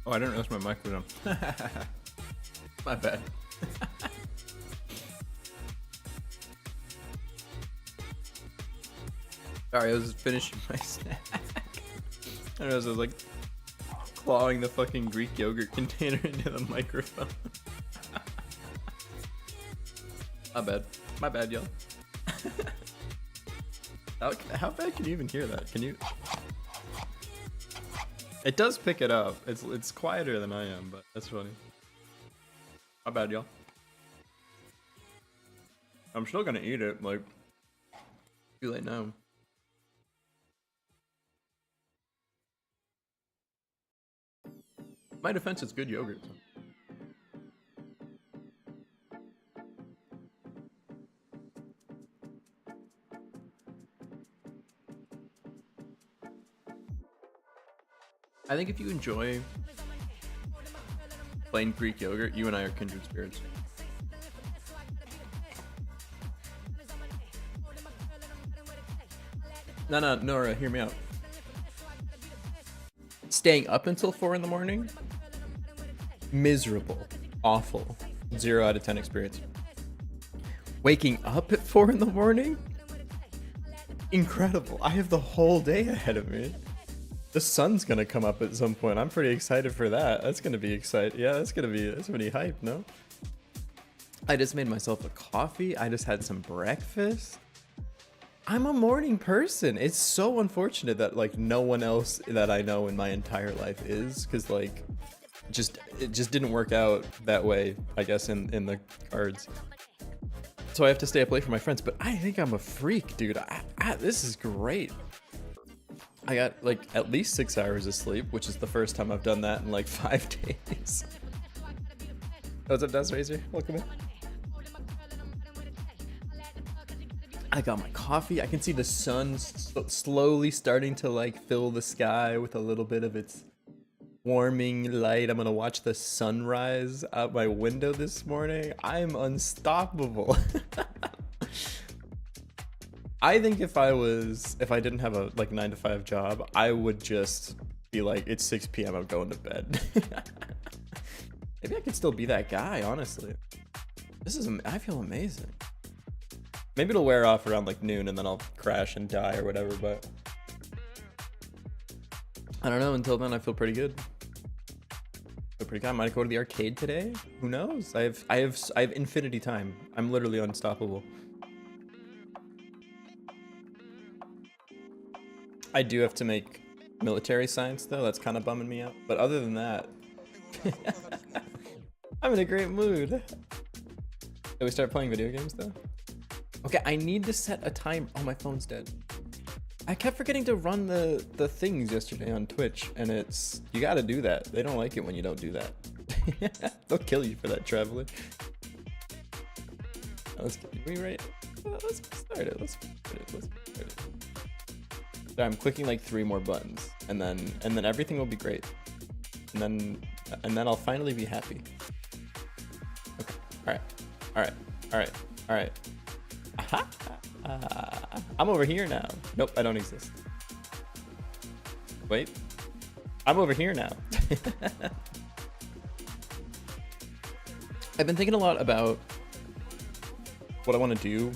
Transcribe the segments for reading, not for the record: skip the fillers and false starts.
Oh, I didn't realize my mic was on. My bad. Sorry, I was finishing my snack. I realized I was like clawing the fucking Greek yogurt container into the microphone. My bad. My bad, y'all. How bad can you even hear that? Can you? It does pick it up. It's quieter than I am, but that's funny. My bad, y'all. I'm still gonna eat it. Like, too late now. My defense, it's good yogurt. I think if you enjoy plain Greek yogurt, you and I are kindred spirits. No, Nora, hear me out. Staying up until 4 in the morning? Miserable. Awful. 0 out of 10 experience. Waking up at 4 in the morning? Incredible. I have the whole day ahead of me. The sun's gonna come up at some point. I'm pretty excited for that. That's gonna be exciting. Yeah, that's pretty hype, no? I just made myself a coffee. I just had some breakfast. I'm a morning person. It's so unfortunate that like no one else that I know in my entire life is, because like it just didn't work out that way, I guess, in the cards. So I have to stay up late for my friends, but I think I'm a freak, dude. This is great. I got like at least 6 hours of sleep, which is the first time I've done that in like 5 days. What's up, Dust Razor? Welcome in. I got my coffee. I can see the sun slowly starting to like fill the sky with a little bit of its warming light. I'm gonna watch the sunrise out my window this morning. I'm unstoppable. I think if I didn't have a like 9 to 5 job, I would just be like, it's 6 p.m. I'm going to bed. Maybe I could still be that guy, honestly. I feel amazing. Maybe it'll wear off around like noon and then I'll crash and die or whatever, but I don't know. Until then, I feel pretty good. I might go to the arcade today. Who knows? I have infinity time. I'm literally unstoppable. I do have to make military science though. That's kind of bumming me out. But other than that, I'm in a great mood. Did we start playing video games though? Okay, I need to set a time. Oh, my phone's dead. I kept forgetting to run the things yesterday on Twitch, and you gotta do that. They don't like it when you don't do that. They'll kill you for that, traveler. Let's get started. Let's get started. So I'm clicking like 3 more buttons, and then everything will be great, and then I'll finally be happy. Okay. All right. I'm over here now. Nope, I don't exist. Wait, I'm over here now. I've been thinking a lot about what I want to do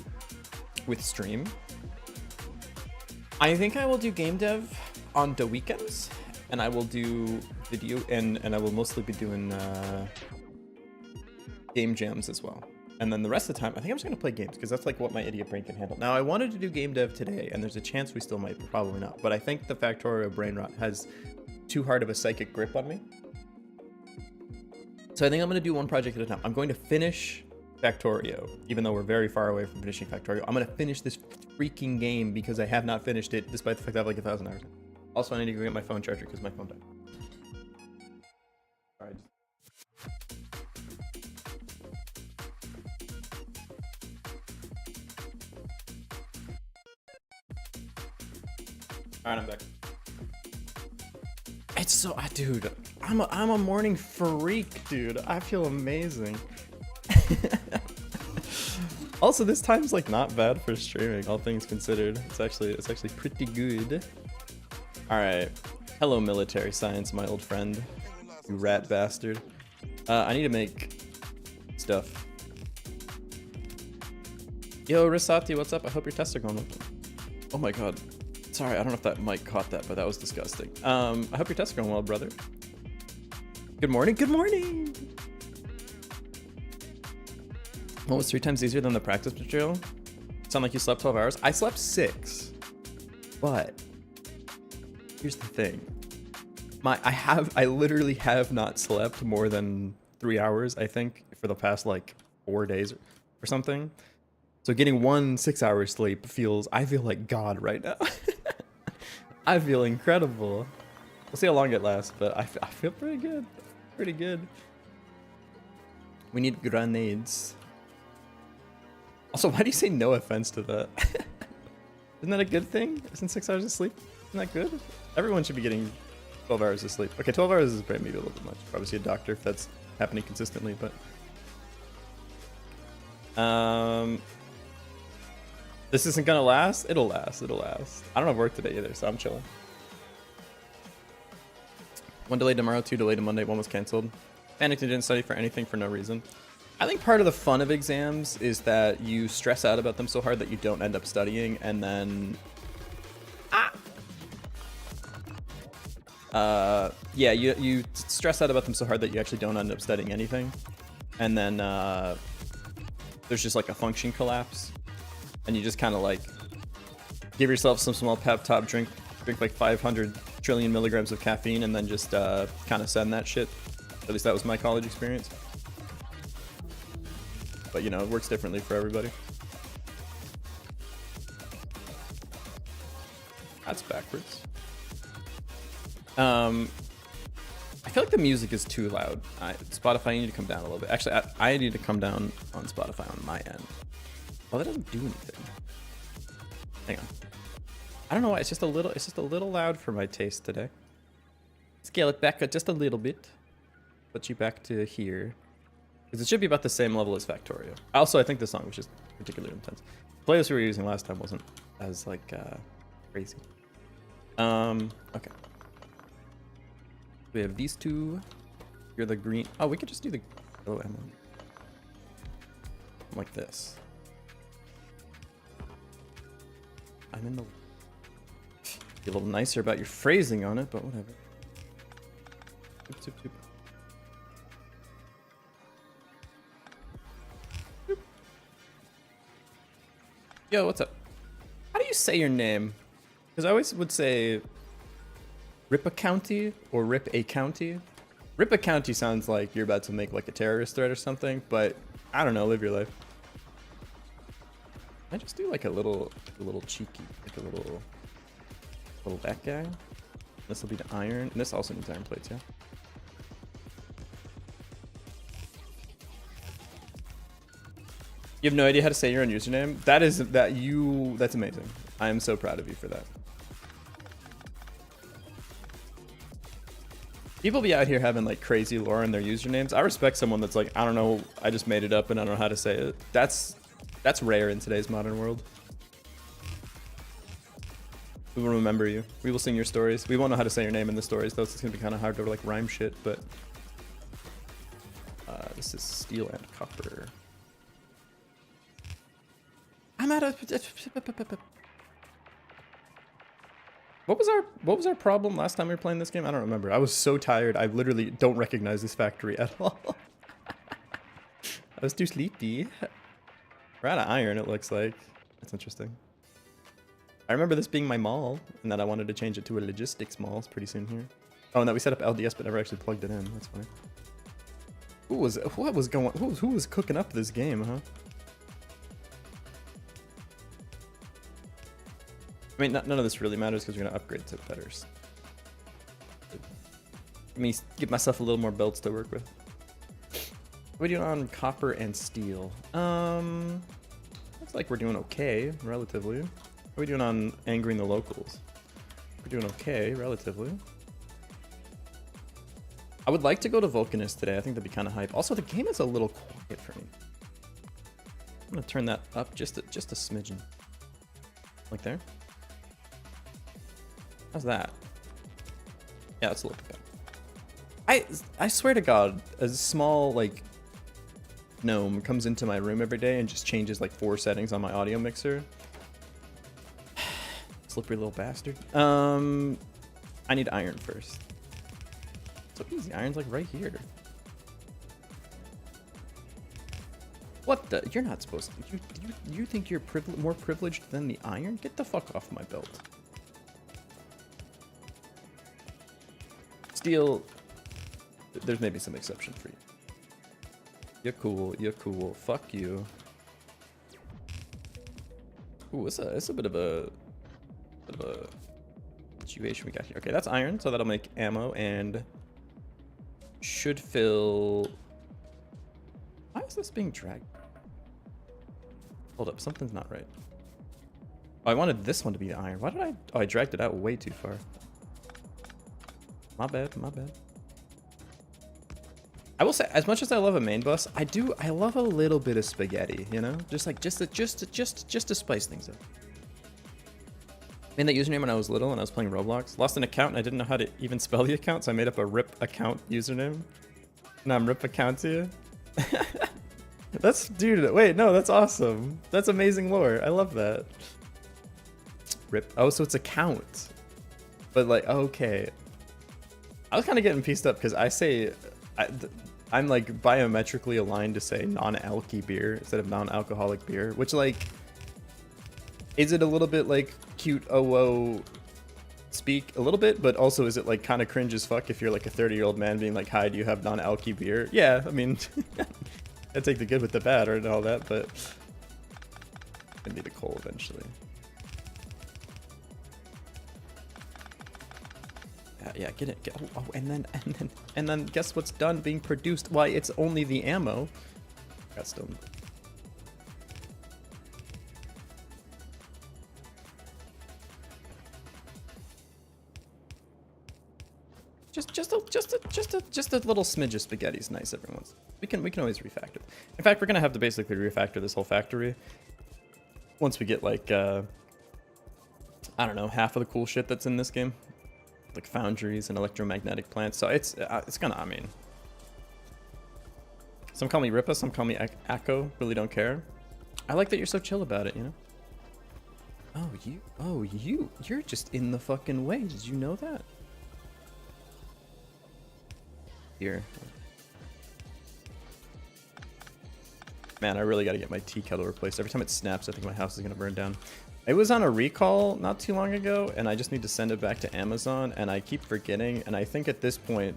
with stream. I think I will do game dev on the weekends, and I will do video, and I will mostly be doing game jams as well. And then the rest of the time, I think I'm just going to play games, because that's like what my idiot brain can handle. Now, I wanted to do game dev today, and there's a chance we still might, but probably not. But I think the Factorio brain rot has too hard of a psychic grip on me. So I think I'm going to do one project at a time. I'm going to finish Factorio, even though we're very far away from finishing Factorio. I'm going to finish this freaking game because I have not finished it, despite the fact I have like 1,000 hours. Also, I need to go get my phone charger because my phone died. All right. All right, I'm back. It's so, dude, I'm a morning freak, dude. I feel amazing. Also, this time's like not bad for streaming, all things considered. It's actually pretty good. All right. Hello, military science, my old friend. You rat bastard. I need to make stuff. Yo, Risati, what's up? I hope your tests are going well. Oh my god. Sorry, I don't know if that mic caught that, but that was disgusting. I hope your tests are going well, brother. Good morning, good morning! What was 3 times easier than the practice material? Sound like you slept 12 hours? I slept 6. But here's the thing. I literally have not slept more than 3 hours, I think, for the past like 4 days or something. So getting 1 6-hour sleep I feel like God right now. I feel incredible. We'll see how long it lasts, but I feel pretty good. Pretty good. We need grenades. Also, why do you say no offense to that? Isn't that a good thing? Isn't 6 hours of sleep? Isn't that good? Everyone should be getting 12 hours of sleep. Okay, 12 hours is maybe a little bit much. Probably see a doctor if that's happening consistently, but... This isn't gonna last? It'll last, it'll last. I don't have work today either, so I'm chilling. 1 delayed tomorrow, 2 delayed on Monday, 1 was canceled. Panicked and didn't study for anything for no reason. I think part of the fun of exams is that you stress out about them so hard that you don't end up studying, and then... yeah, you stress out about them so hard that you actually don't end up studying anything. And then there's just like a function collapse. And you just kind of like give yourself some small pep talk, drink like 500 trillion milligrams of caffeine, and then just kind of send that shit. At least that was my college experience. But you know, it works differently for everybody. That's backwards. I feel like the music is too loud. Spotify, you need to come down a little bit. Actually, I need to come down on Spotify on my end. Oh, that doesn't do anything. Hang on. I don't know why. It's just a little loud for my taste today. Scale it back just a little bit. Put you back to here. Because it should be about the same level as Factorio. Also, I think the song was just particularly intense. The playlist we were using last time wasn't as like crazy. Okay. We have these two. You're the green. Oh, we could just do the yellow ammo. Like this. I'm in the... Be a little nicer about your phrasing on it, but whatever. Zoop, zoop, zoop. Zoop. Yo, what's up? How do you say your name? Because I always would say Rippa County or Rip a County. Rippa County sounds like you're about to make like a terrorist threat or something, but I don't know, live your life. I just do like a little cheeky, like a little that guy. This will be the iron, and this also needs iron plates, yeah. You have no idea how to say your own username? That's amazing. I am so proud of you for that. People be out here having like crazy lore in their usernames. I respect someone that's like, I don't know, I just made it up and I don't know how to say it. That's rare in today's modern world. We will remember you. We will sing your stories. We won't know how to say your name in the stories though, so it's gonna be kind of hard to like rhyme shit, but this is steel and copper. I'm out of... What was our problem last time we were playing this game? I don't remember. I was so tired. I literally don't recognize this factory at all. I was too sleepy. We're out of iron, it looks like. That's interesting. I remember this being my mall, and that I wanted to change it to a logistics mall pretty soon here. Oh, and that we set up LDS but never actually plugged it in. That's fine. Who was cooking up this game, huh? I mean, none of this really matters because we're gonna upgrade to betters. Let me give myself a little more belts to work with. What are we doing on copper and steel? Looks like we're doing okay, relatively. What are we doing on angering the locals? We're doing okay, relatively. I would like to go to Vulcanist today. I think that'd be kind of hype. Also, the game is a little quiet for me. I'm gonna turn that up just a smidgen. Like there. How's that? Yeah, it's a little bit better. I swear to God, a small like gnome comes into my room every day and just changes like 4 settings on my audio mixer. Slippery little bastard. I need iron first. So easy. Iron's like right here. What the? You're not supposed to. You think you're more privileged than the iron? Get the fuck off my belt. Steel. There's maybe some exception for you. You're cool. You're cool. Fuck you. Ooh, it's a bit of a situation we got here. Okay, that's iron, so that'll make ammo and should fill. Why is this being dragged? Hold up, something's not right. Oh, I wanted this one to be iron. Why did I? Oh, I dragged it out way too far. My bad, my bad. I will say, as much as I love a main boss, I love a little bit of spaghetti, you know? Just to spice things up. Made that username when I was little and I was playing Roblox. Lost an account and I didn't know how to even spell the account, so I made up a RIP account username. Now I'm RIP account to you. That's, dude, wait, no, that's awesome. That's amazing lore. I love that. RIP. Oh, so it's account. But like, okay. I was kind of getting pieced up because I say, I'm like biometrically aligned to say non-alky beer instead of non-alcoholic beer, which like, is it a little bit like cute OO speak a little bit, but also is it like kind of cringe as fuck if you're like a 30-year-old man being like, hi, do you have non-alky beer? Yeah, I mean, I take the good with the bad and all that, but I need a coal eventually. Yeah, get it. Oh, and then guess what's done being produced? Why, it's only the ammo. Got stone. Just a little smidge of spaghetti is nice every once. We can always refactor. In fact, we're gonna have to basically refactor this whole factory once we get like I don't know, half of the cool shit that's in this game, like foundries and electromagnetic plants. So it's gonna, I mean, some call me Ripa, some call me Akko. Really don't care. I like that you're so chill about it, you know. You're just in the fucking way. Did you know that? Here. Man, I really got to get my tea kettle replaced. Every time it snaps, I think my house is going to burn down. It was on a recall not too long ago, and I just need to send it back to Amazon, and I keep forgetting, and I think at this point,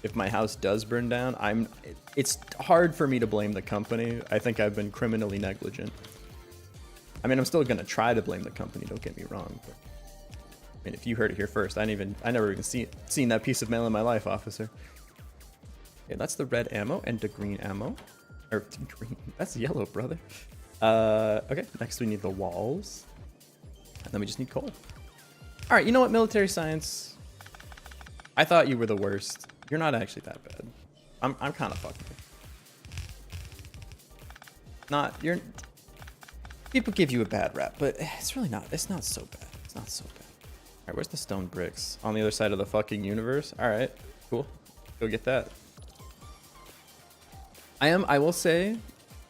if my house does burn down, it's hard for me to blame the company. I think I've been criminally negligent. I mean, I'm still going to try to blame the company, don't get me wrong. But, I mean, if you heard it here first, I never even seen that piece of mail in my life, officer. Okay, that's the red ammo and the green ammo. Or green, that's yellow, brother. Okay, next we need the walls. And then we just need coal. All right, you know what, military science? I thought you were the worst. You're not actually that bad. I'm kind of fucking. People give you a bad rap, but it's really not. It's not so bad. It's not so bad. All right, where's the stone bricks? On the other side of the fucking universe. All right, cool. Go get that. I will say,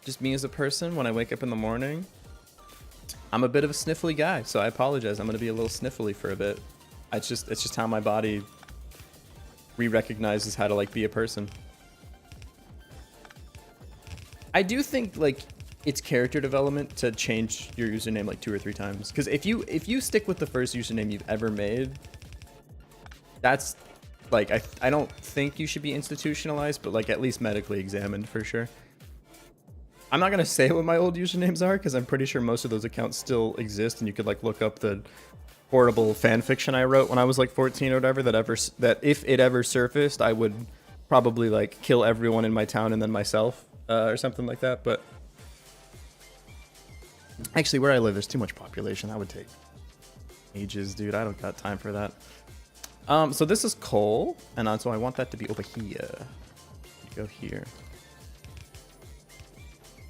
just me as a person, when I wake up in the morning, I'm a bit of a sniffly guy, so I apologize. I'm gonna be a little sniffly for a bit. It's just how my body re-recognizes how to like be a person. I do think like it's character development to change your username like 2 or 3 times, because if you stick with the first username you've ever made, that's like, I don't think you should be institutionalized, but like at least medically examined for sure. I'm not gonna say what my old usernames are because I'm pretty sure most of those accounts still exist, and you could like look up the horrible fan fiction I wrote when I was like 14 or whatever that if it ever surfaced, I would probably like kill everyone in my town and then myself or something like that. But actually, where I live, there's too much population. That would take ages, dude. I don't got time for that. So this is coal, and so I want that to be over here. Go here.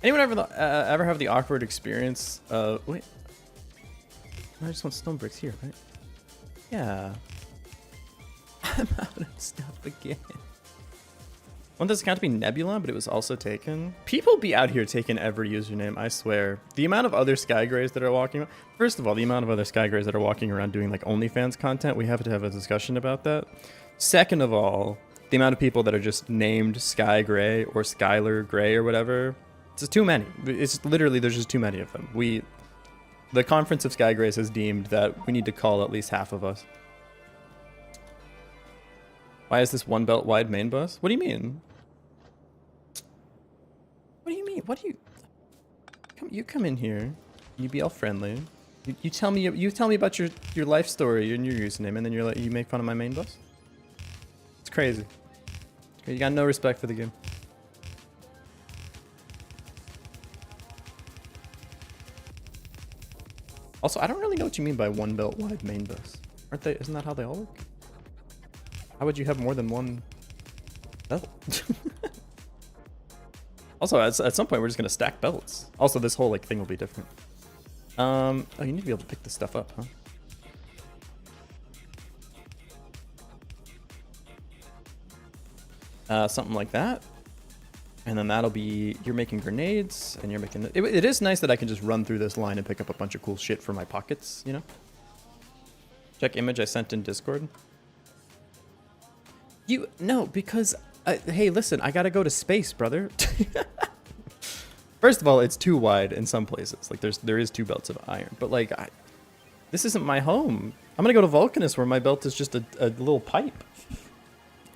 Anyone ever have the awkward experience? Wait, I just want stone bricks here, right? Yeah. I'm out of stuff again. Want this account to be Nebula, but it was also taken. People be out here taking every username, I swear. The amount of other Skygrays that are walking... First of all, the amount of other Skygrays that are walking around doing like OnlyFans content, we have to have a discussion about that. Second of all, the amount of people that are just named Sky Gray or Skylar Gray or whatever, it's just too many. It's literally, there's just too many of them. The Conference of Sky Grays has deemed that we need to call at least half of us. Why is this one belt wide main bus? What do you mean? What do you mean? What do you... You come in here, you be all friendly. You tell me about your life story and your username, and then you make fun of my main bus? It's crazy. You got no respect for the game. Also, I don't really know what you mean by one belt wide main bus. Aren't they? Isn't that how they all work? How would you have more than one belt? Also, at some point, we're just gonna stack belts. Also, this whole like thing will be different. Oh, you need to be able to pick this stuff up, huh? Something like that. And then that'll be, you're making grenades, and you're making... It is nice that I can just run through this line and pick up a bunch of cool shit for my pockets, you know? Check image I sent in Discord. No, because... hey, listen, I gotta go to space, brother. First of all, it's too wide in some places. Like, there is 2 belts of iron. But, like, this isn't my home. I'm gonna go to Vulcanus, where my belt is just a little pipe.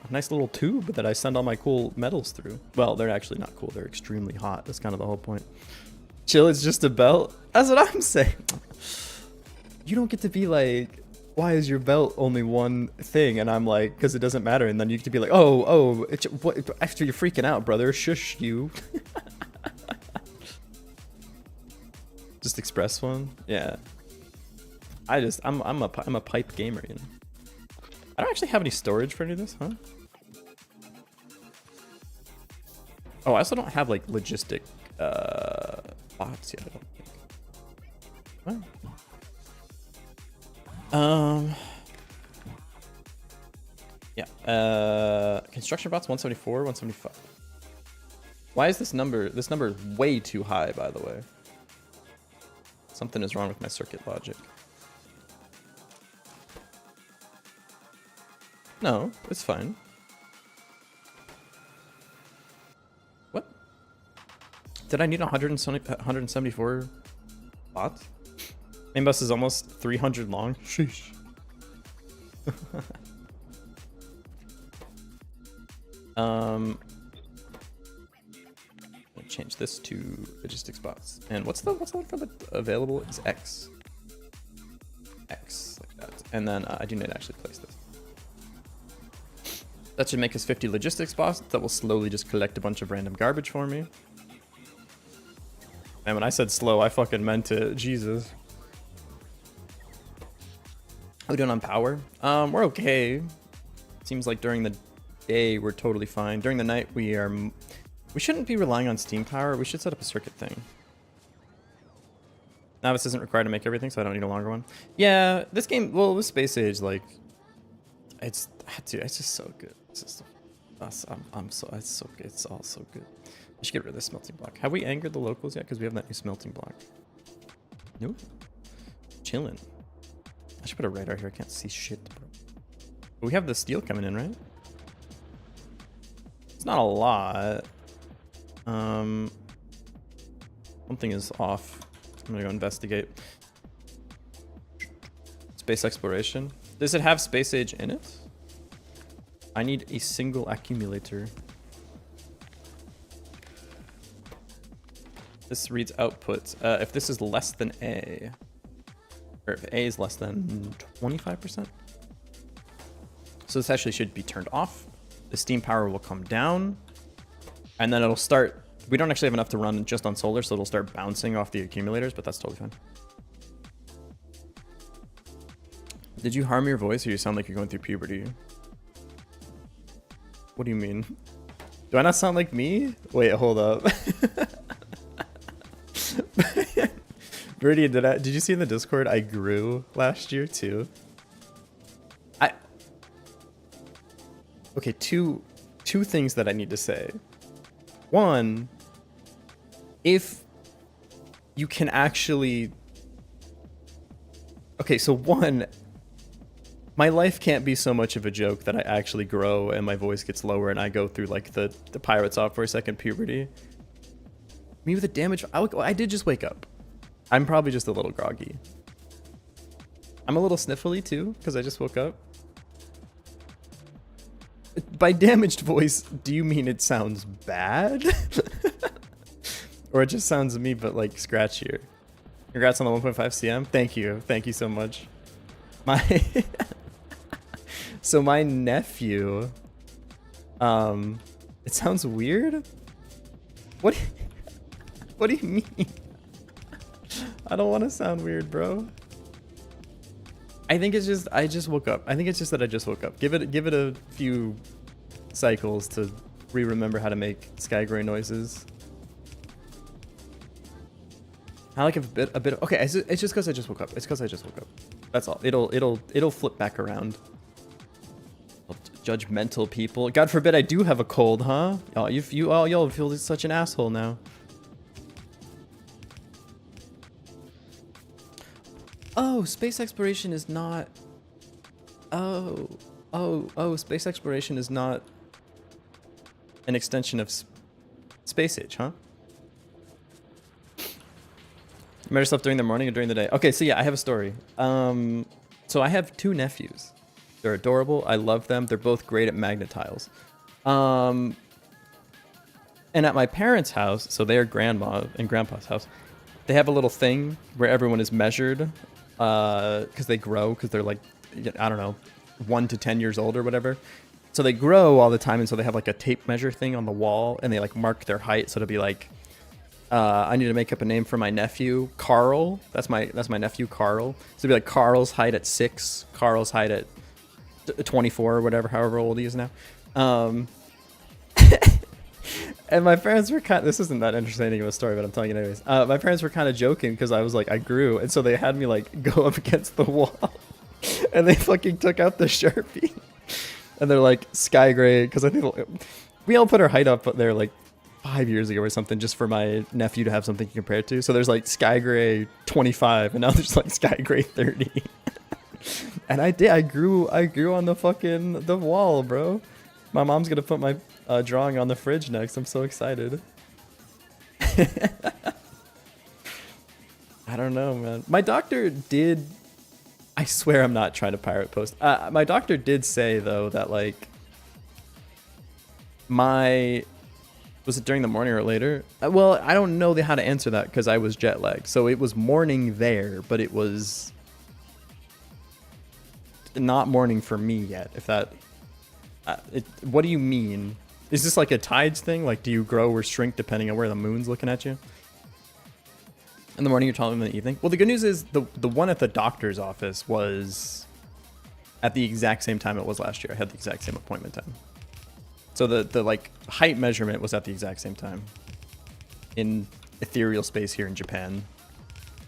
A nice little tube that I send all my cool metals through. Well, they're actually not cool. They're extremely hot. That's kind of the whole point. Chill, it's just a belt. That's what I'm saying. You don't get to be like, why is your belt only one thing? And I'm like, because it doesn't matter. And then you get to be like, what? After you're freaking out, brother, shush you. Just express one. Yeah. I'm a pipe gamer, you know. I don't actually have any storage for any of this, huh? Oh, I also don't have like logistic bots yet, I don't think. What? Yeah. Construction bots 174, 175. Why is this number way too high, by the way? Something is wrong with my circuit logic. No, it's fine. What? Did I need 174 bots? Main bus is almost 300 long. Sheesh. I'll change this to logistics bots. And what's the one for the available? It's X. X like that. And then I do need to actually place this. That should make us 50 logistics bots that will slowly just collect a bunch of random garbage for me. And when I said slow, I fucking meant it. Jesus. How are we doing on power? We're okay. Seems like during the day we're totally fine. During the night we shouldn't be relying on steam power. We should set up a circuit thing. Now this isn't required to make everything, so I don't need a longer one. Yeah, this game, well, with Space Age, like, it's just so good. It's just, it's so good. It's all so good. I should get rid of this smelting block. Have we angered the locals yet? Because we have that new smelting block. Nope. Chilling. I should put a radar here. I can't see shit, bro. But we have the steel coming in, right? It's not a lot. Something is off. I'm gonna go investigate. Space exploration. Does it have Space Age in it? I need a single accumulator. This reads output. If this is less than A, or if A is less than 25%. So this actually should be turned off. The steam power will come down, and then it'll start. We don't actually have enough to run just on solar, so it'll start bouncing off the accumulators, but that's totally fine. Did you harm your voice, or you sound like you're going through puberty? What do you mean? Do I not sound like me? Wait, hold up. Birdie, did you see in the Discord I grew last year too? Okay, two things that I need to say. One, if you can actually... Okay, so one, my life can't be so much of a joke that I actually grow and my voice gets lower and I go through like the pirate software second puberty. Me with a damage... I did just wake up. I'm probably just a little groggy. I'm a little sniffly too, because I just woke up. By damaged voice, do you mean it sounds bad? Or it just sounds me, but like scratchier? Congrats on the 1.5 cm. Thank you. Thank you so much. So my nephew, it sounds weird. What do you mean? I don't want to sound weird, bro. I think it's just I just woke up. I think it's just that I just woke up. Give it a few cycles to remember how to make sky gray noises. I like a bit of, okay, it's just because I just woke up. It's because I just woke up. That's all. It'll flip back around. Judgmental people. God forbid I do have a cold, huh? Oh, y'all feel such an asshole now. Oh, space exploration is not... Oh, space exploration is not an extension of space age, huh? You measure stuff during the morning or during the day? Okay, so yeah, I have a story. So I have two nephews. They're adorable. I love them. They're both great at magnet tiles. And at my parents' house, so their grandma and grandpa's house, they have a little thing where everyone is measured because they grow, because they're like, I don't know, 1 to 10 years old or whatever. So they grow all the time, and so they have like a tape measure thing on the wall, and they like mark their height. So it'll be like, I need to make up a name for my nephew, Carl. That's my nephew, Carl. So it'd be like Carl's height at 6, Carl's height at 24 or whatever, however old he is now. And my parents were this isn't that interesting of a story, but I'm telling you anyways. My parents were kind of joking because I was like, I grew, and so they had me like go up against the wall, and they fucking took out the Sharpie, and they're like sky gray, because I think we all put our height up there like 5 years ago or something, just for my nephew to have something to compare it to. So there's like sky gray 25, and now there's like sky gray 30. And I grew on the wall, bro. My mom's gonna put my drawing on the fridge next. I'm so excited. I don't know, man. My doctor did... I swear I'm not trying to pirate post. My doctor did say, though, that, like... Was it during the morning or later? Well, I don't know how to answer that because I was jet lagged. So it was morning there, but it was... not morning for me yet, if that... what do you mean? Is this like a tides thing? Like, do you grow or shrink depending on where the moon's looking at you? In the morning, you're taller in the evening? Well, the good news is the one at the doctor's office was at the exact same time it was last year. I had the exact same appointment time. So the like height measurement was at the exact same time in ethereal space here in Japan.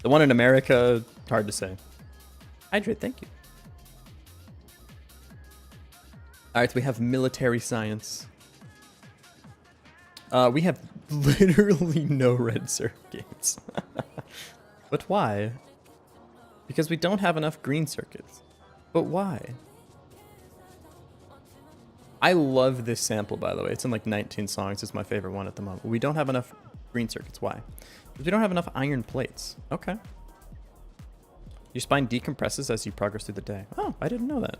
The one in America, hard to say. Hydrate, thank you. All right, so we have military science. We have literally no red circuits. But why? Because we don't have enough green circuits. But why? I love this sample, by the way. It's in like 19 songs. It's my favorite one at the moment. We don't have enough green circuits. Why? Because we don't have enough iron plates. Okay. Your spine decompresses as you progress through the day. Oh, I didn't know that.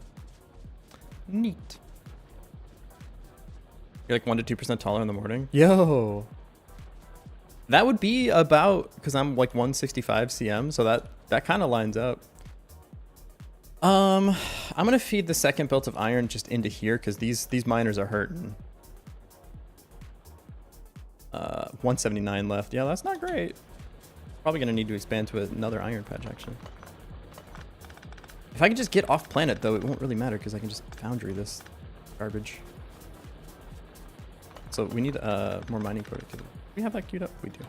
Neat. You're like 1 to 2% taller in the morning? Yo. That would be about, because I'm like 165 cm, so that kind of lines up. I'm going to feed the second belt of iron just into here, because these miners are hurting. 179 left. Yeah, that's not great. Probably going to need to expand to another iron patch, actually. If I could just get off planet, though, it won't really matter, because I can just foundry this garbage. So we need more mining productivity. Do we have that queued up? We do.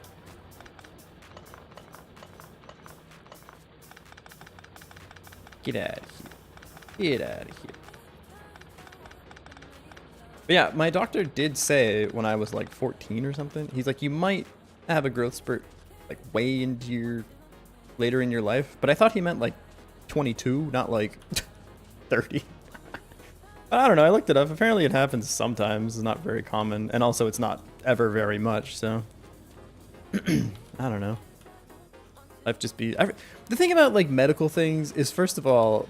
Get out of here. Get out of here. But yeah, my doctor did say when I was like 14 or something, he's like, you might have a growth spurt like way into your later in your life. But I thought he meant like 22, not like 30. I don't know. I looked it up. Apparently it happens sometimes. It's not very common. And also it's not ever very much. So I don't know. The thing about like medical things is, first of all,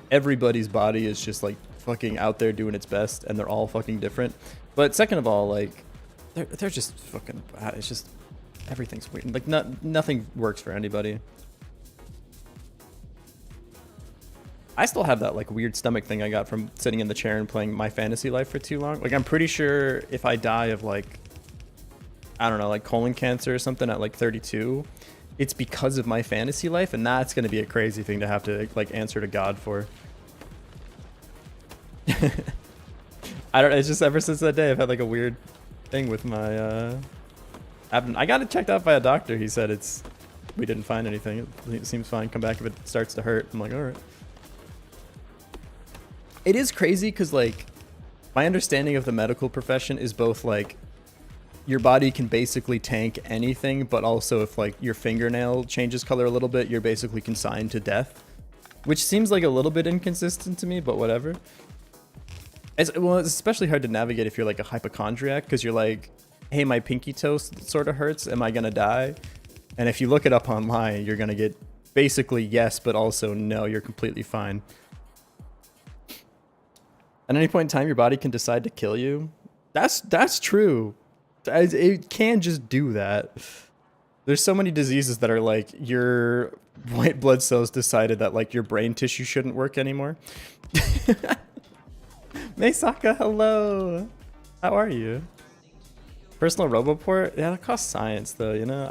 everybody's body is just like fucking out there doing its best, and they're all fucking different. But second of all, like they're just fucking, it's just everything's weird. Like nothing works for anybody. I still have that like weird stomach thing I got from sitting in the chair and playing My Fantasy Life for too long. Like I'm pretty sure if I die of like, I don't know, like colon cancer or something at like 32, it's because of My Fantasy Life, and that's going to be a crazy thing to have to like answer to God for. I don't. It's just ever since that day I've had like a weird thing with my abdomen. I got it checked out by a doctor. He said we didn't find anything. It seems fine. Come back if it starts to hurt. I'm like, all right. It is crazy because like my understanding of the medical profession is both like your body can basically tank anything, but also if like your fingernail changes color a little bit, you're basically consigned to death, which seems like a little bit inconsistent to me, but whatever. It's especially hard to navigate if you're like a hypochondriac, because you're like, hey, my pinky toe sort of hurts. Am I going to die? And if you look it up online, you're going to get basically yes, but also no, you're completely fine. At any point in time, your body can decide to kill you. That's true. It can just do that. There's so many diseases that are like your white blood cells decided that like your brain tissue shouldn't work anymore. Meisaka, hello. How are you? Personal Roboport? Yeah, that costs science though, you know?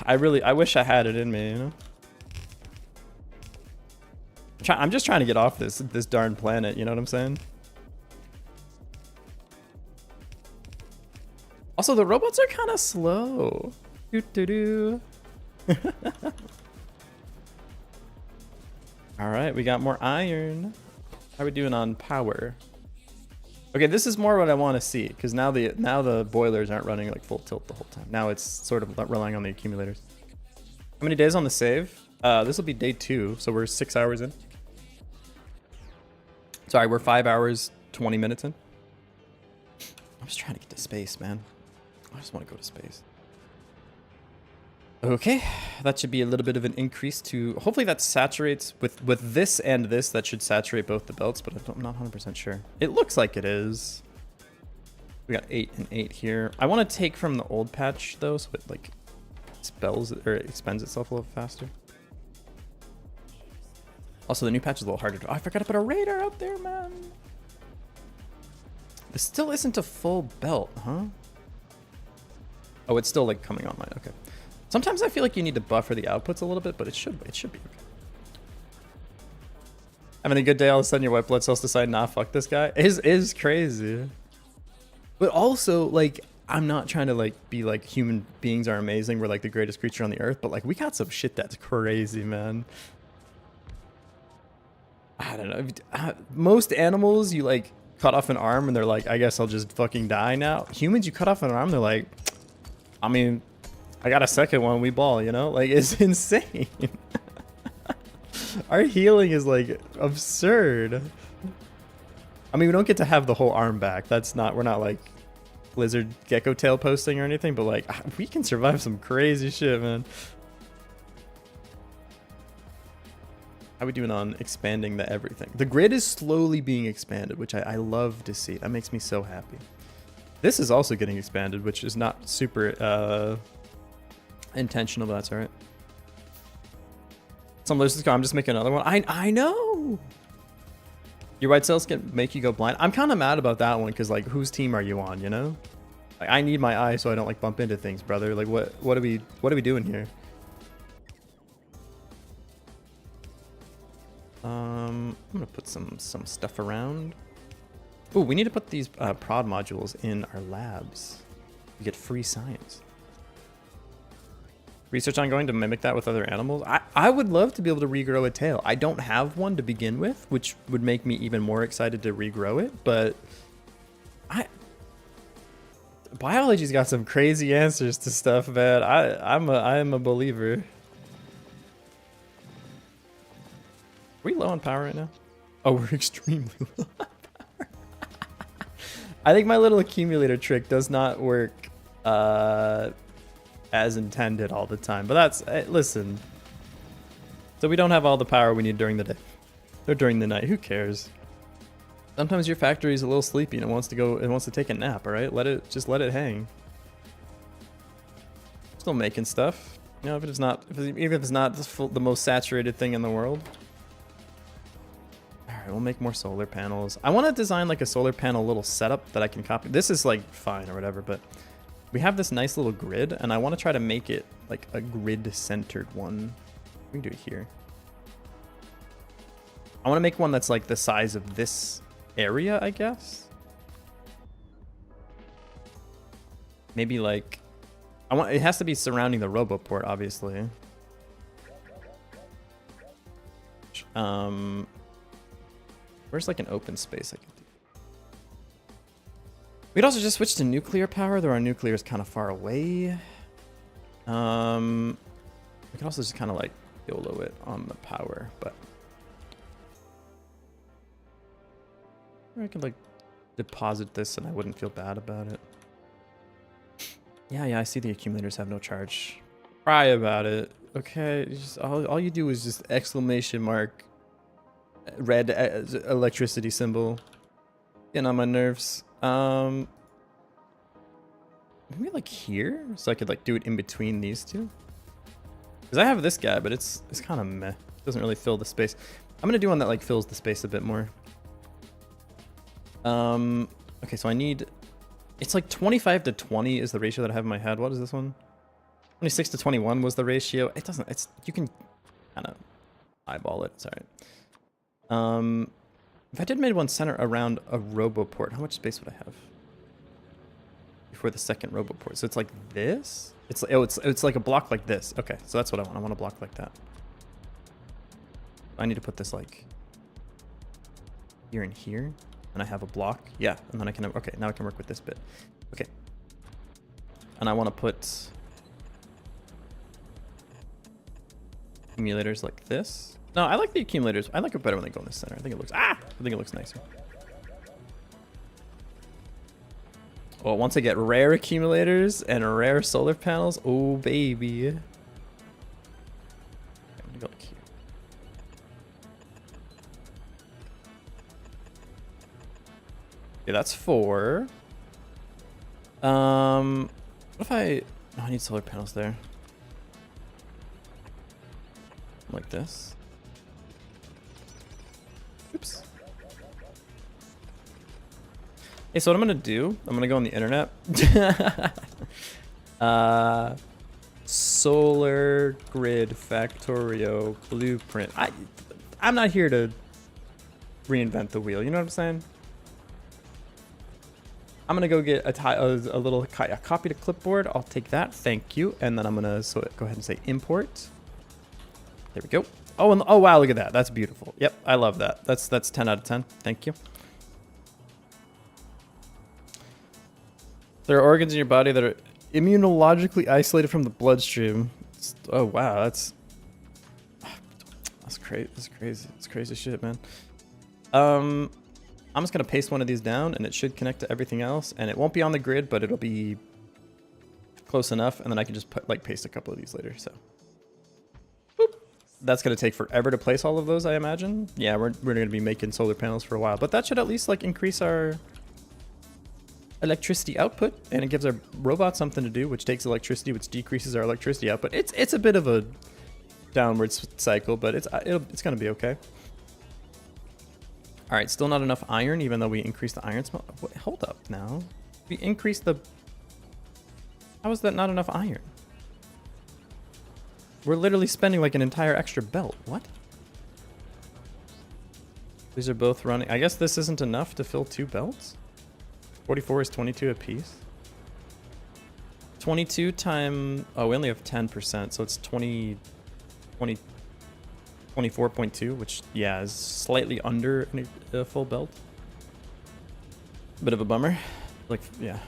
I wish I had it in me, you know? I'm just trying to get off this darn planet, you know what I'm saying? Also, the robots are kind of slow. Doo-doo-doo. All right, we got more iron. How are we doing on power? Okay, this is more what I want to see, because now the boilers aren't running like full tilt the whole time. Now it's sort of relying on the accumulators. How many days on the save? This will be day 2, so we're 6 hours in. Sorry, we're 5 hours, 20 minutes in. I'm just trying to get to space, man. I just want to go to space. Okay, that should be a little bit of an increase to... Hopefully that saturates with this and this. That should saturate both the belts, but I'm not 100% sure. It looks like it is. We got 8 and 8 here. I want to take from the old patch, though, so it, like, expends itself a little faster. Also, the new patch is a little harder to... Oh, I forgot to put a radar out there, man. This still isn't a full belt, huh? Oh, it's still, like, coming online. Okay. Sometimes I feel like you need to buffer the outputs a little bit, but it should be okay. Having a good day, all of a sudden your white blood cells decide, nah, fuck this guy. Is crazy. But also, like, I'm not trying to, like, be like human beings are amazing. We're, like, the greatest creature on the earth. But, like, we got some shit that's crazy, man. I don't know. Most animals, you, like, cut off an arm and they're like, I guess I'll just fucking die now. Humans, you cut off an arm, they're like, I mean... I got a second one, we ball, you know? Like, it's insane. Our healing is, like, absurd. I mean, we don't get to have the whole arm back. We're not, like, lizard gecko tail posting or anything, but, like, we can survive some crazy shit, man. How we doing on expanding the everything? The grid is slowly being expanded, which I love to see. That makes me so happy. This is also getting expanded, which is not super, intentional, but that's all right. Some losers go, I'm just making another one. I know. Your white cells can make you go blind. I'm kind of mad about that one because, like, whose team are you on? You know, like, I need my eye so I don't like bump into things, brother. Like, what are we doing here? I'm gonna put some stuff around. Oh, we need to put these prod modules in our labs. We get free science. Research ongoing to mimic that with other animals. I would love to be able to regrow a tail. I don't have one to begin with, which would make me even more excited to regrow it, but biology's got some crazy answers to stuff, man. I am a believer. Are we low on power right now? Oh, we're extremely low on power. I think my little accumulator trick does not work as intended all the time, but that's listen. So we don't have all the power we need during the day or during the night. Who cares? Sometimes your factory is a little sleepy and it wants to go. It wants to take a nap. All right, just let it hang. Still making stuff. You know, even if it's not the most saturated thing in the world. All right, we'll make more solar panels. I want to design like a solar panel little setup that I can copy. This is like fine or whatever, but we have this nice little grid, and I want to try to make it like a grid-centered one. We can do it here. I want to make one that's like the size of this area, I guess. Maybe like it has to be surrounding the RoboPort, obviously. Where's like an open space I can do? We'd also just switch to nuclear power, though our nuclear is kind of far away. We can also just kind of like YOLO it on the power, but I could like deposit this and I wouldn't feel bad about it. Yeah, I see the accumulators have no charge. Cry about it. Okay, just all you do is just exclamation mark, red electricity symbol. Getting on my nerves. Maybe like here, so I could like do it in between these two. Because I have this guy, but it's kind of meh. Doesn't really fill the space. I'm gonna do one that like fills the space a bit more. Okay, so I need. It's like 25 to 20 is the ratio that I have in my head. What is this one? 26 to 21 was the ratio. It doesn't. You can kind of eyeball it. It's all right. If I did made one center around a RoboPort, how much space would I have before the second RoboPort? So it's like this. It's like a block like this. Okay, so that's what I want. I want a block like that. I need to put this like here and here, and I have a block. Yeah, and then I can. Okay, now I can work with this bit. Okay, and I want to put accumulators like this. No, I like the accumulators. I like it better when they go in the center. I think it looks nicer. Well, once I get rare accumulators and rare solar panels, oh baby. I'm gonna go like here. Yeah, that's 4. What if I need solar panels there. Like this. Oops. Hey, so what I'm gonna do, I'm gonna go on the internet. Solar grid Factorio blueprint. I'm not here to reinvent the wheel. You know what I'm saying? I'm gonna go get a copy to clipboard. I'll take that. Thank you. And then I'm gonna go ahead and say import. There we go. Oh, and oh wow, look at that. That's beautiful. Yep, I love that. That's 10 out of 10. Thank you. There are organs in your body that are immunologically isolated from the bloodstream. Oh wow, that's crazy. That's crazy. It's crazy shit, man. I'm just gonna paste one of these down, and it should connect to everything else. And it won't be on the grid, but it'll be close enough. And then I can just paste a couple of these later. So. That's going to take forever to place all of those, I imagine. Yeah, we're going to be making solar panels for a while, but that should at least like increase our electricity output, and it gives our robot something to do, which takes electricity, which decreases our electricity output. It's a bit of a downward cycle, but it's going to be okay. All right, still not enough iron, even though we increased the iron smelt. Hold up now. We increased the. How is that not enough iron? We're literally spending like an entire extra belt. What? These are both running. I guess this isn't enough to fill 2 belts. 44 is 22 apiece. 22 times... Oh, we only have 10%, so it's 24.2, which, yeah, is slightly under a full belt. Bit of a bummer. Like, yeah.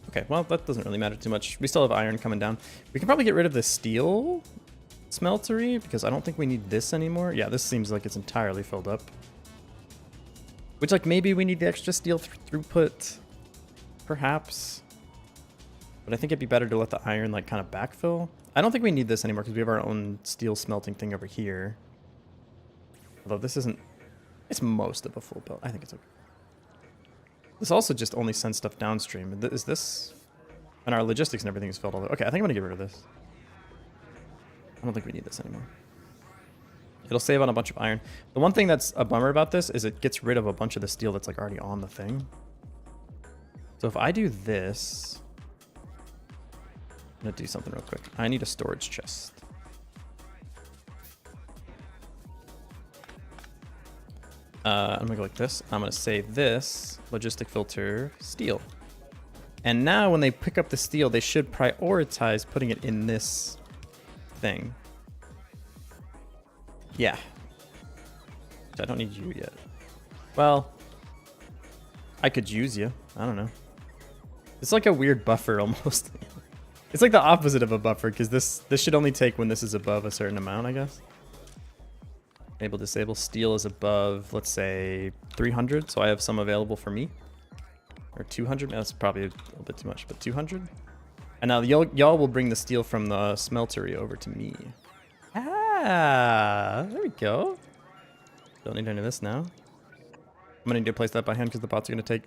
Okay, well, that doesn't really matter too much. We still have iron coming down. We can probably get rid of the steel smeltery, because I don't think we need this anymore. Yeah, this seems like it's entirely filled up. Which, like, maybe we need the extra steel throughput, perhaps. But I think it'd be better to let the iron, like, kind of backfill. I don't think we need this anymore, because we have our own steel smelting thing over here. Although this isn't... It's most of a full belt. I think it's okay. This also just only sends stuff downstream. Is this... And our logistics and everything is filled all the way. Okay, I think I'm going to get rid of this. I don't think we need this anymore. It'll save on a bunch of iron. The one thing that's a bummer about this is it gets rid of a bunch of the steel that's like already on the thing. So if I do this... I'm going to do something real quick. I need a storage chest. I'm going to go like this. I'm going to say this, logistic filter, steel. And now when they pick up the steel, they should prioritize putting it in this thing. Yeah. I don't need you yet. Well, I could use you. I don't know. It's like a weird buffer almost. It's like the opposite of a buffer, because this should only take when this is above a certain amount, I guess. Enable, disable. Steel is above, let's say, 300, so I have some available for me. Or 200, that's probably a little bit too much, but 200? And now y'all will bring the steel from the smeltery over to me. Ah, there we go. Don't need any of this now. I'm gonna need to replace that by hand because the bots are gonna take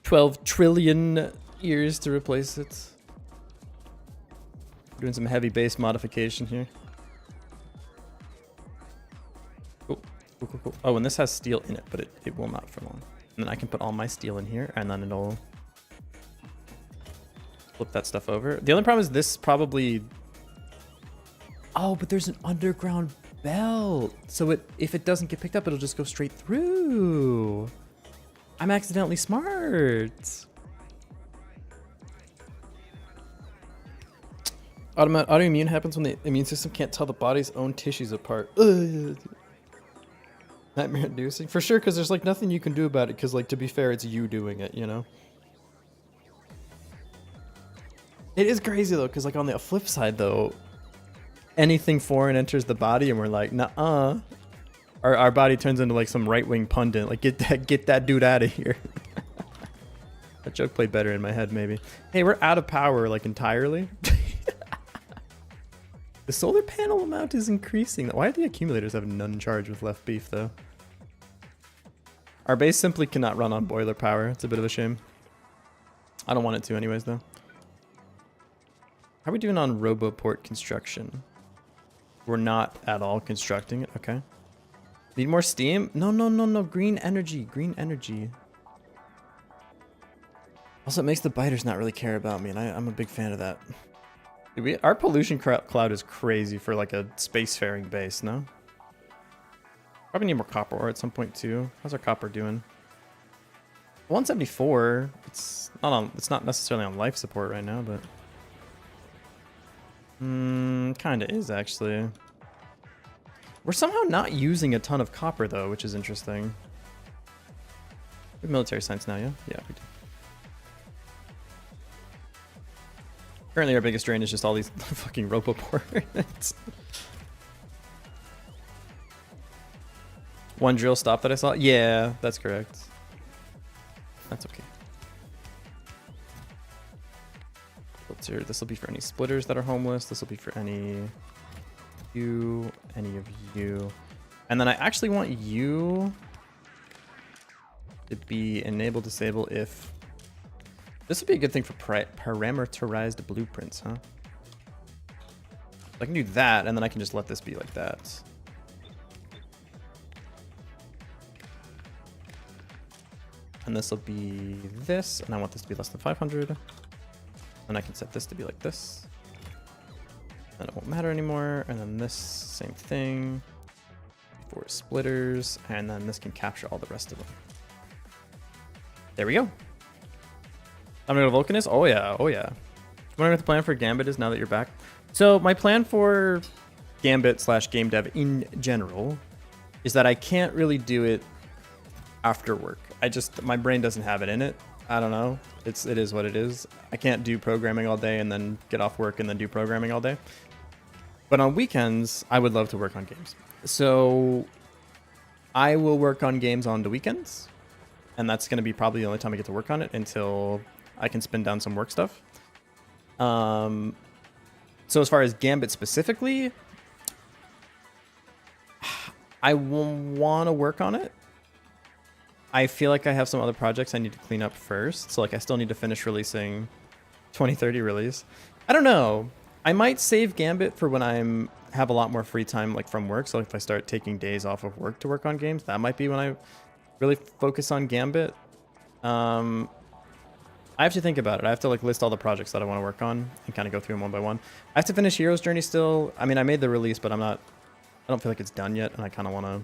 12 trillion years to replace it. Doing some heavy base modification here. Cool. Cool. Oh, and this has steel in it, but it will not for long. And then I can put all my steel in here, and then it'll flip that stuff over. The only problem is this probably... Oh, but there's an underground belt. So if it doesn't get picked up, it'll just go straight through. I'm accidentally smart. Autoimmune happens when the immune system can't tell the body's own tissues apart. Nightmare inducing. For sure, because there's like nothing you can do about it, because like to be fair, it's you doing it, you know? It is crazy though, because like on the flip side though, anything foreign enters the body and we're like, nuh-uh. Our body turns into like some right-wing pundit, like get that dude out of here. That joke played better in my head maybe. Hey, we're out of power like entirely. The solar panel amount is increasing. Why do the accumulators have none charge with left beef, though? Our base simply cannot run on boiler power. It's a bit of a shame. I don't want it to anyways, though. How are we doing on Roboport construction? We're not at all constructing it. Okay. Need more steam? No. Green energy. Green energy. Also, it makes the biters not really care about me, and I'm a big fan of that. Our pollution cloud is crazy for like a spacefaring base, no? Probably need more copper ore at some point too. How's our copper doing? 174. It's not necessarily on life support right now, but kinda is actually. We're somehow not using a ton of copper though, which is interesting. We have military science now, yeah? Yeah, we do. Currently our biggest drain is just all these fucking Roboports. One drill stop that I saw? Yeah, that's correct. That's okay. Filter. This will be for any splitters that are homeless. This will be for any of you. And then I actually want you to be enable disable if... This would be a good thing for parameterized blueprints, huh? I can do that, and then I can just let this be like that. And this will be this, and I want this to be less than 500. And I can set this to be like this. Then it won't matter anymore. And then this, same thing. For splitters, and then this can capture all the rest of them. There we go. I'm gonna go Vulcanist. Oh yeah, oh yeah. Wondering what the plan for Gambit is now that you're back. So my plan for Gambit / game dev in general is that I can't really do it after work. My brain doesn't have it in it. I don't know. It is what it is. I can't do programming all day and then get off work and then do programming all day. But on weekends, I would love to work on games. So I will work on games on the weekends, and that's going to be probably the only time I get to work on it until I can spin down some work stuff. So as far as Gambit specifically, I want to work on it. I feel like I have some other projects I need to clean up first. So like I still need to finish releasing 2030 release. I don't know. I might save Gambit for when I'm have a lot more free time like from work. So if I start taking days off of work to work on games, that might be when I really focus on Gambit. I have to think about it. I have to like list all the projects that I want to work on and kind of go through them one by one. I have to finish Hero's Journey still. I mean, I made the release, but I don't feel like it's done yet, and I kind of want to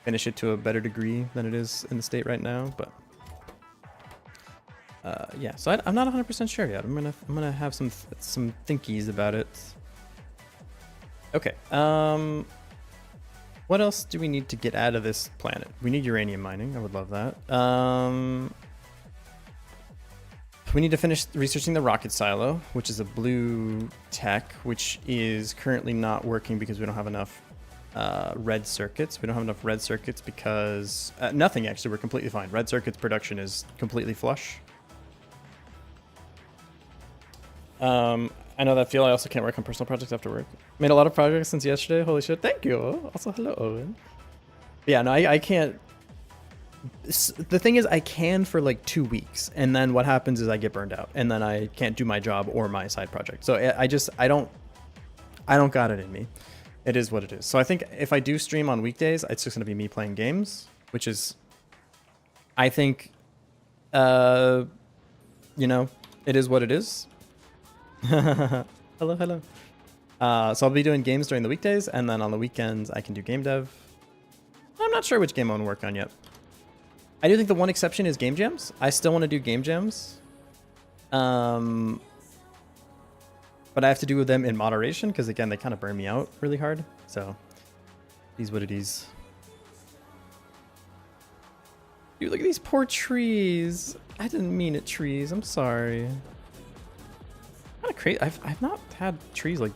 finish it to a better degree than it is in the state right now. But yeah, so I'm not 100% sure yet. I'm gonna have some thinkies about it. Okay. What else do we need to get out of this planet? We need uranium mining. I would love that. We need to finish researching the rocket silo, which is a blue tech, which is currently not working because we don't have enough red circuits. We don't have enough red circuits because nothing actually. We're completely fine. Red circuits production is completely flush. I know that feel. I also can't work on personal projects after work. Made a lot of progress since yesterday. Holy shit. Thank you. Also, hello, Owen. But yeah, no, I can't. The thing is, I can for like 2 weeks, and then what happens is I get burned out, and then I can't do my job or my side project. So I don't got it in me. It is what it is. So I think if I do stream on weekdays, it's just gonna be me playing games, which is, I think, you know, it is what it is. Hello, hello. So I'll be doing games during the weekdays, and then on the weekends I can do game dev. I'm not sure which game I want to work on yet. I do think the one exception is game jams. I still want to do game jams. But I have to do with them in moderation because, again, they kind of burn me out really hard. So, it is what it is. Dude, look at these poor trees. I didn't mean it, trees. I'm sorry. Kind of crazy. I've not had trees like...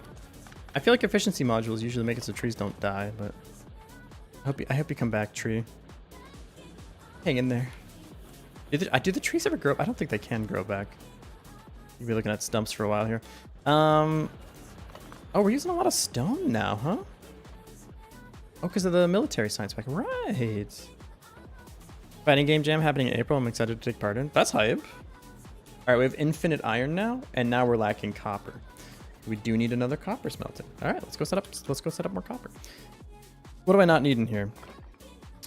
I feel like efficiency modules usually make it so trees don't die, but... I hope you come back, tree. Hang in there. Do the trees ever grow? I don't think they can grow back. You'll be looking at stumps for a while here. Oh, we're using a lot of stone now, huh? Oh, because of the military science pack. Right. Fighting game jam happening in April. I'm excited to take part in. That's hype. All right, we have infinite iron now, and now we're lacking copper. We do need another copper smelter. All right, let's go set up more copper. What do I not need in here?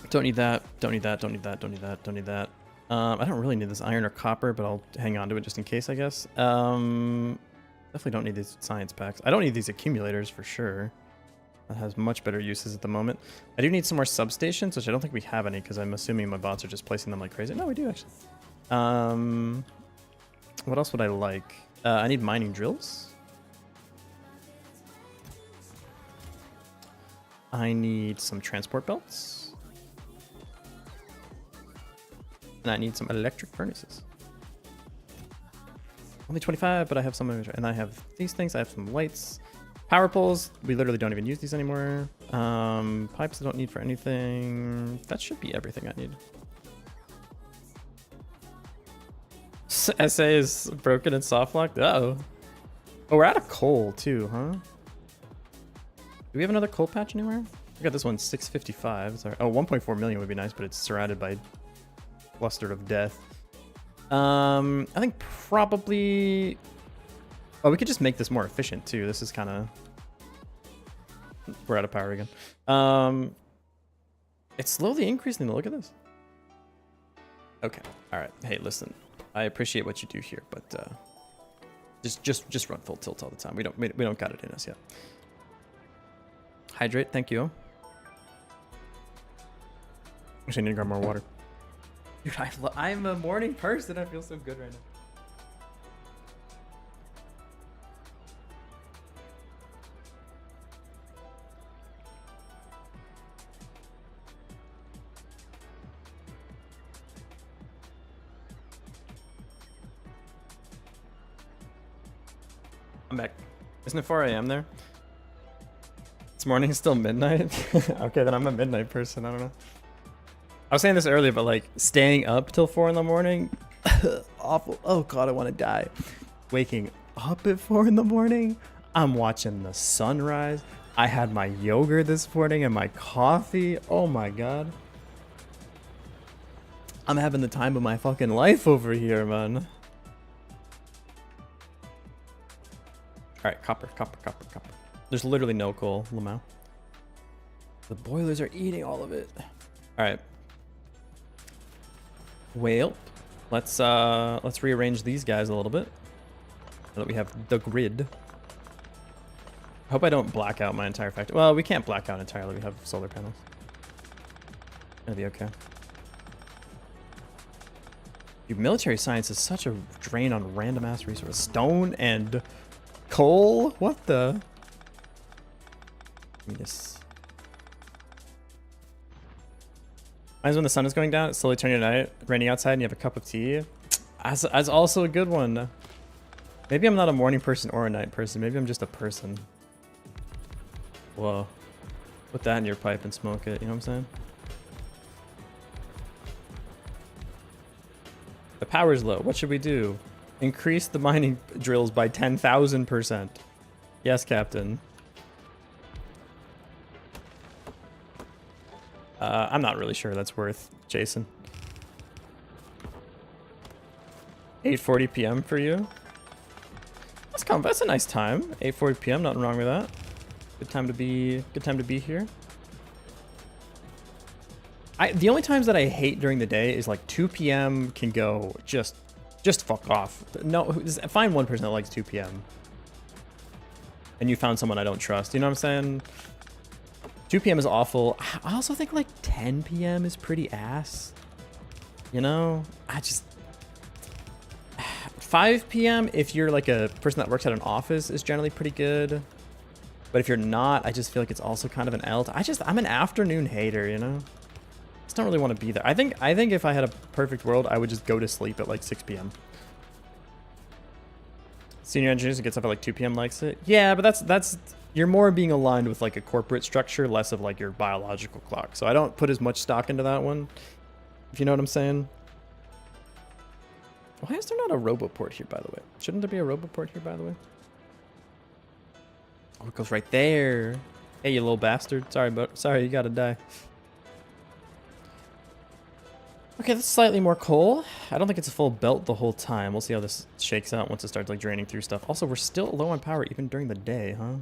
Don't need that. Don't need that. Don't need that. Don't need that. Don't need that. I don't really need this iron or copper, but I'll hang on to it just in case, I guess. Definitely don't need these science packs. I don't need these accumulators for sure. That has much better uses at the moment. I do need some more substations, which I don't think we have any because I'm assuming my bots are just placing them like crazy. No, we do actually. What else would I like? I need mining drills. I need some transport belts. And I need some electric furnaces. Only 25, but I have some, and I have these things. I have some lights. Power poles, we literally don't even use these anymore. Pipes I don't need for anything. That should be everything I need. SA is broken and soft locked. Uh-oh. Oh, we're out of coal too, huh? Do we have another coal patch anywhere? I got this one, 655. Sorry. Oh, 1.4 million would be nice, but it's surrounded by cluster of death. I think probably... Oh, we could just make this more efficient too. This is kind of... We're out of power again. It's slowly increasing though. Look at this. Okay. All right. Hey, listen. I appreciate what you do here, but just run full tilt all the time. We don't got it in us yet. Hydrate. Thank you. Actually, I need to grab more water. Dude, I'm a morning person. I feel so good right now. I'm back. Isn't it 4 a.m. there? It's morning, still midnight? Okay, then I'm a midnight person. I don't know. I was saying this earlier, but like staying up till 4 in the morning, awful. Oh God, I want to die. Waking up at 4 in the morning, I'm watching the sunrise. I had my yogurt this morning and my coffee. Oh my God. I'm having the time of my fucking life over here, man. All right, copper. There's literally no coal, Lamau. The boilers are eating all of it. All right. Well, let's rearrange these guys a little bit so that we have the grid. I hope I don't black out my entire factory. Well, we can't black out entirely. We have solar panels. It'll be okay. Dude, military science is such a drain on random ass resources. Stone and coal? What the? Let me just... Mine's when the sun is going down, it's slowly turning to night, raining outside, and you have a cup of tea. That's also a good one. Maybe I'm not a morning person or a night person. Maybe I'm just a person. Whoa. Put that in your pipe and smoke it, you know what I'm saying? The power's low. What should we do? Increase the mining drills by 10,000%. Yes, Captain. I'm not really sure that's worth, Jason. 8:40 p.m. for you. That's a nice time. 8:40 p.m. Nothing wrong with that. Good time to be here. The only times that I hate during the day is like 2 p.m. can go just fuck off. No, find one person that likes 2 p.m. and you found someone I don't trust. You know what I'm saying? 2 p.m. is awful. I also think like 10 p.m. is pretty ass. You know, 5 p.m. if you're like a person that works at an office is generally pretty good. But if you're not, I just feel like it's also kind of an L. I'm an afternoon hater, you know? Just don't really want to be there. I think if I had a perfect world, I would just go to sleep at like 6 p.m. Senior engineers who gets up at like 2 p.m. likes it. Yeah, but that's you're more being aligned with like a corporate structure, less of like your biological clock. So I don't put as much stock into that one, if you know what I'm saying. Why is there not a Roboport here, by the way? Shouldn't there be a Roboport here, by the way? Oh, it goes right there. Hey, you little bastard. Sorry, you gotta die. Okay, that's slightly more coal. I don't think it's a full belt the whole time. We'll see how this shakes out once it starts like draining through stuff. Also, we're still low on power even during the day, huh?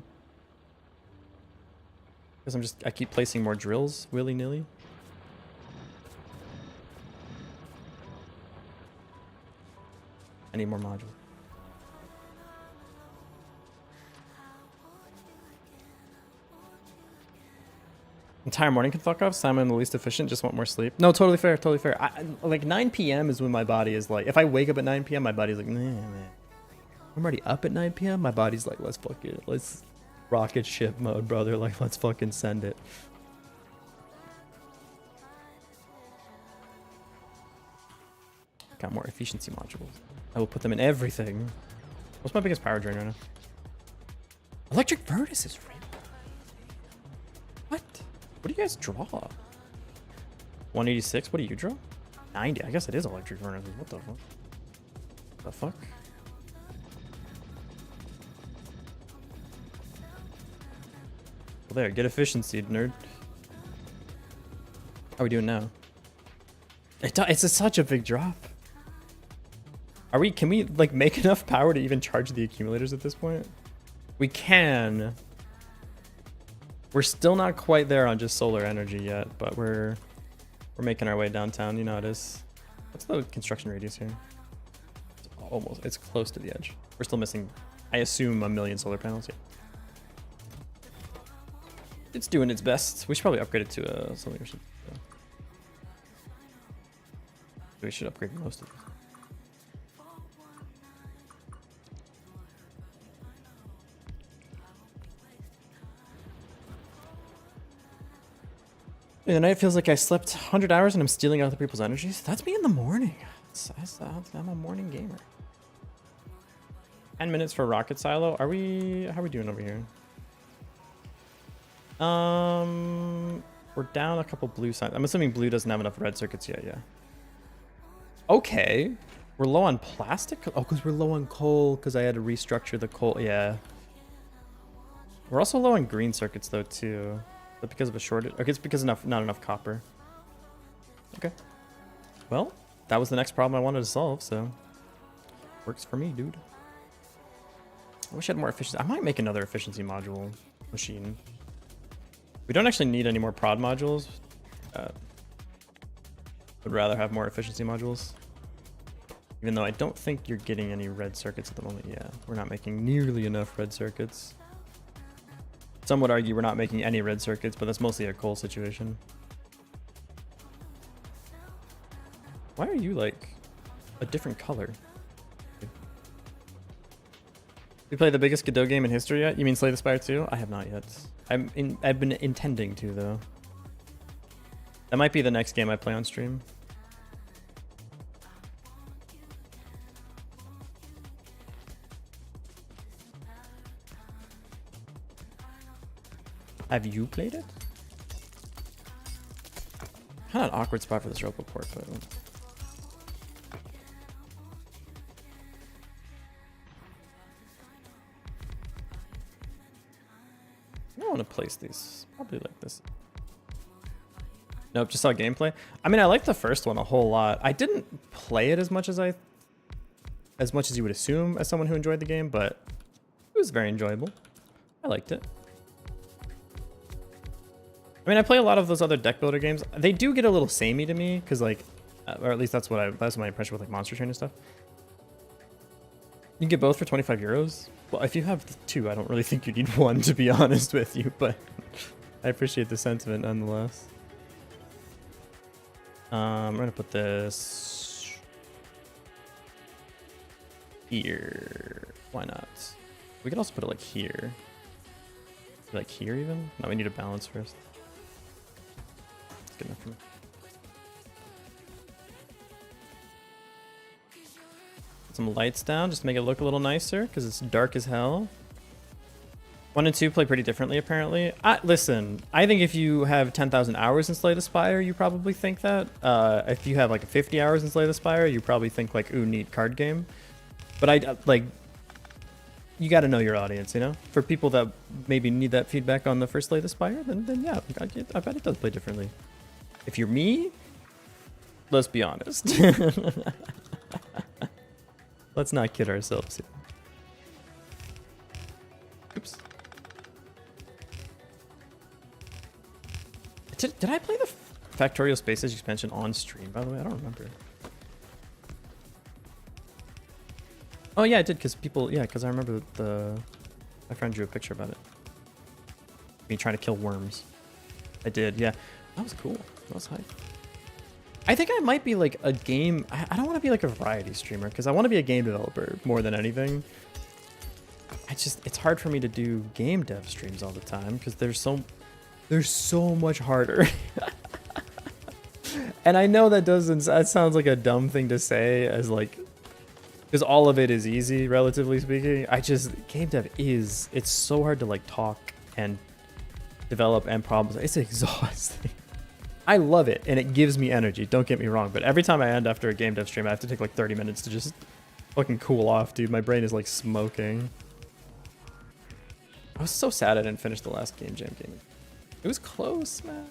Because I keep placing more drills willy-nilly. I need more modules. Entire morning can fuck off. Simon, the least efficient, just want more sleep. No, totally fair, totally fair. Like 9 p.m. is when my body is like, if I wake up at 9 p.m., my body's like, nah, man. I'm already up at 9 p.m. My body's like, let's rocket ship mode, brother. Like, let's fucking send it. Got more efficiency modules. I will put them in everything. What's my biggest power drain right now? Electric Virtus is free. What? What do you guys draw? 186? What do you draw? 90. I guess it is electric furnace. What the fuck? The fuck? Well, there. Get efficiency, nerd. How are we doing now? It's such a big drop. Can we like make enough power to even charge the accumulators at this point? We can. We're still not quite there on just solar energy yet, but we're making our way downtown. You know how it is. What's the construction radius here? It's close to the edge. We're still missing, I assume, 1 million solar panels. Yeah. It's doing its best. We should probably upgrade it to something. We should upgrade most of this. The night feels like I slept 100 hours and I'm stealing other people's energies. That's me in the morning. I'm a morning gamer. 10 minutes for rocket silo. Are we, how are we doing over here? We're down a couple blue signs. I'm assuming blue doesn't have enough red circuits yet, yeah. Okay. We're low on plastic? Oh, because we're low on coal, because I had to restructure the coal. Yeah. We're also low on green circuits, though, too. But because of a shortage. Okay, it's because not enough copper. Okay. Well, that was the next problem I wanted to solve, so... Works for me, dude. I wish I had more efficiency. I might make another efficiency module machine. We don't actually need any more prod modules. Would rather have more efficiency modules. Even though I don't think you're getting any red circuits at the moment. Yeah, we're not making nearly enough red circuits. Some would argue we're not making any red circuits, but that's mostly a coal situation. Why are you like a different color? We played the biggest Godot game in history yet? You mean Slay the Spire 2? I have not yet. I've been intending to, though. That might be the next game I play on stream. Have you played it? Kind of an awkward spot for this rope port, but... I want to place these probably like this. Nope, just saw gameplay. I mean, I liked the first one a whole lot. I didn't play it as much as you would assume as someone who enjoyed the game, but it was very enjoyable. I liked it. I mean, I play a lot of those other deck builder games. They do get a little samey to me because, like, or at least that's my impression with like Monster Train and stuff. You can get both for 25 euros. Well, if you have two, I don't really think you need one, to be honest with you, but I appreciate the sentiment nonetheless. We're gonna put this here. Why not? We could also put it like here. Like here even? No, we need a balance first. That's good enough for me. Some lights down just to make it look a little nicer because it's dark as hell. 1 and 2 play pretty differently apparently. Listen, I think if you have 10,000 hours in Slay the Spire, you probably think that. If you have like 50 hours in Slay the Spire, you probably think like, ooh, neat card game. But I like, you got to know your audience, you know? For people that maybe need that feedback on the first Slay the Spire, then yeah, I bet it does play differently. If you're me, let's be honest. Let's not kid ourselves here. Oops. Did I play the Factorial Spaces expansion on stream, by the way? I don't remember. Oh yeah, I did, because people, yeah, because I remember my friend drew a picture about it. Me trying to kill worms. I did, yeah. That was cool. That was hype. I think I might be like a game... I don't want to be like a variety streamer because I want to be a game developer more than anything. It's hard for me to do game dev streams all the time because they're so much harder. And I know that sounds like a dumb thing to say as like... Because all of it is easy, relatively speaking. Game dev it's so hard to like talk and develop and problem. It's exhausting. I love it, and it gives me energy, don't get me wrong, but every time I end after a game dev stream, I have to take like 30 minutes to just fucking cool off, dude. My brain is like smoking. I was so sad I didn't finish the last Game Jam game. It was close, man.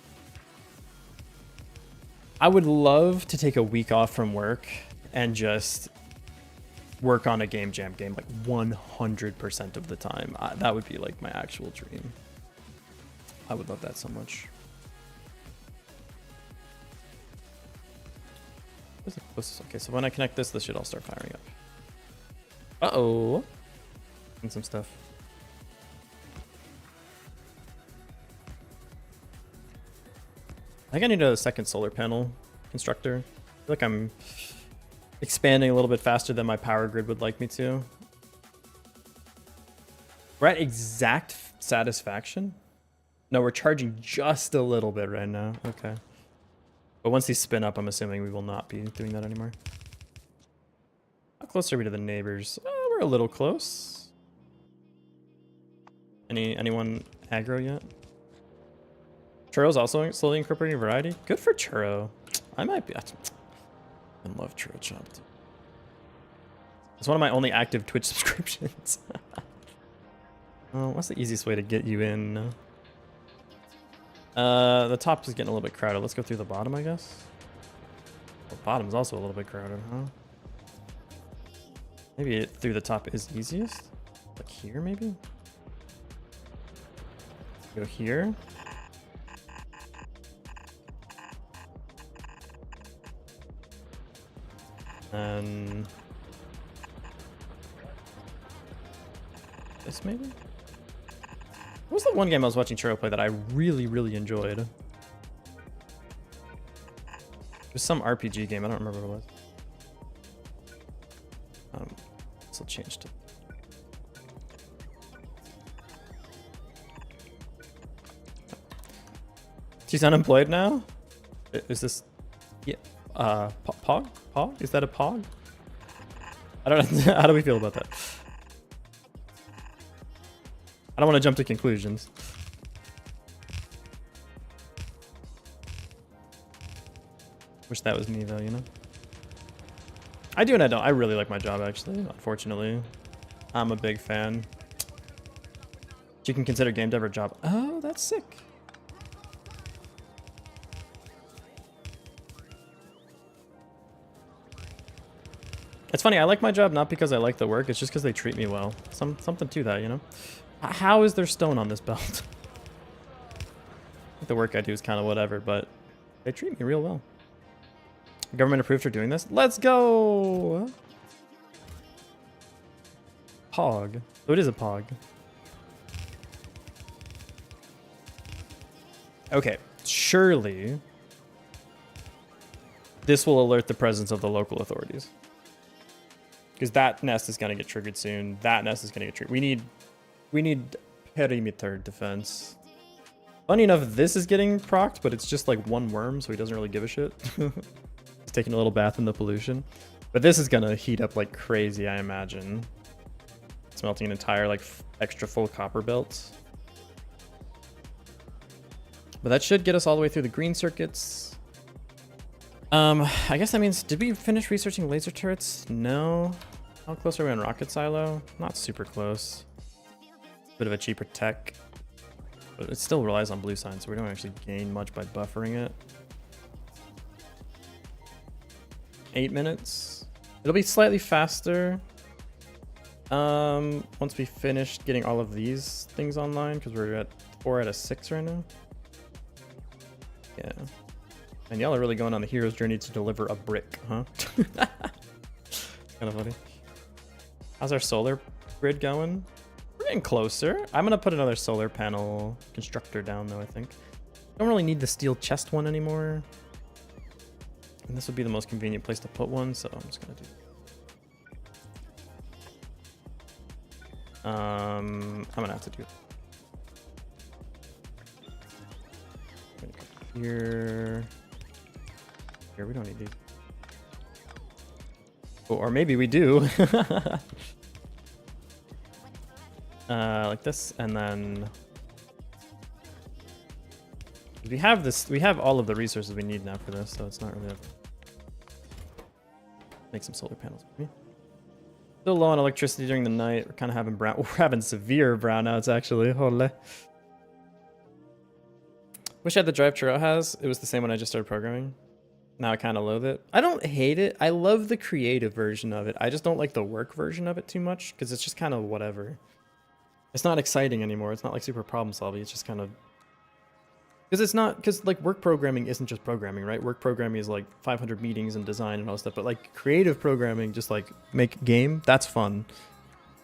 I would love to take a week off from work and just work on a Game Jam game like 100% of the time. That would be like my actual dream. I would love that so much. Okay, so when I connect this should all start firing up. Uh-oh. And some stuff. I think I need a second solar panel constructor. I feel like I'm expanding a little bit faster than my power grid would like me to. We're at exact satisfaction? No, we're charging just a little bit right now. Okay. But once these spin up, I'm assuming we will not be doing that anymore. How close are we to the neighbors? Oh, we're a little close. Anyone aggro yet? Churro's also slowly incorporating variety. Good for Churro. I might be. I love Churro Chopped. It's one of my only active Twitch subscriptions. Oh, what's the easiest way to get you in? The top is getting a little bit crowded. Let's go through the bottom, I guess. The bottom's also a little bit crowded, huh? Maybe through the top is easiest? Like here, maybe? Go here. And this maybe? What was the one game I was watching Churro play that I really, really enjoyed? It was some RPG game. I don't remember what it was. This will change to. She's unemployed now? Is this? Yeah. Pog? Pog? Is that a Pog? I don't know. How do we feel about that? I don't want to jump to conclusions. Wish that was me though, you know? I do and I don't. I really like my job actually, unfortunately. I'm a big fan. You can consider game dev a job. Oh, that's sick. It's funny, I like my job not because I like the work, it's just because they treat me well. Something to that, you know? How is there stone on this belt? The work I do is kind of whatever, but they treat me real well. Government approved for doing this? Let's go! Pog. Oh, it is a Pog. Okay, surely this will alert the presence of the local authorities. Because that nest is going to get triggered soon. That nest is going to get triggered. We need perimeter defense. Funny enough, this is getting procced, but it's just like one worm, so he doesn't really give a shit. He's taking a little bath in the pollution. But this is going to heat up like crazy, I imagine. Smelting an entire like extra full copper belt. But that should get us all the way through the green circuits. I guess that means, did we finish researching laser turrets? No. How close are we on rocket silo? Not super close. Bit of a cheaper tech. But it still relies on blue sign, so we don't actually gain much by buffering it. 8 minutes. It'll be slightly faster. Once we finish getting all of these things online, because we're at 4 out of 6 right now. Yeah. And y'all are really going on the hero's journey to deliver a brick, huh? It's kind of funny. How's our solar grid going? We're getting closer. I'm going to put another solar panel constructor down, though, I think. Don't really need the steel chest one anymore. And this would be the most convenient place to put one, so I'm just going to do... I'm going to have to do... Here... Here, we don't need these. Oh, or maybe we do. Like this, and then we have this. We have all of the resources we need now for this, so it's not really. Make some solar panels. Still low on electricity during the night. We're kind of having brown. We're having severe brownouts actually. Holy. Wish I had the drive Churro has. It was the same when I just started programming. Now I kind of loathe it. I don't hate it. I love the creative version of it. I just don't like the work version of it too much because it's just kind of whatever. It's not exciting anymore. It's not like super problem solving. It's just kind of... Because it's not... Because like work programming isn't just programming, right? Work programming is like 500 meetings and design and all that stuff. But like creative programming, just like make game, that's fun.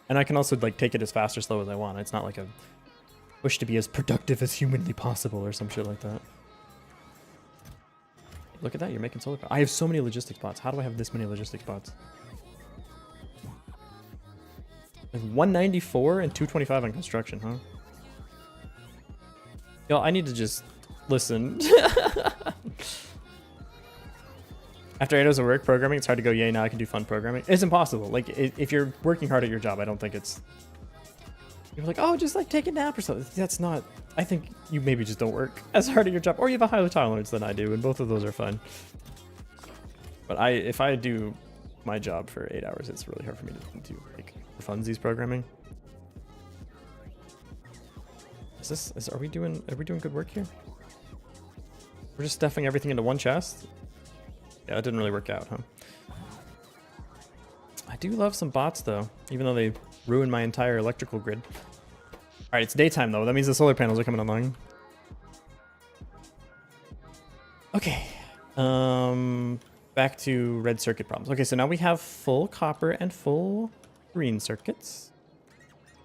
And I can also like take it as fast or slow as I want. It's not like a wish to be as productive as humanly possible or some shit like that. Look at that, you're making solar power. I have so many logistics bots. How do I have this many logistics bots? Like 194 and 225 on construction, huh? Yo, I need to just listen. I After 8 hours of work programming, it's hard to go, yay, now I can do fun programming. It's impossible. Like, if you're working hard at your job, I don't think it's... You're like, oh, just like take a nap or something. That's not... I think you maybe just don't work as hard at your job, or you have a higher tolerance than I do, and both of those are fine. But if I do my job for 8 hours, it's really hard for me to do, like, for funsies programming. Are we doing good work here? We're just stuffing everything into one chest? Yeah, that didn't really work out, huh? I do love some bots, though, even though they ruin my entire electrical grid. All right, it's daytime, though. That means the solar panels are coming online. Okay. Back to red circuit problems. Okay, so now we have full copper and full green circuits.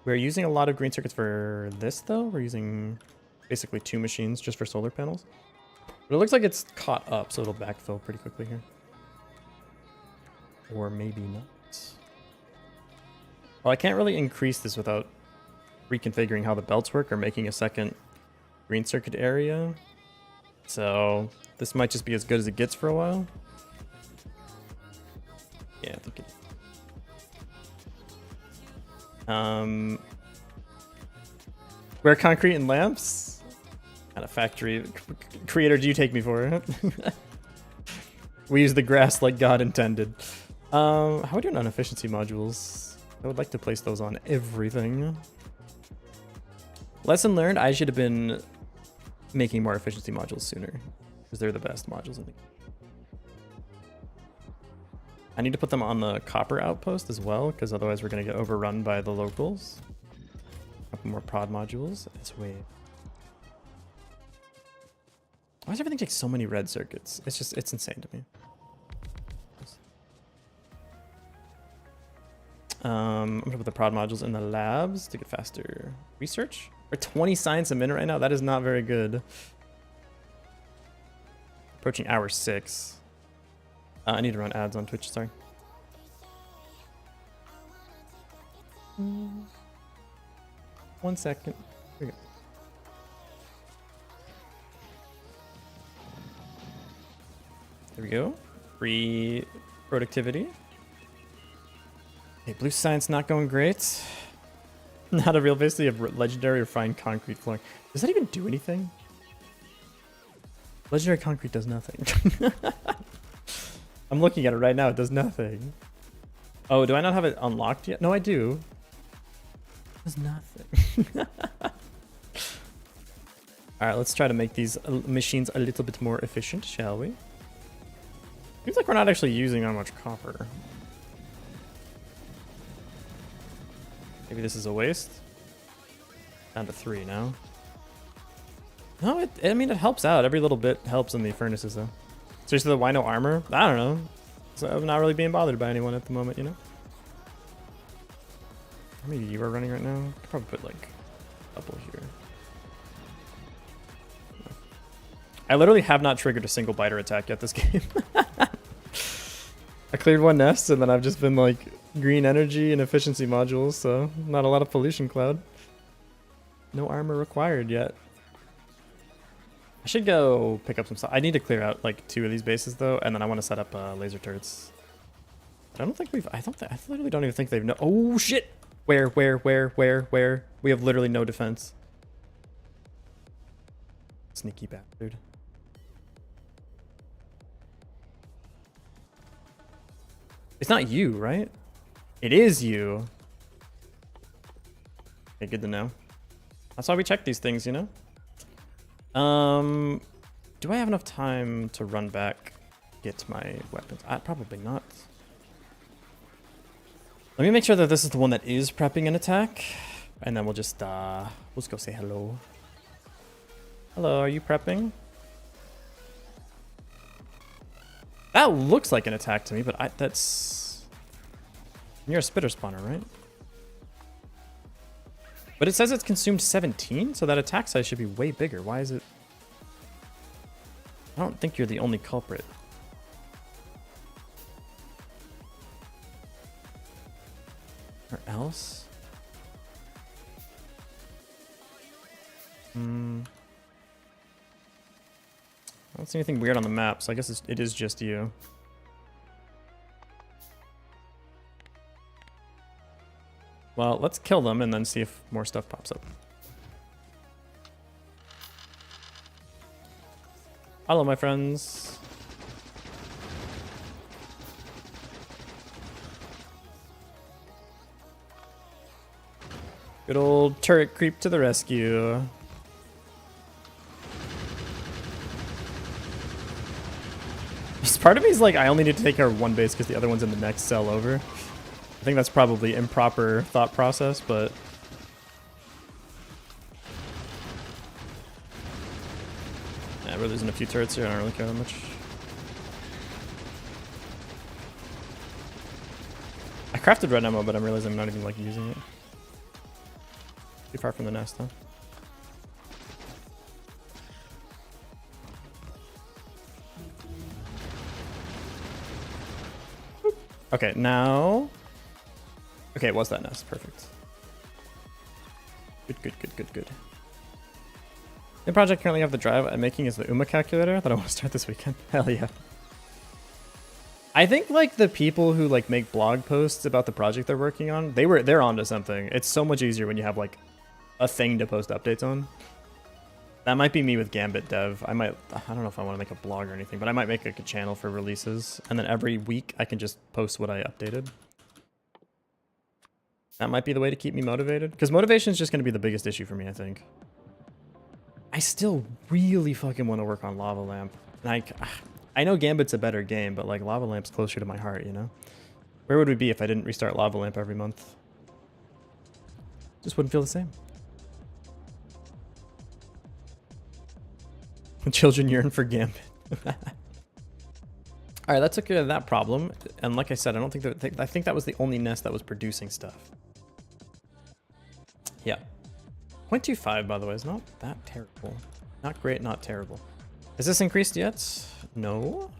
We're using a lot of green circuits for this, though. We're using basically 2 machines just for solar panels. But it looks like it's caught up, so it'll backfill pretty quickly here. Or maybe not. Well, I can't really increase this without reconfiguring how the belts work or making a second green circuit area. So this might just be as good as it gets for a while. Yeah, I think it... Where concrete and lamps? At a factory. Creator, do you take me for it? We use the grass like God intended. How are we doing on efficiency modules? I would like to place those on everything. Lesson learned, I should have been making more efficiency modules sooner, because they're the best modules in the game. I need to put them on the copper outpost as well, because otherwise we're going to get overrun by the locals. A couple more prod modules. It's way... Why does everything take so many red circuits? It's insane to me. I'm gonna put the prod modules in the labs to get faster research. We're 20 science a minute right now. That is not very good. Approaching hour 6. I need to run ads on Twitch, sorry. One second. Here we go. There we go. Free productivity. Okay, blue science not going great. Not a real base. You have legendary refined concrete flooring. Does that even do anything? Legendary concrete does nothing. I'm looking at it right now. It does nothing. Oh, do I not have it unlocked yet? No, I do. It does nothing. Alright, let's try to make these machines a little bit more efficient, shall we? Seems like we're not actually using that much copper. Maybe this is a waste. Down to 3 now. No, I mean, it helps out. Every little bit helps in the furnaces, though. Seriously, why no armor? I don't know. So I'm not really being bothered by anyone at the moment, you know? How many you are running right now? I could probably put, like, a couple here. No. I literally have not triggered a single biter attack yet this game. I cleared 1 nest, and then I've just been, like, green energy and efficiency modules, so not a lot of pollution cloud. No armor required yet. I should go pick up some stuff. I need to clear out like 2 of these bases though, and then I want to set up laser turrets. But I don't think I literally don't even think they've oh shit! Where? We have literally no defense. Sneaky bastard. It's not you, right? It is you. Okay, good to know. That's why we check these things, you know? Do I have enough time to run back, get my weapons? Probably not. Let me make sure that this is the one that is prepping an attack. And then we'll just go say hello. Hello, are you prepping? That looks like an attack to me, but that's... You're a spitter spawner, right? But it says it's consumed 17, so that attack size should be way bigger. Why is it... I don't think you're the only culprit. Or else? I don't see anything weird on the map, so I guess it is just you. Well, let's kill them and then see if more stuff pops up. Hello, my friends. Good old turret creep to the rescue. Part of me is like, I only need to take care of one base because the other one's in the next cell over. I think that's probably improper thought process, but... yeah, we're losing a few turrets here. I don't really care that much. I crafted red ammo, but I'm realizing I'm not even like using it. Too far from the nest, huh? Okay, now... okay, it was that nest. Perfect. Good, good, good, good, good. The project currently have the drive I'm making is the UMA calculator that I want to start this weekend. Hell yeah. I think like the people who like make blog posts about the project they're working on, they're onto something. It's so much easier when you have like a thing to post updates on. That might be me with Gambit Dev. I don't know if I want to make a blog or anything, but I might make like a channel for releases. And then every week I can just post what I updated. That might be the way to keep me motivated. Because motivation is just going to be the biggest issue for me, I think. I still really fucking want to work on Lava Lamp. Like, I know Gambit's a better game, but like Lava Lamp's closer to my heart, you know? Where would we be if I didn't restart Lava Lamp every month? Just wouldn't feel the same. Children yearn for Gambit. All right, that took care of that problem. And like I said, I think that was the only nest that was producing stuff. Yeah. 0.25, by the way, is not that terrible. Not great, not terrible. Is this increased yet? No.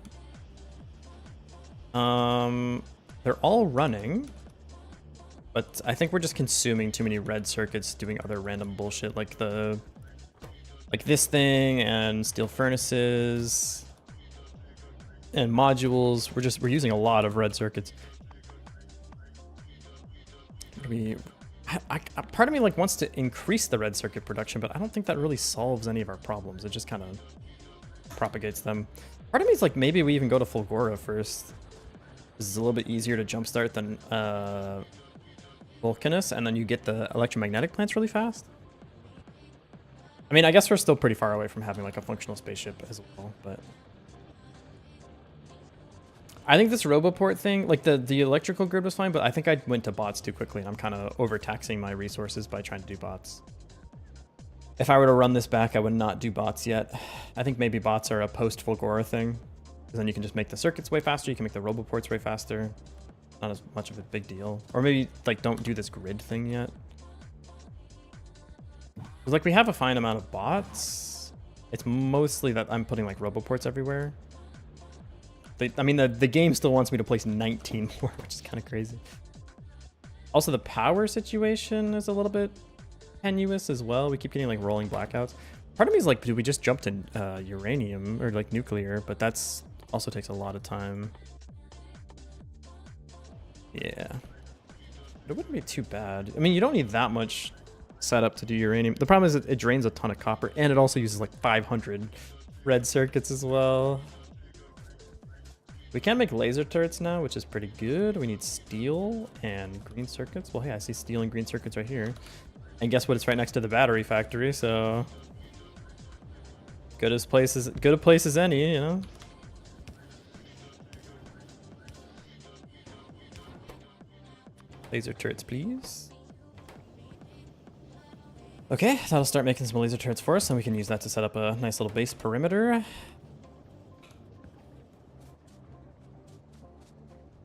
They're all running. But I think we're just consuming too many red circuits doing other random bullshit like this thing and steel furnaces and modules. We're using a lot of red circuits. Part of me like wants to increase the red circuit production, but I don't think that really solves any of our problems. It just kind of propagates them. Part of me is like, maybe we even go to Fulgora first. This is a little bit easier to jumpstart than Vulcanus, and then you get the electromagnetic plants really fast. I mean, I guess we're still pretty far away from having like a functional spaceship as well, but I think this Roboport thing, like the electrical grid was fine, but I think I went to bots too quickly and I'm kind of overtaxing my resources by trying to do bots. If I were to run this back, I would not do bots yet. I think maybe bots are a post-Fulgora thing, because then you can just make the circuits way faster, you can make the Roboports way faster. Not as much of a big deal. Or maybe like don't do this grid thing yet. Because like we have a fine amount of bots. It's mostly that I'm putting like Roboports everywhere. I mean, the game still wants me to place 19 more, which is kind of crazy. Also, the power situation is a little bit tenuous as well. We keep getting like rolling blackouts. Part of me is like, do we just jump to uranium or like nuclear? But that's also takes a lot of time. Yeah. But it wouldn't be too bad. I mean, you don't need that much setup to do uranium. The problem is it drains a ton of copper, and it also uses like 500 red circuits as well. We can make laser turrets now, which is pretty good. We need steel and green circuits. Well, hey, I see steel and green circuits right here. And guess what? It's right next to the battery factory, so good a place as any, you know. Laser turrets, please. Okay, that'll start making some laser turrets for us, and we can use that to set up a nice little base perimeter.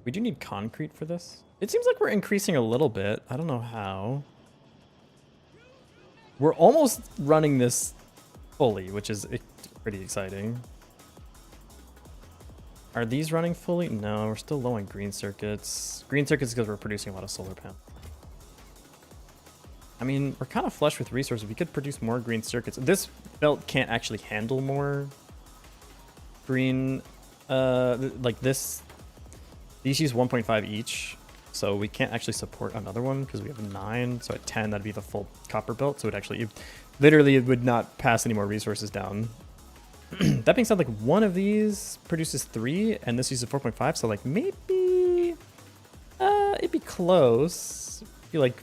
We do need concrete for this. It seems like we're increasing a little bit. I don't know how. We're almost running this fully, which is pretty exciting. Are these running fully? No, we're still low on green circuits. Green circuits because we're producing a lot of solar panels. I mean, we're kind of flush with resources. We could produce more green circuits. This belt can't actually handle more green, like this. These use 1.5 each. So we can't actually support another one because we have 9. So at 10, that'd be the full copper belt. So it actually, literally, it would not pass any more resources down. That being said, like one of these produces 3 and this uses 4.5. So like maybe it'd be close. It'd be like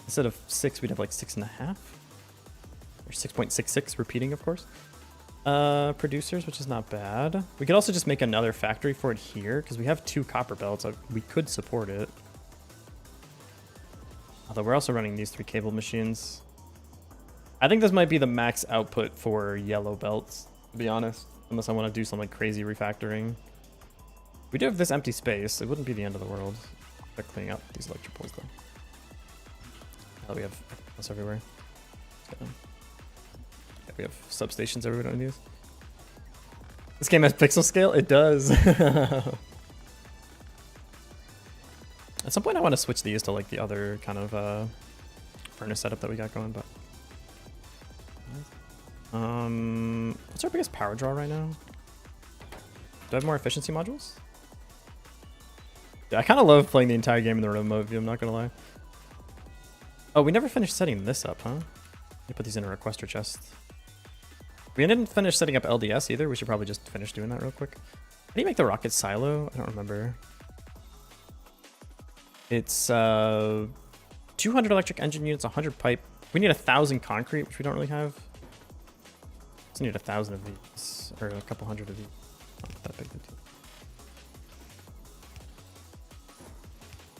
instead of 6, we'd have like 6.5 or 6.66 repeating, of course. Producers, which is not bad. We could also just make another factory for it here because we have 2 copper belts. We could support it. Although we're also running these 3 cable machines. I think this might be the max output for yellow belts, to be honest. Unless I want to do some like crazy refactoring. We do have this empty space. It wouldn't be the end of the world. Start cleaning up these electric poles though. Oh, we have us everywhere. Yeah, we have substations everywhere on these. This game has pixel scale? It does. At some point I want to switch these to like the other kind of furnace setup that we got going, but what's our biggest power draw right now? Do I have more efficiency modules? Yeah, I kind of love playing the entire game in the remote view, I'm not gonna lie. Oh, we never finished setting this up, huh? Let me put these in a requester chest. We didn't finish setting up LDS either. We should probably just finish doing that real quick. How do you make the rocket silo? I don't remember. It's 200 electric engine units, 100 pipe. We need 1,000 concrete, which we don't really have. Just need 1,000 of these, or a couple hundred of these. Not that big of a deal.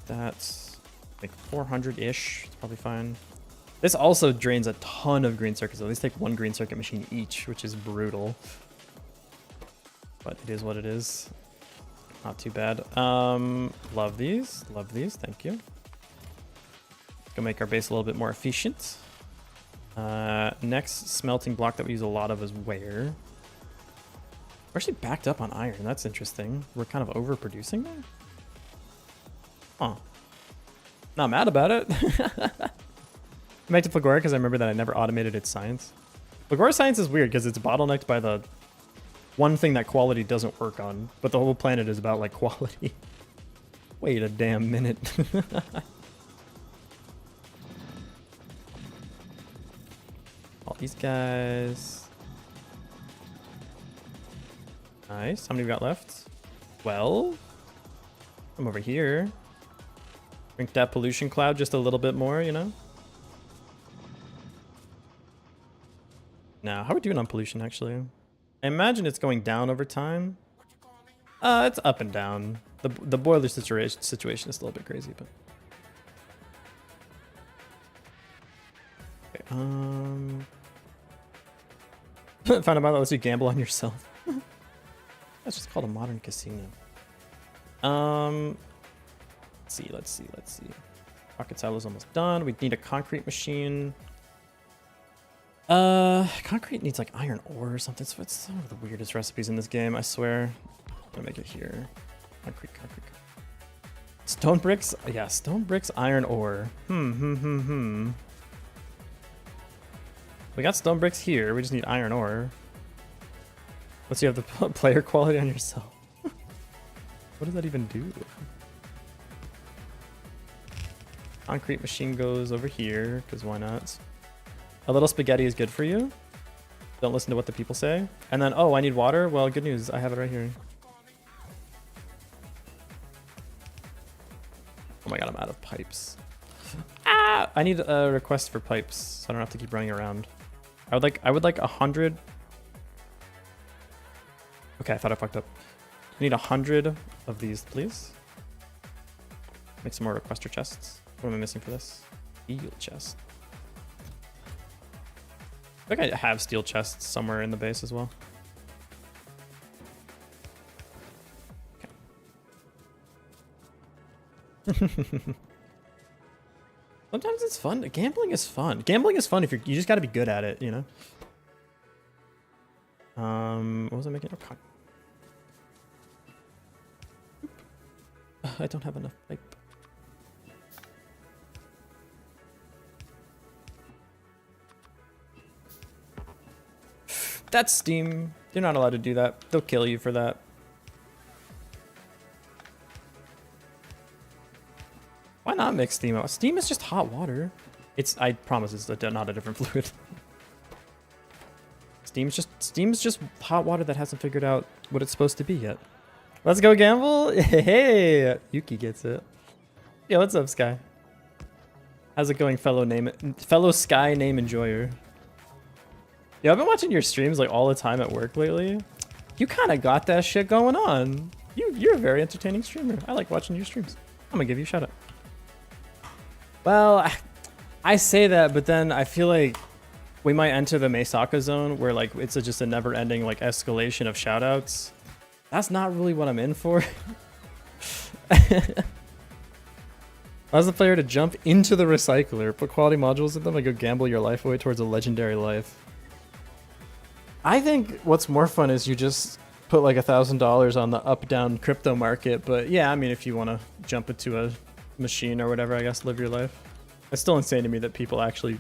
That's like 400-ish. It's probably fine. This also drains a ton of green circuits. At least take 1 green circuit machine each, which is brutal. But it is what it is. Not too bad. Love these. Love these. Thank you. Let's go make our base a little bit more efficient. Next smelting block that we use a lot of is where? We're actually backed up on iron. That's interesting. We're kind of overproducing there. Huh. Not mad about it. Back to Flagora because I remember that I never automated its science. Flagora science is weird because it's bottlenecked by the one thing that quality doesn't work on, but the whole planet is about like quality. Wait a damn minute. All these guys. Nice. How many we got left? Well, I'm over here. Drink that pollution cloud just a little bit more, you know? Now, how are we doing on pollution, actually? I imagine it's going down over time. It's up and down. The boiler situation is a little bit crazy, but... Okay, found out that lets you gamble on yourself. That's just called a modern casino. Let's see. Rocket silo's almost done. We need a concrete machine. Concrete needs like iron ore or something. So it's some of the weirdest recipes in this game, I swear. I'm gonna make it here. Concrete. Stone bricks? Yeah, stone bricks, iron ore. We got stone bricks here. We just need iron ore. Let's see, you have the player quality on yourself. What does that even do? Concrete machine goes over here, because why not? A little spaghetti is good for you. Don't listen to what the people say. And then, oh, I need water? Well, good news. I have it right here. Oh my god, I'm out of pipes. Ah! I need a request for pipes, so I don't have to keep running around. I would like 100. Okay, I thought I fucked up. I need 100 of these, please. Make some more requester chests. What am I missing for this? Steel chest. I think I have steel chests somewhere in the base as well. Okay. Sometimes it's fun. Gambling is fun. Gambling is fun if you just got to be good at it, you know. What was I making? Okay. I don't have enough pipe. That's Steam. You're not allowed to do that. They'll kill you for that. not mix steam out. Steam is just hot water. I promise it's not a different fluid. Steam's just hot water that hasn't figured out what it's supposed to be yet. Let's go gamble. Hey, Yuki gets it. Yeah, what's up, Sky? How's it going, fellow Sky name enjoyer? Yeah, I've been watching your streams like all the time at work lately. You kind of got that shit going on. You're a very entertaining streamer. I like watching your streams. I'm gonna give you a shout out. Well, I say that, but then I feel like we might enter the Meisaka zone where like it's just a never-ending like escalation of shout outs. That's not really what I'm in for. Allows the player to jump into the recycler, put quality modules in them, and go gamble your life away towards a legendary life. I think what's more fun is you just put like $1,000 on the up-down crypto market. But yeah, I mean, if you want to jump into a machine or whatever, I guess live your life. It's still insane to me that people actually...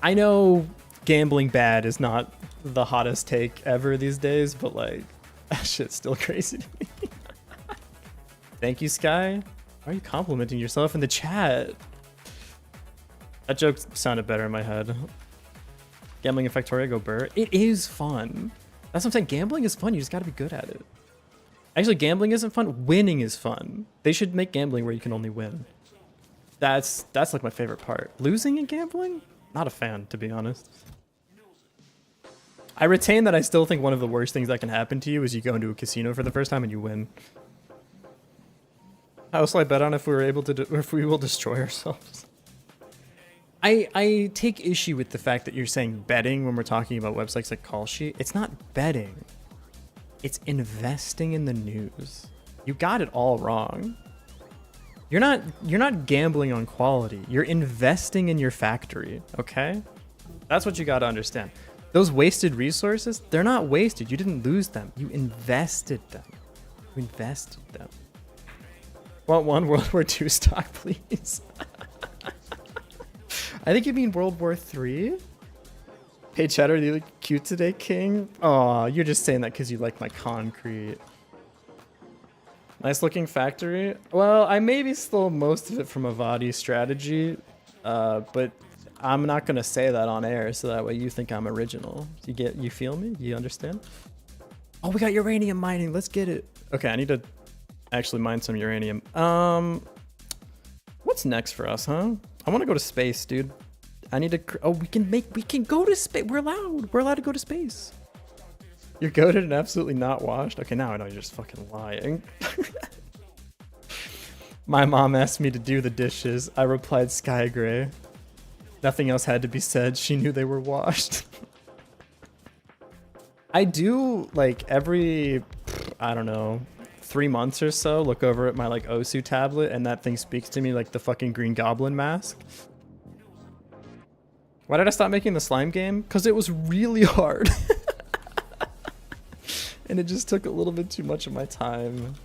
I know gambling bad is not the hottest take ever these days, but like, that shit's still crazy to me. Thank you, Sky. Why are you complimenting yourself in the chat? That joke sounded better in my head. Gambling in Factoria, go burr. It is fun. That's what I'm saying. Gambling is fun. You just got to be good at it. Actually, gambling isn't fun. Winning is fun. They should make gambling where you can only win. That's like my favorite part. Losing in gambling? Not a fan, to be honest. I retain that I still think one of the worst things that can happen to you is you go into a casino for the first time and you win. How else will I bet on if we were able to, if we will destroy ourselves? I take issue with the fact that you're saying betting when we're talking about websites like Call Sheet. It's not betting. It's investing in the news. You got it all wrong. You're not gambling on quality. You're investing in your factory, okay? That's what you got to understand. Those wasted resources, they're not wasted. You didn't lose them. You invested them. You invested them. Want one World War II stock, please? I think you mean World War III? Hey, Cheddar, you look cute today, King? Aw, you're just saying that because you like my concrete. Nice looking factory. Well, I maybe stole most of it from Avadi strategy, but I'm not gonna say that on air, so that way you think I'm original. You feel me? You understand? Oh, we got uranium mining. Let's get it. Okay, I need to actually mine some uranium. What's next for us, huh? I want to go to space, dude. I need to. Oh, we can go to space. We're allowed to go to space. You're goated and absolutely not washed. Okay, now I know you're just fucking lying. My mom asked me to do the dishes. I replied sky gray. Nothing else had to be said. She knew they were washed. I do like every, I don't know, 3 months or so, look over at my like Osu tablet and that thing speaks to me like the fucking Green Goblin mask. Why did I stop making the slime game? Because it was really hard. And it just took a little bit too much of my time.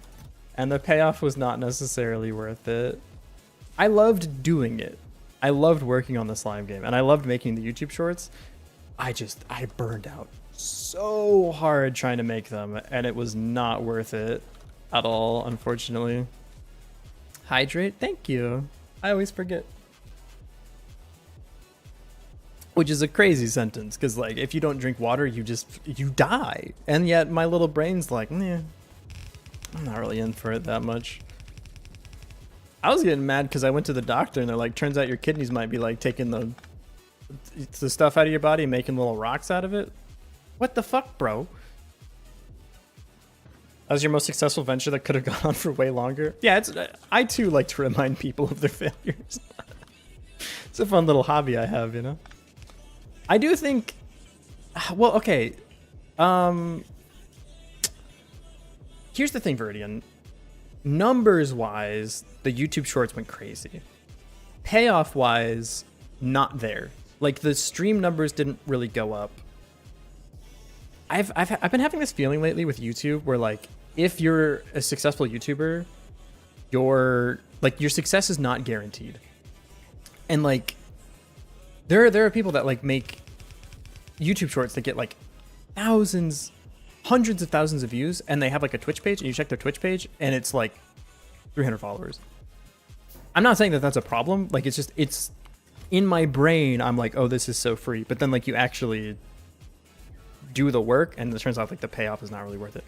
And the payoff was not necessarily worth it. I loved doing it. I loved working on the slime game. And I loved making the YouTube shorts. I burned out so hard trying to make them. And it was not worth it at all, unfortunately. Hydrate? Thank you. I always forget. Which is a crazy sentence, because like if you don't drink water, you die. And yet my little brain's like, nah, I'm not really in for it that much. I was getting mad because I went to the doctor and they're like, turns out your kidneys might be like taking the stuff out of your body and making little rocks out of it. What the fuck, bro? That was your most successful venture that could have gone on for way longer. Yeah, I too like to remind people of their failures. It's a fun little hobby I have, you know? I do think, well, okay. Here's the thing, Viridian. Numbers-wise, the YouTube shorts went crazy. Payoff-wise, not there. Like, the stream numbers didn't really go up. I've been having this feeling lately with YouTube where, like, if you're a successful YouTuber, your success is not guaranteed. And, like, there are people that like make YouTube shorts that get like thousands, hundreds of thousands of views, and they have like a Twitch page, and you check their Twitch page and it's like 300 followers. I'm not saying that that's a problem. Like, it's just, it's in my brain. I'm like, oh, this is so free. But then like you actually do the work, and it turns out like the payoff is not really worth it.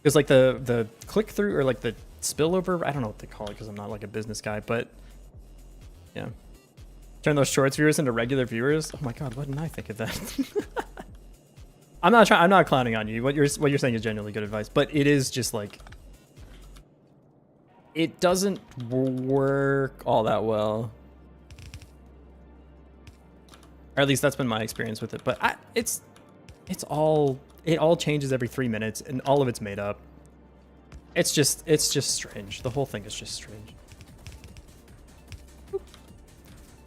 Because like the click through or like the spillover, I don't know what they call it because I'm not like a business guy, but yeah. Turn those shorts viewers into regular viewers. Oh my god, why didn't I think of that? I'm not clowning on you. What you're saying is genuinely good advice, but it is just like it doesn't work all that well. Or at least that's been my experience with it. But it all changes every 3 minutes, and all of it's made up. It's just strange. The whole thing is just strange.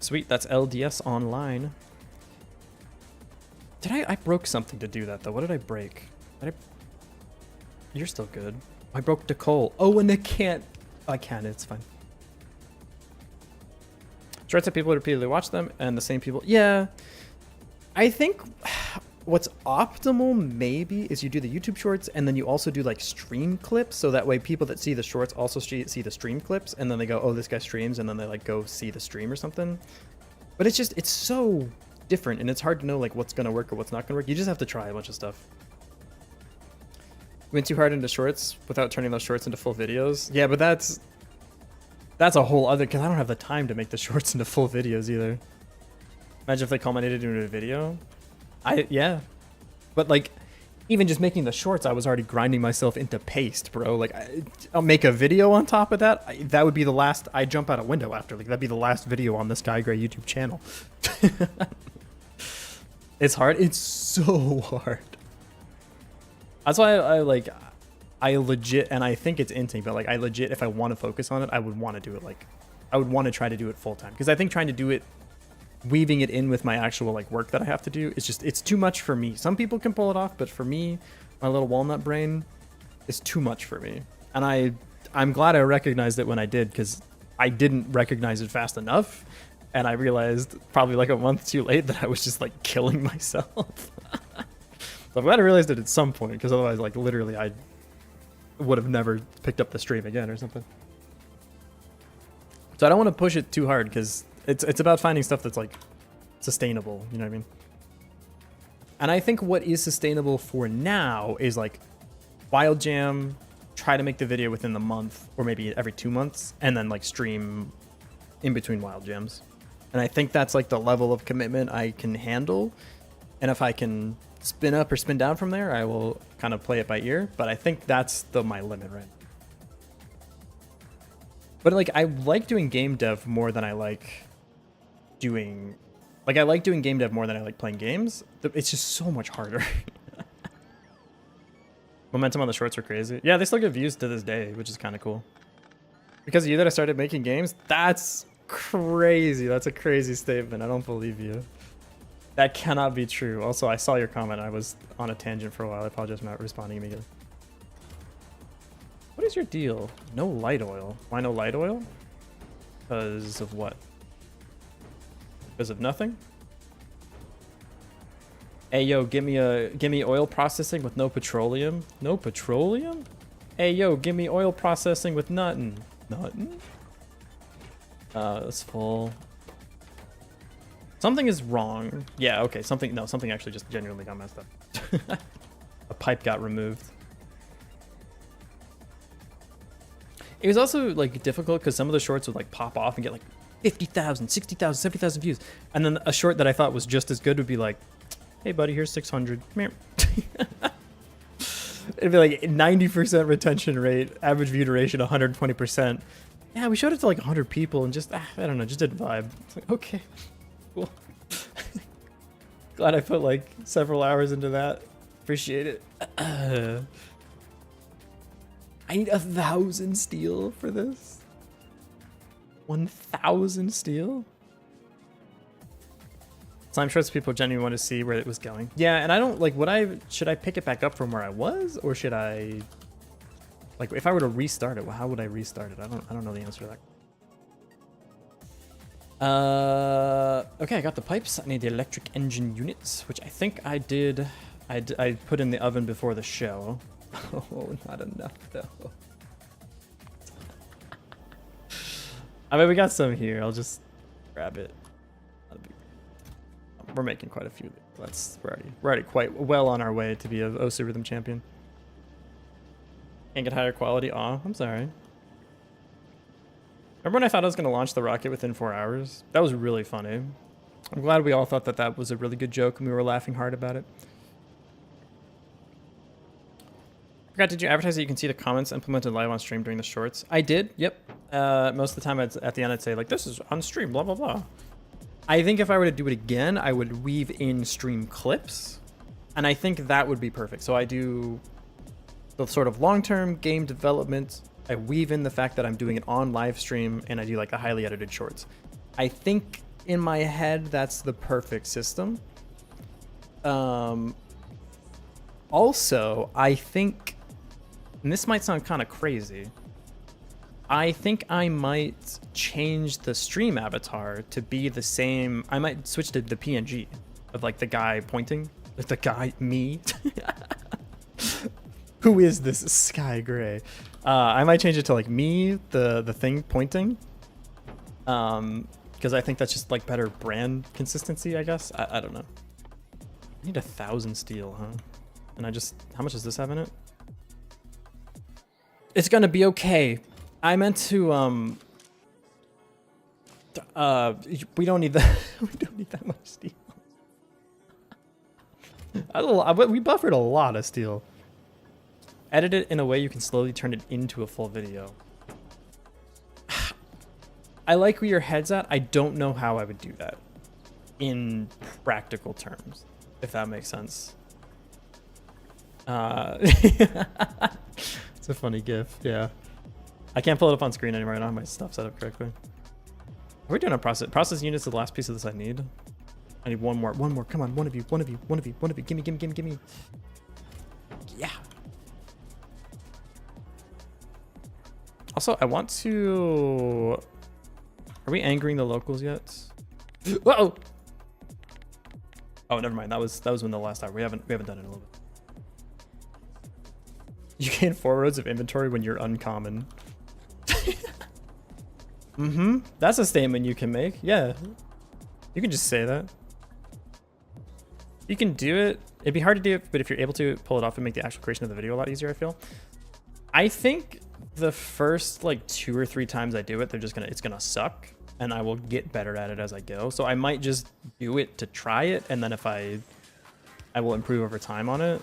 Sweet, that's LDS online. I broke something to do that though. What did I break? You're still good. I broke Nicole. Oh, and I can't, it's fine. Shorts that people repeatedly watch them, and the same people. Yeah. I think what's optimal maybe is you do the YouTube shorts and then you also do like stream clips, so that way people that see the shorts also see the stream clips, and then they go, oh, this guy streams, and then they like go see the stream or something. But it's so different, and it's hard to know like what's gonna work or what's not gonna work. You just have to try a bunch of stuff. Went too hard into shorts without turning those shorts into full videos. Yeah, but that's a whole other, because I don't have the time to make the shorts into full videos either. Imagine if they culminated into a video. Yeah. But like, even just making the shorts, I was already grinding myself into paste, bro. Like, I'll make a video on top of that. That would be the last, I jump out a window after. Like, that'd be the last video on this Guy Gray YouTube channel. It's hard. It's so hard. That's why I legit, and I think it's instinct, but like I legit, if I want to focus on it, I would want to do it like, I would want to try to do it full time. Because I think trying to do it, weaving it in with my actual like work that I have to do, it's too much for me. Some people can pull it off, but for me, my little walnut brain is too much for me. And I'm glad I recognized it when I did, because I didn't recognize it fast enough. And I realized probably like a month too late that I was just like killing myself. So I'm glad I realized it at some point, because otherwise like literally I would have never picked up the stream again or something. So I don't want to push it too hard, because it's about finding stuff that's like sustainable, you know what I mean? And I think what is sustainable for now is like Wild Jam, try to make the video within the month or maybe every 2 months, and then like stream in between Wild Jams. And I think that's like the level of commitment I can handle. And if I can spin up or spin down from there, I will kind of play it by ear. But I think that's my limit right now. But like, I like doing game dev more than I like doing, like I like doing game dev more than I like playing games. It's just so much harder. Momentum on the shorts are crazy. Yeah, they still get views to this day, which is kind of cool. Because of you that I started making games? That's crazy. That's a crazy statement. I don't believe you. That cannot be true. Also, I saw your comment. I was on a tangent for a while. I apologize for not responding immediately. What is your deal? No light oil. Why no light oil? Because of what? Because of nothing? Hey yo, give me oil processing with no petroleum. No petroleum? Hey yo, give me oil processing with nothing. Nothing? That's full. Something is wrong. Yeah, okay. Something actually just genuinely got messed up. A pipe got removed. It was also like difficult because some of the shorts would like pop off and get like 50,000, 60,000, 70,000 views. And then a short that I thought was just as good would be like, hey buddy, here's 600. It'd be like 90% retention rate, average view duration 120%. Yeah, we showed it to like 100 people and just, I don't know, just didn't vibe. It's like, okay, cool. Glad I put like several hours into that. Appreciate it. I need 1,000 steel for this. 1,000 steel? So I'm sure it's people genuinely want to see where it was going. Yeah, and I don't like, should I pick it back up from where I was, or should I, like, if I were to restart it, well, how would I restart it? I don't know the answer to that. Okay, I got the pipes. I need the electric engine units, which I think I did. I put in the oven before the show. Oh, not enough though. I mean, we got some here. I'll just grab it. We're making quite a few. We're already quite well on our way to be a OC Rhythm champion. Can't get higher quality. Aw, I'm sorry. Remember when I thought I was going to launch the rocket within 4 hours? That was really funny. I'm glad we all thought that that was a really good joke and we were laughing hard about it. Forgot, did you advertise that you can see the comments implemented live on stream during the shorts? I did, yep. Most of the time at the end I'd say like, this is on stream, blah, blah, blah. I think if I were to do it again, I would weave in stream clips. And I think that would be perfect. So I do the sort of long-term game development. I weave in the fact that I'm doing it on live stream and I do like the highly edited shorts. I think in my head, that's the perfect system. Also, I think, and this might sound kind of crazy, I think I might change the stream avatar to be the same. I might switch to the PNG of like the guy pointing, like the guy, me. Who is this Sky Gray? I might change it to like me, the thing pointing. Because I think that's just like better brand consistency, I guess. I don't know. I need 1,000 steel, huh? And how much does this have in it? It's gonna be okay. I meant to, we don't need that. We don't need that much steel. We buffered a lot of steel. Edit it in a way you can slowly turn it into a full video. I like where your head's at. I don't know how I would do that in practical terms, if that makes sense. It's a funny GIF, yeah. I can't pull it up on screen anymore. I don't have my stuff set up correctly. Are we doing a process? Process units is the last piece of this I need. I need one more. One more. Come on, one of you. Gimme. Yeah. Also, I want to... Are we angering the locals yet? Whoa! Oh, never mind. That was when the last hour. We haven't done it in a little bit. You gain 4 rows of inventory when you're uncommon. That's a statement you can make. Yeah. You can just say that. You can do it. It'd be hard to do it, but if you're able to pull it off and make the actual creation of the video a lot easier, I feel. I think the first like 2 or 3 times I do it, it's gonna suck, and I will get better at it as I go. So I might just do it to try it, and then if I will improve over time on it.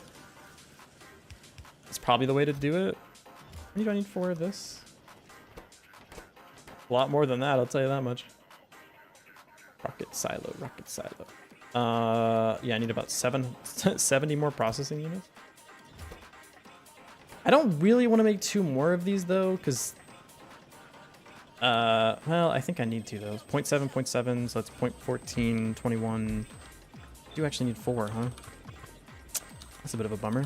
It's probably the way to do it. How many do I need for this? A lot more than that, I'll tell you that much. Rocket silo. Yeah, I need about 70 more processing units. I don't really want to make 2 more of these though, because well, I think I need 2 though. 0.7, 0.7, so that's 0.14, 21. I do actually need 4, huh? That's a bit of a bummer.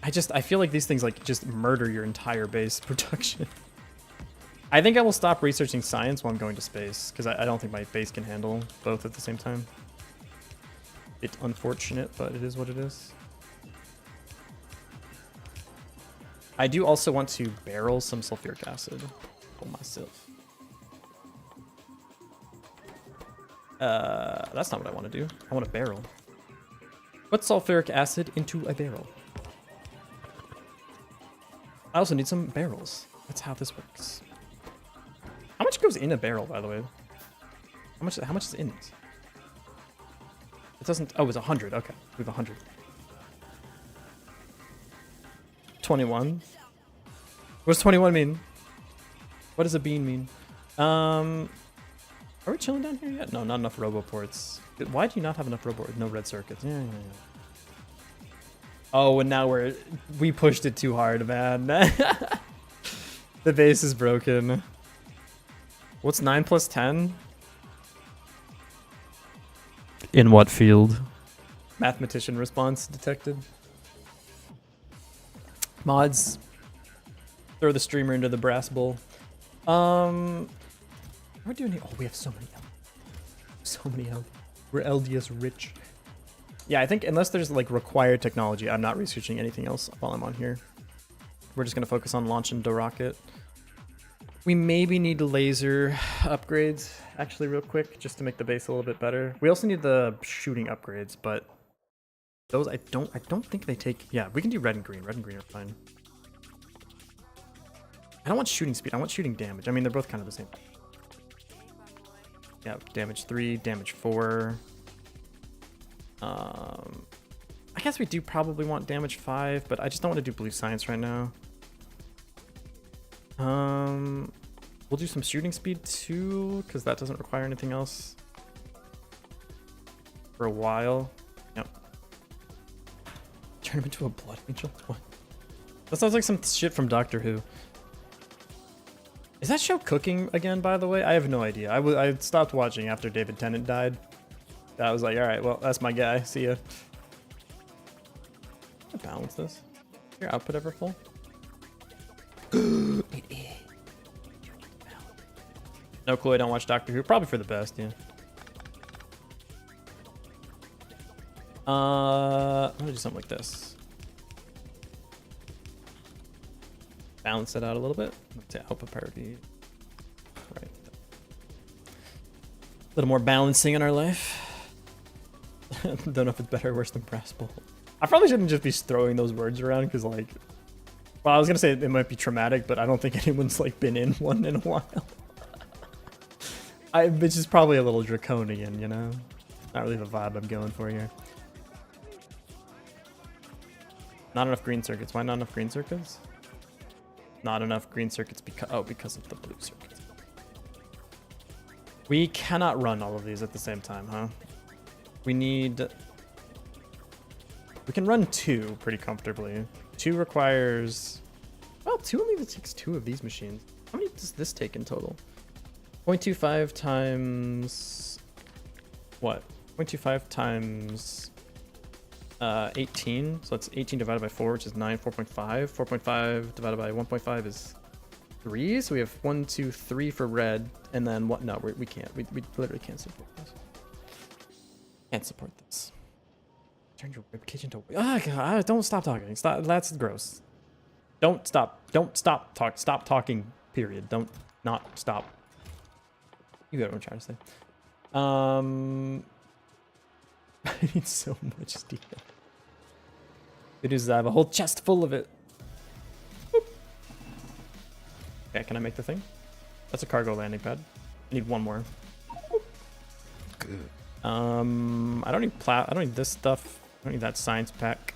I feel like these things like just murder your entire base production. I think I will stop researching science while I'm going to space, because I don't think my base can handle both at the same time. It's unfortunate, but it is what it is. I do also want to barrel some sulfuric acid for myself. That's not what I want to do. I want a barrel. Put sulfuric acid into a barrel. I also need some barrels. That's how this works. How much goes in a barrel, by the way? How much is in it? It doesn't... Oh, it's 100. Okay, we have 100. 21. What does 21 mean? What does a bean mean? Are we chilling down here yet? No, not enough roboports. Why do you not have enough roboports? No red circuits. Yeah. Oh, and now we pushed it too hard, man. The base is broken. What's 9 plus 10? In what field? Mathematician response detected. Mods. Throw the streamer into the brass bowl. What are we doing here? Oh, we have so many L. So many L. We're LDS rich. Yeah, I think unless there's like required technology, I'm not researching anything else while I'm on here. We're just gonna focus on launching the rocket. We maybe need laser upgrades, actually, real quick, just to make the base a little bit better. We also need the shooting upgrades, but those I don't think they take. Yeah, we can do red and green. Red and green are fine. I don't want shooting speed. I want shooting damage. I mean, they're both kind of the same. Yeah, damage 3, damage 4. I guess we do probably want damage 5, but I just don't want to do blue science right now. We'll do some shooting speed too, because that doesn't require anything else for a while. Yep. Turn him into a blood angel? What? That sounds like some shit from Doctor Who. Is that show cooking again, by the way? I have no idea. I stopped watching after David Tennant died. I was like, alright, well, that's my guy. See ya. Balance this. Is your output ever full? It is. No clue, I don't watch Doctor Who. Probably for the best, yeah. I'm gonna do something like this. Balance it out a little bit. Let's say output parity. Right. A little more balancing in our life. Don't know if it's better or worse than brass bowl. I probably shouldn't just be throwing those words around because, like, well, I was gonna say it might be traumatic, but I don't think anyone's like been in one in a while. It's just probably a little draconian, you know. Not really the vibe I'm going for here. Not enough green circuits. Why not enough green circuits? Not enough green circuits because of the blue circuits. We cannot run all of these at the same time, huh? We can run 2 pretty comfortably. 2 requires, well, 2 only takes 2 of these machines. How many does this take in total? 0.25 times what? 0.25 times 18. So that's 18 divided by 4, which is 9. 4.5. 4.5 divided by 1.5 is 3. So we have 1, 2, 3 for red, and then what? No, we can't. We literally can't support this. Can't support this. Turn your ribcage into. Ah, God, don't stop talking. Stop. That's gross. Don't stop. Don't stop. Stop talking. Period. Don't not stop. You get what I'm trying to say. I need so much steel. Good news is I have a whole chest full of it. Boop. Okay, can I make the thing? That's a cargo landing pad. I need 1 more. Boop. Good. I don't need I don't need this stuff. I don't need that science pack.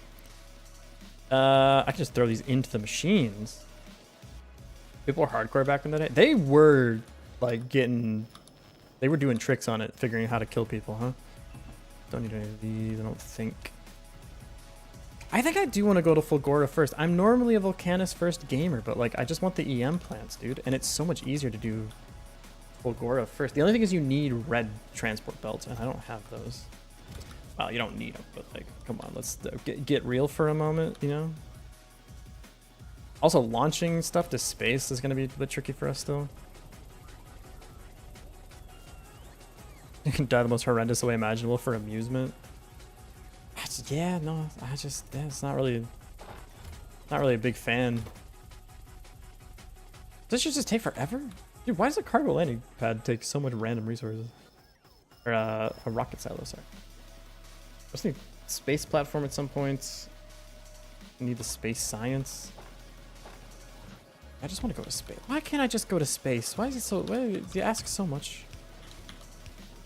I can just throw these into the machines. People were hardcore back in the day. They were like they were doing tricks on it, figuring out how to kill people, huh? Don't need any of these, I don't think. I think I do want to go to Fulgora first. I'm normally a Volcanus first gamer, but like I just want the EM plants, dude. And it's so much easier to do Fulgora first. The only thing is you need red transport belts, and I don't have those. Well, you don't need them, but like, come on, let's get real for a moment, you know? Also, launching stuff to space is going to be a bit tricky for us still. You can die the most horrendous way imaginable for amusement. Yeah, no, it's not really a big fan. This should just take forever? Dude, why does a cargo landing pad take so much random resources? Or a rocket silo, sorry. I just need space platform at some points. I need the space science. I just want to go to space. Why can't I just go to space? Why is it so... Why do you ask so much?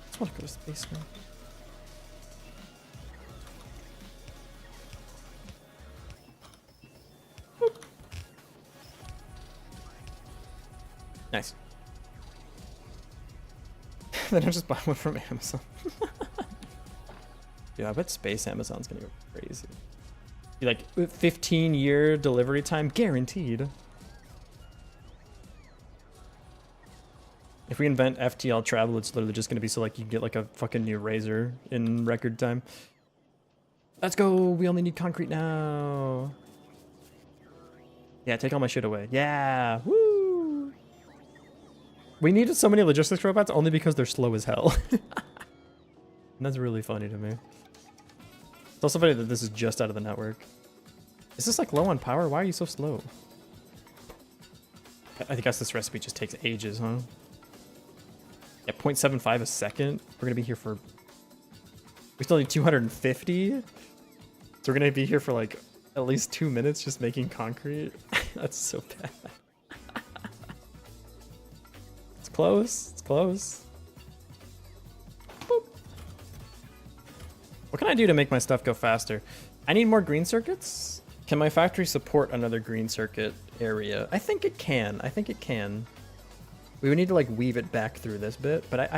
I just want to go to space, man. Boop. Nice. Then I'll just buy one from Amazon. Dude, I bet space Amazon's gonna go crazy. Be like 15-year delivery time guaranteed. If we invent FTL travel, it's literally just gonna be so like you can get like a fucking new Razor in record time. Let's go. We only need concrete now. Yeah, take all my shit away. Yeah. Woo. We needed so many logistics robots only because they're slow as hell. That's really funny to me. It's also funny that this is just out of the network. Is this like low on power? Why are you so slow? I guess this recipe just takes ages, huh? Yeah, 0.75 a second. We're gonna be here for... We still need 250? So we're gonna be here for like at least 2 minutes just making concrete? That's so bad. It's close. It's close. Boop. What can I do to make my stuff go faster? I need more green circuits? Can my factory support another green circuit area? I think it can. I think it can. We would need to like weave it back through this bit, but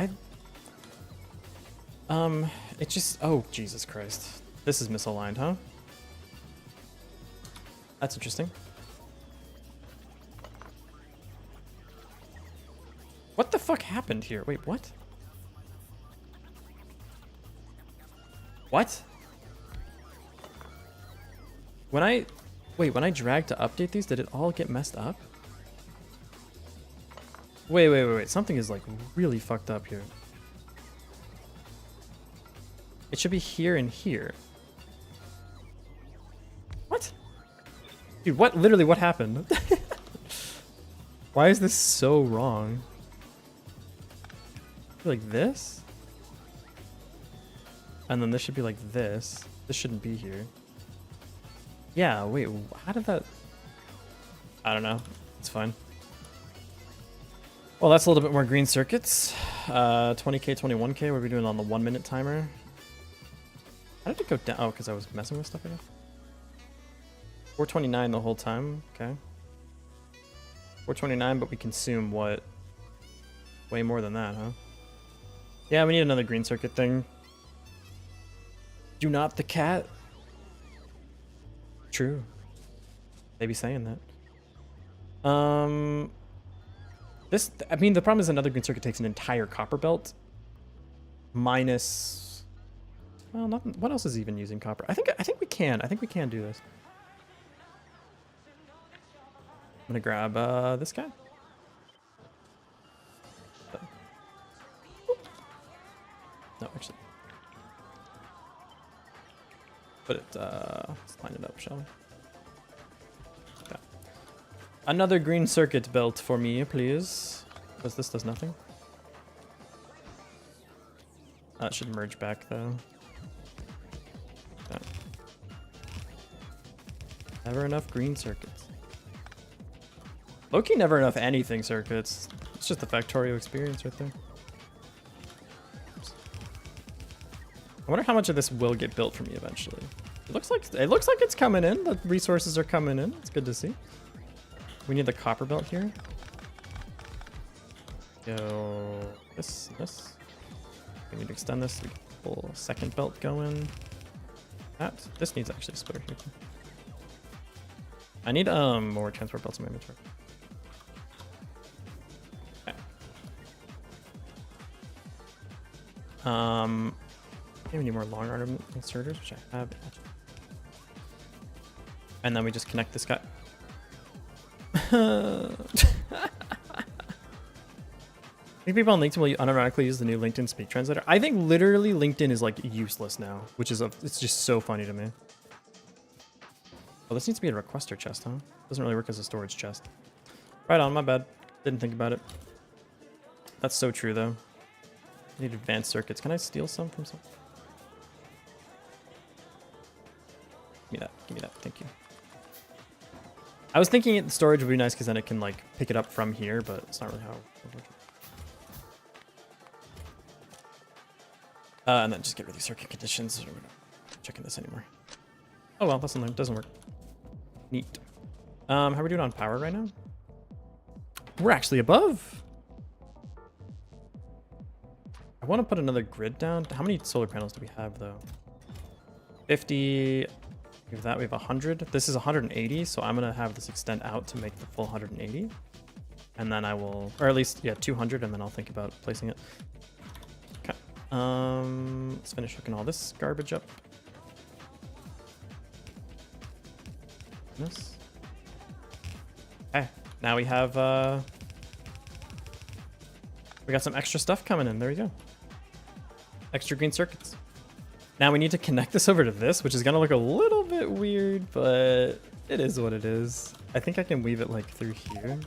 it just, oh, Jesus Christ. This is misaligned, huh? That's interesting. What the fuck happened here? Wait, what? What? When I dragged to update these, did it all get messed up? Wait. Something is like really fucked up here. It should be here and here. What? Dude, what? Literally, what happened? Why is this so wrong? Like this? And then this should be like this. This shouldn't be here. Yeah, wait, how did that... I don't know. It's fine. Well, that's a little bit more green circuits. 20k, 21k, what are we doing on the 1 minute timer? How did it go down? Oh, because I was messing with stuff, I guess. 429 the whole time, okay. 429, but we consume what? Way more than that, huh? Yeah, we need another green circuit thing. Do not the cat. True. They be saying that. This, I mean, the problem is another green circuit takes an entire copper belt. Minus, well, nothing. What else is even using copper? I think we can. I think we can do this. I'm gonna grab this guy. No, actually. Put it, let's line it up, shall we? Okay. Another green circuit belt for me, please. Because this does nothing. That should merge back, though. Okay. Never enough green circuits. Low-key never enough anything circuits. It's just the Factorio experience right there. I wonder how much of this will get built for me eventually. It looks like it's coming in. The resources are coming in. It's good to see. We need the copper belt here. Go this. We need to extend this. We can pull a second belt going. This needs actually a splitter here too. I need more transport belts in my inventory. Okay. We need more long arm inserters, which I have. And then we just connect this guy. I think people on LinkedIn will unironically use the new LinkedIn speak translator. I think literally LinkedIn is like useless now, which is it's just so funny to me. Oh, this needs to be a requester chest, huh? Doesn't really work as a storage chest. Right on, my bad. Didn't think about it. That's so true though. I need advanced circuits. Can I steal some from some? Give me that, thank you. I was thinking the storage would be nice because then it can like pick it up from here, but it's not really how it works. And then just get rid of these circuit conditions. We're not checking this anymore. Oh well, that's something. Doesn't work. Neat. How are we doing on power right now? We're actually above. I want to put another grid down. How many solar panels do we have though? 50. We have that. We have 100. This is 180, so I'm gonna have this extend out to make the full 180, and then I will, or at least 200, and then I'll think about placing it. Okay. Let's finish hooking all this garbage up. This. Okay. Now we have we got some extra stuff coming in. There we go. Extra green circuits. Now we need to connect this over to this, which is gonna look a little bit weird, but it is what it is. I think I can weave it like through here.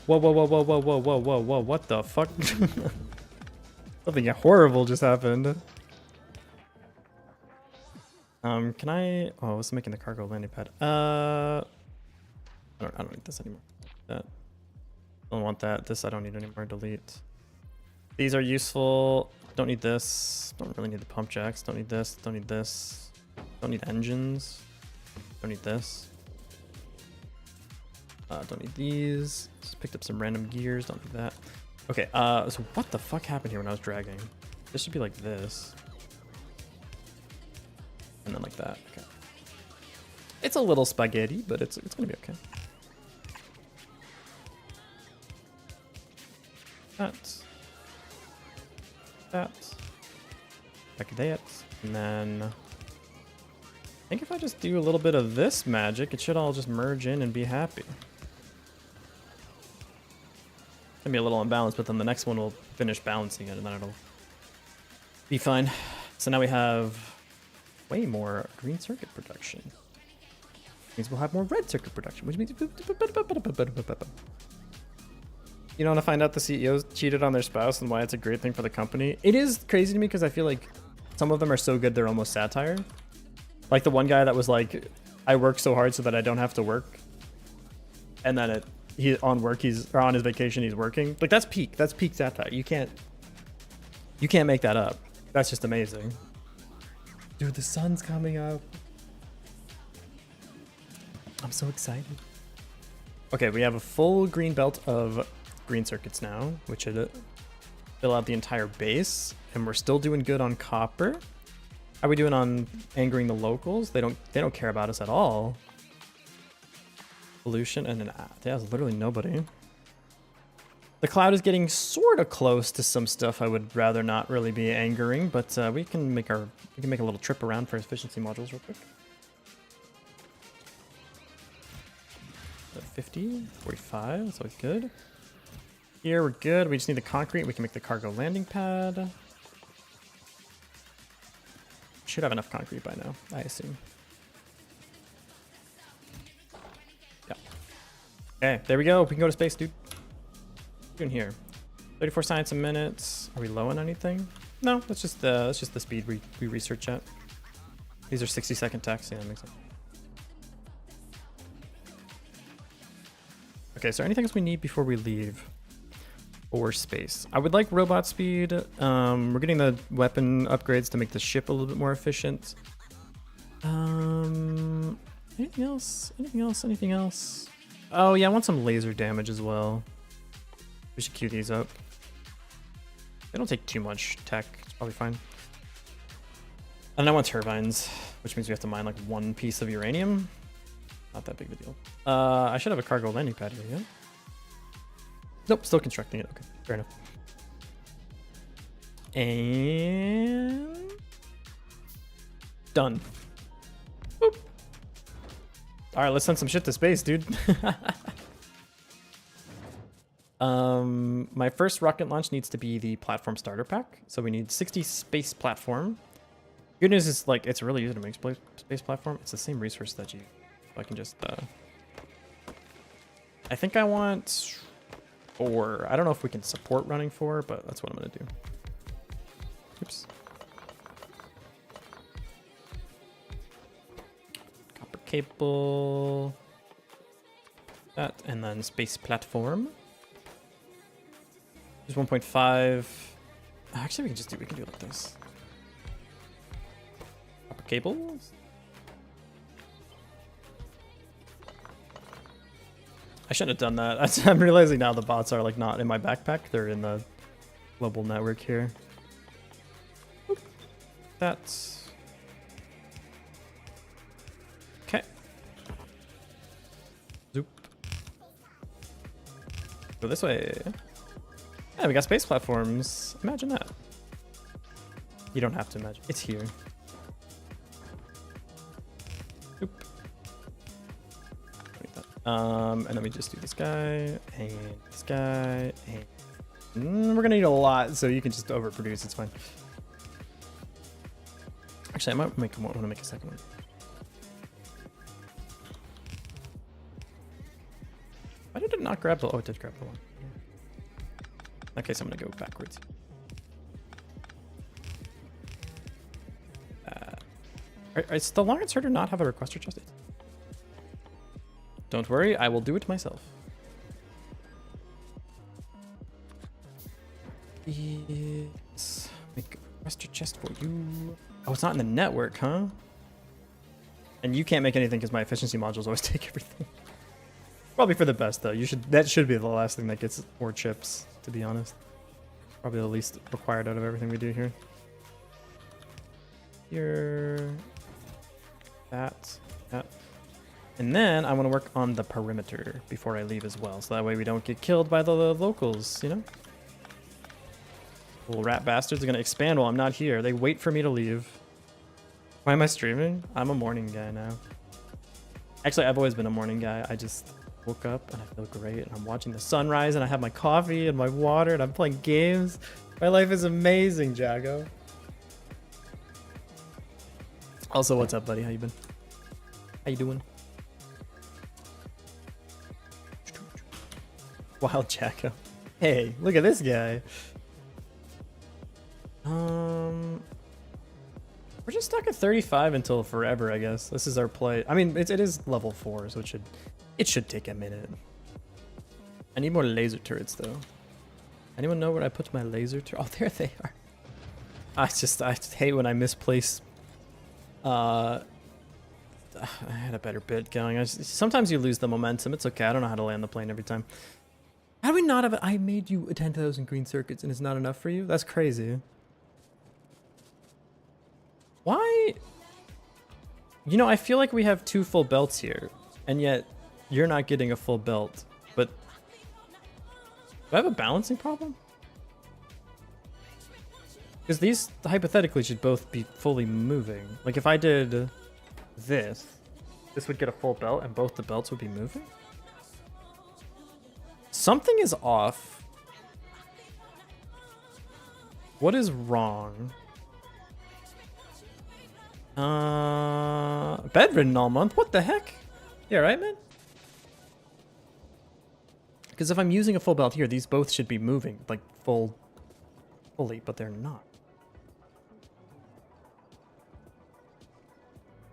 Whoa, whoa, whoa, whoa, whoa, whoa, whoa, whoa, whoa, what the fuck? Something horrible just happened. Can I... Oh, what's making the cargo landing pad? I don't need this anymore. That. Don't want that. This I don't need anymore. Delete. These are useful. Don't need this. Don't really need the pump jacks. Don't need this. Don't need this. Don't need engines. Don't need this. Don't need these. Just picked up some random gears. Don't need that. Okay, so what the fuck happened here when I was dragging? This should be like this. And then like that. Okay. It's a little spaghetti, but it's gonna be okay. That. Like that. And then I think if I just do a little bit of this magic, it should all just merge in and be happy. Gonna be a little unbalanced, but then the next one will finish balancing it and then it'll be fine. So now we have way more green circuit production. Means we'll have more red circuit production, which means you don't want to find out the CEOs cheated on their spouse and why it's a great thing for the company. It is crazy to me because I feel like some of them are so good they're almost satire. Like the one guy that was like, I work so hard so that I don't have to work. And then on his vacation he's working. Like that's peak satire. You can't make that up. That's just amazing. Dude, the sun's coming up. I'm so excited. Okay, we have a full green belt of green circuits now, which should fill out the entire base, and we're still doing good on copper. How are we doing on angering the locals? They don't care about us at all. Pollution and an there's literally nobody. The cloud is getting sort of close to some stuff I would rather not really be angering, but we can make a little trip around for efficiency modules real quick. 50, 45, that's always good. Here we're good. We just need the concrete. We can make the cargo landing pad. Should have enough concrete by now, I assume. Yeah. Okay, there we go. We can go to space, dude. Doing here. 34 science a minute. Are we low on anything? No, that's just the speed we research at. These are 60-second techs. Yeah, that makes sense. Okay, so anything else we need before we leave for space? I would like robot speed. We're getting the weapon upgrades to make the ship a little bit more efficient. Anything else? Anything else? Anything else? Oh yeah, I want some laser damage as well. We should queue these up. They don't take too much tech. It's probably fine. And I want turbines, which means we have to mine like one piece of uranium. Not that big of a deal. I should have a cargo landing pad here, yeah? Nope, still constructing it. Okay, fair enough. And done. Boop. All right, let's send some shit to space, dude. My first rocket launch needs to be the platform starter pack. So we need 60 space platform. Good news is like it's really easy to make space platform. It's the same resource that you. I can just. I think I want 4. I don't know if we can support running 4, but that's what I'm gonna do. Oops. Copper cable. That and then space platform. There's 1.5. Actually, we can do it like this. Copper cables. I shouldn't have done that. I'm realizing now the bots are like not in my backpack. They're in the global network here. Oop. That's okay. Zoop. Go this way. Yeah, we got space platforms. Imagine that. You don't have to imagine. It's here. Oop. And then we just do this guy and this guy, and we're gonna need a lot, so you can just overproduce. It's fine. Actually, I might want to make a second one. Why did it not grab the... Oh, it did grab the one. In that case, I'm going to go backwards. Does the Lawrence Herder not have a requester chest? Don't worry, I will do it myself. Yes. Make a requester chest for you. Oh, it's not in the network, huh? And you can't make anything because my efficiency modules always take everything. Probably for the best though. That should be the last thing that gets more chips, to be honest. Probably the least required out of everything we do here. Here. That. And then I want to work on the perimeter before I leave as well. So that way we don't get killed by the locals, you know? Little rat bastards are going to expand while I'm not here. They wait for me to leave. Why am I streaming? I'm a morning guy now. Actually, I've always been a morning guy. I just woke up and I feel great. And I'm watching the sunrise and I have my coffee and my water and I'm playing games. My life is amazing, Jago. Also, what's up, buddy? How you been? How you doing? Wild Jago. Hey, look at this guy. We're just stuck at 35 until forever, I guess. This is our play. I mean, it is level 4, so it should take a minute. I need more laser turrets, though. Anyone know where I put my laser turret? Oh, there they are. I just hate when I misplace. I had a better bit going. Sometimes you lose the momentum. It's okay. I don't know how to land the plane every time. How do we not have it? I made you 10,000 green circuits and it's not enough for you? That's crazy. Why? You know, I feel like we have 2 full belts here, and yet you're not getting a full belt. But do I have a balancing problem? Because these hypothetically should both be fully moving. Like if I did this would get a full belt and both the belts would be moving? Something is off. What is wrong? Bedridden all month? What the heck? Yeah, right, man? Because if I'm using a full belt here, these both should be moving, like fully, but they're not.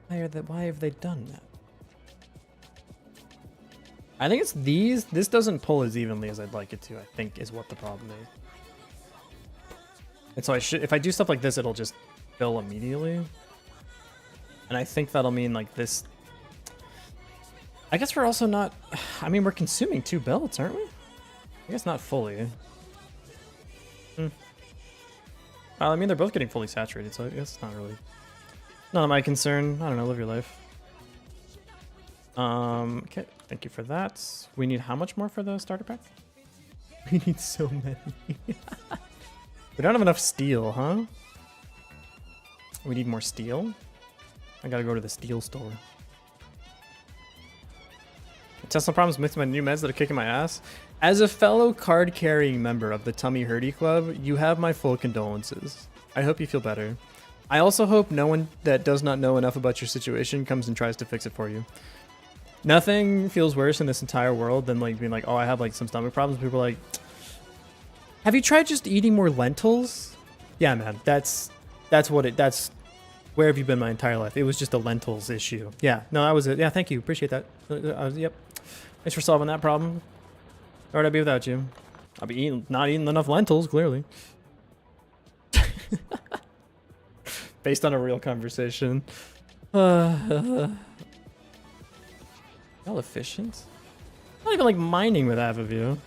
Why have they done that? I think it's these. This doesn't pull as evenly as I'd like it to, I think, is what the problem is. And so if I do stuff like this, it'll just fill immediately. And I think that'll mean like this. I guess we're also not, I mean, we're consuming 2 belts, aren't we? I guess not fully. Well, I mean, they're both getting fully saturated, so I guess it's not really, none of my concern. I don't know, live your life. Okay, thank you for that. We need how much more for the starter pack? We need so many. We don't have enough steel, huh? We need more steel. I gotta go to the steel store. Tesla problems with my new meds that are kicking my ass. As a fellow card-carrying member of the Tummy Hurdy Club, you have my full condolences. I hope you feel better. I also hope no one that does not know enough about your situation comes and tries to fix it for you. Nothing feels worse in this entire world than like being like, oh, I have like some stomach problems. People are like, have you tried just eating more lentils? Yeah, man, that's where have you been my entire life? It was just a lentils issue. Yeah, no, that was it. Yeah, thank you. Appreciate that. Yep. Thanks for solving that problem. Where would I be without you? I'll be not eating enough lentils, clearly. Based on a real conversation. Y'all efficient? Not even like mining with half of you.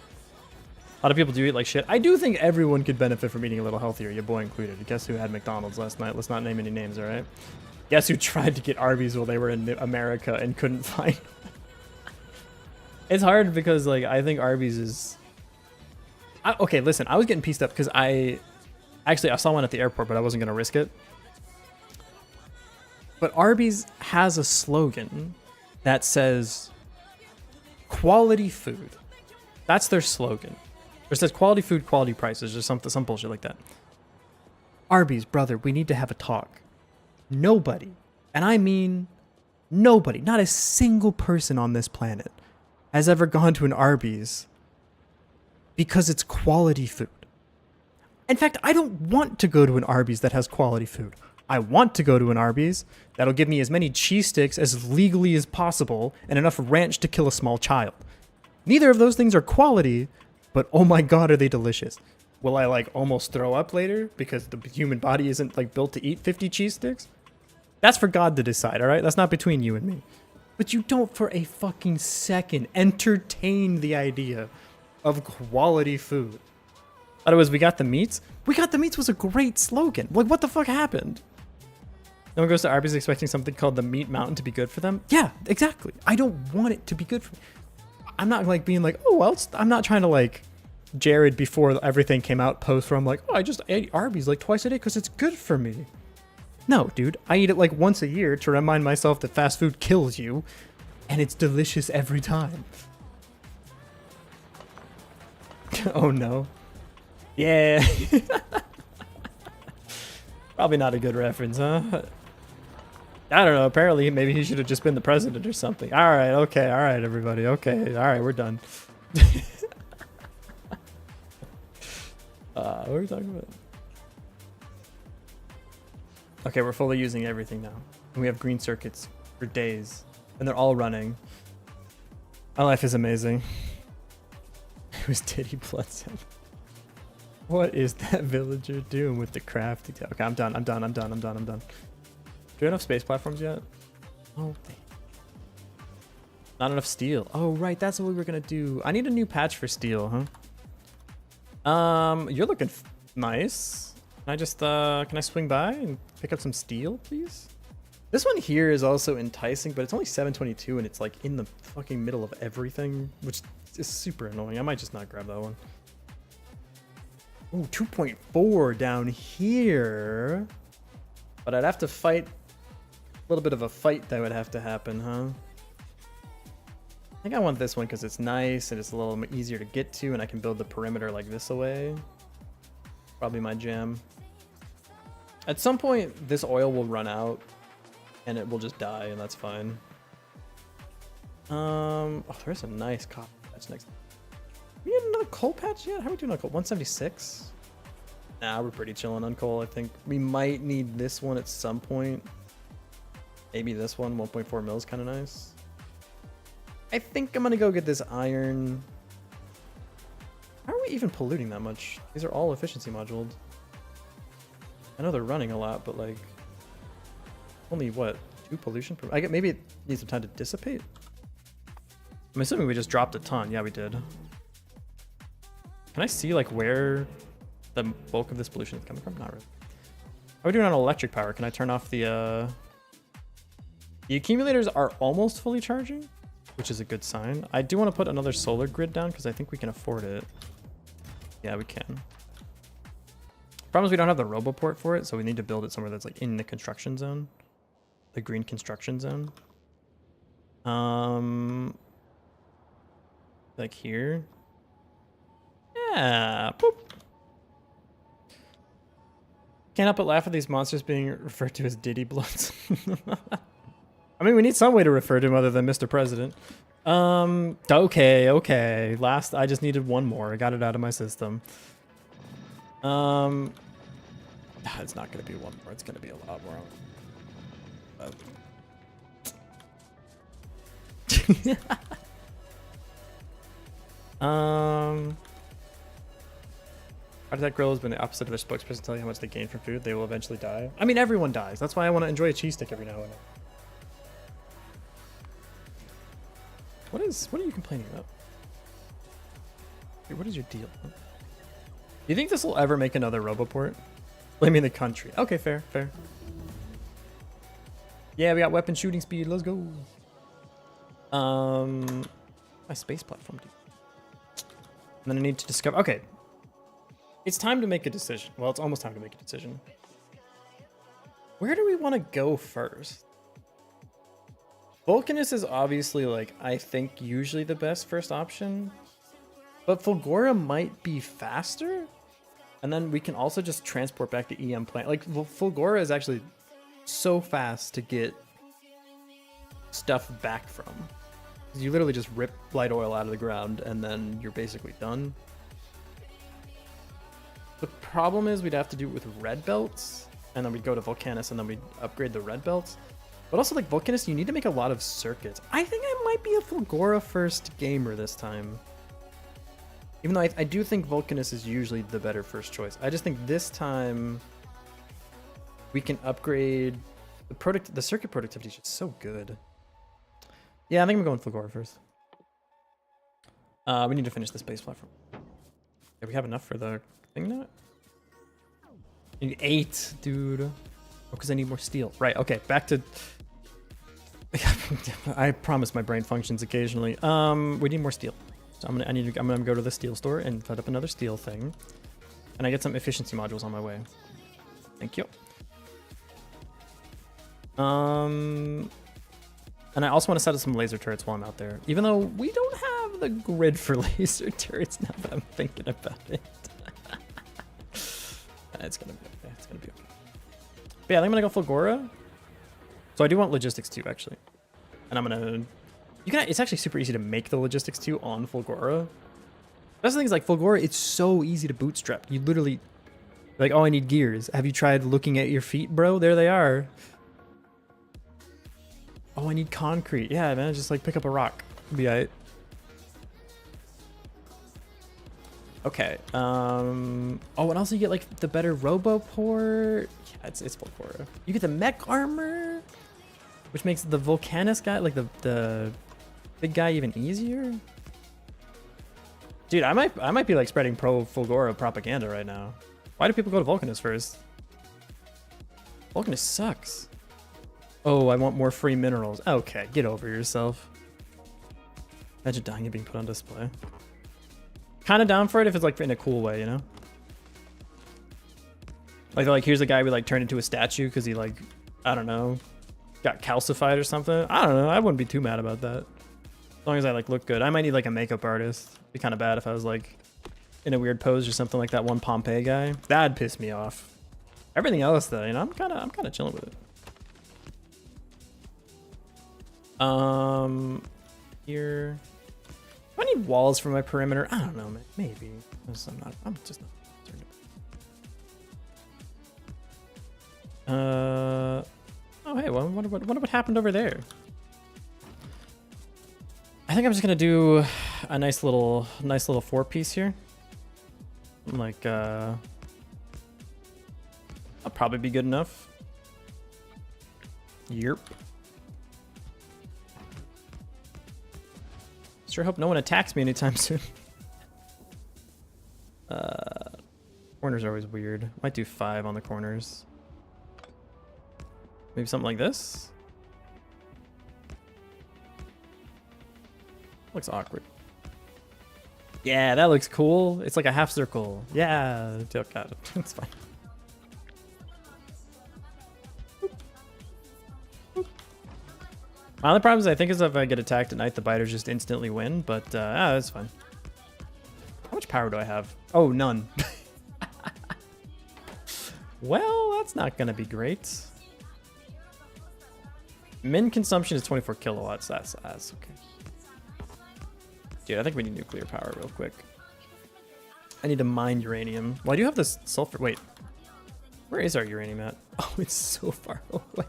A lot of people do eat like shit. I do think everyone could benefit from eating a little healthier, your boy included. Guess who had McDonald's last night? Let's not name any names, alright? Guess who tried to get Arby's while they were in America and couldn't find. It's hard because like I think Arby's is... okay, listen, I was getting pieced up because I saw one at the airport, but I wasn't going to risk it. But Arby's has a slogan that says quality food. That's their slogan. It says quality food, quality prices, or some bullshit like that. Arby's, brother, we need to have a talk. Nobody, and I mean nobody, not a single person on this planet has ever gone to an Arby's because it's quality food. In fact, I don't want to go to an Arby's that has quality food. I want to go to an Arby's that'll give me as many cheese sticks as legally as possible and enough ranch to kill a small child. Neither of those things are quality, but oh my god, are they delicious. Will I like almost throw up later because the human body isn't like built to eat 50 cheese sticks? That's for God to decide, all right? That's not between you and me. But you don't for a fucking second entertain the idea of quality food. Otherwise, we got the meats. We got the meats was a great slogan. Like, what the fuck happened? No one goes to Arby's expecting something called the Meat Mountain to be good for them. Yeah, exactly. I don't want it to be good for me. I'm not like being like, oh, well, I'm not trying to like Jared before everything came out post where I'm like, oh, I just ate Arby's like twice a day because it's good for me. No, dude, I eat it like once a year to remind myself that fast food kills you, and it's delicious every time. Oh no. Yeah. Probably not a good reference, huh? I don't know. Apparently, maybe he should have just been the president or something. All right, okay, all right, everybody. Okay, all right, we're done. What are we talking about? Okay, we're fully using everything now. And we have green circuits for days. And they're all running. My life is amazing. It was Diddy Bloodset. What is that villager doing with the crafting? Okay, I'm done. Do we have enough space platforms yet? Oh, not enough steel. Oh, right. That's what we were going to do. I need a new patch for steel, huh? You're looking nice. Can I just, can I swing by and pick up some steel, please? This one here is also enticing, but it's only 722 and it's like in the fucking middle of everything, which is super annoying. I might just not grab that one. Ooh, 2.4 down here. But I'd have to fight a little bit of a fight that would have to happen, huh? I think I want this one because it's nice and it's a little easier to get to and I can build the perimeter like this away. Probably my jam. At some point, this oil will run out and it will just die and that's fine. Oh, there's a nice copper patch next. We had another coal patch yet? How are we doing on coal? 176? Nah, we're pretty chilling on coal, I think. We might need this one at some point. Maybe this one, 1.4 mil is kind of nice. I think I'm going to go get this iron. How are we even polluting that much? These are all efficiency modules. I know they're running a lot, but like... Only, what, 2 pollution per... I get maybe it needs some time to dissipate? I'm assuming we just dropped a ton. Yeah, we did. Can I see like where the bulk of this pollution is coming from? Not really. How are we doing on electric power? Can I turn off the accumulators are almost fully charging, which is a good sign. I do want to put another solar grid down because I think we can afford it. Yeah, we can. Problem is we don't have the roboport for it, so we need to build it somewhere that's like in the construction zone. The green construction zone. Like here. Yeah. Boop. Can't help but laugh at these monsters being referred to as Diddy Bloods. I mean, we need some way to refer to him other than Mr. President. Okay. Last, I just needed one more. I got it out of my system. It's not going to be one more. It's going to be a lot more. Artifact Grill has been the opposite of their spokesperson telling you how much they gain from food. They will eventually die. I mean, everyone dies. That's why I want to enjoy a cheese stick every now and then. What are you complaining about? What is your deal? Do you think this will ever make another Roboport? Blaming the country. Okay, fair. Yeah, we got weapon shooting speed. Let's go. My space platform, dude. And then I need to discover. Okay. It's time to make a decision. Well, it's almost time to make a decision. Where do we want to go first? Vulcanus is obviously, like, I think usually the best first option. But Fulgora might be faster. And then we can also just transport back to EM plant. Like, Fulgora is actually so fast to get stuff back from. You literally just rip light oil out of the ground and then you're basically done. The problem is we'd have to do it with red belts, and then we'd go to Volcanus, and then we'd upgrade the red belts. But also, like, Volcanus, you need to make a lot of circuits. I think I might be a Fulgora first gamer this time. Even though I do think Volcanus is usually the better first choice. I just think this time we can upgrade the circuit productivity is just so good. Yeah, I think I'm going Fulgora first. We need to finish this base platform. Yeah, we have enough for the thing now? I need 8, dude. Oh, because I need more steel. Right, okay, back to... I promise my brain functions occasionally. We need more steel. So I'm gonna go to the steel store and put up another steel thing. And I get some efficiency modules on my way. Thank you. And I also want to set up some laser turrets while I'm out there. Even though we don't have the grid for laser turrets now that I'm thinking about it. It's gonna be okay. It's gonna be okay. But yeah, I think I'm gonna go Fulgora. So I do want logistics too, actually. And I'm gonna... It's actually super easy to make the logistics too on Fulgora. That's the thing is, like, Fulgora, it's so easy to bootstrap. You literally... Like, oh, I need gears. Have you tried looking at your feet, bro? There they are. Oh, I need concrete. Yeah, man, just, like, pick up a rock. Be alright. Okay. Oh, and also you get, like, the better Roboport. Yeah, it's Fulgora. You get the mech armor, which makes the Volcanus guy, like, the big guy even easier. Dude, I might be, like, spreading pro Fulgora propaganda right now. Why do people go to Volcanus first? Volcanus sucks. Oh, I want more free minerals. Okay, get over yourself. Imagine dying and being put on display. Kind of down for it if it's, like, in a cool way, you know? Like here's a guy we, like, turned into a statue because he, like, I don't know, got calcified or something. I don't know. I wouldn't be too mad about that. As long as I, like, look good. I might need, like, a makeup artist. It'd be kind of bad if I was, like, in a weird pose or something like that one Pompeii guy. That'd piss me off. Everything else, though, you know, I'm kind of chilling with it. Here. Do I need walls for my perimeter? I don't know, man. Maybe. I'm just not concerned. Oh, hey, what happened over there? I think I'm just gonna do a nice little 4-piece here. Like, I'll probably be good enough. Yerp. Sure hope no one attacks me anytime soon. Corners are always weird. Might do 5 on the corners. Maybe something like this. Looks awkward. Yeah, that looks cool. It's like a half circle. Yeah, got it. It's fine. My only problem is I think is if I get attacked at night, the biters just instantly win, but that's fine. How much power do I have? Oh, none. Well, that's not gonna be great. Min consumption is 24 kilowatts. That's okay. Dude, I think we need nuclear power real quick. I need to mine uranium. Well, I do have this sulfur. Wait, where is our uranium at? Oh, it's so far away.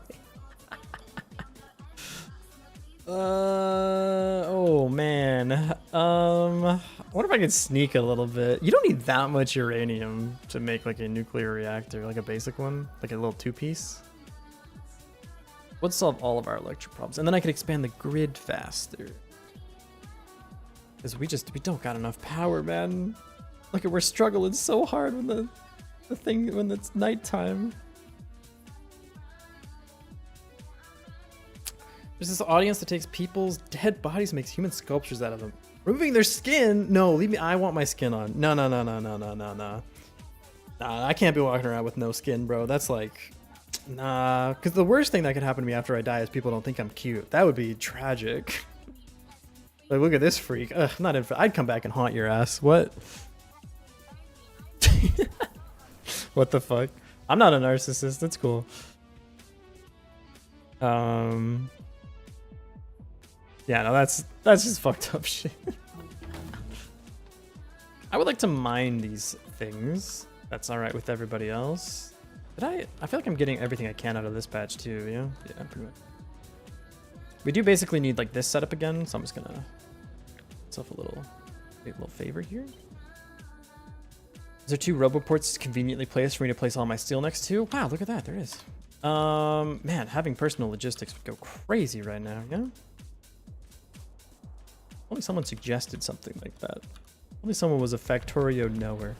Oh man. I wonder if I could sneak a little bit. You don't need that much uranium to make like a nuclear reactor, like a basic one, like a little 2-piece. Would solve all of our electric problems, and then I could expand the grid faster. Because we don't got enough power, man. Look, we're struggling so hard when when it's nighttime. There's this audience that takes people's dead bodies and makes human sculptures out of them. Removing their skin? No, leave me. I want my skin on. No. Nah, I can't be walking around with no skin, bro. That's like, nah. Because the worst thing that could happen to me after I die is people don't think I'm cute. That would be tragic. Like, look at this freak. Ugh, not in. I'd come back and haunt your ass. What? What the fuck? I'm not a narcissist. That's cool. Yeah, no, that's just fucked up shit. I would like to mine these things. That's all right with everybody else. I feel like I'm getting everything I can out of this patch too, yeah? Yeah, pretty much. We do basically need like this setup again, so I'm just gonna myself a little favor here. Is there 2 roboports conveniently placed for me to place all my steel next to? Wow, look at that, there is. Man, having personal logistics would go crazy right now, yeah? Only someone suggested something like that. Only someone was a Factorio knower.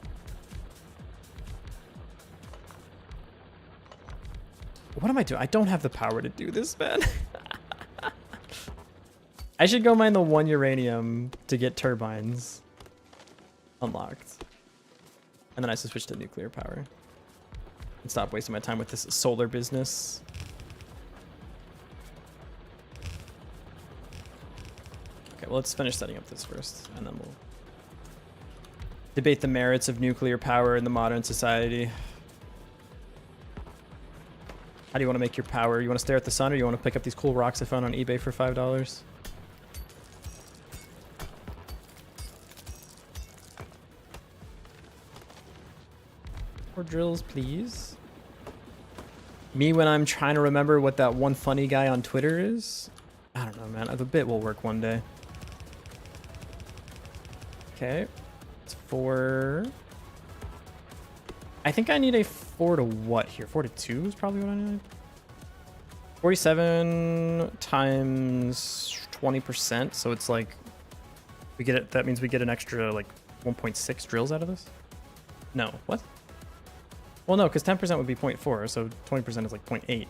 What am I doing? I don't have the power to do this, man. I should go mine the 1 uranium to get turbines unlocked. And then I should switch to nuclear power. And stop wasting my time with this solar business. Okay, well, let's finish setting up this first, and then we'll debate the merits of nuclear power in the modern society. How do you want to make your power? You want to stare at the sun, or you want to pick up these cool rocks I found on eBay for $5? More drills, please. Me when I'm trying to remember what that one funny guy on Twitter is? I don't know, man. The bit will work one day. Okay. It's 4. I think I need a 4 to what here? 4 to 2 is probably what I need. 47 times 20%. So it's like we get it. That means we get an extra like 1.6 drills out of this. No, what? Well, no, because 10% would be 0.4, so 20% is like 0.8.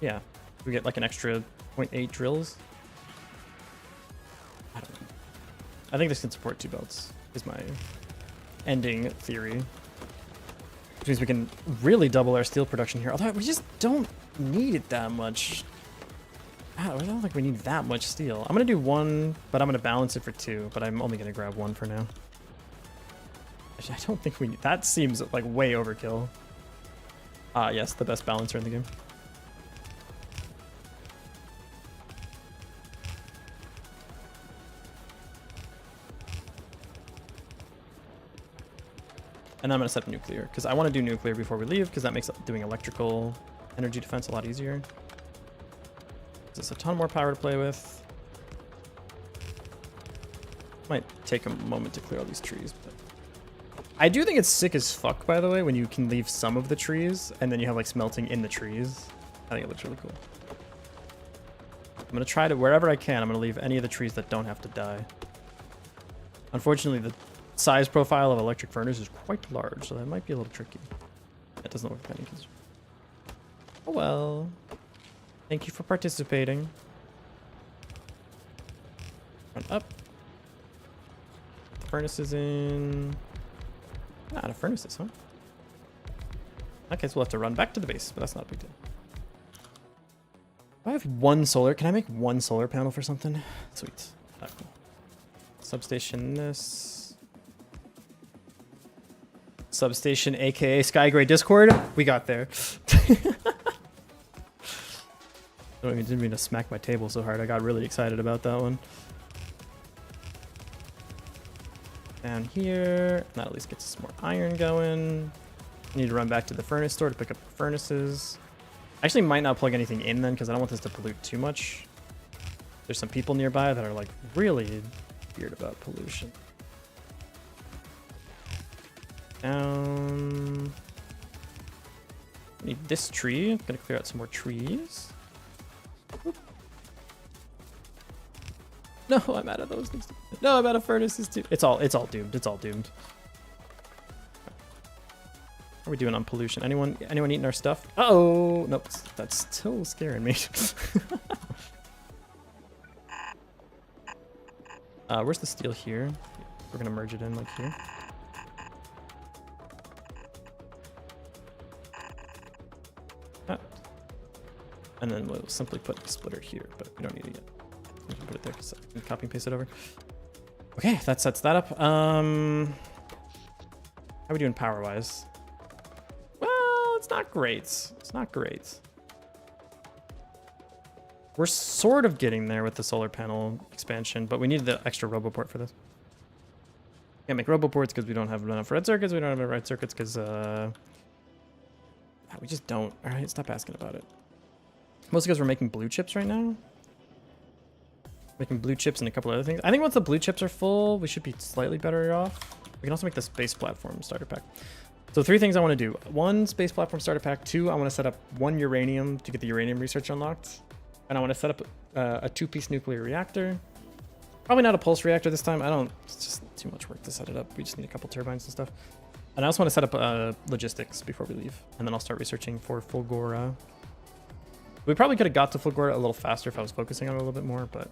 Yeah, we get like an extra 0.8 drills. I don't know. I think this can support 2 belts, is my ending theory. Which means we can really double our steel production here, although we just don't need it that much. I don't think we need that much steel. I'm going to do 1, but I'm going to balance it for 2, but I'm only going to grab 1 for now. I don't think we need... That seems like way overkill. Yes, the best balancer in the game. And then I'm going to set up nuclear, because I want to do nuclear before we leave, because that makes doing electrical energy defense a lot easier. There's a ton more power to play with. Might take a moment to clear all these trees, but... I do think it's sick as fuck, by the way, when you can leave some of the trees and then you have like smelting in the trees. I think it looks really cool. I'm going to try to, wherever I can, I'm going to leave any of the trees that don't have to die. Unfortunately, the size profile of electric furnace is quite large, so that might be a little tricky. That doesn't look like any concern. Oh well. Thank you for participating. Run up. The furnace is in... Out of furnaces, huh? Okay, so we'll have to run back to the base, but that's not a big deal. I have 1 solar. Can I make 1 solar panel for something? Sweet. Cool. Substation this. Substation, aka Skygray Discord. We got there. I didn't mean to smack my table so hard. I got really excited about that one. Down here, that at least gets some more iron going. Need to run back to the furnace store to pick up the furnaces. I actually might not plug anything in then because I don't want this to pollute too much. There's some people nearby that are like really weird about pollution. Down. Need this tree. I'm gonna clear out some more trees. Whoop. No, I'm out of those things. No, I'm out of furnaces too. It's all doomed. It's all doomed. How are we doing on pollution? Anyone eating our stuff? Uh-oh! Nope, that's still scaring me. Where's the steel here? We're gonna merge it in like here. And then we'll simply put the splitter here, but we don't need it yet. We can put it there because I can copy and paste it over. Okay, that sets that up. How are we doing power-wise? Well, it's not great. It's not great. We're sort of getting there with the solar panel expansion, but we need the extra roboport for this. Can't make roboports because we don't have enough red circuits. We don't have enough red circuits because we just don't. All right, stop asking about it. Mostly because we're making blue chips right now. Making blue chips and a couple other things. I think once the blue chips are full, we should be slightly better off. We can also make the space platform starter pack. So 3 things I want to do. 1, space platform starter pack. 2, I want to set up 1 uranium to get the uranium research unlocked. And I want to set up a 2-piece nuclear reactor. Probably not a pulse reactor this time. It's just too much work to set it up. We just need a couple turbines and stuff. And I also want to set up logistics before we leave. And then I'll start researching for Fulgora. We probably could have got to Fulgora a little faster if I was focusing on it a little bit more, but...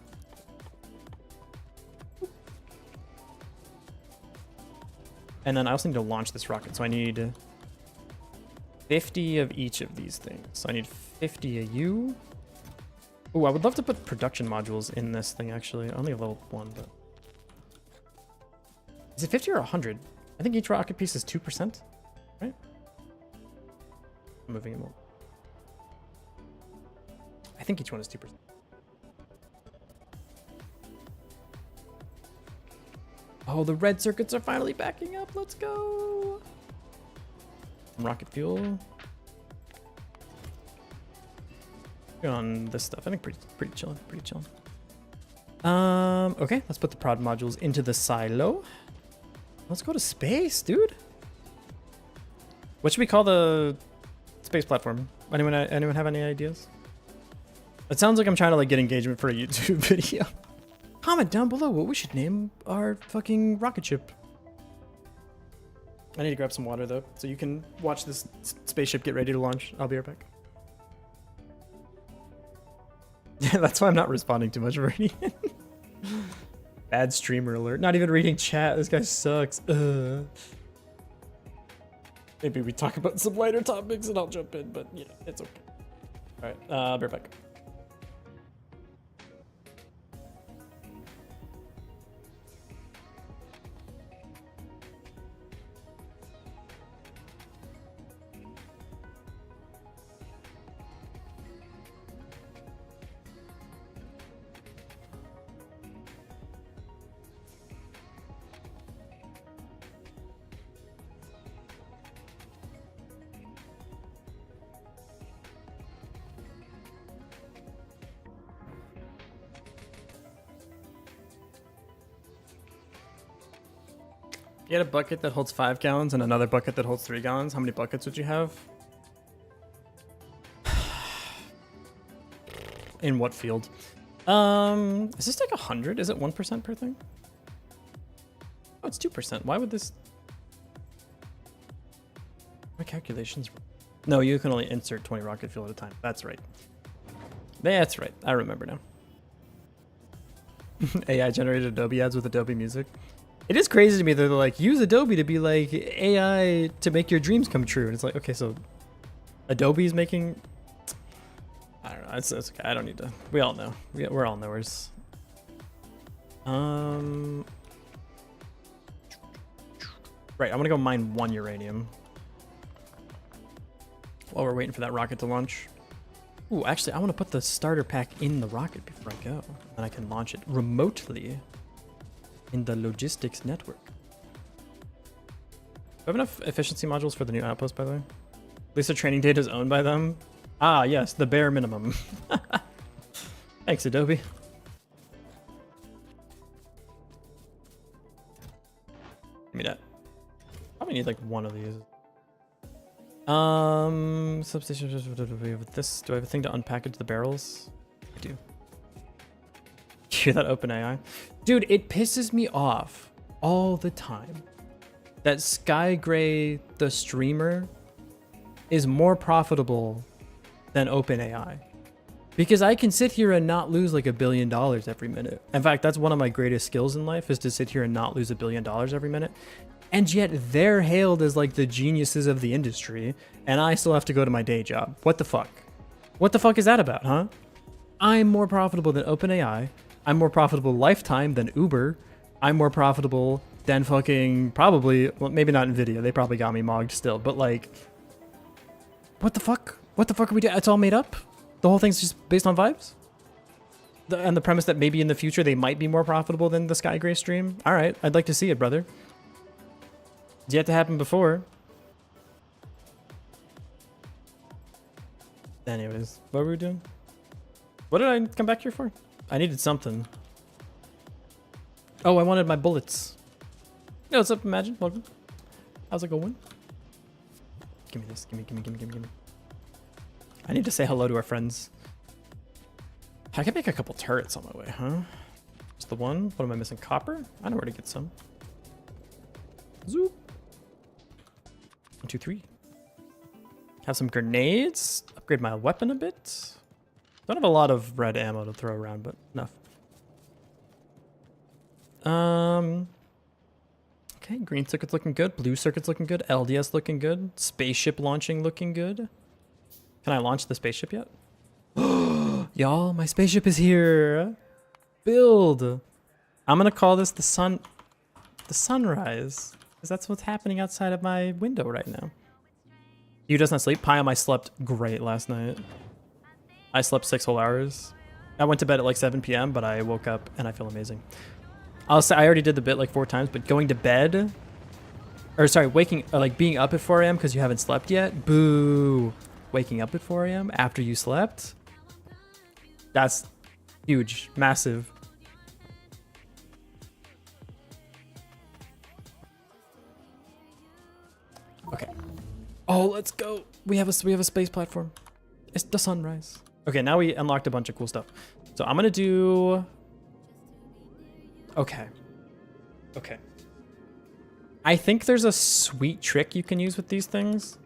And then I also need to launch this rocket, so I need 50 of each of these things. So I need 50 of you. Oh, I would love to put production modules in this thing, actually. I only have level 1, but... Is it 50 or 100? I think each rocket piece is 2%, right? I'm moving them all. I think each one is 2%. Oh, the red circuits are finally backing up. Let's go. Rocket fuel. Good on this stuff. I think pretty chilling. Pretty chilling. Okay, let's put the prod modules into the silo. Let's go to space, dude. What should we call the space platform? Anyone have any ideas? It sounds like I'm trying to like get engagement for a YouTube video. Comment down below what we should name our fucking rocket ship. I need to grab some water though, so you can watch this spaceship get ready to launch. I'll be right back. Yeah, that's why I'm not responding too much, Bernie. Bad streamer alert. Not even reading chat. This guy sucks. Maybe we talk about some lighter topics and I'll jump in, but yeah, it's okay. All right, I'll be right back. You had a bucket that holds 5 gallons and another bucket that holds 3 gallons. How many buckets would you have? In what field? Is this like 100? Is it 1% per thing? Oh, it's 2%. Why would this... My calculations... No, you can only insert 20 rocket fuel at a time. That's right. That's right. I remember now. AI generated Adobe ads with Adobe Music. It is crazy to me that they're like, use Adobe to be like AI to make your dreams come true. And it's like, okay, so Adobe's making... I don't know. It's okay. I don't need to... We all know. We're all knowers. Right, I'm gonna go mine 1 uranium. While we're waiting for that rocket to launch. Ooh, actually, I want to put the starter pack in the rocket before I go. And I can launch it remotely in the logistics network. Do I have enough efficiency modules for the new outpost, by the way? At least the training data is owned by them. Ah, yes, the bare minimum. Thanks, Adobe. Give me that. Probably need like 1 of these. Substation with this. Do I have a thing to unpackage the barrels? I do. Hear that OpenAI? Dude, it pisses me off all the time that Skygray the streamer is more profitable than OpenAI. Because I can sit here and not lose like $1 billion every minute. In fact, that's one of my greatest skills in life, is to sit here and not lose $1 billion every minute. And yet they're hailed as like the geniuses of the industry, and I still have to go to my day job. What the fuck? What the fuck is that about, huh? I'm more profitable than OpenAI. I'm more profitable lifetime than Uber. I'm more profitable than fucking probably, well, maybe not Nvidia. They probably got me mogged still, but like, what the fuck? What the fuck are we doing? It's all made up? The whole thing's just based on vibes? And the premise that maybe in the future they might be more profitable than the Skygrace stream. All right, I'd like to see it, brother. It's yet to happen before. Anyways, what were we doing? What did I come back here for? I needed something. Oh, I wanted my bullets. Yo, what's up, Imagine? Welcome. How's it going? Give me this. Give me. I need to say hello to our friends. I can make a couple turrets on my way, huh? Just the one? What am I missing? Copper? I know where to get some. Zoop. 1, 2, 3. Have some grenades. Upgrade my weapon a bit. Don't have a lot of red ammo to throw around, but enough. Okay, green circuit's looking good. Blue circuit's looking good. LDS looking good. Spaceship launching looking good. Can I launch the spaceship yet? Y'all, my spaceship is here. Build. I'm gonna call this the sunrise, because that's what's happening outside of my window right now. You does not sleep? Pyam, I slept great last night. I slept 6 whole hours. I went to bed at like 7 p.m., but I woke up and I feel amazing. I'll say I already did the bit like 4 times, but going to bed, or sorry, being up at 4 a.m. because you haven't slept yet. Boo. Waking up at 4 a.m. after you slept. That's huge, massive. Okay. Oh, let's go. We have a space platform. It's the sunrise. Okay, now we unlocked a bunch of cool stuff. So I'm gonna do. Okay. I think there's a sweet trick you can use with these things,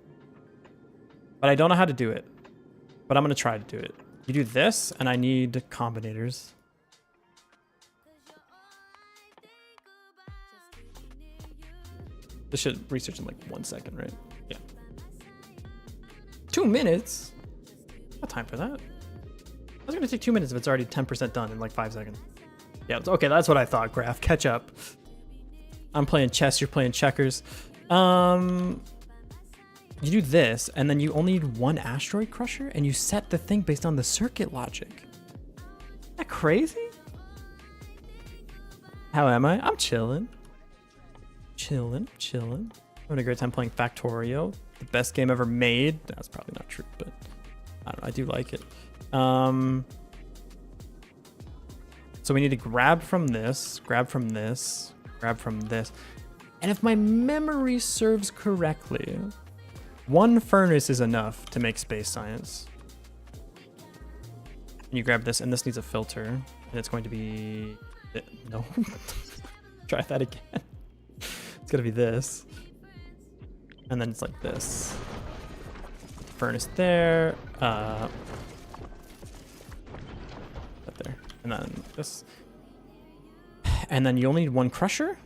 but I don't know how to do it. But I'm gonna try to do it. You do this, and I need combinators. This should research in like 1 second, right? Yeah. 2 minutes? Not time for that. I was gonna take 2 minutes if it's already 10% done in like 5 seconds. Yeah, okay, that's what I thought, Graph. Catch up. I'm playing chess, you're playing checkers. You do this, and then you only need 1 asteroid crusher, and you set the thing based on the circuit logic. Isn't that crazy? How am I? I'm chilling. Chilling. Having a great time playing Factorio. The best game ever made. That's probably not true, but I don't know, I do like it. So we need to grab from this, grab from this, grab from this. And if my memory serves correctly, 1 furnace is enough to make space science. And you grab this, and this needs a filter. And it's going to be... No. Try that again. It's going to be this. And then it's like this. Furnace there. Right there. And then this. And then you only need 1 crusher,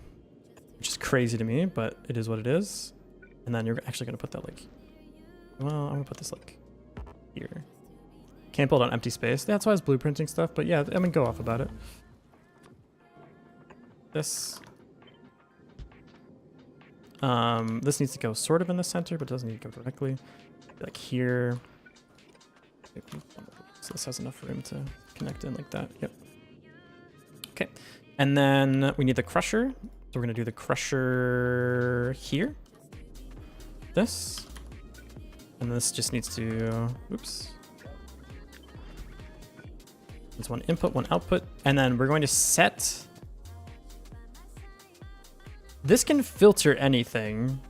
which is crazy to me, but it is what it is. And then you're actually going to put that like... Well, I'm going to put this like here. Can't build on empty space. That's why I was blueprinting stuff, but yeah, I mean, go off about it. This. This needs to go sort of in the center, but it doesn't need to go directly. Like here. So this has enough room to connect in like that. Yep. Okay. And then we need the crusher. So we're going to do the crusher here. This. And this just needs to, oops. It's 1 input, 1 output. And then we're going to set. This can filter anything.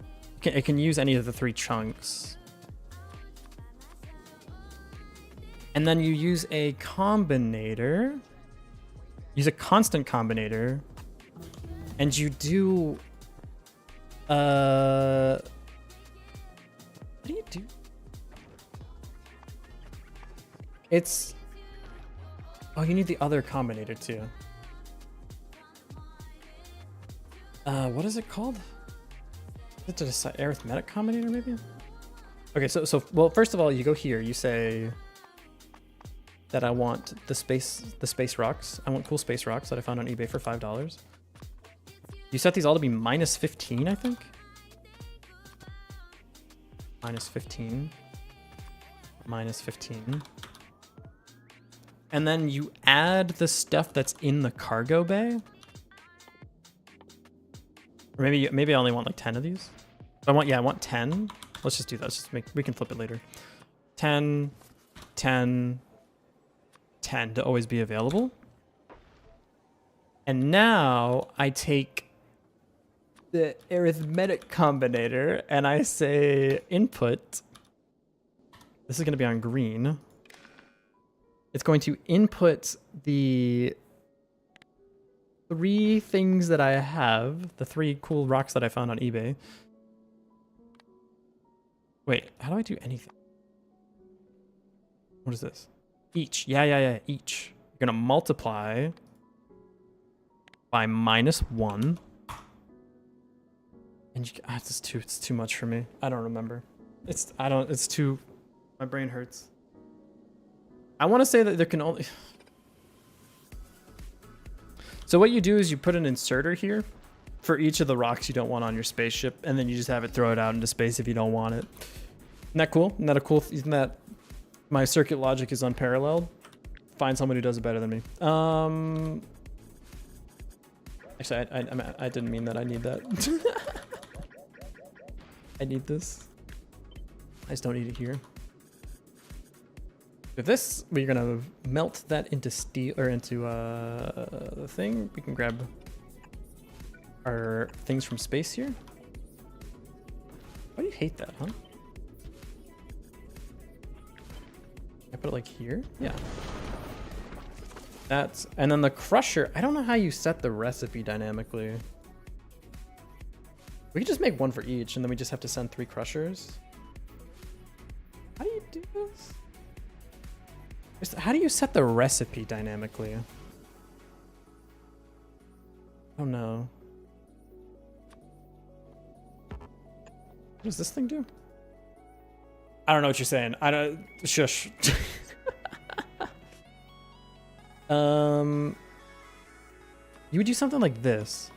It can use any of the 3 chunks. And then you use a combinator. Use a constant combinator. And you do... What do you do? It's... Oh, you need the other combinator too. What is it called? Is it an arithmetic combinator maybe? Okay, so well, first of all, you go here. You say that I want the space rocks. I want cool space rocks that I found on eBay for $5. You set these all to be -15, I think. -15. -15. And then you add the stuff that's in the cargo bay. Or maybe I only want like 10 of these. I want 10. Let's just do that. Let's just we can flip it later. 10, 10, 10 to always be available. And now I take the arithmetic combinator and I say input. This is going to be on green. It's going to input the 3 things that I have, the 3 cool rocks that I found on eBay. Wait, how do I do anything? What is this? Each. Yeah, each. You're going to multiply by -1. And it's too much for me. I don't remember. It's too, my brain hurts. I want to say that there can only... So what you do is you put an inserter here for each of the rocks you don't want on your spaceship, and then you just have it throw it out into space if you don't want it. Isn't that cool? Isn't that my circuit logic is unparalleled? Find someone who does it better than me. Actually, I didn't mean that. I need that. I need this. I just don't need it here. With this, we're gonna melt that into steel or into the thing. We can grab our things from space here. Why do you hate that, huh? I put it like here? Yeah. And then the crusher, I don't know how you set the recipe dynamically. We could just make 1 for each and then we just have to send 3 crushers. How do you do this? How do you set the recipe dynamically? Oh no. What does this thing do? I don't know what you're saying. I don't. Shush. You would do something like this.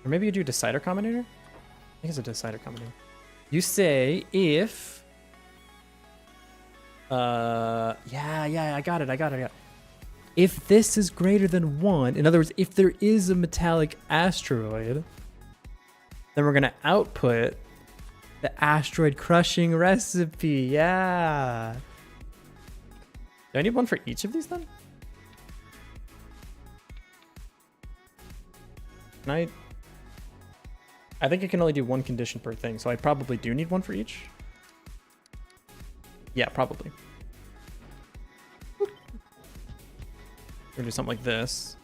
Or maybe you do a decider combinator? I think it's a decider combinator. You say if... I got it. If this is greater than 1, in other words, if there is a metallic asteroid, then we're going to output the asteroid crushing recipe. Yeah. Do I need 1 for each of these then? Can I think I can only do 1 condition per thing, so I probably do need 1 for each. Yeah, probably. We're gonna do something like this.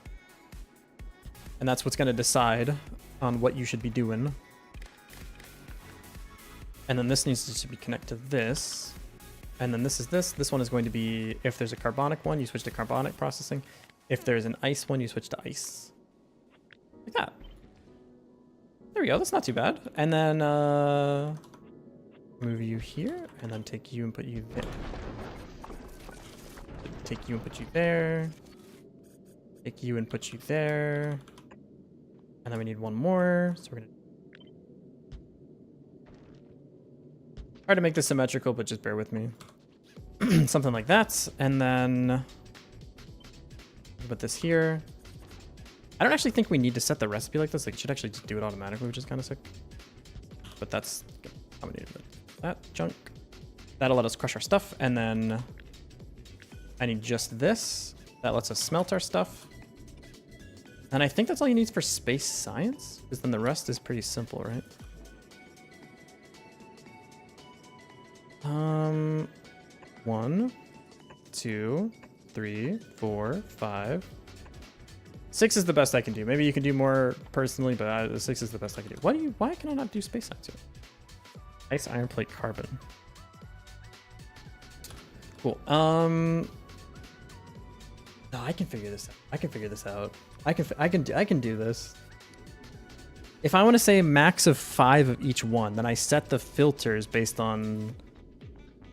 And that's what's gonna decide on what you should be doing. And then this needs to be connected to this. And then this is this. This one is going to be, if there's a carbonic one, you switch to carbonic processing. If there's an ice one, you switch to ice. Like that. There we go, that's not too bad. And then move you here, and then take you and put you there. Take you and put you there. Take you and put you there. And then we need 1 more, so we're gonna... Hard to make this symmetrical, but just bear with me. Something like that, and then put this here. I don't actually think we need to set the recipe like this. Like, it should actually just do it automatically, which is kind of sick. But that's combinated with that junk. That'll let us crush our stuff, and then I need just this. That lets us smelt our stuff. And I think that's all you need for space science, because then the rest is pretty simple, right? 1, 2, 3, 4, 5. 6 is the best I can do. Maybe you can do more personally, but 6 is the best I can do. Why can I not do space science here? Ice, iron plate, carbon. Cool. No, I can figure this out. I can do this. If I want to say max of 5 of each one, then I set the filters based on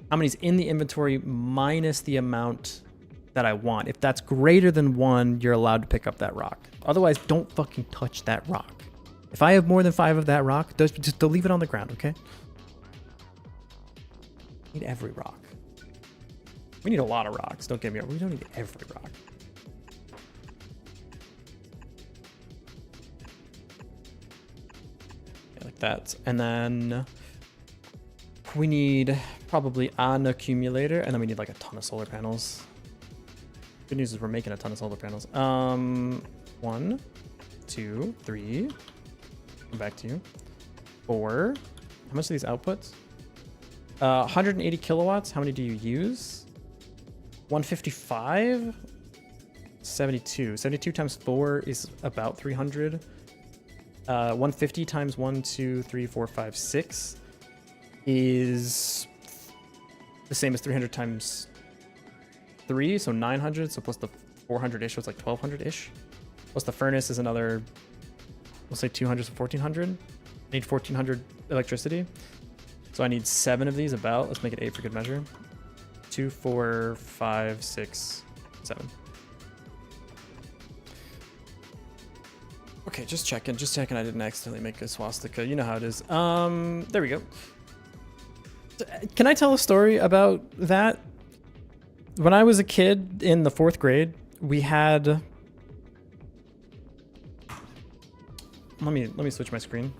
how many's in the inventory minus the amount that I want. If that's greater than 1, you're allowed to pick up that rock. Otherwise, don't fucking touch that rock. If I have more than 5 of that rock, just leave it on the ground, okay? I need every rock. We need a lot of rocks. Don't get me wrong. We don't need every rock. Yeah, like that. And then we need probably an accumulator, and then we need like a ton of solar panels. Good news is we're making a ton of solar panels. 1, 2, 3. Come back to you. 4. How much are these outputs? 180 kilowatts. How many do you use? 155. 72. 72 times 4 is about 300. 150 times 1, 2, 3, 4, 5, 6 is the same as 300 times 3, so 900. So plus the 400-ish, so it's like 1200-ish. Plus the furnace is another, we'll say 200, so 1400. I need 1400 electricity. So I need 7 of these about. Let's make it 8 for good measure. 2, 4, 5, 6, 7. Okay, just checking I didn't accidentally make a swastika. You know how it is. There we go. Can I tell a story about that? When I was a kid in the 4th grade, we had... Let me switch my screen.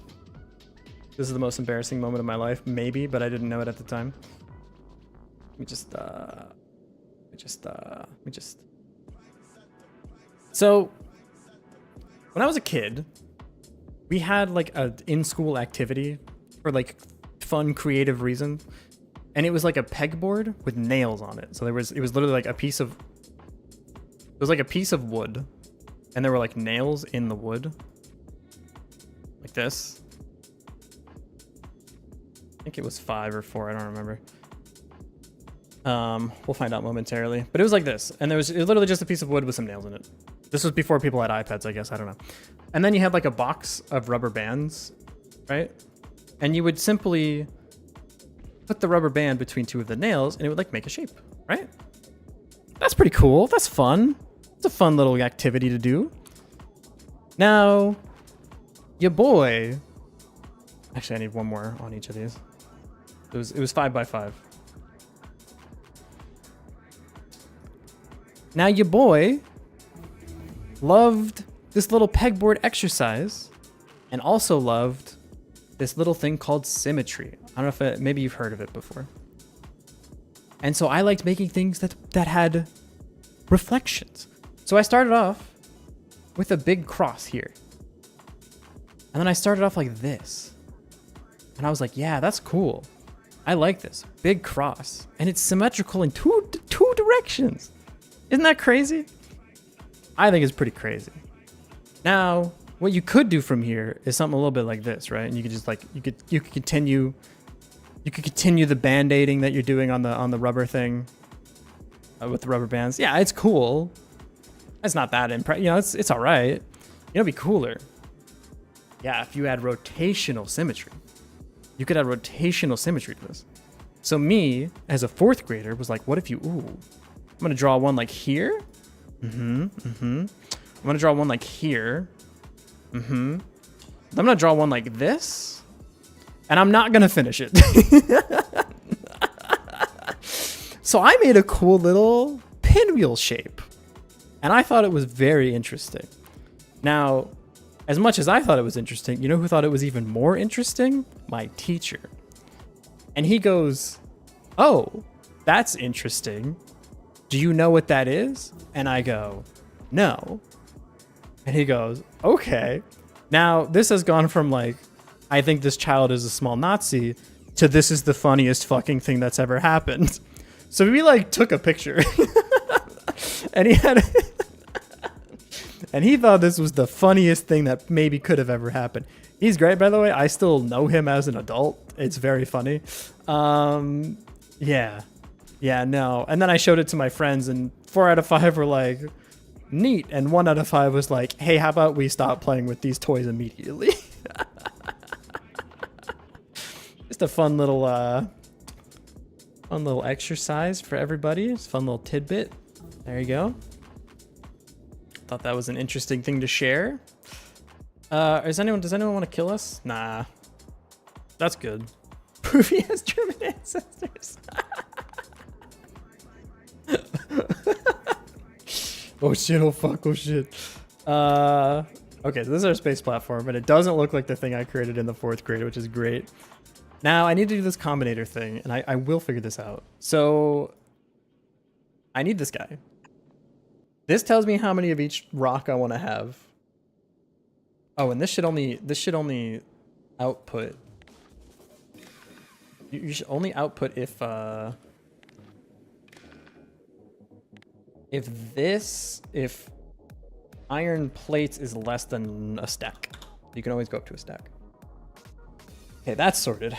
This is the most embarrassing moment of my life, maybe, but I didn't know it at the time. Let me just... So, when I was a kid, we had like a in-school activity for like fun, creative reason. And it was like a pegboard with nails on it. So it was literally like a piece of, it was like a piece of wood, and there were like nails in the wood. Like this. I think it was 5 or 4, I don't remember. We'll find out momentarily. But it was like this, and it was literally just a piece of wood with some nails in it. This was before people had iPads, I guess, I don't know. And then you had like a box of rubber bands, right? And you would simply put the rubber band between 2 of the nails, and it would like make a shape, right? That's pretty cool. That's fun. It's a fun little activity to do. Now, your boy... Actually, I need one more on each of these. It was 5 by 5. Now, your boy loved this little pegboard exercise, and also loved this little thing called symmetry. I don't know if maybe you've heard of it before. And so I liked making things that had reflections. So I started off with a big cross here. And then I started off like this. And I was like, yeah, that's cool. I like this. Big cross. And it's symmetrical in two directions. Isn't that crazy? I think it's pretty crazy. Now, what you could do from here is something a little bit like this, right? And you could just like, you could continue the band-aiding that you're doing on the rubber thing with the rubber bands. Yeah, it's cool. It's not that impressive. You know, it's all right. You know, it'd be cooler. Yeah, if you add rotational symmetry. You could add rotational symmetry to this. So me, as a 4th grader, was like, what if you, I'm going to draw one like here. I'm going to draw one like here. I'm going to draw one like this. And I'm not going to finish it. So I made a cool little pinwheel shape. And I thought it was very interesting. Now, as much as I thought it was interesting, you know who thought it was even more interesting? My teacher. And he goes, oh, that's interesting. Do you know what that is? And I go, no. And he goes, okay. Now, this has gone from like, I think this child is a small Nazi, to this is the funniest fucking thing that's ever happened. So we like took a picture. And he had... And he thought this was the funniest thing that maybe could have ever happened. He's great, by the way. I still know him as an adult. It's very funny. Yeah, no. And then I showed it to my friends, and 4 out of 5 were like, neat. And 1 out of 5 was like, hey, how about we stop playing with these toys immediately? Just a fun little exercise for everybody. It's a fun little tidbit. There you go. Thought that was an interesting thing to share. Does anyone want to kill us? Nah. That's good. Proof he has German ancestors. Oh shit, oh fuck, oh shit. Okay, so this is our space platform, and it doesn't look like the thing I created in the 4th grade, which is great. Now, I need to do this combinator thing, and I will figure this out. So, I need this guy. This tells me how many of each rock I want to have. Oh, and this should only output. You should only output if iron plates is less than a stack. You can always go up to a stack. Okay, that's sorted.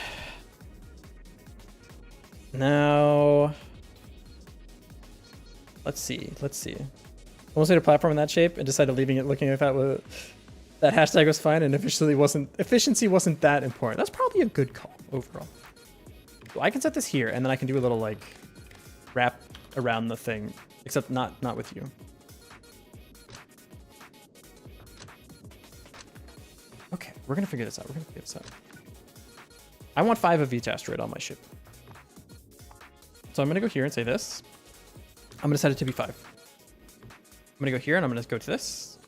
Now, let's see. Almost made a platform in that shape and decided leaving it looking like that hashtag was fine and efficiency wasn't that important. That's probably a good call overall. So I can set this here and then I can do a little like wrap around the thing, except not with you. Okay, we're gonna figure this out. I want 5 of each asteroid on my ship. So I'm gonna go here and say this. I'm gonna set it to be 5. I'm gonna go here and I'm gonna go to this.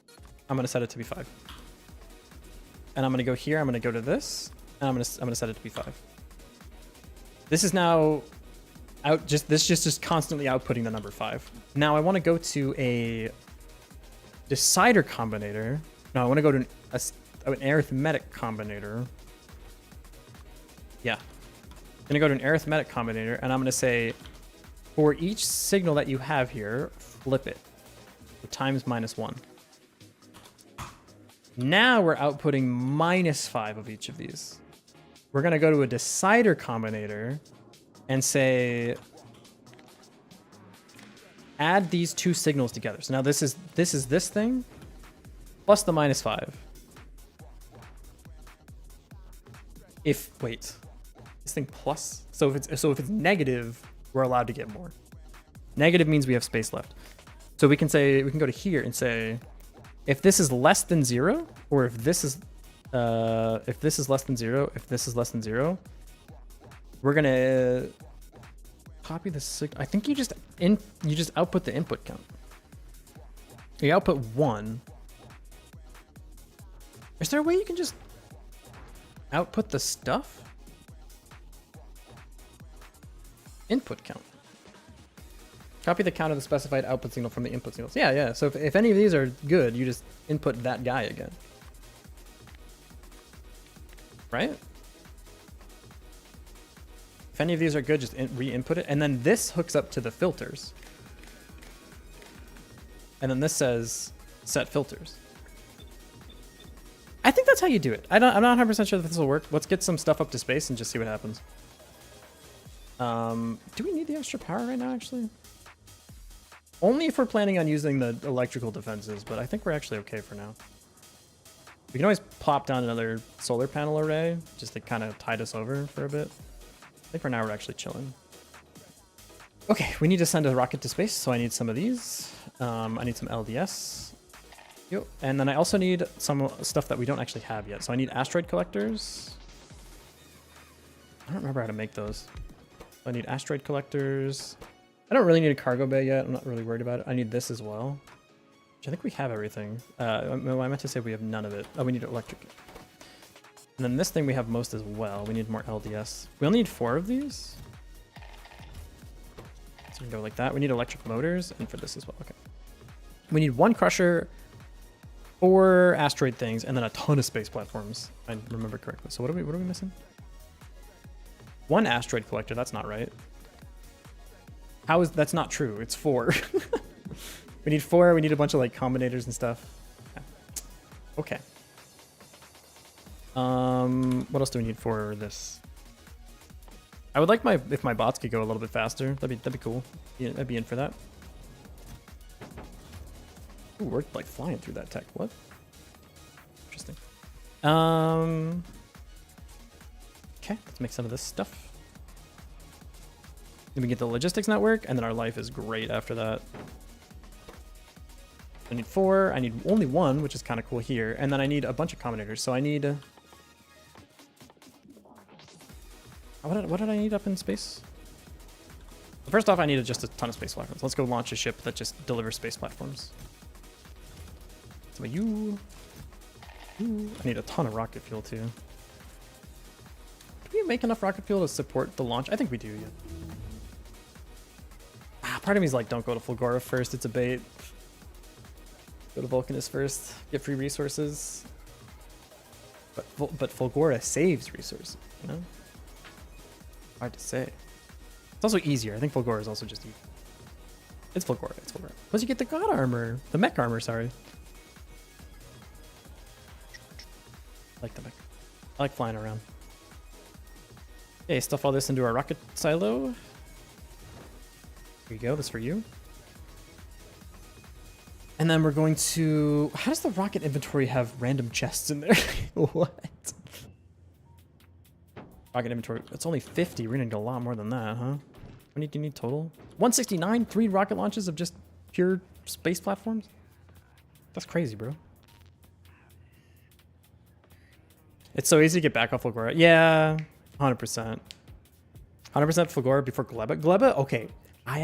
I'm gonna set it to be 5. And I'm gonna go here, I'm gonna go to this, and I'm gonna set it to be 5. This is now just constantly outputting the number 5. Now I want to go to a decider combinator. No, I want to go to an arithmetic combinator. Yeah. I'm gonna go to an arithmetic combinator, and I'm gonna say, for each signal that you have here, flip it. So times -1. Now we're outputting -5 of each of these. We're gonna go to a decider combinator and say, add these 2 signals together. So now this is this thing plus the -5. Wait, this thing plus. So if it's negative, we're allowed to get more. Negative means we have space left. So we can go to here and say, if this is less than 0, or if this is less than 0, if this is less than 0, we're gonna copy the signal. I think you just output the input count. You output 1. Is there a way you can just output the stuff? Input count. Copy the count of the specified output signal from the input signals. Yeah. So if any of these are good, you just input that guy again. Right? If any of these are good, just re-input it. And then this hooks up to the filters. And then this says set filters. I think that's how you do it. I'm not 100% sure that this will work. Let's get some stuff up to space and just see what happens. Do we need the extra power right now, actually? Only if we're planning on using the electrical defenses, but I think we're actually okay for now. We can always plop down another solar panel array just to kind of tide us over for a bit. I think for now we're actually chilling. Okay, we need to send a rocket to space, so I need some of these. I need some LDS. Yep. And then I also need some stuff that we don't actually have yet. So I need asteroid collectors. I don't remember how to make those. I need asteroid collectors. I don't really need a cargo bay yet. I'm not really worried about it. I need this as well. Which I think we have everything. I meant to say we have none of it. Oh, we need electric. And then this thing we have most as well. We need more LDS. We only need 4 of these. So we can go like that. We need electric motors, and for this as well. Okay. We need 1 crusher, 4 asteroid things, and then a ton of space platforms. I remember correctly. So what are we missing? 1 asteroid collector. That's not right. That's not true? It's 4. We need 4. We need a bunch of like combinators and stuff. Okay. What else do we need for this? I would like if my bots could go a little bit faster. That'd be cool. Yeah, I'd be in for that. Ooh, we're like flying through that tech. What? Interesting. Okay, let's make some of this stuff. Then we get the logistics network, and then our life is great after that. I need 4. I need only 1, which is kind of cool here. And then I need a bunch of combinators. So I need... what did I need up in space? First off, I need just a ton of space platforms. Let's go launch a ship that just delivers space platforms. So you... Ooh, I need a ton of rocket fuel too. Do we make enough rocket fuel to support the launch? I think we do, yeah. Part of me is like, don't go to Fulgora first, it's a bait. Go to Vulcanus first, get free resources. But Fulgora saves resources, you know? Hard to say. It's also easier. I think Fulgora is also just easy. It's Fulgora, it's Fulgora. Plus you get the god armor, the mech armor, sorry. I like the mech. I like flying around. Okay, stuff all this into our rocket silo. Here you go, this for you. And then we're going to... How does the rocket inventory have random chests in there? What? Rocket inventory, it's only 50. We're gonna need a lot more than that, huh? How many do you need total? 169? 3 rocket launches of just pure space platforms? That's crazy, bro. It's so easy to get back off Fulgora. Yeah, 100%. 100% Fulgora before Gleba. Gleba, okay. I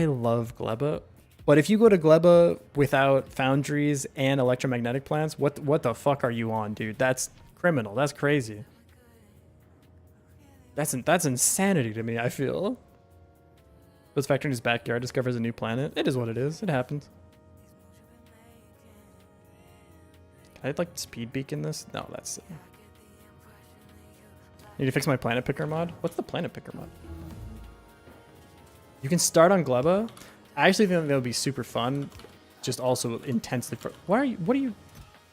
love Gleba. But if you go to Gleba without foundries and electromagnetic plants, what the fuck are you on, dude? That's criminal. That's crazy. That's insanity to me, I feel. Goes factory in his backyard, discovers a new planet. It is what it is. It happens. Can I like speed beacon this? No, that's... Need to fix my planet picker mod? What's the planet picker mod? You can start on Gleba. I actually think that would be super fun. Just also intensely... What are you...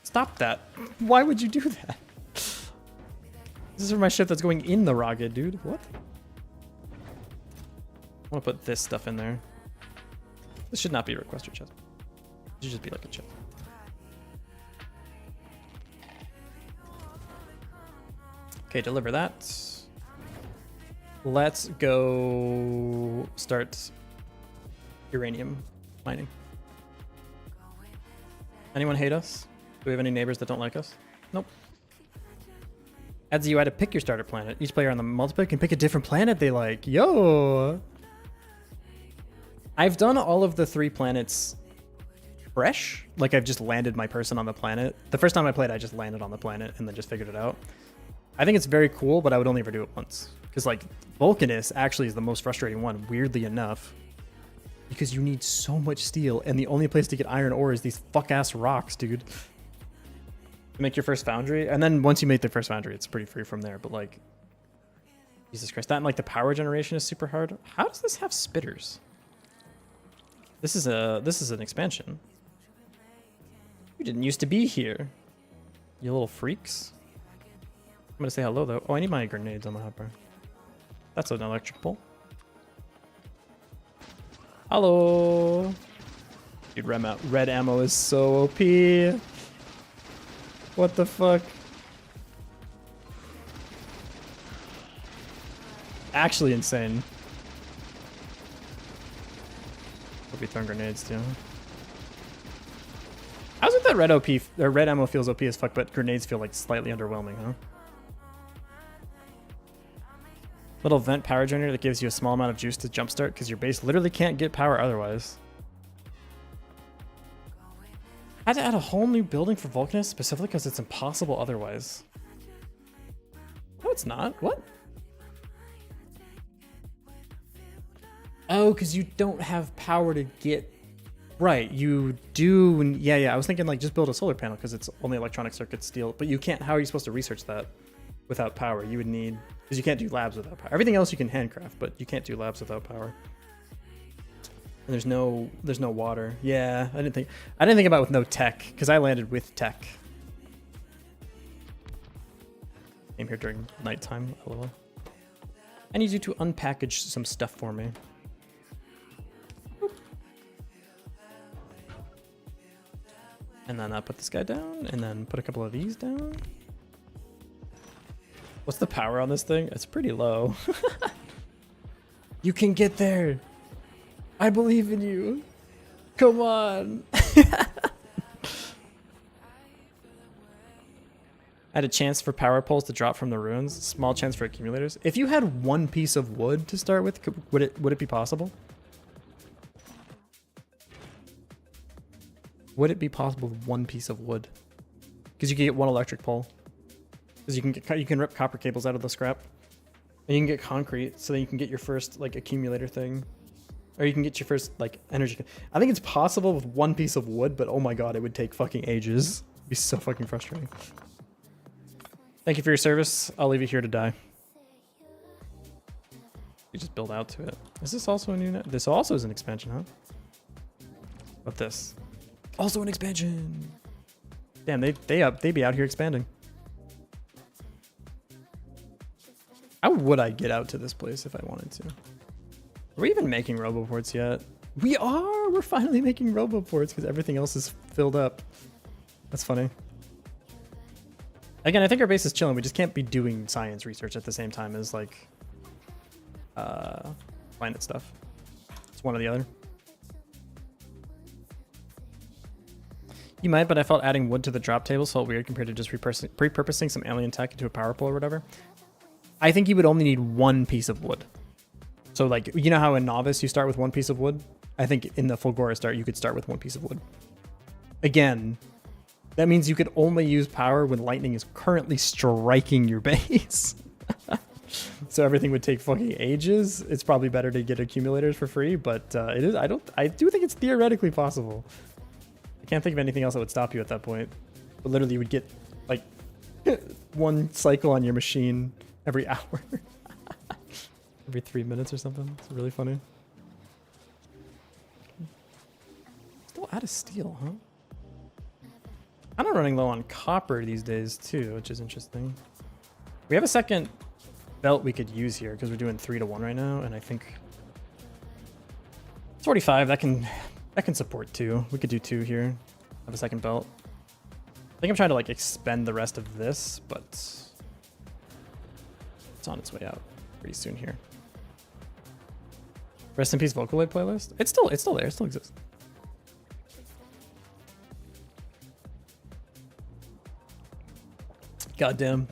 Stop that. Why would you do that? This is for my ship that's going in the rocket, dude. What? I want to put this stuff in there. This should not be a requester chest. It should just be like a chest. Okay, deliver that. Let's go start uranium mining. Anyone hate us? Do we have any neighbors that don't like us? Nope. Adds a UI to pick your starter planet. Each player on the multiplayer can pick a different planet they like. Yo! I've done all of the 3 planets fresh. Like, I've just landed my person on the planet. The first time I played, I just landed on the planet and then just figured it out. I think it's very cool, but I would only ever do it once. Because, like, Vulcanus actually is the most frustrating one, weirdly enough. Because you need so much steel, and the only place to get iron ore is these fuck-ass rocks, dude. Make your first foundry, and then once you make the first foundry, it's pretty free from there, but, like... Jesus Christ, that and, like, the power generation is super hard. How does this have spitters? This is an expansion. You didn't used to be here. You little freaks. I'm gonna say hello, though. Oh, I need my grenades on the hopper. That's an electric pole. Hello. Dude, red ammo is so OP. What the fuck? Actually insane. I'll be throwing grenades too. How's it that red OP or red ammo feels OP as fuck, but grenades feel like slightly underwhelming, huh? Little vent power generator that gives you a small amount of juice to jumpstart because your base literally can't get power otherwise. I had to add a whole new building for Vulcanus specifically because it's impossible otherwise. No, it's not. What? Oh, because you don't have power to get... Right, you do... Yeah, I was thinking like just build a solar panel because it's only electronic circuit steel, but you can't... How are you supposed to research that without power? You would need... Because you can't do labs without power. Everything else you can handcraft, but you can't do labs without power. And there's no water. Yeah, I didn't think about it with no tech because I landed with tech. Came here during nighttime. LOL. I need you to unpackage some stuff for me. And then put this guy down, and then put a couple of these down. What's the power on this thing? It's pretty low. You can get there. I believe in you. Come on. Add a chance for power poles to drop from the ruins. Small chance for accumulators. If you had one piece of wood to start with, would it be possible? Would it be possible with one piece of wood? Because you can get one electric pole. Because you can rip copper cables out of the scrap. And you can get concrete, so then you can get your first like accumulator thing. Or you can get your first like energy. I think it's possible with one piece of wood, but oh my god, it would take fucking ages. It'd be so fucking frustrating. Thank you for your service. I'll leave you here to die. You just build out to it. Is this also a new net? This also is an expansion, huh? What this? Also an expansion. Damn, they be out here expanding. How would I get out to this place if I wanted to? Are we even making roboports yet? We are! We're finally making roboports because everything else is filled up. That's funny. Again, I think our base is chilling. We just can't be doing science research at the same time as like planet stuff. It's one or the other. You might, but I felt adding wood to the drop tables felt weird compared to just repurposing some alien tech into a power pole or whatever. I think you would only need one piece of wood. So like, you know how in Novice you start with one piece of wood? I think in the Fulgora start, you could start with one piece of wood. Again, that means you could only use power when lightning is currently striking your base. So everything would take fucking ages. It's probably better to get accumulators for free, but it is. I do think it's theoretically possible. I can't think of anything else that would stop you at that point. But literally, you would get like one cycle on your machine every hour, every 3 minutes or something. It's really funny. Still out of steel, huh? I'm running low on copper these days too, which is interesting. We have a second belt we could use here because we're doing 3-to-1 right now, and I think 45 that can support 2. We could do 2 here. Have a second belt. I think I'm trying to like expend the rest of this, but it's on its way out pretty soon here. Rest in peace, Vocaloid playlist. It's still there. It still exists. Goddamn.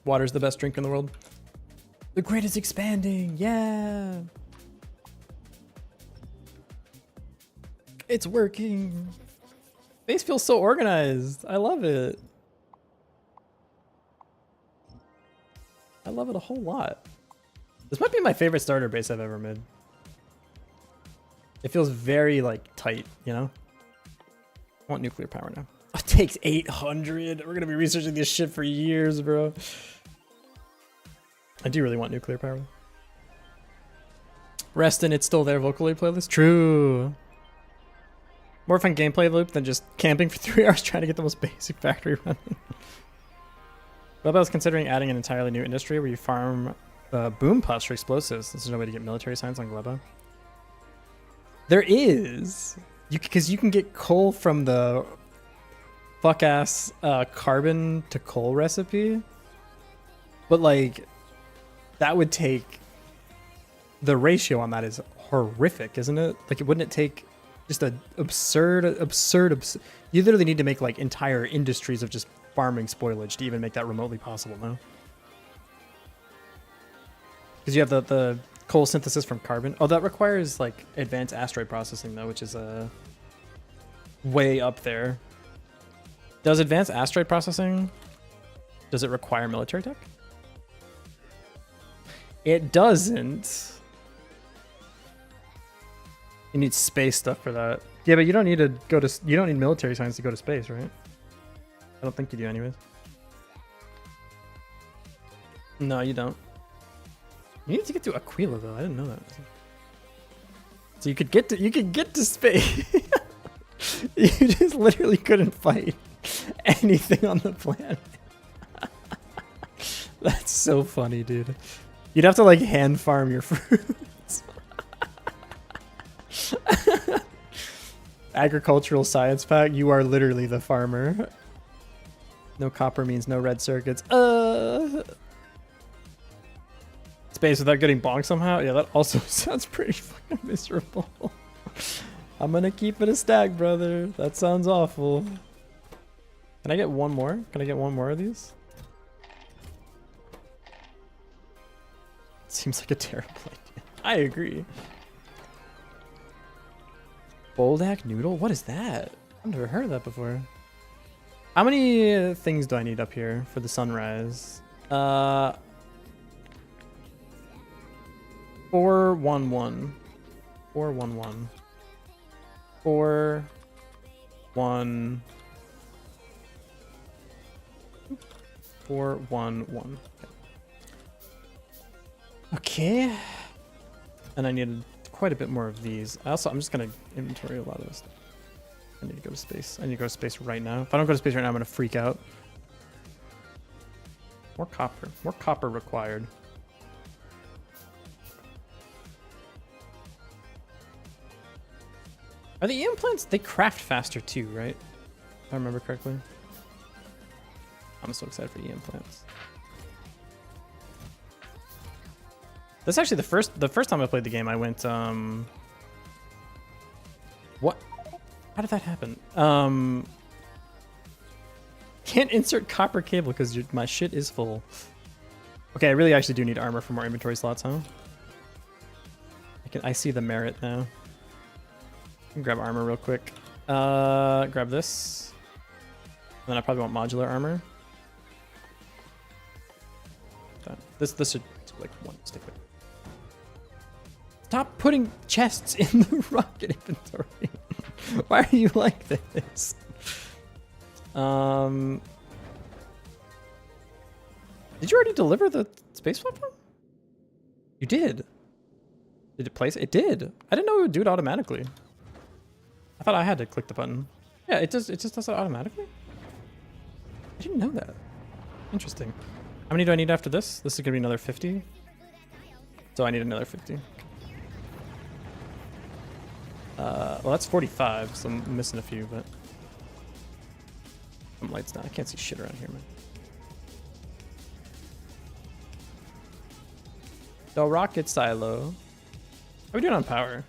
Water's the best drink in the world. The grid is expanding. Yeah. It's working. Base feels so organized. I love it. I love it a whole lot. This might be my favorite starter base I've ever made. It feels very like tight, you know? I want nuclear power now. It takes 800. We're gonna be researching this shit for years, bro. I do really want nuclear power. Restin', it's still there. Vocaloid playlist. True. More fun gameplay loop than just camping for 3 hours trying to get the most basic factory running. Gleba was considering adding an entirely new industry where you farm boom puffs for explosives. There's no way to get military science on Gleba. There is. Because you can get coal from the fuck ass carbon to coal recipe, but like that would take, the ratio on that is horrific, isn't it? Like, wouldn't it take just an absurd, you literally need to make like entire industries of just farming spoilage to even make that remotely possible, no? Because you have the coal synthesis from carbon. Oh, that requires like advanced asteroid processing though, which is way up there. Does advanced asteroid processing, does it require military tech? It doesn't. You need space stuff for that. Yeah, but you don't need to go to, you don't need military science to go to space, right? I don't think you do anyways. No, you don't. You need to get to Aquila though. I didn't know that. So you could get to space. You just literally couldn't fight anything on the planet. That's so funny, dude. You'd have to like hand farm your fruits. Agricultural science pack, you are literally the farmer. No copper means no red circuits. Space without getting bonked somehow? Yeah, that also sounds pretty fucking miserable. I'm gonna keep it a stack, brother. That sounds awful. Can I get one more? Can I get one more of these? Seems like a terrible idea. I agree. Boldak noodle? What is that? I've never heard of that before. How many things do I need up here for the sunrise? 411. 411. 4 1 411. Okay. And I needed quite a bit more of these. I'm just gonna inventory a lot of this stuff. I need to go to space. I need to go to space right now. If I don't go to space right now, I'm gonna freak out. More copper. More copper required. Are the EM plants, they craft faster too, right? If I remember correctly. I'm so excited for EM plants. That's actually the first time I played the game. I went what? How did that happen? Can't insert copper cable because my shit is full. Okay, I really actually do need armor for more inventory slots, huh? I see the merit now. I can grab armor real quick. Grab this. And then I probably want modular armor. This should like one stick with. Stop putting chests in the rocket inventory. Why are you like this? Did you already deliver the space platform? You did. Did it place? It did. I didn't know it would do it automatically. I thought I had to click the button. Yeah, it does. It just does it automatically. I didn't know that. Interesting. How many do I need after this? This is gonna be another 50. So I need another 50. Well, that's 45, so I'm missing a few, but some lights down. I can't see shit around here, man. The rocket silo. How are we doing on power?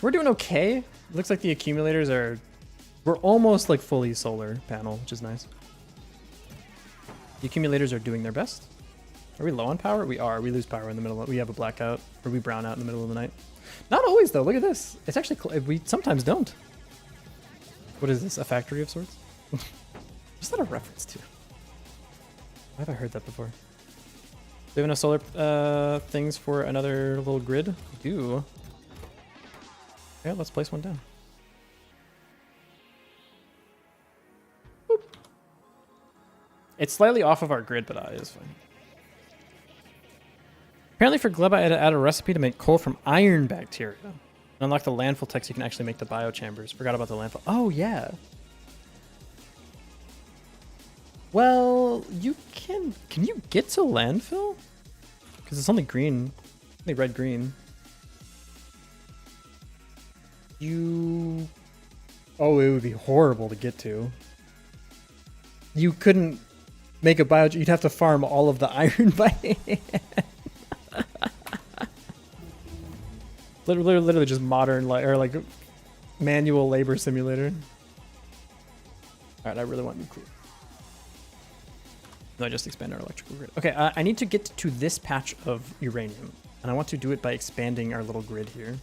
We're doing okay. Looks like the accumulators are... We're almost like fully solar panel, which is nice. The accumulators are doing their best. Are we low on power? We are. We lose power in the middle of... We have a blackout, or we brown out in the middle of the night. Not always, though. Look at this. It's actually... We sometimes don't. What is this? A factory of sorts? What's that a reference to? Why have I heard that before? Do we have enough solar things for another little grid? We do. Yeah, let's place one down. Boop. It's slightly off of our grid, but it is fine. Apparently for Gleba, I had to add a recipe to make coal from iron bacteria. And unlock the landfill text, you can actually make the biochambers. Forgot about the landfill. Oh, yeah. Well, you can... Can you get to landfill? Because it's only green. Only red-green. You... Oh, it would be horrible to get to. You couldn't make a bio... You'd have to farm all of the iron by hand. Literally just modern, or like manual labor simulator. All right, I really want nuclear. No, I just expand our electrical grid. Okay, I need to get to this patch of uranium, and I want to do it by expanding our little grid here.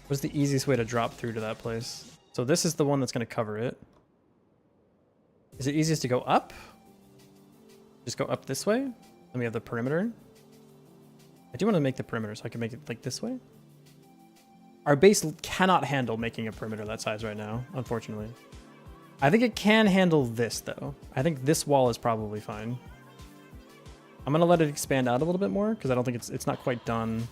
What's the easiest way to drop through to that place? So this is the one that's going to cover it. Is it easiest to go up? Just go up this way. Then we have the perimeter. I do want to make the perimeter so I can make it like this way. Our base cannot handle making a perimeter that size right now, unfortunately. I think it can handle this, though. I think this wall is probably fine. I'm going to let it expand out a little bit more, because I don't think it's not quite done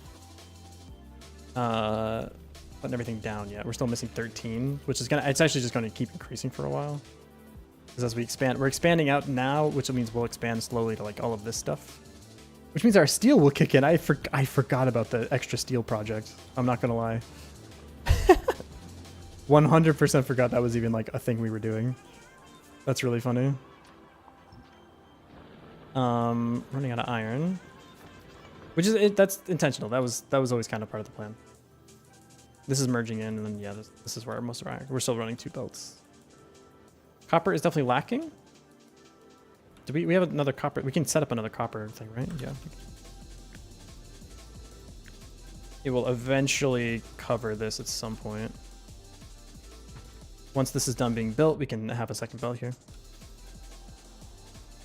putting everything down yet. We're still missing 13, which is it's actually just going to keep increasing for a while. Because as we expand, we're expanding out now, which means we'll expand slowly to like all of this stuff. Which means our steel will kick in. I forgot about the extra steel project. I'm not going to lie. 100% forgot that was even like a thing we were doing. That's really funny. Running out of iron. Which is, that's intentional. That was always kind of part of the plan. This is merging in, and then yeah, this is where most of our iron. We're still running 2 belts. Copper is definitely lacking. Do we have another copper? We can set up another copper thing, right? Yeah. It will eventually cover this at some point. Once this is done being built, we can have a second belt here.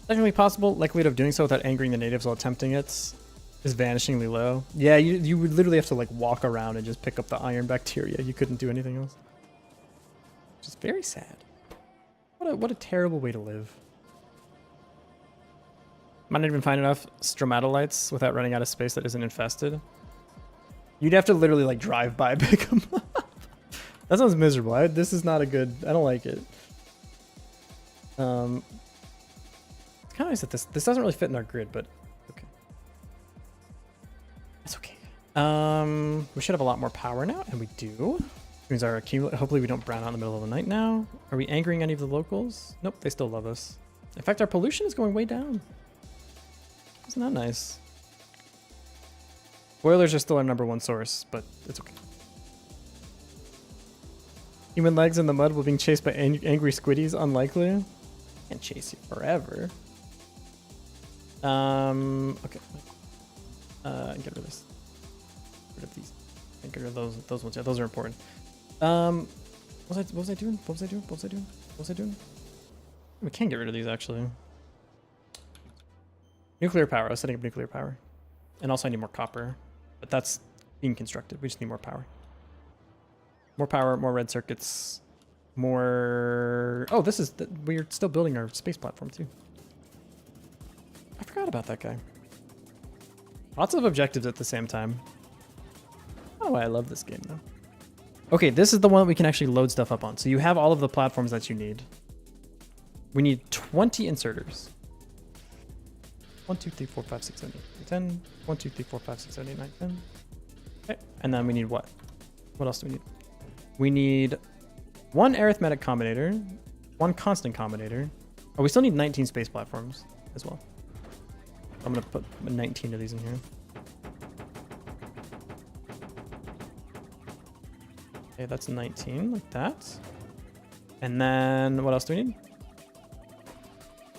Technically possible. Likelihood of doing so without angering the natives while attempting it is vanishingly low. Yeah, you would literally have to like walk around and just pick up the iron bacteria. You couldn't do anything else. Which is very sad. What a terrible way to live. Might not even find enough stromatolites without running out of space that isn't infested. You'd have to literally like drive by and pick them up. That sounds miserable. This is not a good. I don't like it. It's kind of nice that this doesn't really fit in our grid, but okay. It's okay. We should have a lot more power now, and we do. Which means our accumulate. Hopefully, we don't brown out in the middle of the night now. Are we angering any of the locals? Nope, they still love us. In fact, our pollution is going way down. Isn't that nice? Boilers are still our #1 source, but it's okay. Human legs in the mud while being chased by angry squiddies? Unlikely. Can't chase you forever. Okay. Get rid of this. Get rid of these. Get rid of those ones. Yeah, those are important. What was I doing? We can get rid of these actually. Nuclear power. I was setting up nuclear power. And also I need more copper. But that's being constructed. We just need more power. More power, more red circuits, more... Oh, this is... We're still building our space platform too. I forgot about that guy. Lots of objectives at the same time. Oh, I love this game though. Okay, this is the one that we can actually load stuff up on. So you have all of the platforms that you need. We need 20 inserters. 1, 2, 3, 4, 5, 6, 7, 8, 9, 10. 1, 2, 3, 4, 5, 6, 7, 8, 9, 10. Okay, and then we need what? What else do we need? We need 1 arithmetic combinator, 1 constant combinator. Oh, we still need 19 space platforms as well. I'm gonna put 19 of these in here. Okay, that's 19, like that. And then what else do we need?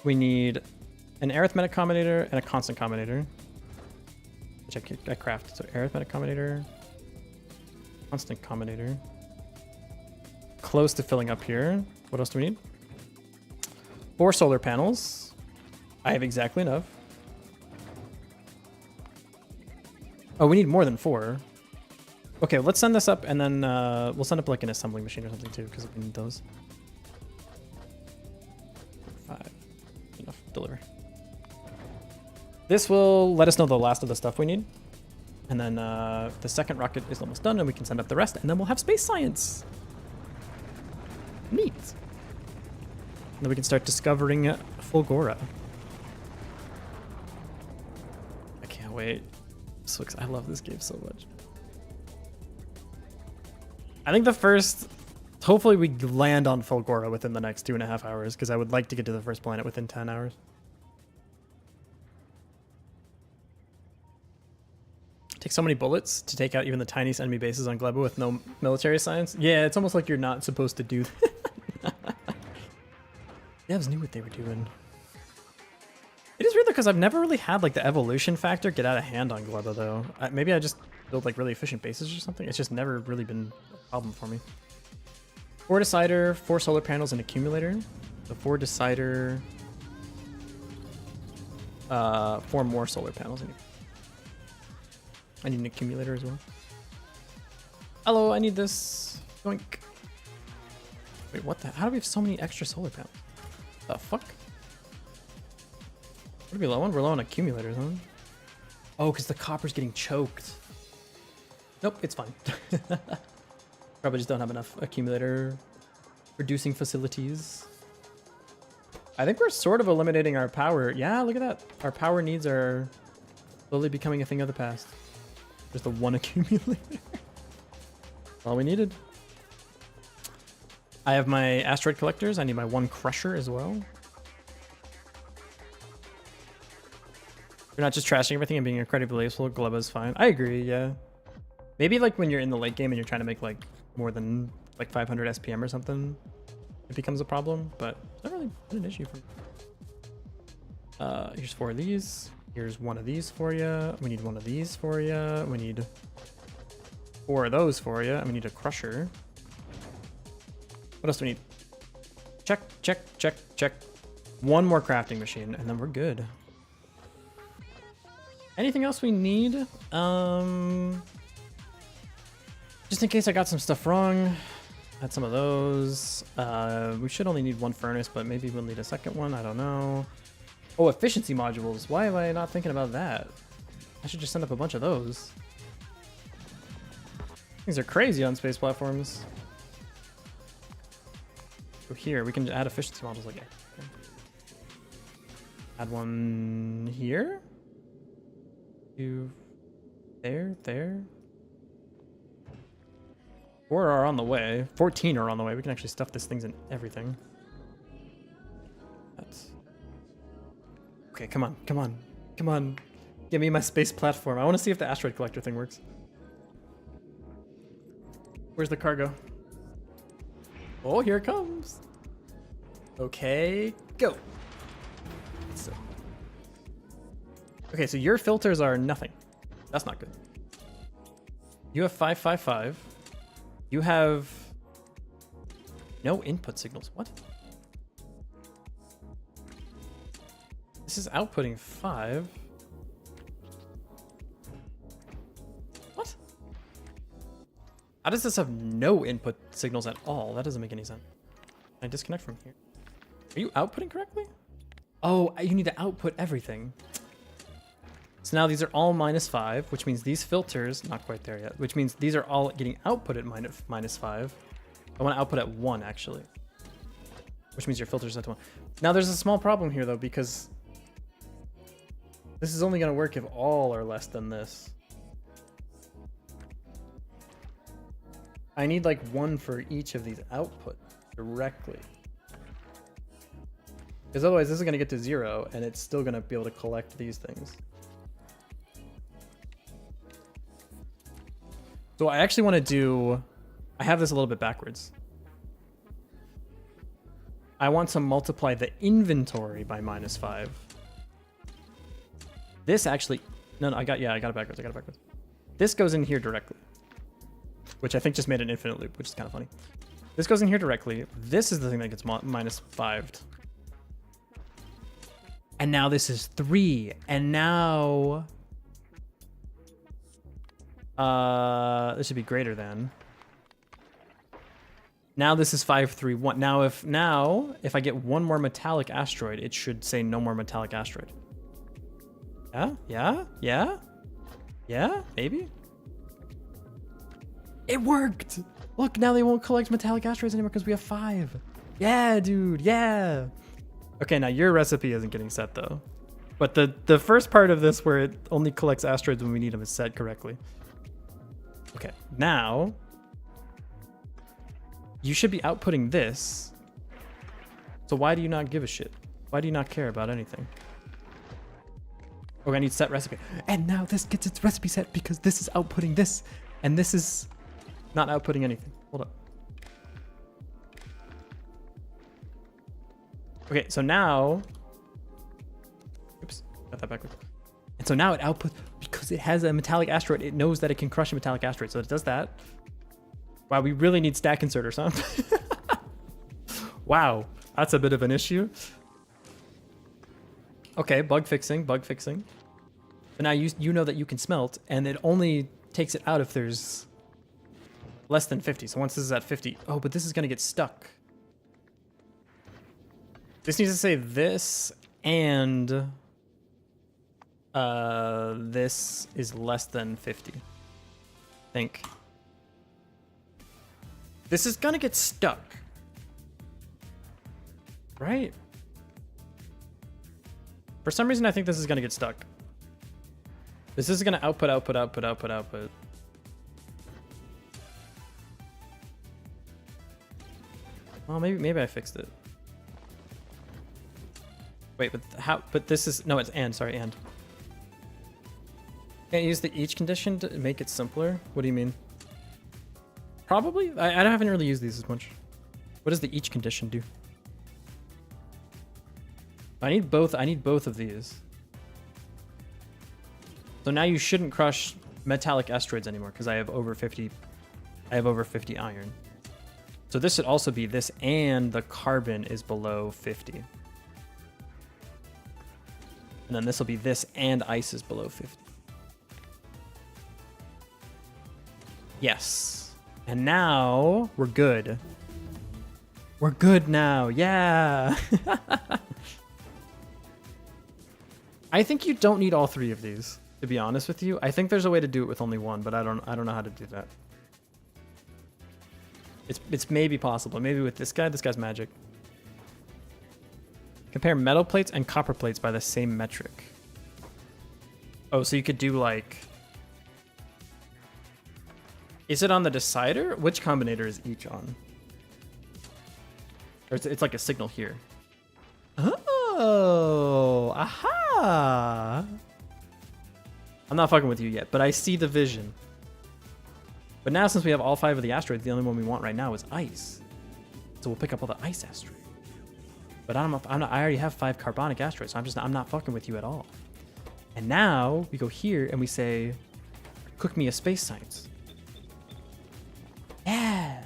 We need an arithmetic combinator and a constant combinator, which I crafted. So arithmetic combinator, constant combinator. Close to filling up here. What else do we need? 4 solar panels. I have exactly enough. Oh, we need more than 4. Okay, let's send this up and then we'll send up like an assembly machine or something too, because we need those. 5. Enough. Deliver. This will let us know the last of the stuff we need. And then the second rocket is almost done and we can send up the rest and then we'll have space science. Neat. And then we can start discovering Fulgora. I can't wait. So excited. I love this game so much. I think the first... Hopefully we land on Fulgora within the next 2.5 hours because I would like to get to the first planet within 10 hours. Take so many bullets to take out even the tiniest enemy bases on Gleba with no military science. Yeah, it's almost like you're not supposed to do that. Devs knew what they were doing. It is weird though, because I've never really had like the evolution factor get out of hand on Gleba though. Maybe I just build like really efficient bases or something. It's just never really been a problem for me. 4 decider, 4 solar panels, and accumulator. So 4 decider, 4 more solar panels. I need an accumulator as well. Hello, I need this. Yoink. Wait, what the? How do we have so many extra solar panels? The fuck? What are we low on? We're low on accumulators, huh? Oh, because the copper's getting choked. Nope, it's fine. Probably just don't have enough accumulator producing facilities. I think we're sort of eliminating our power. Yeah, look at that. Our power needs are slowly becoming a thing of the past. Just the 1 accumulator. All we needed. I have my asteroid collectors. I need my 1 crusher as well. You're not just trashing everything and being incredibly wasteful. Gleba is fine. I agree, yeah. Maybe like when you're in the late game and you're trying to make like more than like 500 SPM or something, it becomes a problem, but it's not really been an issue for me. Here's 4 of these. Here's 1 of these for you. We need 1 of these for you. We need 4 of those for you. And we need a crusher. What else do we need? Check, check, check, check. One more crafting machine, and then we're good. Anything else we need? Just in case I got some stuff wrong. Had some of those. We should only need one furnace, but maybe we'll need a second one. I don't know. Oh, efficiency modules. Why am I not thinking about that? I should just send up a bunch of those. Things are crazy on space platforms. So here, we can add efficiency modules like that. Add one here. You there, there. 4 are on the way. 14 are on the way. We can actually stuff these things in everything. That's okay. Come on, come on, come on. Give me my space platform. I want to see if the asteroid collector thing works. Where's the cargo? Oh, here it comes. Okay, go. So. Okay, so your filters are nothing. That's not good. You have 555. You have no input signals. What? This is outputting 5. What? How does this have no input signals at all? That doesn't make any sense. Can I disconnect from here? Are you outputting correctly? Oh, you need to output everything. So now these are all -5, which means these filters, not quite there yet, which means these are all getting output at -5. I want to output at 1, actually. Which means your filters at 1. Now there's a small problem here, though, because this is only going to work if all are less than this. I need like 1 for each of these output directly. Because otherwise this is going to get to 0, and it's still going to be able to collect these things. So I actually want to do, I have this a little bit backwards. I want to multiply the inventory by -5. This actually, no, I got it backwards. This goes in here directly, which I think just made an infinite loop, which is kind of funny. This goes in here directly. This is the thing that gets -5'd. And now this is 3. And now this should be greater than. Now this is 531. Now if I get one more metallic asteroid, it should say no more metallic asteroid. Yeah, maybe. It worked. Look, now they won't collect metallic asteroids anymore because we have 5. Yeah, dude, yeah. Okay, now your recipe isn't getting set though. But the first part of this where it only collects asteroids when we need them is set correctly. Okay, now you should be outputting this. So why do you not give a shit? Why do you not care about anything? Okay, I need set recipe. And now this gets its recipe set because this is outputting this. And this is not outputting anything. Hold up. Okay, so now, oops, got that backwards. And so now it outputs, because it has a metallic asteroid, it knows that it can crush a metallic asteroid. So it does that. Wow, we really need stack inserters, huh? Wow, that's a bit of an issue. Okay, bug fixing. But now you know that you can smelt, and it only takes it out if there's less than 50. So once this is at 50, oh, but this is gonna get stuck. This needs to say this and this is less than 50. I think. This is gonna get stuck. Right? For some reason, I think this is gonna get stuck. This is gonna output. Well, maybe I fixed it. Wait, but how? But this is no, it's and. Sorry, and. Can't use the each condition to make it simpler. What do you mean? Probably. I haven't really used these as much. What does the each condition do? I need both of these. So now you shouldn't crush metallic asteroids anymore because I have over 50. I have over 50 iron. So this should also be this, and the carbon is below 50. And then this will be this, and ice is below 50. Yes. And now we're good. We're good now. Yeah. I think you don't need all three of these, to be honest with you. I think there's a way to do it with only one, but I don't know how to do that. It's maybe possible. Maybe with this guy's magic. Compare metal plates and copper plates by the same metric. Oh, so you could do like... Is it on the decider? Which combinator is each on? Or it's like a signal here. Oh, aha! I'm not fucking with you yet, but I see the vision. But now since we have all 5 of the asteroids, the only one we want right now is ice. So we'll pick up all the ice asteroids. But I already have 5 carbonic asteroids, so I'm not fucking with you at all. And now we go here and we say, cook me a space science. Yeah.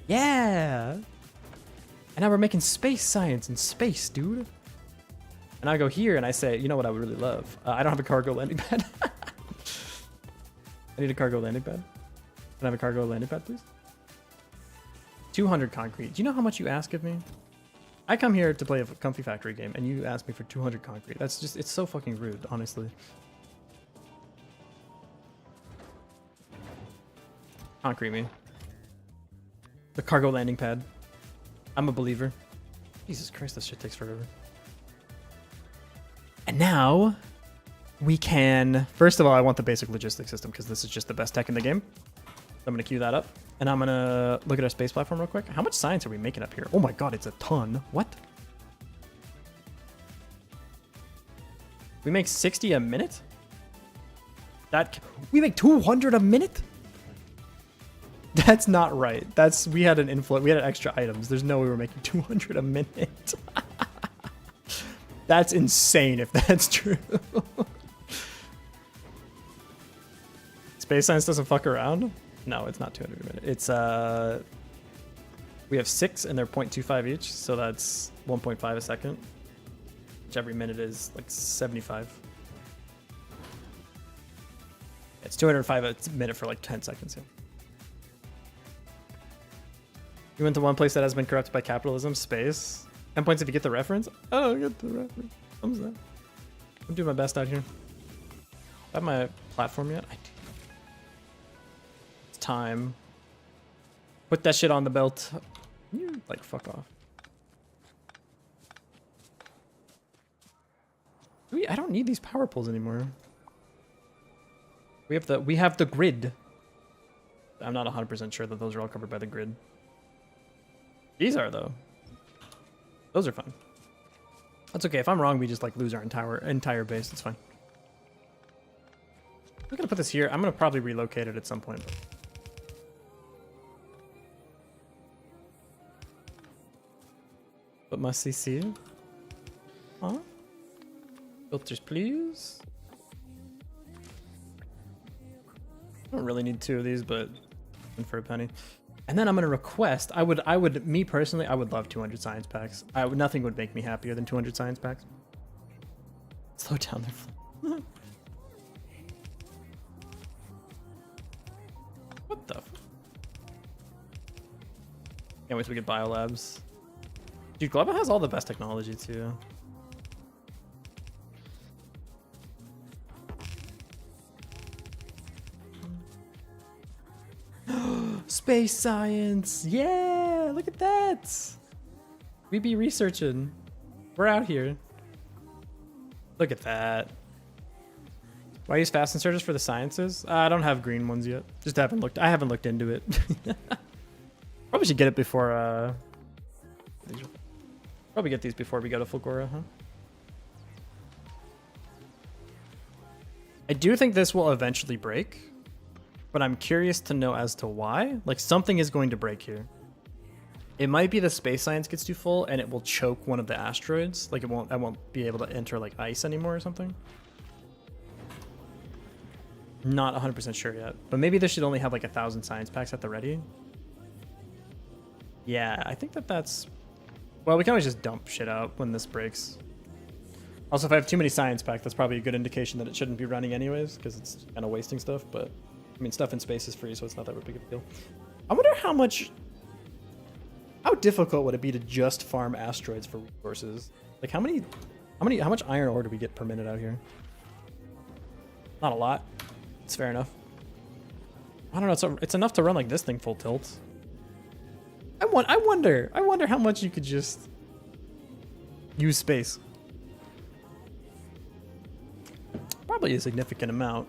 Yeah. And now we're making space science in space, dude. And I go here and I say, you know what I would really love? I don't have a cargo landing pad. I need a cargo landing pad. Can I have a cargo landing pad, please? 200 concrete. Do you know how much you ask of me? I come here to play a Comfy Factory game, and you ask me for 200 concrete. That's just, it's so fucking rude, honestly. Concrete me. The cargo landing pad. I'm a believer. Jesus Christ, this shit takes forever. And now, we can... First of all, I want the basic logistics system, because this is just the best tech in the game. So I'm going to queue that up. And I'm going to look at our space platform real quick. How much science are we making up here? Oh my god, it's a ton. What? We make 60 a minute? We make 200 a minute? That's not right. We had an inflow. We had extra items. There's no way we're making 200 a minute. That's insane if that's true. Space science doesn't fuck around? No, it's not 200 a minute. It's we have 6 and they're 0.25 each, so that's 1.5 a second. Which every minute is like 75. It's 205 a minute for like 10 seconds. Yeah. You went to one place that has been corrupted by capitalism, space. 10 points if you get the reference. I don't get the reference. What was that? I'm doing my best out here. Do I have my platform yet? I do. It's time. Put that shit on the belt. You like fuck off. I don't need these power poles anymore. We have the grid. I'm not 100% sure that those are all covered by the grid. These are though. Those are fun. That's okay. If I'm wrong, we just like lose our entire base. It's fine. I'm gonna put this here. I'm gonna probably relocate it at some point. Put my CC. Huh? Filters, please. I don't really need 2 of these, but for a penny. And then I'm gonna request. Me personally, I would love 200 science packs. Nothing would make me happier than 200 science packs. Slow down there. What the? Can't wait till we get biolabs. Dude, Global has all the best technology too. Space science! Yeah! Look at that! We be researching. We're out here. Look at that. Why use fast inserters for the sciences? I don't have green ones yet. Just haven't looked. I haven't looked into it. Probably should get it before. Probably get these before we go to Fulgora, huh? I do think this will eventually break, but I'm curious to know as to why. Like, something is going to break here. It might be the space science gets too full and it will choke one of the asteroids. Like, I won't be able to enter like ice anymore or something. Not 100% sure yet, but maybe this should only have like 1,000 science packs at the ready. Yeah, I think that's... Well, we can always just dump shit out when this breaks. Also, if I have too many science packs, that's probably a good indication that it shouldn't be running anyways, because it's kind of wasting stuff, but... I mean, stuff in space is free, so it's not that big of a deal. I wonder how much... How difficult would it be to just farm asteroids for resources? Like, how much iron ore do we get per minute out here? Not a lot. It's fair enough. I don't know. It's enough to run like this thing full tilt. I wonder how much you could just use space. Probably a significant amount.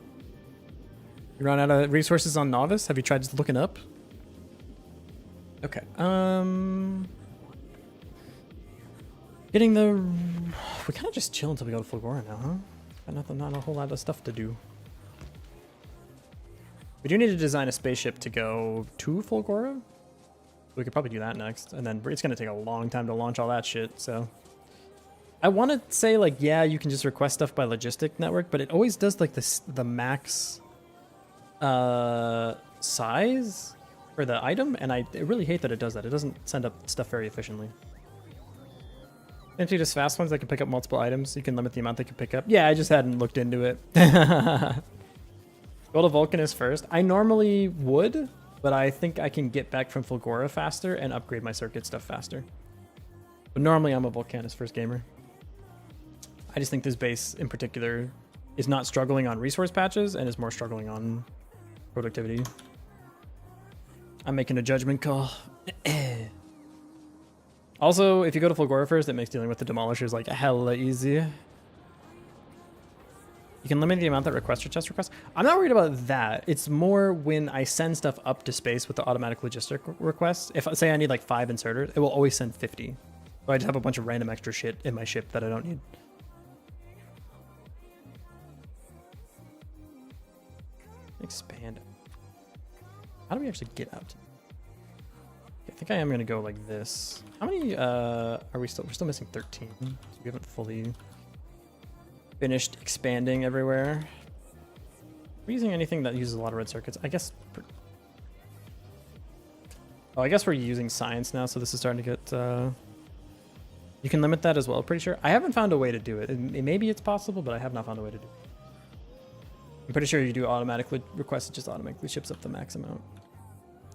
You run out of resources on Novice? Have you tried just looking up? Okay. Getting the... We kind of just chill until we go to Fulgora now, huh? Got not a whole lot of stuff to do. We do need to design a spaceship to go to Fulgora. We could probably do that next. And then it's going to take a long time to launch all that shit, so... I want to say, like, yeah, you can just request stuff by Logistic Network, but it always does, like, the max size for the item, and I really hate that it does that. It doesn't send up stuff very efficiently. Empty just fast ones that can pick up multiple items. You can limit the amount they can pick up. Yeah, I just hadn't looked into it. Go to Vulcanus first. I normally would, but I think I can get back from Fulgora faster and upgrade my circuit stuff faster. But normally I'm a Vulcanus first gamer. I just think this base in particular is not struggling on resource patches and is more struggling on productivity. I'm making a judgment call. Also, if you go to Fulgora first, it makes dealing with the Demolishers like hella easy. You can limit the amount that requester chest requests. I'm not worried about that. It's more when I send stuff up to space with the automatic logistic requests. If say I need like 5 inserters, it will always send 50. So I just have a bunch of random extra shit in my ship that I don't need. Expand. How do we actually get out? I think I am gonna go like this. How many are we still? We're still missing 13. So we haven't fully finished expanding everywhere. Are we using anything that uses a lot of red circuits? I guess. Oh, I guess we're using science now, so this is starting to get. You can limit that as well. Pretty sure. I haven't found a way to do it. Maybe it's possible, but I have not found a way to do it. I'm pretty sure you do automatically request, it just automatically ships up the max amount.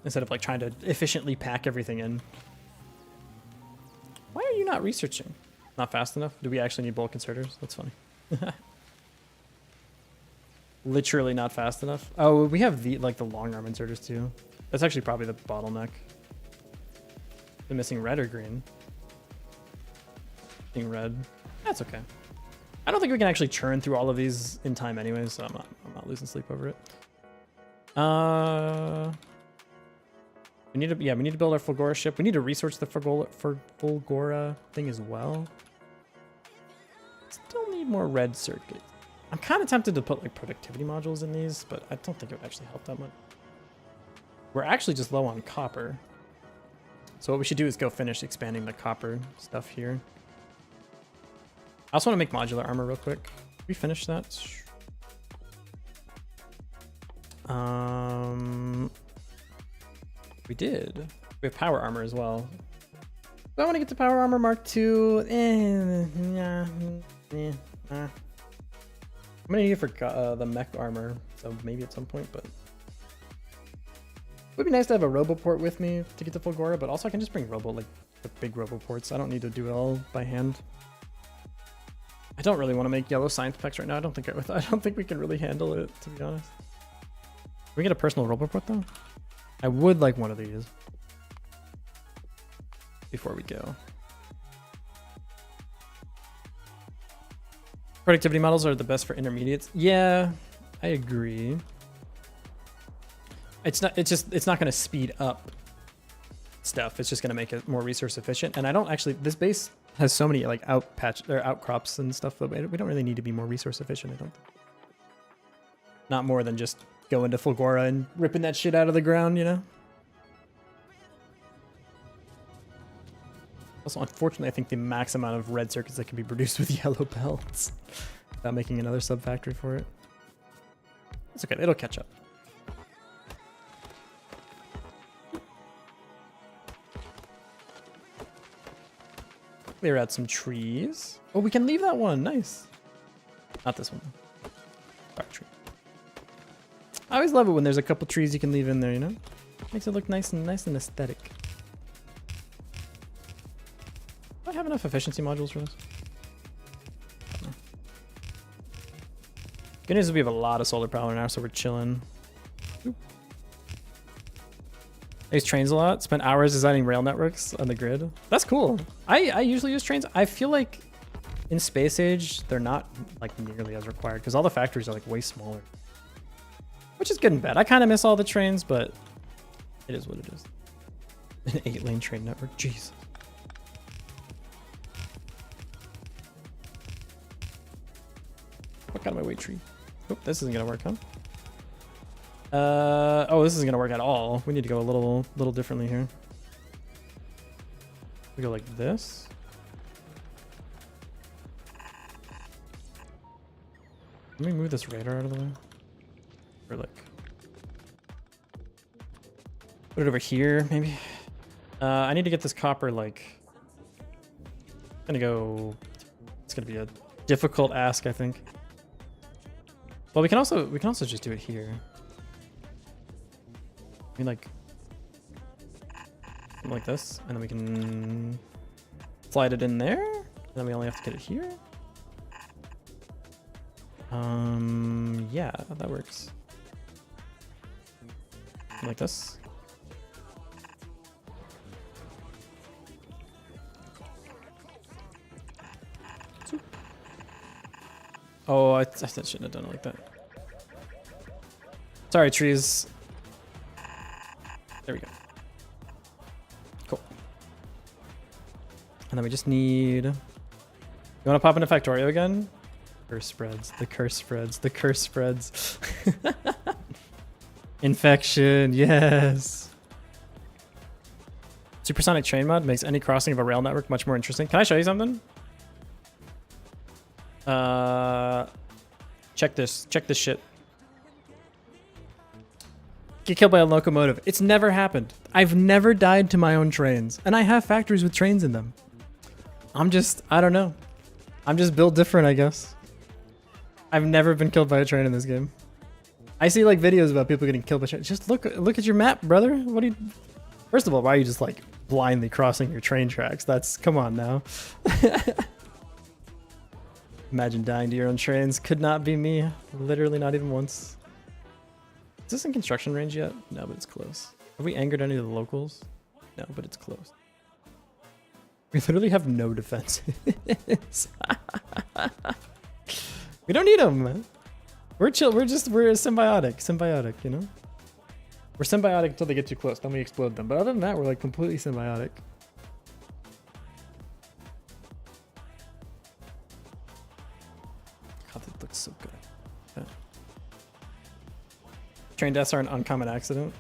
Instead of like trying to efficiently pack everything in. Why are you not researching? Not fast enough? Do we actually need bulk inserters? That's funny. Literally not fast enough. Oh, we have the long arm inserters too. That's actually probably the bottleneck. They're missing red or green. Missing red. That's okay. I don't think we can actually churn through all of these in time anyways, so I'm not losing sleep over it. We need to build our Fulgora ship. We need to research the Fulgora thing as well. Still need more red circuit. I'm kind of tempted to put like productivity modules in these, but I don't think it would actually help that much. We're actually just low on copper. So what we should do is go finish expanding the copper stuff here. I also want to make modular armor real quick. Did we finish that? We did. We have power armor as well. Do I want to get to power armor Mark II? I'm gonna need it for the mech armor, so maybe at some point, but it would be nice to have a Roboport with me to get to Fulgora, but also I can just bring the big Roboports. I don't need to do it all by hand. I don't really want to make yellow science packs right now. I don't think we can really handle it, to be honest. Can we get a personal Roboport though? I would like one of these before we go. Productivity models are the best for intermediates. Yeah, I agree. It's not going to speed up stuff. It's just going to make it more resource efficient. And I don't actually, this base has so many like outcrops and stuff that we don't really need to be more resource efficient, I don't think. Not more than just go into Fulgora and ripping that shit out of the ground, you know? Also, unfortunately, I think the max amount of red circuits that can be produced with yellow belts without making another sub-factory for it. It's okay. It'll catch up. Clear out some trees. Oh, we can leave that one. Nice. Not this one. Dark tree. I always love it when there's a couple trees you can leave in there, you know? Makes it look nice and aesthetic. Do I have enough efficiency modules for this? No. Good news is we have a lot of solar power now, so we're chilling. Oop. I use trains a lot. Spent hours designing rail networks on the grid. That's cool. I usually use trains. I feel like in Space Age, they're not like nearly as required because all the factories are like way smaller. Which is good and bad. I kind of miss all the trains, but it is what it is. An 8-lane train network. Jeez. Fuck out of my way, tree. Oh, this isn't gonna work, huh? Oh, this isn't gonna work at all. We need to go a little differently here. We go like this. Let me move this radar out of the way. Or like put it over here, maybe. I need to get this copper like. It's gonna be a difficult ask, I think. Well, we can also just do it here. I mean, like something like this, and then we can slide it in there, and then we only have to get it here. Yeah, that works. Like this. Oh, I shouldn't have done it like that. Sorry, trees. There we go. Cool. And then we just need... You want to pop into Factorio again? Curse spreads. The curse spreads. The curse spreads. Infection. Yes. Supersonic train mod makes any crossing of a rail network much more interesting. Can I show you something? Check this. Check this shit. Get killed by a locomotive. It's never happened. I've never died to my own trains. And I have factories with trains in them. I don't know. I'm just built different, I guess. I've never been killed by a train in this game. I see like videos about people getting killed by trains. Just look at your map, brother. What do you... First of all, why are you just like blindly crossing your train tracks? Come on now. Imagine dying to your own trains. Could not be me. Literally not even once. Is this in construction range yet? No, but it's close. Have we angered any of the locals? No, but it's close. We literally have no defenses. We don't need them. We're chill. We're symbiotic, you know? We're symbiotic until they get too close. Then we explode them. But other than that, we're like completely symbiotic. God, that looks so good. Yeah. Train deaths are an uncommon accident.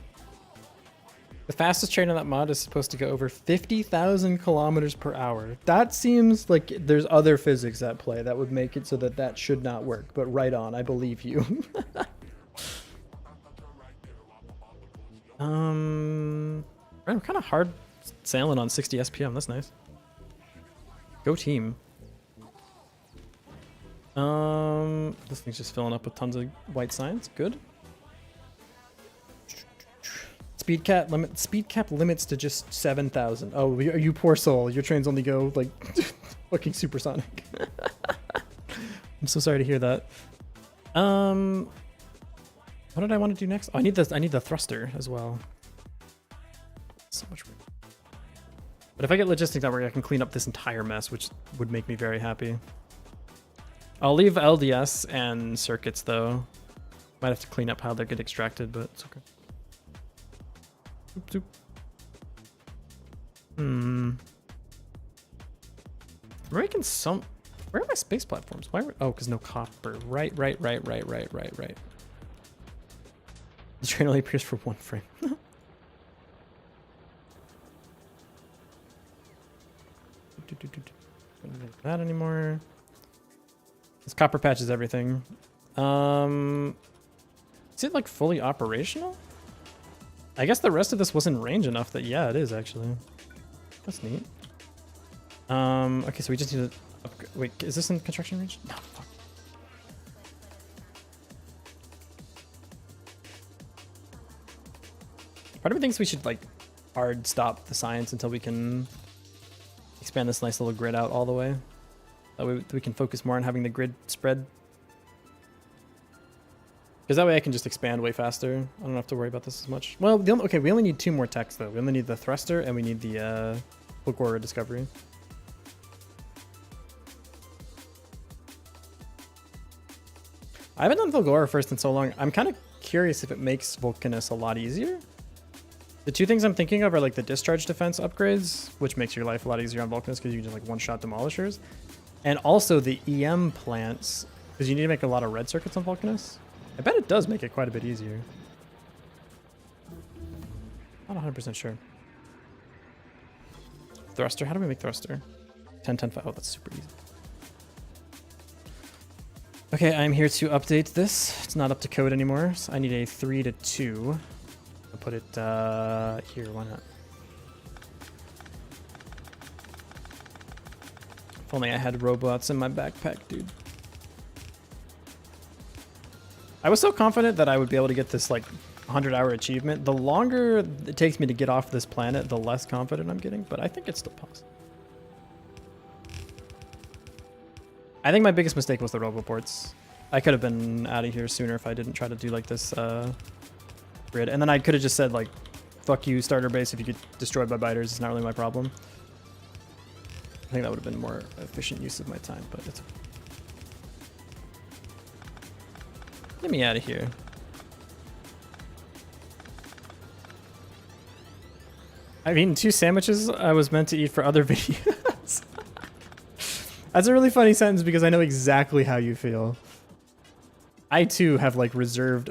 The fastest train on that mod is supposed to go over 50,000 kilometers per hour. That seems like there's other physics at play that would make it so that should not work. But right on, I believe you. I'm kind of hard sailing on 60 SPM. That's nice. Go team. This thing's just filling up with tons of white signs. Good. Speed cap limits to just 7,000. Oh, you poor soul. Your trains only go like fucking supersonic. I'm so sorry to hear that. What did I want to do next? Oh, I need the thruster as well. So much work. But if I get logistics network, I can clean up this entire mess, which would make me very happy. I'll leave LDS and circuits though. Might have to clean up how they get extracted, but it's okay. Zoop, zoop. We're making some... Where are my space platforms? Why? Oh, because no copper. Right. The train only appears for one frame. Don't need that anymore. This copper patches everything. Is it like fully operational? I guess the rest of this wasn't range enough that, yeah, it is actually. That's neat. Okay, so we just need to upgrade. Wait, is this in construction range? No, fuck. Part of me thinks we should like hard stop the science until we can expand this nice little grid out all the way. That way we can focus more on having the grid spread. Because that way I can just expand way faster. I don't have to worry about this as much. Well, okay, we only need 2 more techs though. We only need the thruster and we need the Fulgora discovery. I haven't done Fulgora first in so long. I'm kind of curious if it makes Vulcanus a lot easier. The 2 things I'm thinking of are like the discharge defense upgrades, which makes your life a lot easier on Vulcanus because you can just like one-shot demolishers. And also the EM plants, because you need to make a lot of red circuits on Vulcanus. I bet it does make it quite a bit easier. Not 100% sure. Thruster, how do we make thruster? 10, 10, 5. Oh, that's super easy. Okay, I'm here to update this. It's not up to code anymore, so I need a 3 to 2. I'll put it here, why not? If only I had robots in my backpack, dude. I was so confident that I would be able to get this like 100-hour achievement. The longer it takes me to get off this planet, the less confident I'm getting, but I think it's still possible. I think my biggest mistake was the roboports. I could have been out of here sooner if I didn't try to do like this grid. And then I could have just said like, fuck you, starter base, if you get destroyed by biters, it's not really my problem. I think that would have been more efficient use of my time, but it's... Get me out of here. I've eaten 2 sandwiches I was meant to eat for other videos. That's a really funny sentence because I know exactly how you feel. I too have like reserved...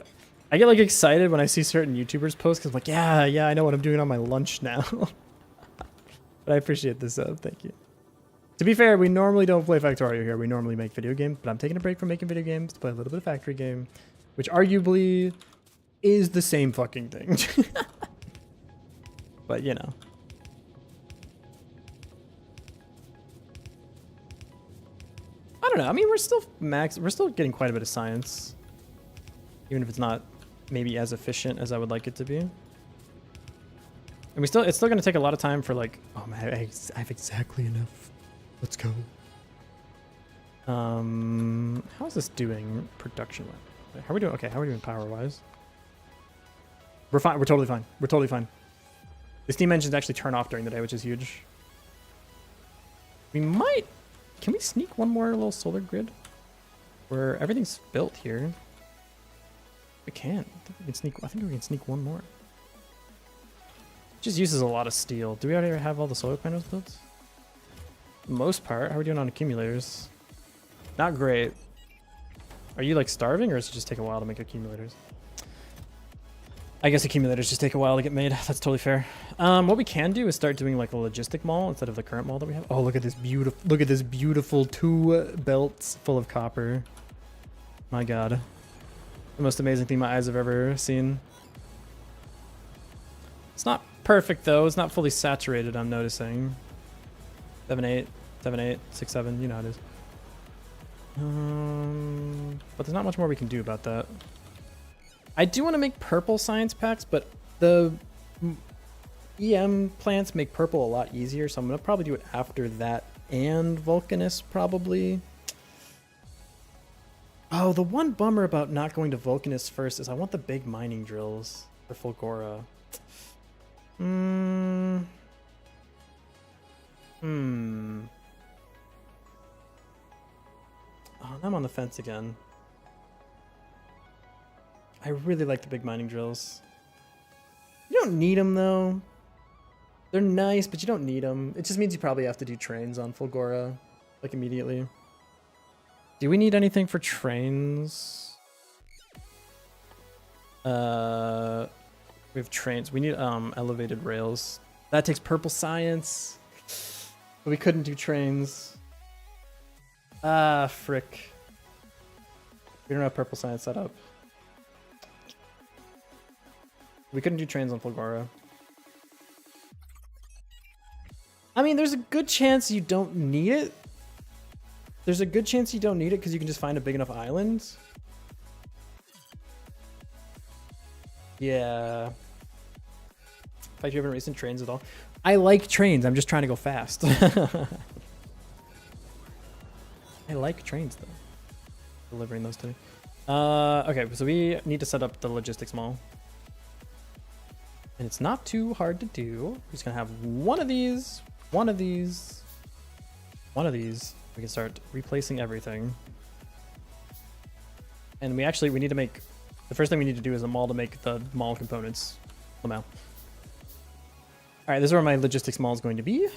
I get like excited when I see certain YouTubers post because I'm like, yeah, I know what I'm doing on my lunch now. But I appreciate this sub, thank you. To be fair, we normally don't play Factorio here. We normally make video games, but I'm taking a break from making video games to play a little bit of Factory game, which arguably is the same fucking thing. But, you know. I don't know. I mean, we're still getting quite a bit of science. Even if it's not maybe as efficient as I would like it to be. And it's still going to take a lot of time for like, oh man, I have exactly enough. Let's go. How's this doing production wise? How are we doing? Okay, how are we doing power wise? We're fine. We're totally fine. We're totally fine. The steam engines actually turn off during the day, which is huge. We might... Can we sneak one more little solar grid? Where everything's built here. We can. I think we can sneak one more. Just uses a lot of steel. Do we already have all the solar panels built? Most part. How are we doing on accumulators? Not great. Are you like starving, or does it just take a while to make accumulators? I guess accumulators just take a while to get made. That's totally fair. What we can do is start doing like a logistic mall instead of the current mall that we have. Oh, look at this beautiful 2 belts full of copper. My god. The most amazing thing my eyes have ever seen. It's not perfect though. It's not fully saturated, I'm noticing. 7-8, 7-8, 6-7, you know how it is. But there's not much more we can do about that. I do want to make purple science packs, but the EM plants make purple a lot easier, so I'm going to probably do it after that and Vulcanus, probably. Oh, the one bummer about not going to Vulcanus first is I want the big mining drills for Fulgora. Oh, I'm on the fence again. I really like the big mining drills. You don't need them though. They're nice, but you don't need them. It just means you probably have to do trains on Fulgora, like immediately. Do we need anything for trains? We have trains. We need elevated rails. That takes purple science. But we couldn't do trains. Ah, frick. We don't have purple science set up. We couldn't do trains on Fulgora. I mean, there's a good chance you don't need it. There's a good chance you don't need it because you can just find a big enough island. Yeah. If you haven't raced in trains at all. I like trains. I'm just trying to go fast. I like trains though. Delivering those to me. Okay, so we need to set up the logistics mall. And it's not too hard to do. We're just gonna have one of these, one of these, one of these. We can start replacing everything. And we need to make, the first thing we need to do is a mall to make the mall components. All right, this is where my logistics mall is going to be. So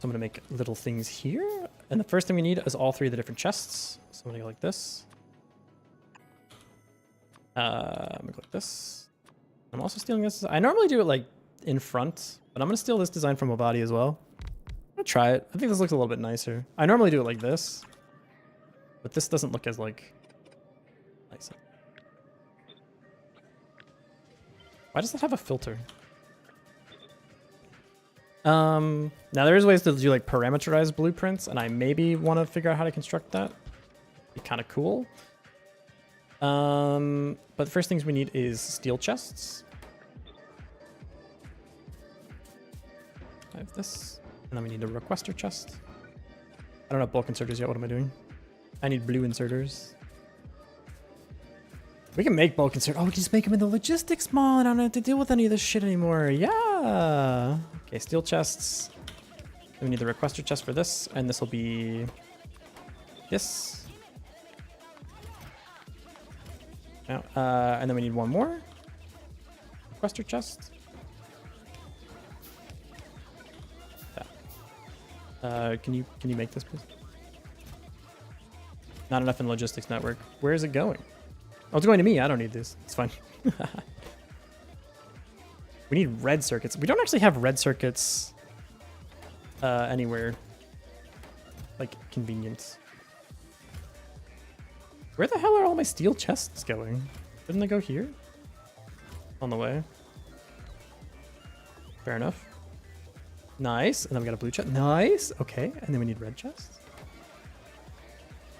I'm gonna make little things here. And the first thing we need is all three of the different chests. So I'm gonna go like this. I'm gonna go like this. I'm also stealing this. I normally do it like in front, but I'm gonna steal this design from Mabadi as well. I'm gonna try it. I think this looks a little bit nicer. I normally do it like this, but this doesn't look as like nice. Why does that have a filter? Now there is ways to do like parameterized blueprints, and I maybe want to figure out how to construct that. Be kind of cool. But the first things we need is steel chests. I have this, and then we need a requester chest. I don't have bulk inserters yet. What am I doing? I need blue inserters. We can make bulk inserters. Oh, we can just make them in the logistics mall. I don't have to deal with any of this shit anymore. Yeah. Okay, steel chests. Then we need the requester chest for this, and this will be this. Now, and then we need one more requester chest. Can you make this, please? Not enough in logistics network. Where is it going? Oh, it's going to me. I don't need this. It's fine. We need red circuits. We don't actually have red circuits anywhere. Like, convenient. Where the hell are all my steel chests going? Didn't they go here? On the way. Fair enough. Nice. And then we got a blue chest. Nice. Okay. And then we need red chests.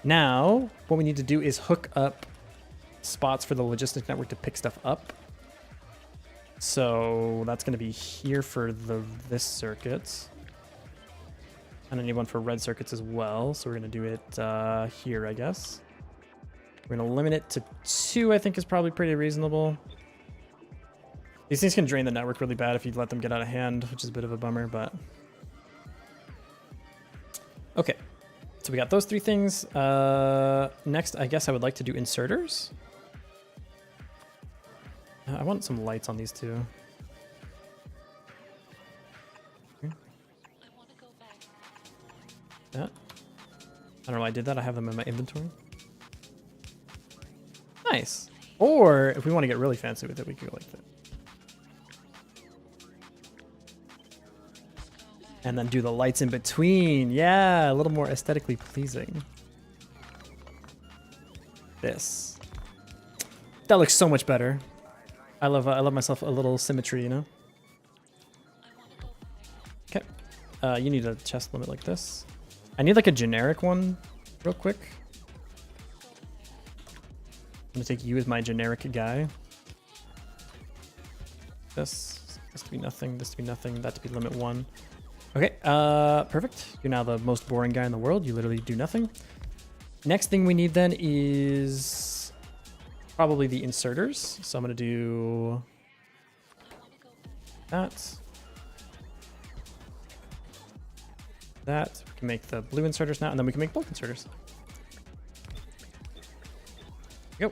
Now, what we need to do is hook up spots for the logistics network to pick stuff up. So that's going to be here for this circuit. And I need one for red circuits as well. So we're going to do it here, I guess. We're going to limit it to 2, I think is probably pretty reasonable. These things can drain the network really bad if you let them get out of hand, which is a bit of a bummer, but... Okay, so we got those 3 things. Next, I guess I would like to do inserters. I want some lights on these 2. Yeah. I don't know why I did that. I have them in my inventory. Nice. Or if we want to get really fancy with it, we could go like that. And then do the lights in between. Yeah, a little more aesthetically pleasing. This. That looks so much better. I love myself a little symmetry, you know? Okay. You need a chest limit like this. I need like a generic one real quick. I'm gonna take you as my generic guy. This to be nothing, this to be nothing, that to be limit 1. Okay, perfect. You're now the most boring guy in the world. You literally do nothing. Next thing we need then is probably the inserters. So I'm gonna do that. That. We can make the blue inserters now, and then we can make bulk inserters. Go.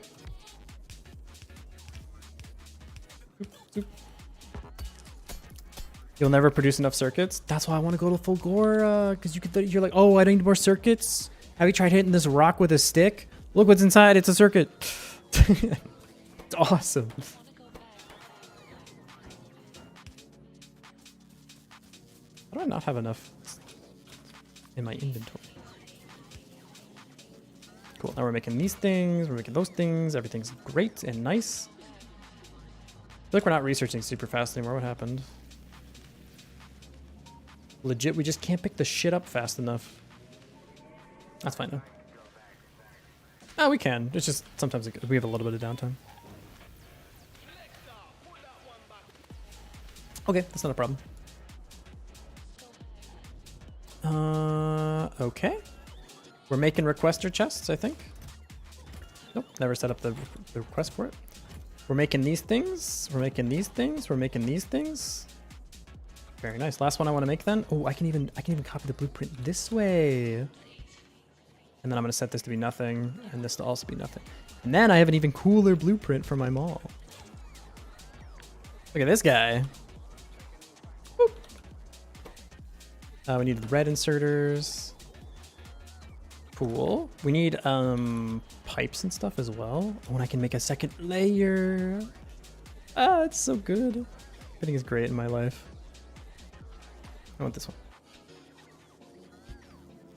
You'll never produce enough circuits. That's why I want to go to Fulgora, because you're like, oh, I need more circuits. Have you tried hitting this rock with a stick? Look what's inside. It's a circuit. It's awesome. How do I not have enough in my inventory? Cool. Now we're making these things. We're making those things. Everything's great and nice. like we're not researching super fast anymore. What happened? Legit, we just can't pick the shit up fast enough. That's fine though. Oh, we can. It's just sometimes we have a little bit of downtime. Okay, that's not a problem. Okay. We're making requester chests, I think. Nope, never set up the request for it. We're making these things. We're making these things. We're making these things. Very nice. Last one I want to make then. Oh, I can even copy the blueprint this way. And then I'm going to set this to be nothing and this to also be nothing. And then I have an even cooler blueprint for my mall. Look at this guy. We need red inserters. Cool. We need pipes and stuff as well. Oh, and I can make a second layer. Ah, it's so good. I think it's great in my life. I want this one.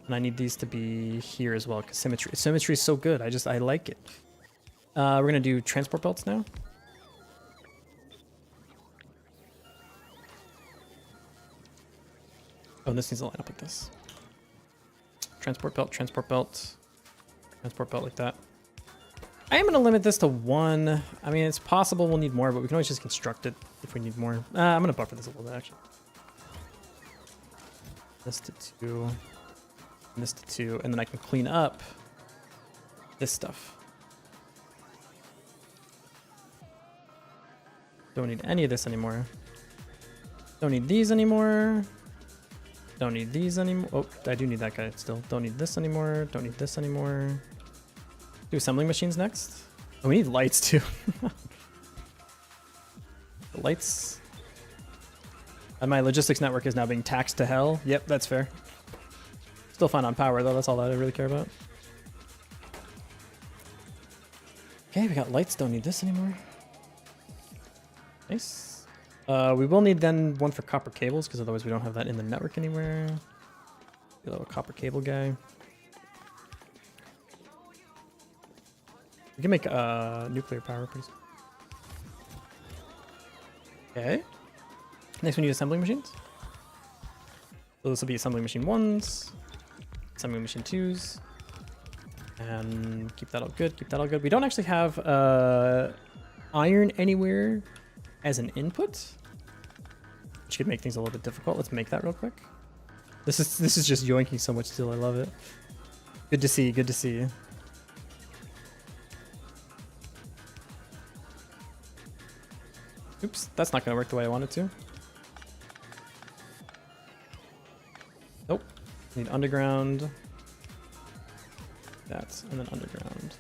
And I need these to be here as well because symmetry is so good. I like it. We're gonna do transport belts now. Oh, and this needs to line up like this. Transport belt, transport belt, transport belt like that. I am going to limit this to 1. I mean, it's possible we'll need more, but we can always just construct it if we need more. I'm going to buffer this a little bit, actually. This to 2. And this to 2. And then I can clean up this stuff. Don't need any of this anymore. Don't need these anymore. Don't need these anymore. Oh, I do need that guy still. Don't need this anymore. Don't need this anymore. Do assembling machines next. Oh, we need lights too. The lights. And my logistics network is now being taxed to hell. Yep, that's fair. Still fine on power though. That's all that I really care about. Okay, we got lights. Don't need this anymore. Nice. We will need then one for copper cables because otherwise we don't have that in the network anywhere. A little copper cable guy. We can make nuclear power pretty soon. Okay. Next we need assembling machines. So this will be assembling machine 1s, assembling machine 2s, and keep that all good, keep that all good. We don't actually have iron anywhere as an input, which could make things a little bit difficult. Let's make that real quick. This is just yoinking so much steel. I love it. Good to see. Good to see. Oops, that's not gonna work the way I want it to. Nope. Need underground. That, and then underground.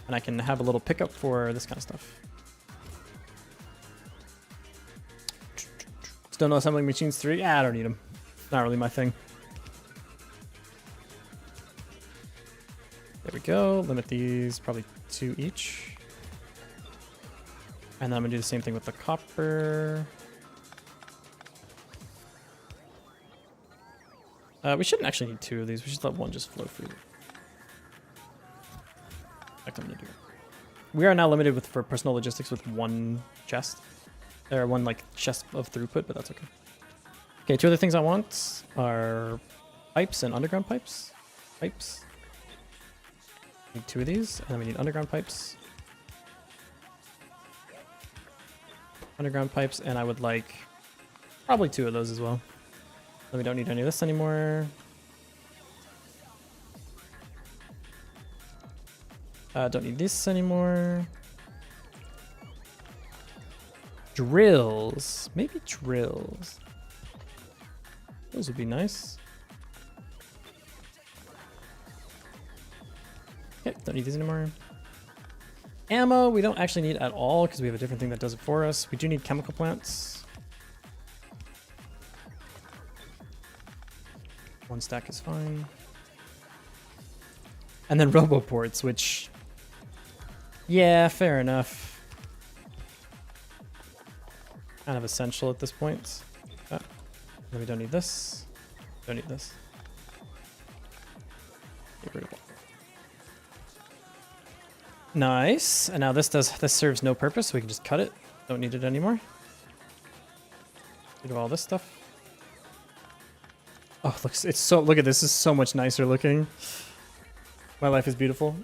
And I can have a little pickup for this kind of stuff. Still no assembling machines 3? Yeah, I don't need them. Not really my thing. There we go. Limit these probably 2 each. And then I'm gonna do the same thing with the copper. We shouldn't actually need 2 of these. We should let 1 just flow through. I'm gonna do. We are now limited for personal logistics with 1 chest. Or 1 like chest of throughput, but that's okay. Okay, 2 other things I want are pipes and underground pipes. Pipes. Need 2 of these, and then we need underground pipes. Underground pipes, and I would like probably 2 of those as well. Then we don't need any of this anymore. Don't need this anymore. Drills. Maybe drills. Those would be nice. Okay, don't need these anymore. Ammo, we don't actually need at all because we have a different thing that does it for us. We do need chemical plants. 1 stack is fine. And then roboports, which... yeah, fair enough. Kind of essential at this point. Oh, then we don't need this. Don't need this. Get rid of it. Nice. And now this serves no purpose, so we can just cut it. Don't need it anymore. Get all this stuff. Oh, look at this. This is so much nicer looking. My life is beautiful.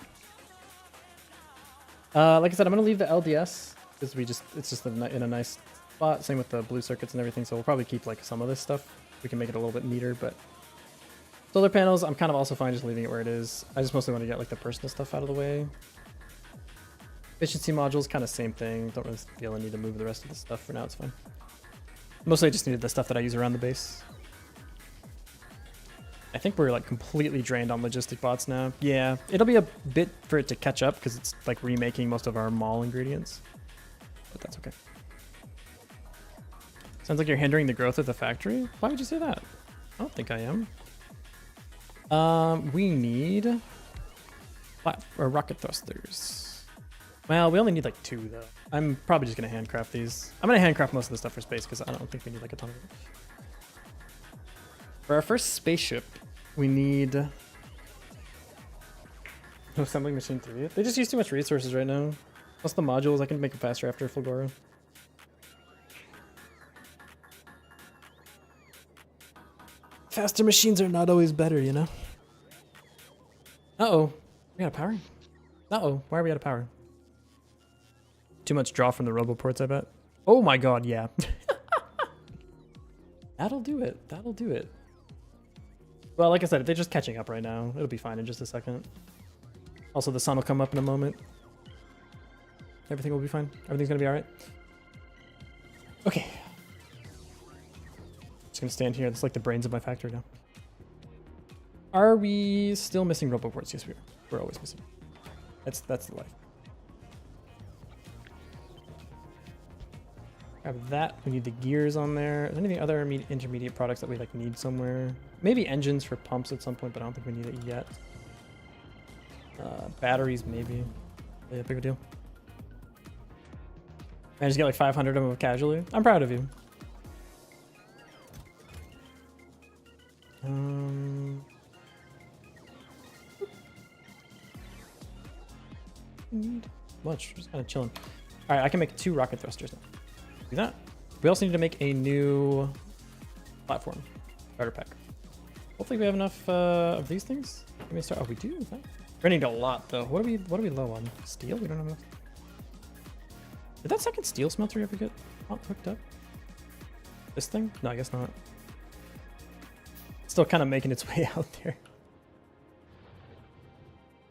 Like I said, I'm gonna leave the LDS because it's just in a nice spot. Same with the blue circuits and everything. So we'll probably keep like some of this stuff. We can make it a little bit neater, but solar panels, I'm kind of also fine just leaving it where it is. I just mostly want to get like the personal stuff out of the way. Efficiency modules, kind of same thing. Don't really feel I need to move the rest of the stuff for now. It's fine. Mostly I just needed the stuff that I use around the base. I think we're like completely drained on logistic bots now. Yeah, it'll be a bit for it to catch up because it's like remaking most of our mall ingredients, but that's okay. Sounds like you're hindering the growth of the factory. Why would you say that? I don't think I am. We need rocket thrusters. Well, we only need like 2 though. I'm probably just gonna handcraft these. I'm gonna handcraft most of the stuff for space because I don't think we need like a ton of it. For our first spaceship, we need assembling machine 3. They just use too much resources right now. Plus the modules, I can make them faster after Fulgora. Faster machines are not always better, you know? Uh-oh. We out of power? Uh-oh. Why are we out of power? Too much draw from the roboports, I bet. Oh my god, yeah. That'll do it. That'll do it. Well, like I said, they're just catching up right now. It'll be fine in just a second. Also, the sun will come up in a moment. Everything will be fine. Everything's gonna be alright. Okay. Just gonna stand here. It's like the brains of my factory now. Are we still missing roboports? Yes, we are. We're always missing. That's the life. Grab that. We need the gears on there. Is there anything other intermediate products that we like need somewhere? Maybe engines for pumps at some point, but I don't think we need it yet. Batteries, maybe. Really a big deal. I just get like 500 of them casually. I'm proud of you. Need much. Just kind of chilling. All right, I can make 2 rocket thrusters now. Do that. We also need to make a new platform starter pack. Hopefully we have enough of these things. Let me start. Oh, we do. Okay. We're gonna need a lot though. What are we low on? Steel? We don't have enough. Did that second steel smelter ever get hooked up? This thing? No, I guess not. Still kind of making its way out there.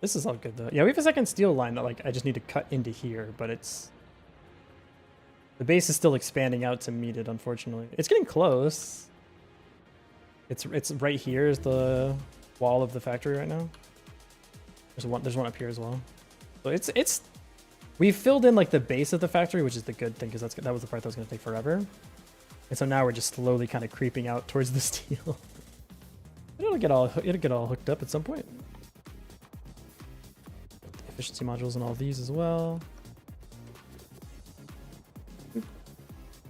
This is all good though. Yeah, we have a second steel line that like I just need to cut into here, but it's the base is still expanding out to meet it, unfortunately. It's getting close. It's right here is the wall of the factory right now. There's one up here as well. So it's we've filled in like the base of the factory, which is the good thing because that was the part that was going to take forever. And so now we're just slowly kind of creeping out towards the steel. It'll get all hooked up at some point. Efficiency modules and all these as well. Oop.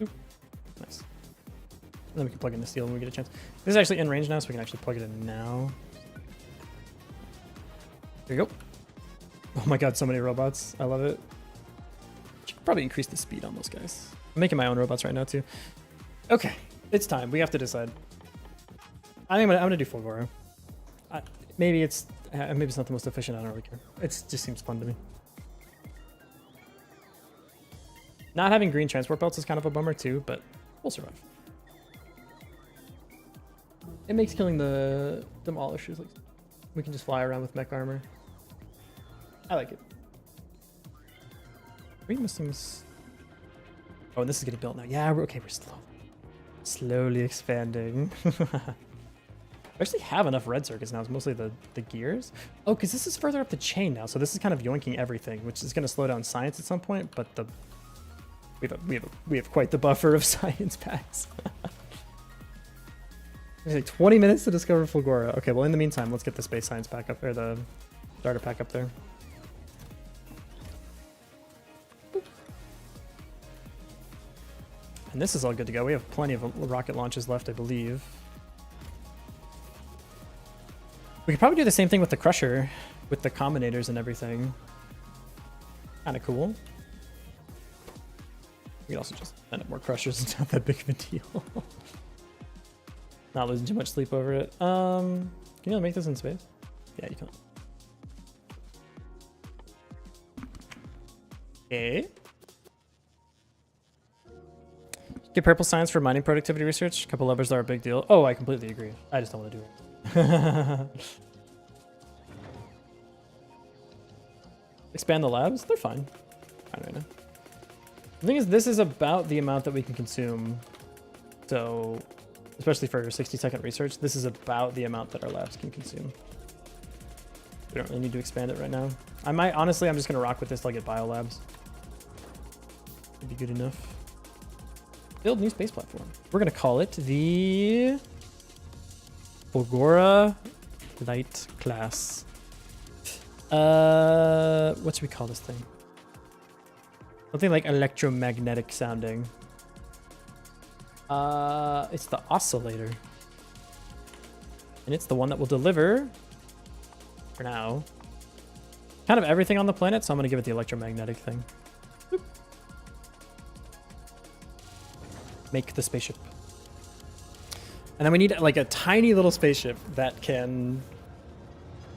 Oop. Nice. And then we can plug in the steel when we get a chance. This is actually in range now, so we can actually plug it in now. There you go. Oh my god, so many robots. I love it. Should probably increase the speed on those guys. I'm making my own robots right now too. Okay, it's time. We have to decide. I'm gonna do Fulgora. Maybe it's not the most efficient. I don't really care. It just seems fun to me. Not having green transport belts is kind of a bummer too, but we'll survive. It makes killing the demolishers like we can just fly around with mech armor. I like it. Green seems. Oh, and this is getting built now. Yeah, we're slowly expanding. We actually have enough red circuits now. It's mostly the gears. Oh, because this is further up the chain now, so this is kind of yoinking everything, which is going to slow down science at some point. But we have quite the buffer of science packs. It's like 20 minutes to discover Fulgora. Okay, well in the meantime, let's get the space science pack up there, the starter pack up there. And this is all good to go. We have plenty of rocket launches left, I believe. We could probably do the same thing with the Crusher, with the combinators and everything. Kind of cool. We could also just end up more crushers. It's not that big of a deal. Not losing too much sleep over it. Can you make this in space? Yeah, you can. Okay. Get purple signs for mining productivity research. A couple levers are a big deal. Oh, I completely agree. I just don't want to do it. Expand the labs? They're fine. Fine right now. The thing is, this is about the amount that we can consume. So, especially for 60-second research, this is about the amount that our labs can consume. We don't really need to expand it right now. I might, honestly, I'm just going to rock with this till I get biolabs. Would be good enough. Build new space platform. We're going to call it the Fulgora Light Class. What should we call this thing? Something like electromagnetic sounding. It's the oscillator. And it's the one that will deliver, for now, kind of everything on the planet, so I'm going to give it the electromagnetic thing. Boop. Make the spaceship. And then we need like a tiny little spaceship that can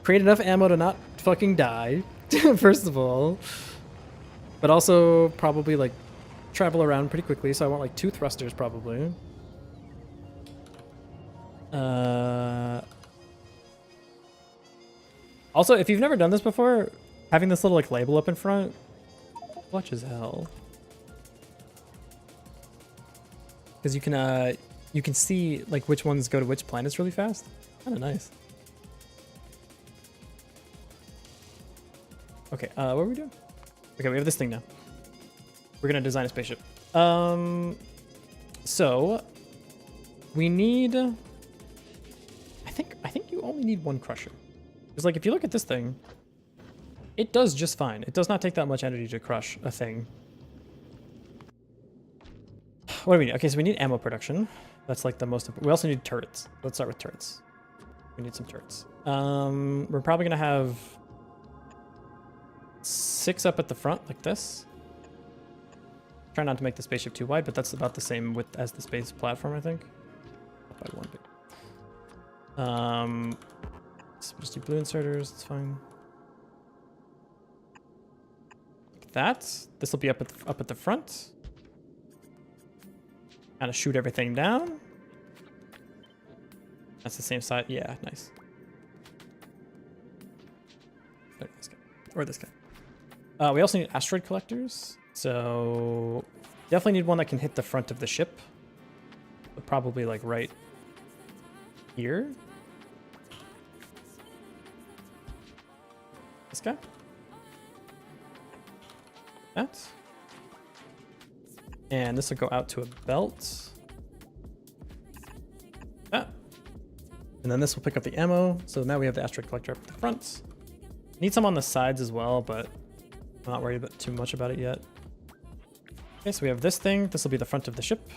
create enough ammo to not fucking die, first of all. But also probably like travel around pretty quickly, so I want like 2 thrusters probably. Also, if you've never done this before, having this little like label up in front, clutch as hell. Because you can see like which ones go to which planets really fast. Kind of nice. Okay, what are we doing? Okay, we have this thing now. We're gonna design a spaceship. So we need. I think you only need 1 crusher. Because like if you look at this thing, it does just fine. It does not take that much energy to crush a thing. What do we need? Okay, so we need ammo production. That's like the most. We also need turrets. Let's start with turrets. We need some turrets. We're probably gonna have 6 up at the front like this. Try not to make the spaceship too wide, but that's about the same width as the space platform, I think. Up by 1 bit. So just do blue inserters. It's fine. Like that. This will be up at the front. Kind of shoot everything down. That's the same side. Yeah, nice. This guy. Or this guy. We also need asteroid collectors. So definitely need one that can hit the front of the ship. But probably like right here. This guy. That. And this will go out to a belt. Ah. And then this will pick up the ammo. So now we have the asteroid collector up at the front. Need some on the sides as well, but I'm not worried too much about it yet. Okay, so we have this thing. This will be the front of the ship.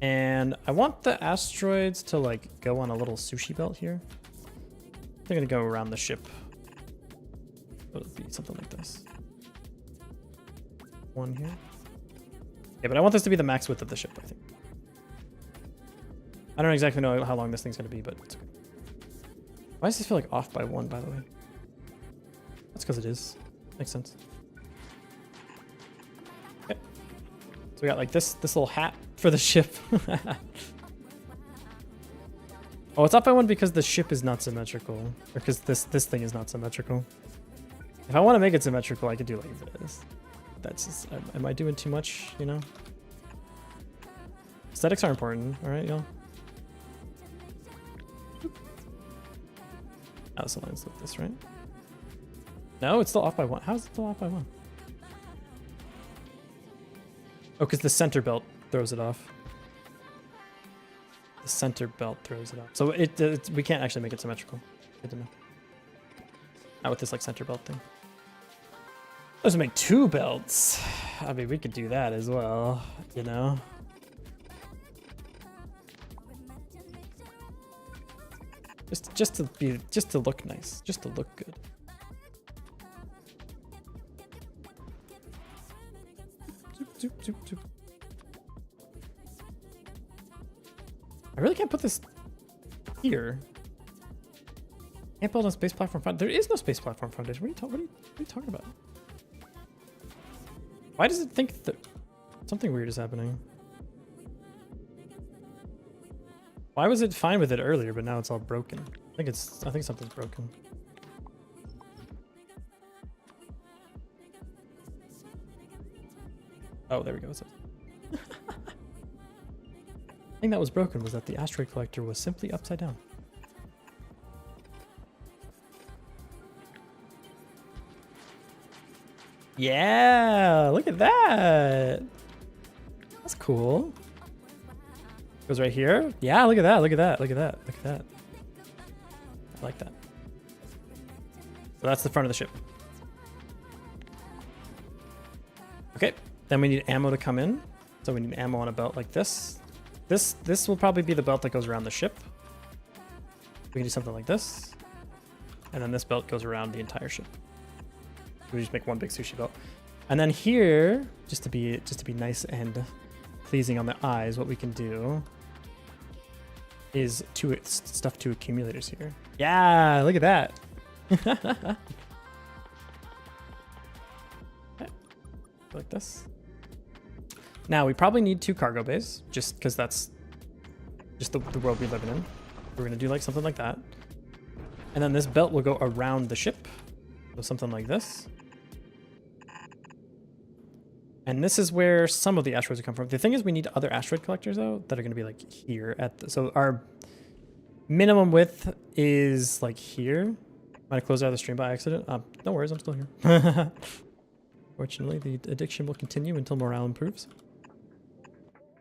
And I want the asteroids to like go on a little sushi belt here. They're gonna go around the ship. It'll be something like this. 1 here. Yeah, but I want this to be the max width of the ship, I think. I don't exactly know how long this thing's gonna be, but it's okay. Why does this feel like off by 1, by the way? That's because it is. Makes sense. Okay. So we got like this little hat for the ship. Oh, it's off by 1 because the ship is not symmetrical. Or because this thing is not symmetrical. If I want to make it symmetrical, I could do like this. That's just, am I doing too much, you know? Aesthetics are important, alright, y'all? Oh, this aligns with this, right? No, it's still off by 1. How is it still off by 1? Oh, because the center belt throws it off. The center belt throws it off. So we can't actually make it symmetrical. Good to know. Not with this like center belt thing. Let's make 2 belts. I mean, we could do that as well, you know? Just to look nice, just to look good. zoop, zoop, zoop. I really can't put this here. Can't build a space platform foundation. There is no space platform foundation. What are you talking about? Why does it think that something weird is happening? Why was it fine with it earlier, but now it's all broken? I think something's broken. Oh, there we go. The thing that was broken was that the asteroid collector was simply upside down. Yeah, look at that. That's cool. Goes right here. Yeah, look at that. Look at that. Look at that. Look at that. I like that. So that's the front of the ship. Okay. Then we need ammo to come in. So we need ammo on a belt like this. This will probably be the belt that goes around the ship. We can do something like this. And then this belt goes around the entire ship. We just make one big sushi belt. And then here, just to be nice and pleasing on the eyes, what we can do is stuff two accumulators here. Yeah, look at that. Okay. Like this. Now we probably need 2 cargo bays, just because that's just the world we live in. We're gonna do like something like that. And then this belt will go around the ship. So something like this. And this is where some of the asteroids will come from. The thing is, we need other asteroid collectors, though, that are going to be, like, here. So our minimum width is, like, here. Might have closed out of the stream by accident. No worries, I'm still here. Fortunately, the addiction will continue until morale improves.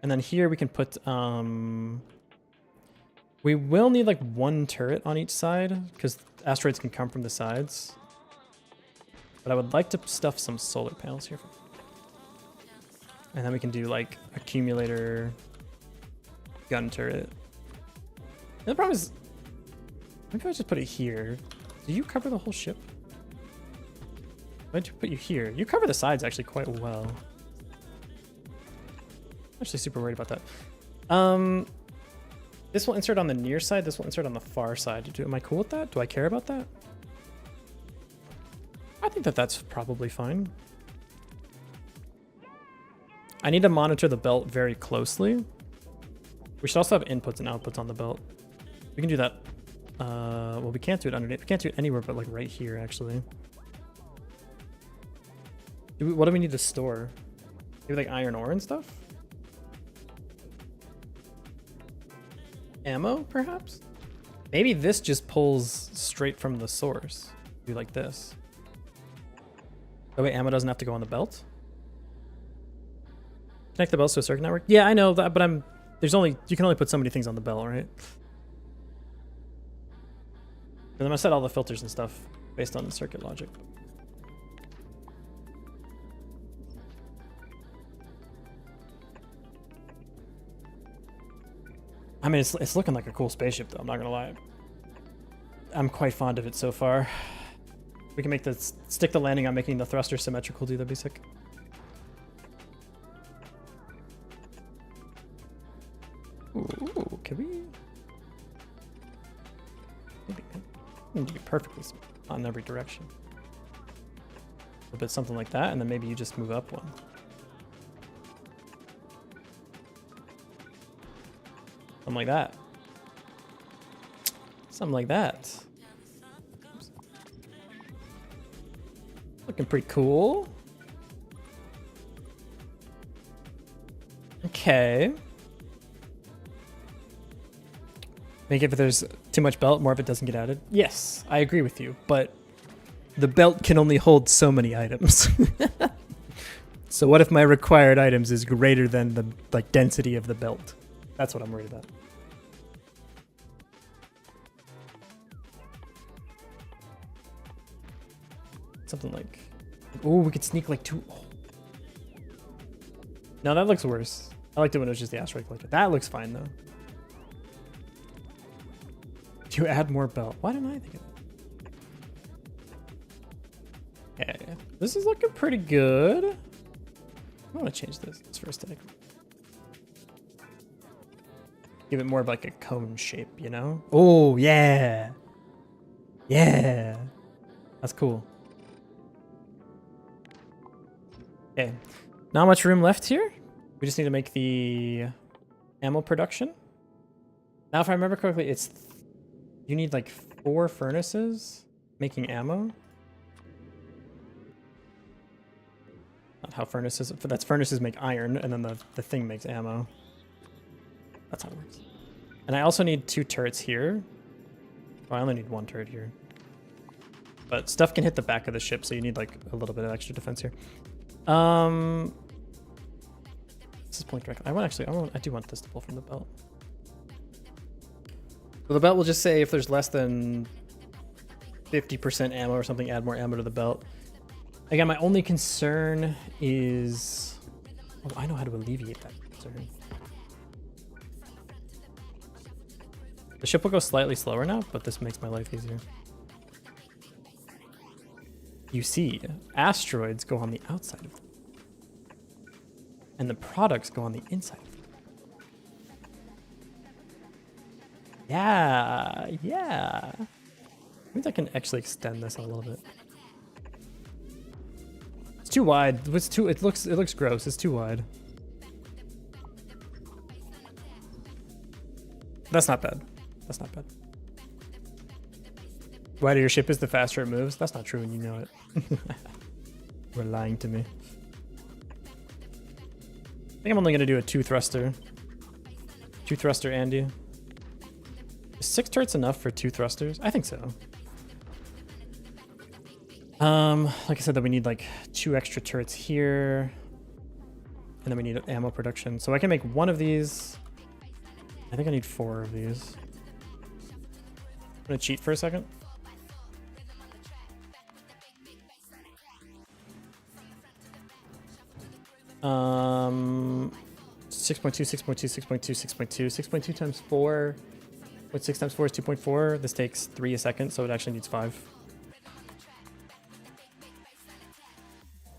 And then here we can put... we will need, like, 1 turret on each side, because asteroids can come from the sides. But I would like to stuff some solar panels here. And then we can do like accumulator, gun turret. And the problem is, maybe I just put it here. Do you cover the whole ship? Why'd you put you here? You cover the sides actually quite well. I'm actually super worried about that. This will insert on the near side. This will insert on the far side. Am I cool with that? Do I care about that? I think that that's probably fine. I need to monitor the belt very closely. We should also have inputs and outputs on the belt. We can do that. Well, we can't do it underneath. We can't do it anywhere but like right here, actually. What do we need to store? Maybe like iron ore and stuff? Ammo, perhaps? Maybe this just pulls straight from the source. Do like this. Oh wait, ammo doesn't have to go on the belt? Connect the belts to a circuit network? Yeah, I know that, but you can only put so many things on the belt, right? And I'm gonna set all the filters and stuff based on the circuit logic. I mean, it's looking like a cool spaceship, though. I'm not gonna lie. I'm quite fond of it so far. We can stick the landing on making the thruster symmetrical, dude. That'd be sick. Ooh, can we? Maybe we need to be perfectly on every direction. A bit something like that, and then maybe you just move up one. Something like that. Something like that. Oops. Looking pretty cool. Okay. Make it if there's too much belt, more of it doesn't get added. Yes, I agree with you, but the belt can only hold so many items. So what if my required items is greater than the density of the belt? That's what I'm worried about. Something like, oh, we could sneak like 2. Oh. No, that looks worse. I liked it when it was just the asteroid collector. That looks fine though. To add more belt. Why didn't I think of that? Okay, this is looking pretty good. I want to change this for aesthetic. Give it more of like a cone shape, you know? Oh, yeah. Yeah. That's cool. Okay. Not much room left here. We just need to make the ammo production. Now, if I remember correctly, it's you need like 4 furnaces making ammo. Not how furnaces, but that's furnaces make iron, and then the thing makes ammo. That's how it works. And I also need 2 turrets here. Oh, I only need 1 turret here. But stuff can hit the back of the ship, so you need like a little bit of extra defense here. This is point directly. I do want this to pull from the belt. So the belt will just say if there's less than 50% ammo or something, add more ammo to the belt. Again, my only concern is... Oh, I know how to alleviate that concern. The ship will go slightly slower now, but this makes my life easier. You see, asteroids go on the outside of them. And the products go on the inside of them. Yeah, yeah. Maybe I can actually extend this a little bit. It's too wide. It looks gross. It's too wide. That's not bad. That's not bad. The wider your ship is, the faster it moves. That's not true, and you know it. You're lying to me. I think I'm only gonna do a 2 thruster. 2 thruster Andy. Is 6 turrets enough for 2 thrusters? I think so. Like I said, that we need like 2 extra turrets here. And then we need ammo production. So I can make 1 of these. I think I need 4 of these. I'm gonna cheat for a second. Um, 6.2, 6.2, 6.2, 6.2, 6.2 times 4. What 6 times 4 is 2.4. This takes 3 a second, so it actually needs 5.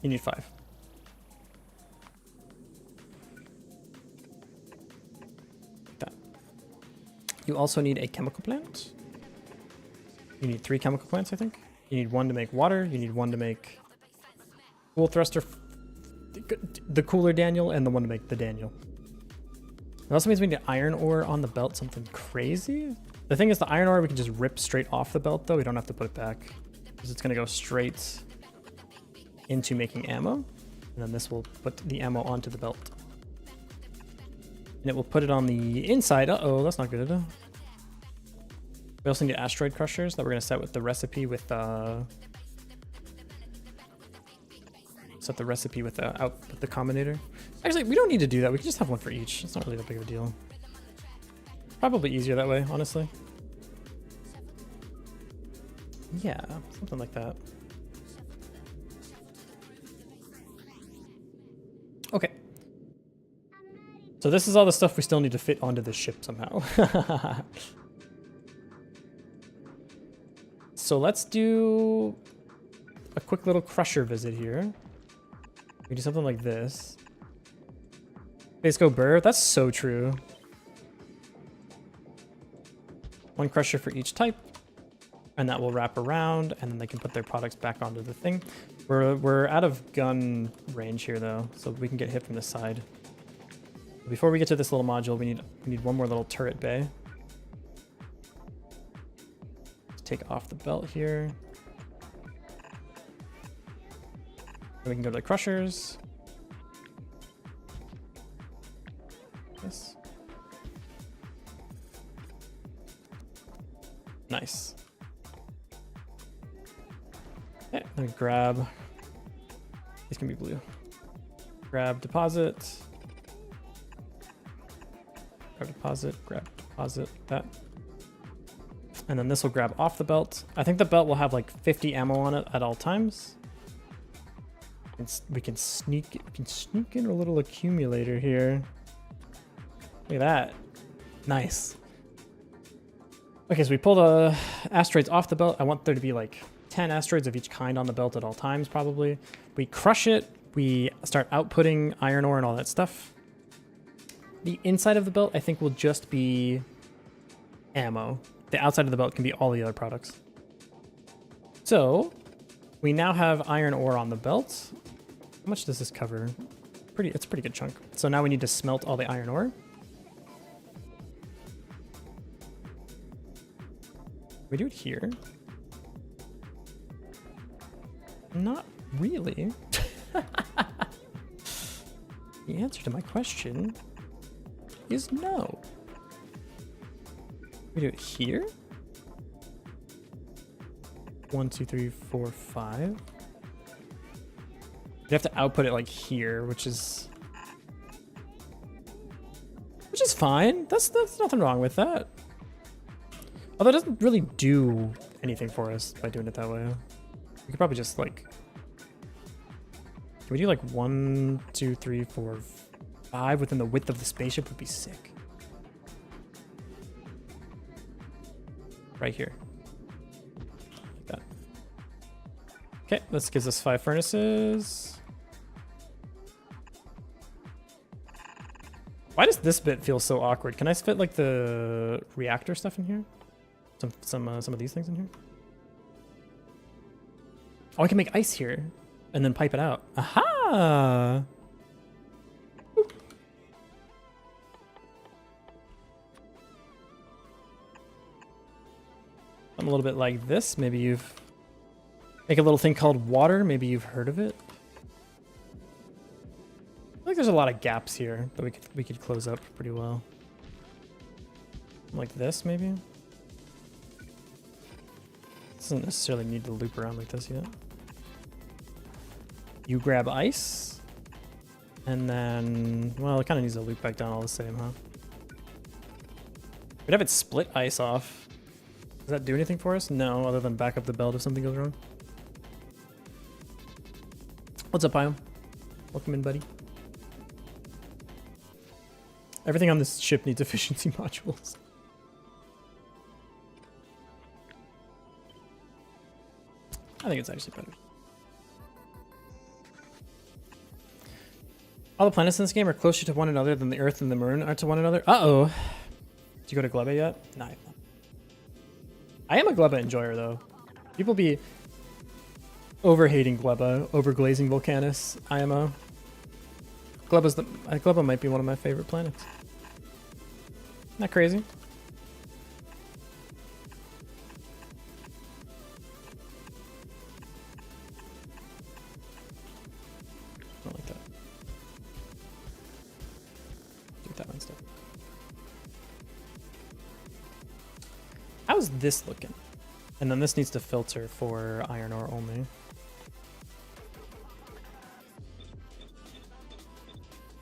You need 5. Like that. You also need a chemical plant. You need 3 chemical plants, I think. You need 1 to make water. You need 1 to make cool thruster, the cooler Daniel, and the 1 to make the Daniel. It also means we need iron ore on the belt, something crazy. The thing is, the iron ore we can just rip straight off the belt, though. We don't have to put it back, because it's going to go straight into making ammo. And then this will put the ammo onto the belt. And it will put it on the inside. Uh-oh, that's not good. We also need asteroid crushers that we're going to set with the recipe with set the recipe with the combinator. Actually, we don't need to do that. We can just have 1 for each. It's not really that big of a deal. Probably easier that way, honestly. Yeah, something like that. Okay. So this is all the stuff we still need to fit onto this ship somehow. So let's do a quick little crusher visit here. We do something like this. Base go burr. That's so true. 1 crusher for each type, and that will wrap around, and then they can put their products back onto the thing. We're out of gun range here though, so we can get hit from the side. Before we get to this little module, we need 1 more little turret bay. Let's take off the belt here. Then we can go to the crushers. Yes. Nice. Okay, let me grab. These can be blue. Grab deposit. Grab deposit. Grab deposit. That. And then this will grab off the belt. I think the belt will have like 50 ammo on it at all times. We can sneak in a little accumulator here. Look at that. Nice. Okay, so we pull the asteroids off the belt. I want there to be like 10 asteroids of each kind on the belt at all times, probably. We crush it. we start outputting iron ore and all that stuff. The inside of the belt, I think, will just be ammo. The outside of the belt can be all the other products. So we now have iron ore on the belt. How much does this cover? It's a pretty good chunk. So now we need to smelt all the iron ore. We do it here. Not really. The answer to my question is no. We do it here. 1, 2, 3, 4, 5. You have to output it like here, which is fine. That's nothing wrong with that. Although it doesn't really do anything for us by doing it that way. We could probably just like, can we do like 1, 2, 3, 4, 5 within the width of the spaceship would be sick. Right here. Like that. Okay, this gives us 5 furnaces. Why does this bit feel so awkward? Can I fit like the reactor stuff in here? Some of these things in here? Oh, I can make ice here and then pipe it out. Aha! Boop. I'm a little bit like this. Maybe you've make a little thing called water. Maybe you've heard of it. I feel like there's a lot of gaps here that we could close up pretty well. Like this, maybe. Doesn't necessarily need to loop around like this yet. You grab ice, and then, well, it kind of needs to loop back down all the same, huh? We'd have it split ice off. Does that do anything for us? No, other than back up the belt if something goes wrong. What's up, Biome? Welcome in, buddy. Everything on this ship needs efficiency modules. I think it's actually better. All the planets in this game are closer to one another than the Earth and the Moon are to one another. Uh-oh. Did you go to Gleba yet? No, I am a Gleba enjoyer, though. People be over-hating Gleba, over-glazing Volcanus, IMO. Gleba might be one of my favorite planets. Not crazy. Not like that. Do that instead. How's this looking? And then this needs to filter for iron ore only.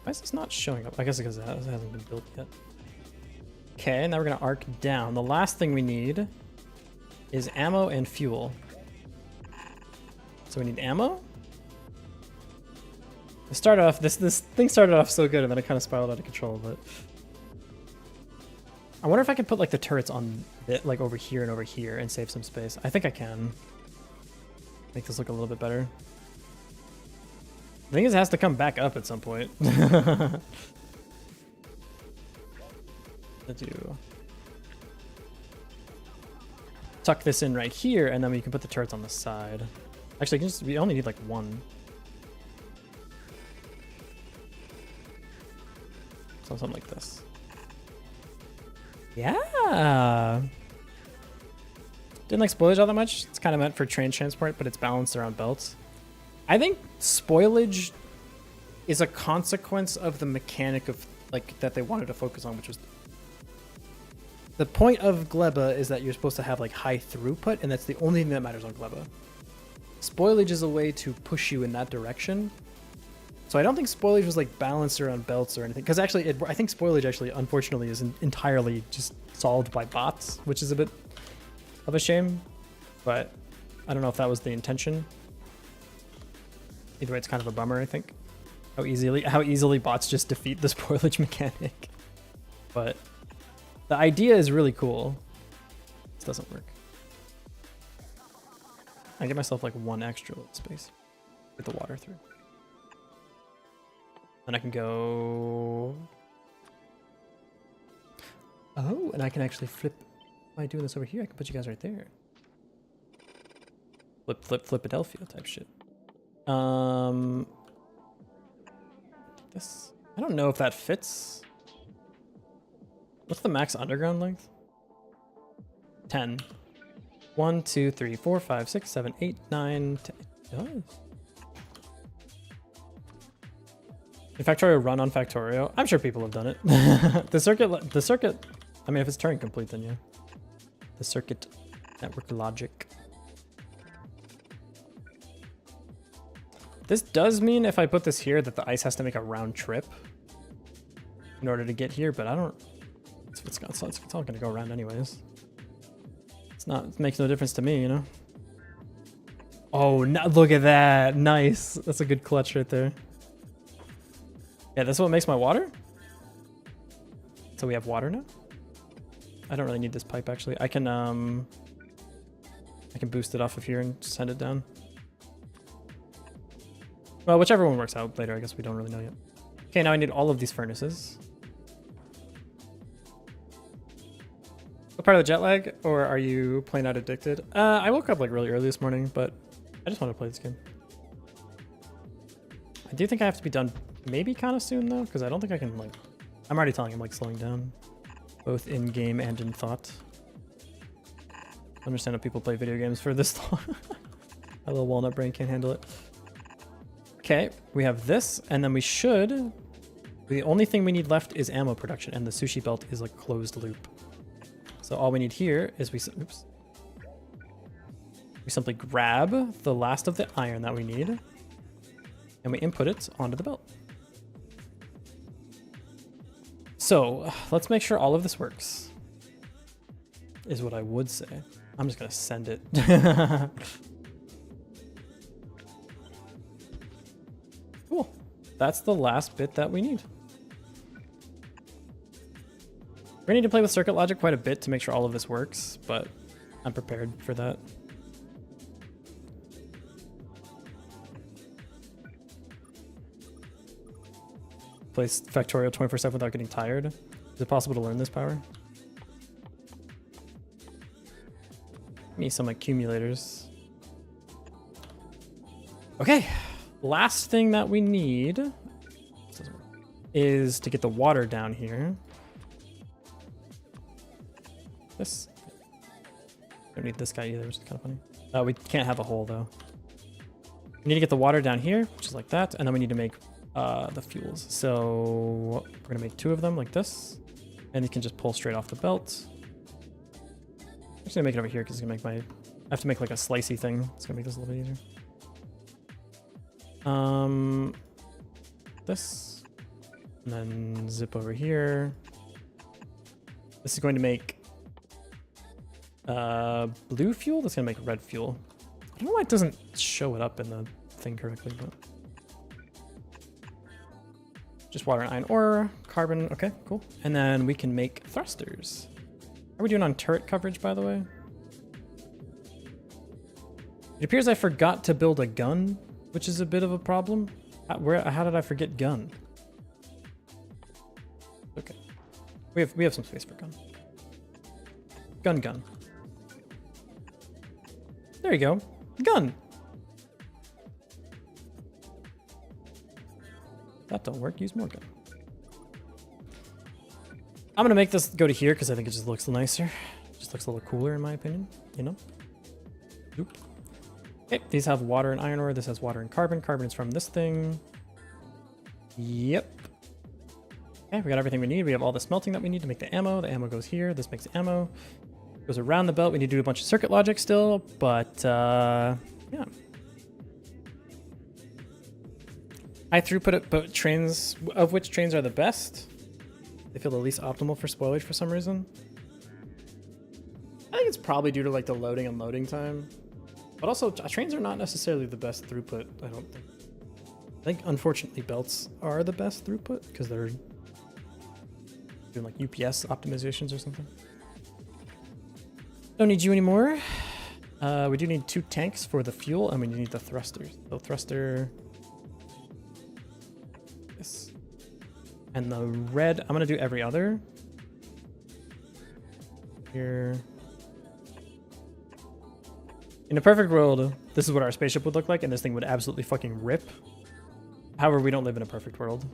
Why is this not showing up? I guess because it hasn't been built yet. Okay, now we're gonna arc down. The last thing we need is ammo and fuel. So we need ammo. To start off, this thing started off so good and then it kind of spiraled out of control, but I wonder if I can put like the turrets on it, like over here and save some space. I think I can. Make this look a little bit better. I think it has to come back up at some point. Let's do. Tuck this in right here, and then we can put the turrets on the side. Actually, we only need like one. So something like this. Yeah. Didn't like spoilage all that much. It's kind of meant for train transport, but it's balanced around belts. I think spoilage is a consequence of the mechanic of like that they wanted to focus on, which was the point of Gleba is that you're supposed to have like high throughput, and that's the only thing that matters on Gleba. Spoilage is a way to push you in that direction. So I don't think spoilage was like balanced around belts or anything, because actually I think spoilage actually unfortunately is entirely just solved by bots, which is a bit of a shame, but I don't know if that was the intention. Either way, it's kind of a bummer, I think. How easily bots just defeat the spoilage mechanic. But the idea is really cool. This doesn't work. I get myself like one extra space with the water through. And I can go... Oh, and I can actually flip... By doing this over here, I can put you guys right there. Flipadelphia type shit. This... I don't know if that fits. What's the max underground length? 10. 1, 2, 3, 4, 5, 6, 7, 8, 9, 10. It does. Did Factorio run on Factorio? I'm sure people have done it. The circuit, I mean, if it's Turing complete, then yeah. The circuit network logic. This does mean if I put this here that the ice has to make a round trip in order to get here, but I don't, it's all gonna go around anyways. It makes no difference to me, you know? Oh, no, look at that. Nice. That's a good clutch right there. Yeah, that's what makes my water? So we have water now? I don't really need this pipe, actually. I can boost it off of here and send it down. Well, whichever one works out later. I guess we don't really know yet. Okay, now I need all of these furnaces. What part of the jet lag, or are you plain out addicted? I woke up like really early this morning, but I just want to play this game. I do think I have to be done maybe kind of soon though, because I don't think I can like... I'm already telling him like slowing down, both in game and in thought. I understand how people play video games for this long. My little walnut brain can't handle it. Okay, we have this, and then we should... The only thing we need left is ammo production, and the sushi belt is like closed loop. So all we need here is we simply grab the last of the iron that we need, and we input it onto the belt. So let's make sure all of this works, is what I would say. I'm just gonna send it. Cool. That's the last bit that we need. We need to play with circuit logic quite a bit to make sure all of this works, but I'm prepared for that. Place Factorio 24/7 without getting tired. Is it possible to learn this power? Need some accumulators. Okay, last thing that we need is to get the water down here. This. Don't need this guy either, which is kind of funny. We can't have a hole though. We need to get the water down here, which is like that, and then we need to make the fuels. So we're gonna make 2 of them like this, and you can just pull straight off the belt. I'm just gonna make it over here because it's gonna make my... I have to make like a slicey thing. It's gonna make this a little bit easier. This, and then zip over here. This is going to make blue fuel. That's gonna make red fuel. I don't know why it doesn't show it up in the thing correctly, but just water and iron ore, carbon. Okay, cool. And then we can make thrusters. How are we doing on turret coverage, by the way? It appears I forgot to build a gun, which is a bit of a problem. How did I forget gun? Okay, we have some space for gun. Gun. There you go. Gun. That don't work. Use more gun. I'm gonna make this go to here because I think it just looks nicer. Just looks a little cooler in my opinion. You know. Oop. Okay. These have water and iron ore. This has water and carbon. Carbon is from this thing. Yep. Okay. We got everything we need. We have all the smelting that we need to make the ammo. The ammo goes here. This makes ammo. Goes around the belt. We need to do a bunch of circuit logic still, but yeah. High throughput, but trains, of which trains are the best? They feel the least optimal for spoilage for some reason. I think it's probably due to like the loading and loading time, but also trains are not necessarily the best throughput. I don't think. I think unfortunately belts are the best throughput because they're doing like UPS optimizations or something. Don't need you anymore. We do need 2 tanks for the fuel, and we need the thrusters. So thruster. This. And the red, I'm gonna do every other. Here. In a perfect world, this is what our spaceship would look like, and this thing would absolutely fucking rip. However, we don't live in a perfect world.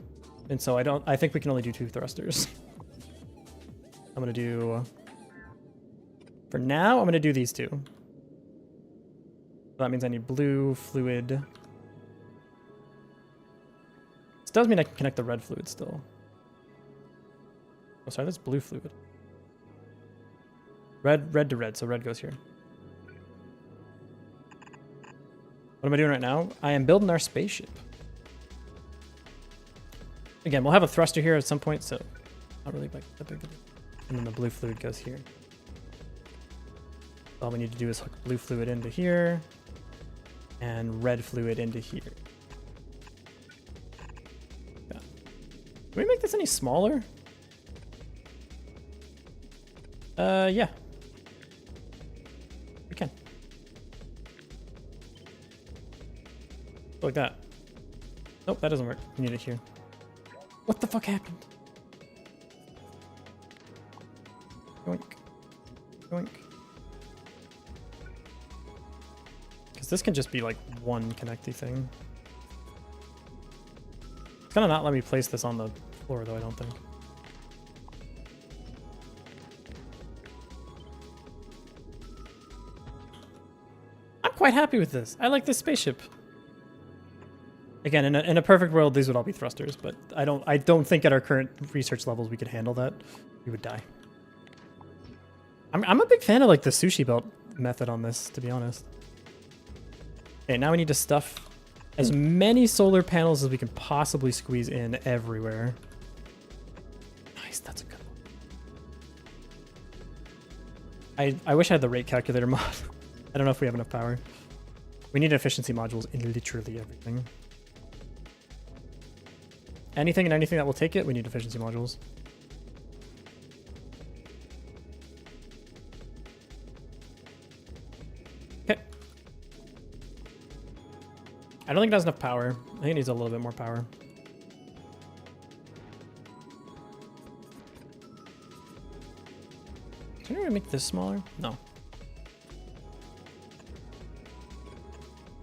And so I think we can only do 2 thrusters. I'm gonna do, for now, I'm gonna do these 2. So that means I need blue fluid. This does mean I can connect the red fluid still. Oh, sorry, that's blue fluid. Red to red, so red goes here. What am I doing right now? I am building our spaceship. Again, we'll have a thruster here at some point, so not really that big of a deal. And then the blue fluid goes here. All we need to do is hook blue fluid into here and red fluid into here. Yeah. Can we make this any smaller? Yeah. We can. Like that. Nope, that doesn't work. We need it here. What the fuck happened? Yoink. Yoink. Because this can just be like one connecty thing. It's gonna not let me place this on the floor though, I don't think. I'm quite happy with this. I like this spaceship. Again, in a perfect world, these would all be thrusters, but I don't think at our current research levels we could handle that. We would die. I'm a big fan of like the sushi belt method on this, to be honest. Okay, now we need to stuff as many solar panels as we can possibly squeeze in everywhere. Nice, that's a good one. I wish I had the rate calculator mod. I don't know if we have enough power. We need efficiency modules in literally everything. Anything and anything that will take it, we need efficiency modules. Okay. I don't think it has enough power. I think it needs a little bit more power. Can I make this smaller? No.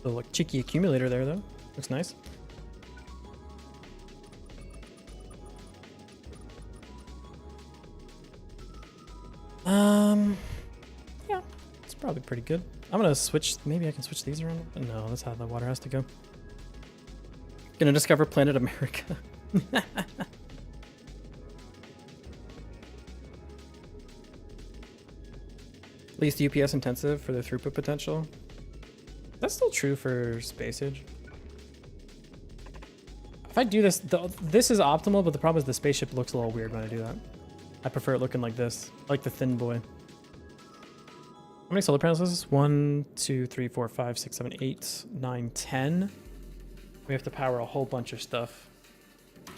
Little like cheeky accumulator there though. Looks nice. Yeah, it's probably pretty good. I'm gonna switch, maybe I can switch these around. No, that's how the water has to go. Gonna discover Planet America. Least UPS intensive for the throughput potential. That's still true for Space Age. If I do this, this is optimal, but the problem is the spaceship looks a little weird when I do that. I prefer it looking like this, like the thin boy. How many solar panels is this? 1, 2, 3, 4, 5, 6, 7, 8, 9, 10. We have to power a whole bunch of stuff.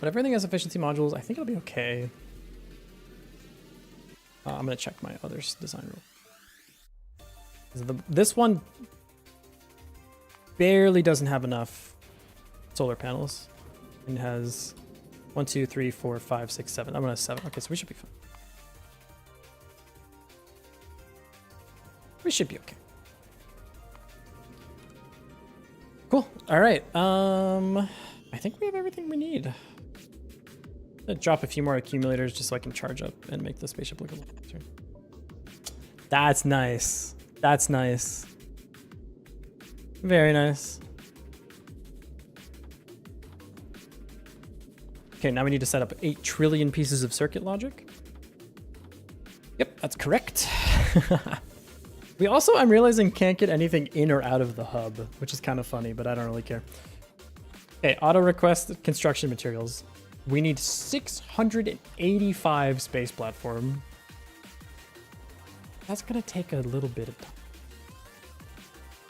But everything has efficiency modules. I think it'll be okay. I'm gonna check my other design rule. This one barely doesn't have enough solar panels. It has 1, 2, 3, 4, 5, 6, 7. I'm gonna 7. Okay, so we should be fine. We should be okay. Cool. All right. I think we have everything we need. I'm gonna drop a few more accumulators just so I can charge up and make the spaceship look a little better. That's nice. That's nice. Very nice. Okay, now we need to set up 8 trillion pieces of circuit logic. Yep, that's correct. We also, I'm realizing, can't get anything in or out of the hub, which is kind of funny, but I don't really care. Okay, auto request construction materials. We need 685 space platform. That's gonna take a little bit of time.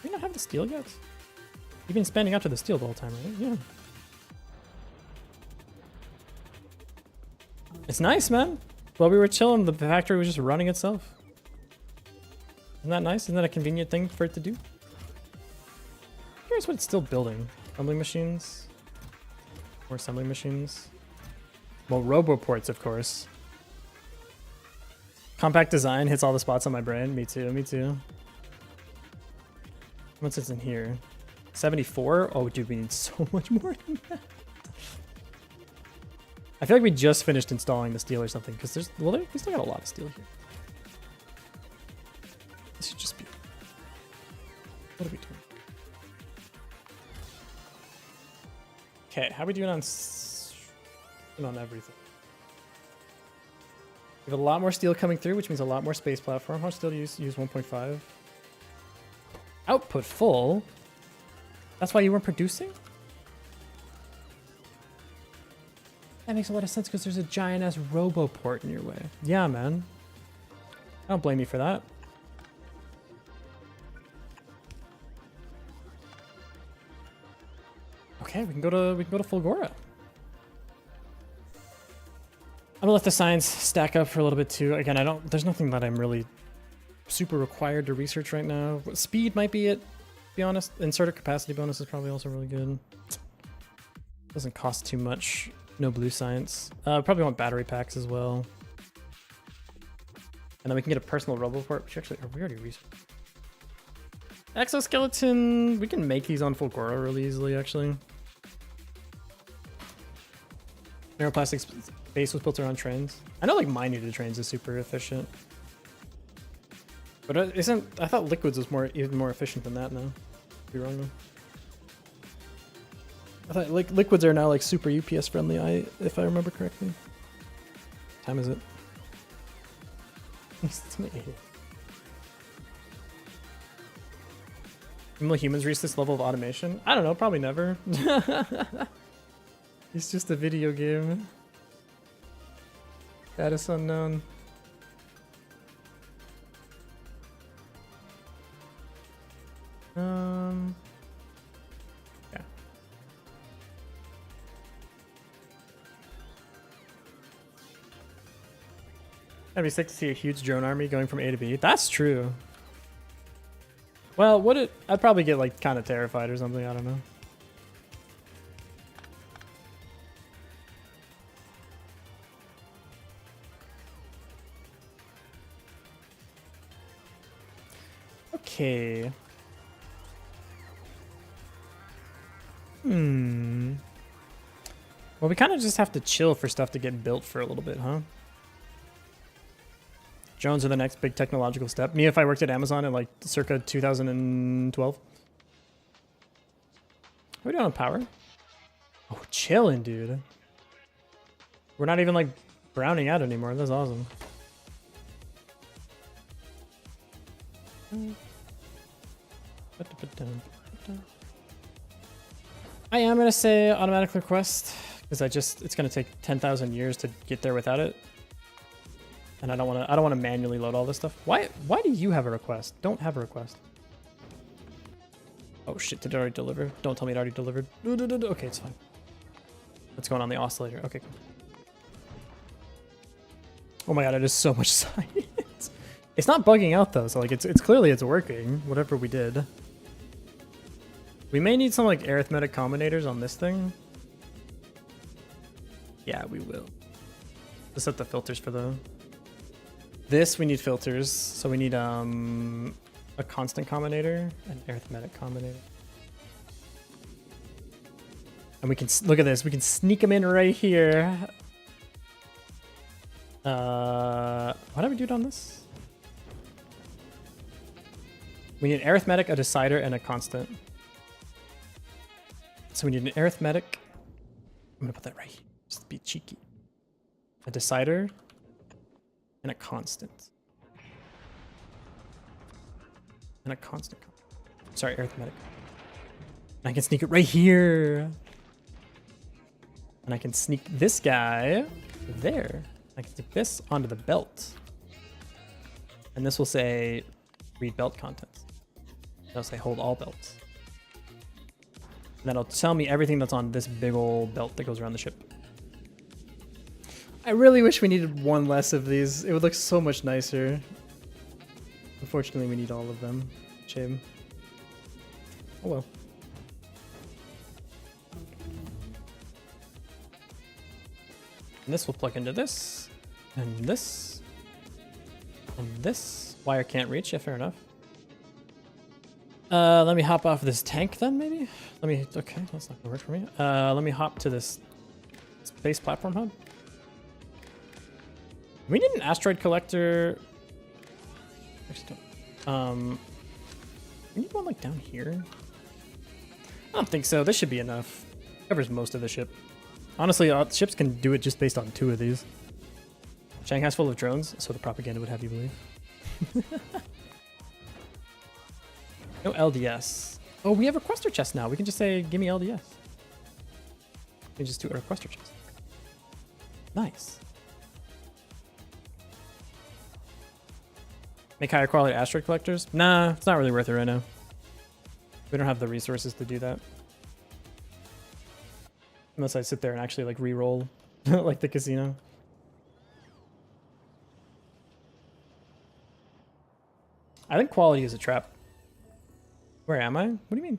Do we not have the steel yet? You've been spending after the steel the whole time, right? Yeah. It's nice, man. While we were chilling, the factory was just running itself. Isn't that nice? Isn't that a convenient thing for it to do? Curious what it's still building. Assembly machines? More assembly machines? Well, RoboPorts, of course. Compact design hits all the spots on my brain. Me too, me too. What's this in here? 74? Oh, dude, we need so much more than that. I feel like we just finished installing the steel or something, because there's, well, we still got a lot of steel here. This should just be, what are we doing? Okay, how are we doing on everything? We have a lot more steel coming through, which means a lot more space platform. How much steel do you use 1.5? Output full? That's why you weren't producing? That makes a lot of sense because there's a giant ass RoboPort in your way. Yeah, man. I don't blame you for that. Okay, we can go to Fulgora. I'm gonna let the science stack up for a little bit too. Again, there's nothing that I'm really super required to research right now. Speed might be it, to be honest. Inserter capacity bonus is probably also really good. Doesn't cost too much. No blue science. Probably want battery packs as well. And then we can get a personal RoboPort, which actually, we already researched. Exoskeleton, we can make these on Fulgora really easily, actually. Neuroplastics base was built around trains. I know like mining the trains is super efficient. But I thought liquids was even more efficient than that now. Could be wrong though. I thought like liquids are now like super UPS friendly, if I remember correctly. What time is it? It's me. Will humans reach this level of automation? I don't know, probably never. It's just a video game. Status unknown. Yeah. That'd be sick to see a huge drone army going from A to B. That's true. Well, I'd probably get like kind of terrified or something, I don't know. Okay. Well, we kind of just have to chill for stuff to get built for a little bit, huh? Drones are the next big technological step. Me if I worked at Amazon in like circa 2012. What are we doing on power? Oh, chilling, dude. We're not even like browning out anymore. That's awesome. I am gonna say automatic request because it's gonna take 10,000 years to get there without it. And I don't want to manually load all this stuff. Why do you have a request? Don't have a request. Oh shit, did it already deliver? Don't tell me it already delivered. Okay, it's fine. What's going on the oscillator? Okay, cool. Oh my god, it is so much science. It's not bugging out though, so like it's clearly it's working, whatever we did. We may need some like arithmetic combinators on this thing. Yeah, we will. Let's set the filters for the this we need filters, so we need a constant combinator, an arithmetic combinator. And we can look at this, we can sneak them in right here. What did we do on this? We need an arithmetic, a decider, and a constant. So we need an arithmetic. I'm gonna put that right here, just to be cheeky. A decider and a constant. And a constant. Sorry, arithmetic. And I can sneak it right here. And I can sneak this guy there. I can stick this onto the belt. And this will say read belt contents. It'll say hold all belts. And that'll tell me everything that's on this big old belt that goes around the ship. I really wish we needed one less of these. It would look so much nicer. Unfortunately, we need all of them. Shame. Oh well. And this will plug into this, and this, and this. Wire can't reach. Yeah, fair enough. Let me hop off this tank then, maybe? Okay, that's not gonna work for me. Let me hop to this space platform hub. We need an asteroid collector. Actually, we need one like down here. I don't think so. This should be enough. Covers most of the ship. Honestly, ships can do it just based on 2 of these. Shanghai's full of drones, so the propaganda would have you believe. No LDS. Oh, we have a requester chest now. We can just say, give me LDS. We can just do a requester chest. Nice. Make higher quality asteroid collectors? Nah, it's not really worth it right now. We don't have the resources to do that. Unless I sit there and actually like re-roll like the casino. I think quality is a trap. Where am I? What do you mean?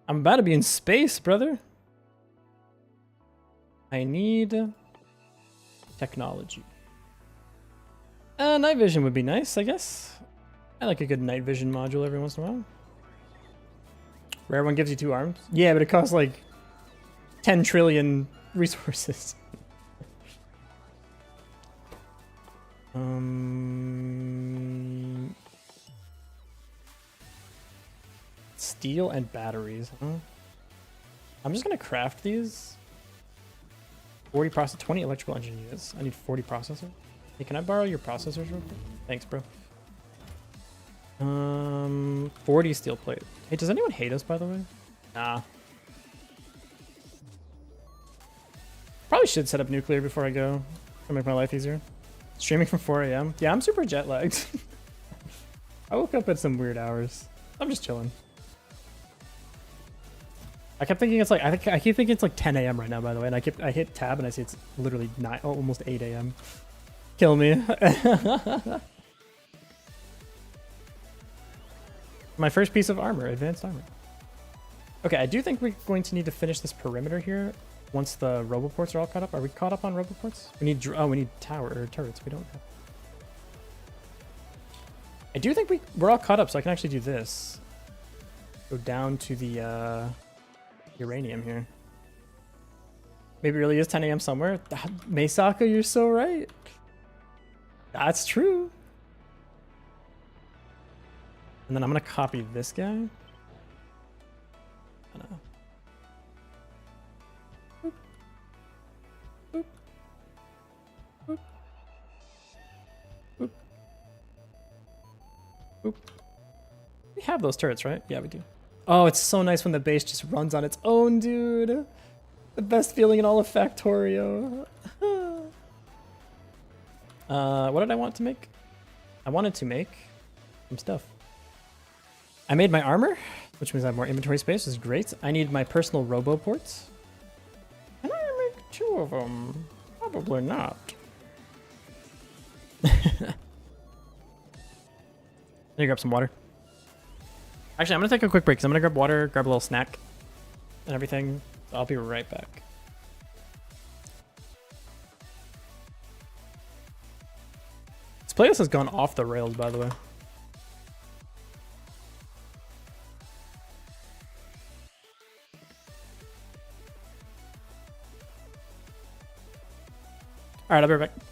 I'm about to be in space, brother. I need technology. Night vision would be nice, I guess. I like a good night vision module every once in a while. Rare one gives you 2 arms. Yeah, but it costs like 10 trillion resources. Steel and batteries, huh? I'm just gonna craft these. 40 process, 20 electrical engine units. I need 40 processors. Hey, can I borrow your processors real quick? Thanks, bro. 40 steel plate. Hey, does anyone hate us, by the way? Nah. Probably should set up nuclear before I go to make my life easier. Streaming from 4 a.m. Yeah, I'm super jet lagged. I woke up at some weird hours. I'm just chilling. I kept thinking it's like I keep thinking it's like 10 a.m. right now, by the way, and I hit tab and I see it's literally almost 8 a.m. Kill me. My first piece of armor, advanced armor. Okay, I do think we're going to need to finish this perimeter here once the roboports are all caught up. Are we caught up on roboports? We need we need turrets. We don't have. I do think we're all caught up, so I can actually do this. Go down to the uranium here. Maybe it really is 10 a.m. somewhere. Meisaka, you're so right. That's true. And then I'm gonna copy this guy. Boop. Boop. Boop. Boop. Boop. We have those turrets, right? Yeah, we do. Oh, it's so nice when the base just runs on its own, dude. The best feeling in all of Factorio. What did I want to make? I wanted to make some stuff. I made my armor, which means I have more inventory space, which is great. I need my personal roboports. Can I make 2 of them? Probably not. Let me grab some water. Actually, I'm gonna take a quick break because I'm gonna grab water, grab a little snack and everything. I'll be right back. This playlist has gone off the rails, by the way. All right, I'll be right back.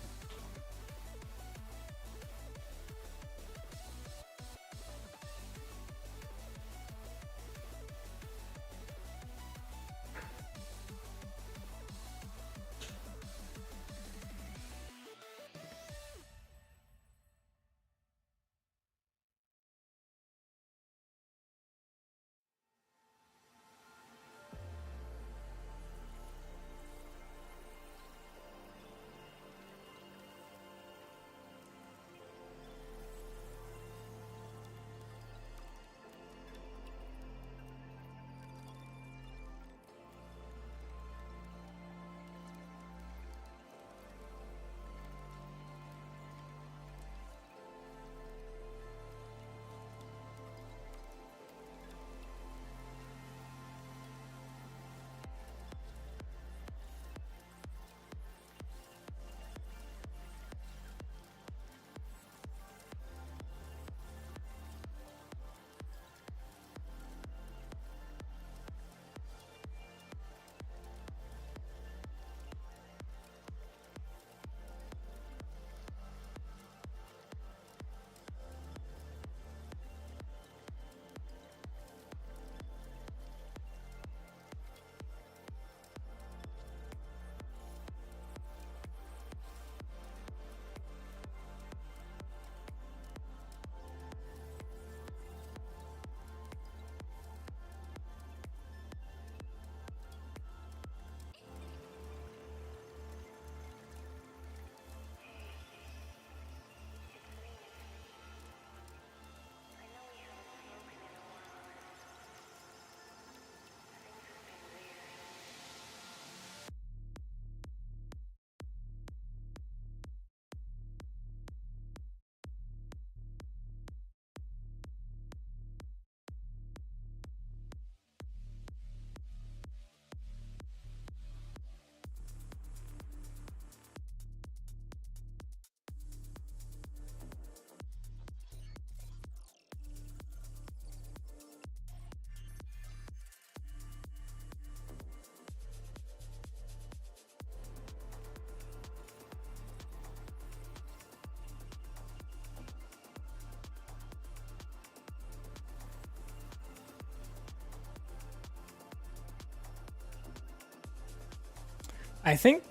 I think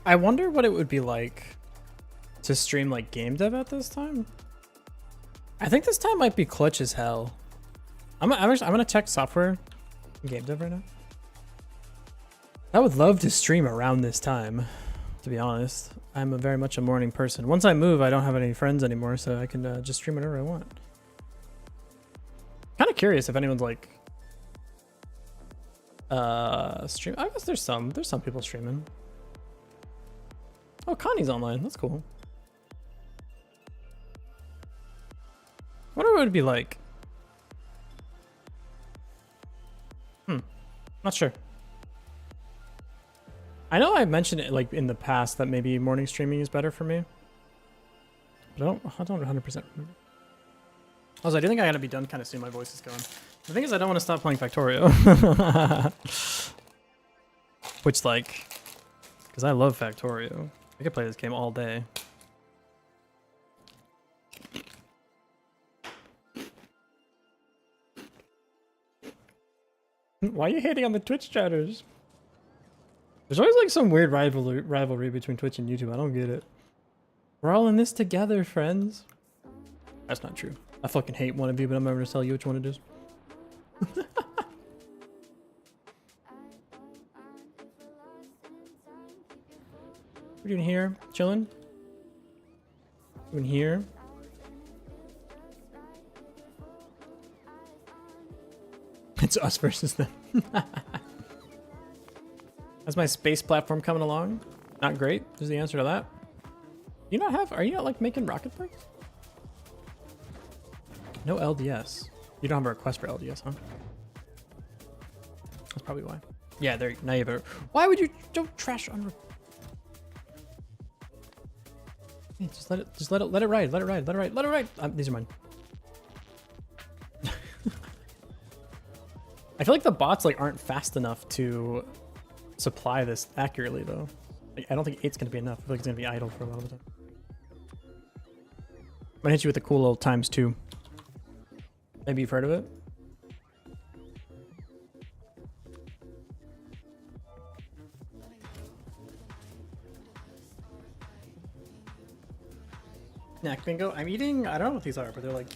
I wonder what it would be like to stream like game dev at this time. I think this time might be clutch as hell. I'm gonna check software game dev right now. I would love to stream around this time, to be honest. I'm very much a morning person. Once I move, I don't have any friends anymore, so I can just stream whenever I want. Kind of curious if anyone's like stream. I guess there's some people streaming. Oh, Connie's online. That's cool. Wonder what it would be like. Not sure. I know I mentioned it like in the past that maybe morning streaming is better for me. But I don't 100% remember. Also, I do think I gotta be done kind of soon. My voice is going. The thing is, I don't want to stop playing Factorio. Which, like, because I love Factorio. I could play this game all day. Why are you hating on the Twitch chatters? There's always like some weird rivalry between Twitch and YouTube. I don't get it. We're all in this together, friends. That's not true. I fucking hate one of you, but I'm never gonna tell you which one it is. What are you doing here? Chilling? You in here? It's us versus them. How's my space platform coming along? Not great, is the answer to that. Are you not like making rocket bikes? No LDS. You don't have a request for LDS, huh? That's probably why. Yeah, there, now you have a, why would you, don't trash on, hey, just let it ride. These are mine. I feel like the bots like aren't fast enough to supply this accurately though. Like, I don't think 8's gonna be enough. I feel like it's gonna be idle for a lot of the time. I'm gonna hit you with a cool little ×2. Maybe you've heard of it. Snack bingo. I'm eating, I don't know what these are, but they're like...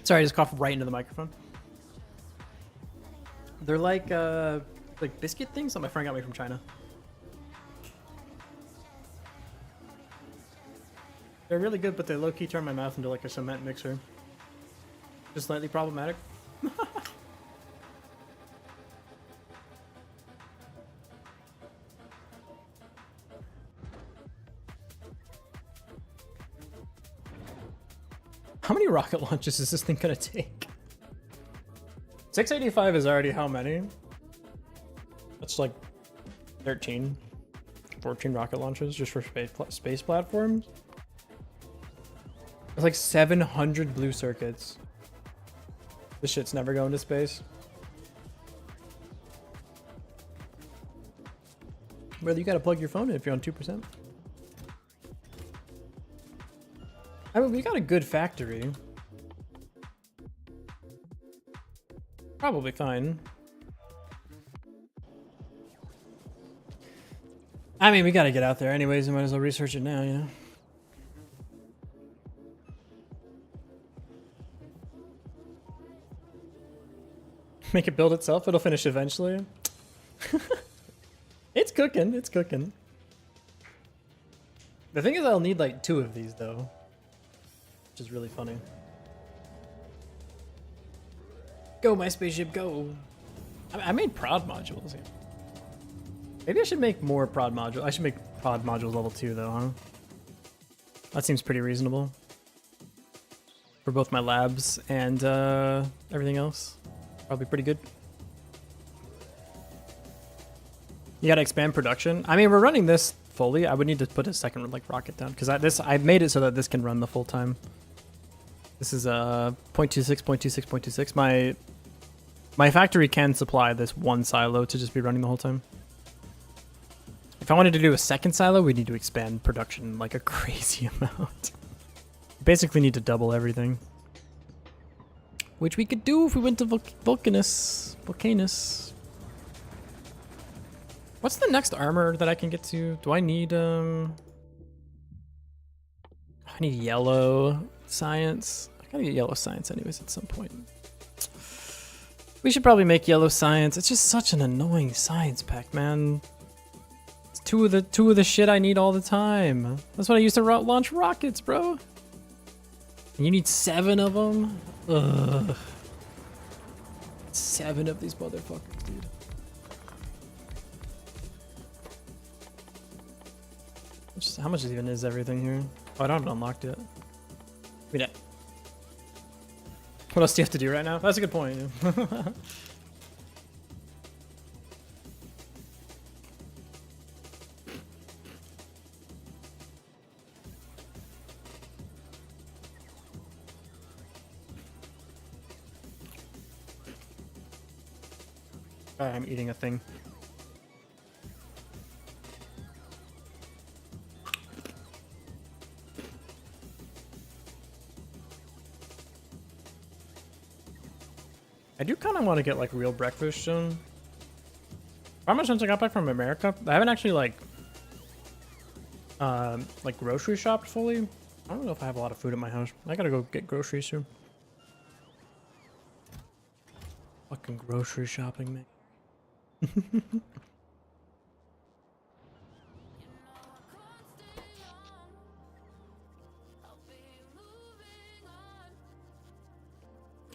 Sorry, I just coughed right into the microphone. They're like biscuit things that my friend got me from China. They're really good, but they low-key turn my mouth into like a cement mixer. Just slightly problematic. How many rocket launches is this thing gonna take? 685 is already how many? That's like 13, 14 rocket launches just for space platforms. It's like 700 blue circuits. This shit's never going to space. Brother, you gotta plug your phone in if you're on 2%. I mean, we got a good factory. Probably fine. I mean, we gotta get out there anyways. We might as well research it now, you know? Make it build itself. It'll finish eventually. It's cooking. It's cooking. The thing is, I'll need like 2 of these though. Which is really funny. Go, my spaceship, go. I made prod modules. Maybe I should make more prod modules. I should make prod modules level 2 though, huh? That seems pretty reasonable. For both my labs and everything else. Probably pretty good. You gotta expand production. I mean, we're running this fully. I would need to put a second like rocket down because I made it so that this can run the full time. This is 0.26, 0.26, 0.26. My factory can supply this one silo to just be running the whole time. If I wanted to do a second silo, we'd need to expand production like a crazy amount. Basically need to double everything. which we could do if we went to Vulcanus. What's the next armor that I can get to? Do I need I need yellow science. I gotta get yellow science anyways at some point. We should probably make yellow science. It's just such an annoying science pack, man. It's two of the shit I need all the time. That's what I used to launch rockets, bro. And you need 7 of them? Ugh. 7 of these motherfuckers, dude. How much even is everything here? Oh, I don't have it unlocked yet. Wait, what else do you have to do right now? That's a good point. Yeah. I'm eating a thing. I do kind of want to get like real breakfast soon. How much since I got back from America? I haven't actually like grocery shopped fully. I don't know if I have a lot of food at my house. I gotta go get groceries soon. Fucking grocery shopping, man.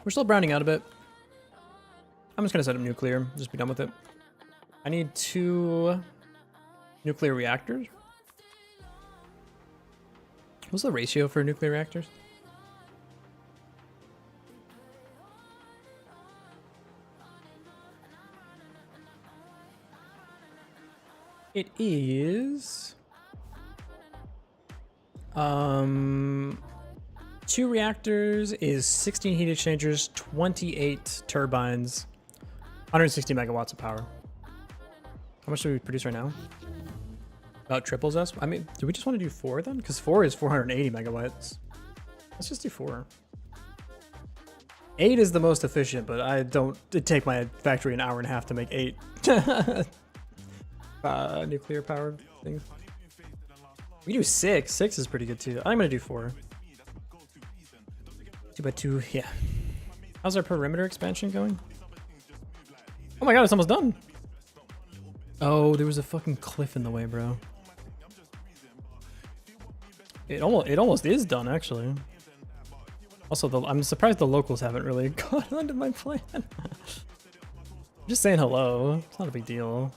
We're still browning out a bit. I'm just gonna set up nuclear, just be done with it. I need 2 nuclear reactors. What's the ratio for nuclear reactors? It is 2 reactors is 16 heat exchangers, 28 turbines, 160 megawatts of power. How much do we produce right now? About triples us. I mean, do we just want to do 4 then? Because 4 is 480 megawatts. Let's just do 4. 8 is the most efficient, but it'd take my factory an hour and a half to make 8 nuclear powered things. We do 6. 6 is pretty good too. I'm gonna do 4. 2 by 2, yeah. How's our perimeter expansion going? Oh my god, it's almost done. Oh, there was a fucking cliff in the way, bro. It almost is done, actually. Also, I'm surprised the locals haven't really gone onto my plan. I'm just saying hello. It's not a big deal.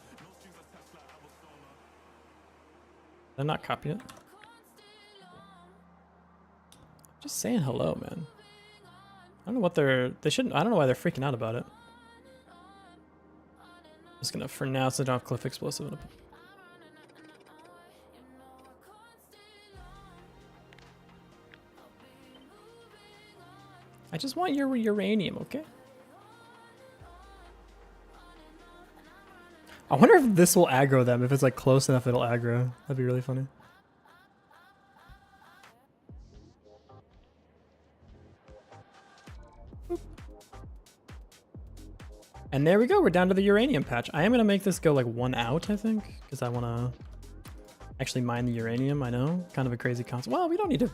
Did I not copy it? Just saying hello, man. I don't know what they shouldn't, I don't know why they're freaking out about it. I'm just gonna, for now, so I don't have cliff explosive. I just want your uranium, okay? I wonder if this will aggro them. If it's like close enough, it'll aggro. That'd be really funny. And there we go. We're down to the uranium patch. I am going to make this go like 1 out, I think, because I want to actually mine the uranium. I know. Kind of a crazy concept. Well, we don't need to.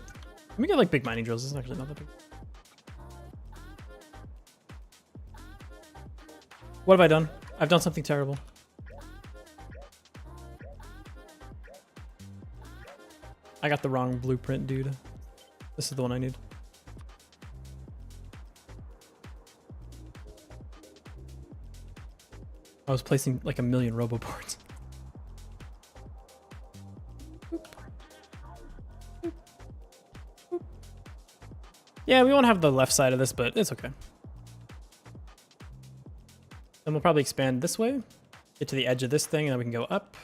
Let me get like big mining drills. This is actually not that big. What have I done? I've done something terrible. I got the wrong blueprint, dude. This is the one I need. I was placing like 1 million roboboards. Yeah, we won't have the left side of this, but it's okay. Then we'll probably expand this way, get to the edge of this thing, and then we can go up.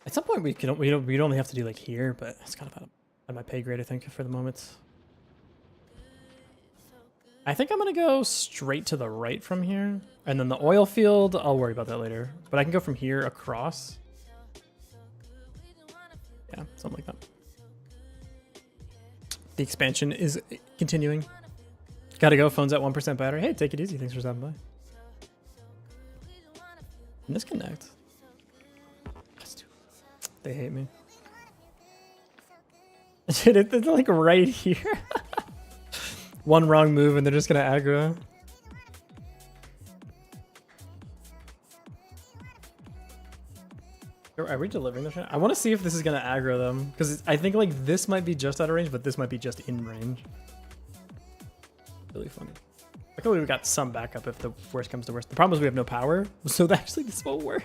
At some point, we'd only have to do like here, but it's kind of out of my pay grade, I think, for the moment. I think I'm gonna go straight to the right from here, and then the oil field, I'll worry about that later. But I can go from here across. Yeah, something like that. The expansion is continuing. Gotta go. Phone's at 1% battery. Hey, take it easy. Thanks for stopping by. Disconnect. They hate me. Dude, it's like right here. One wrong move and they're just gonna aggro. Are we delivering this? I want to see if this is gonna aggro them because I think like this might be just out of range, but this might be just in range. Really funny. Luckily we got some backup if the worst comes to worst. The problem is we have no power, so actually this won't work.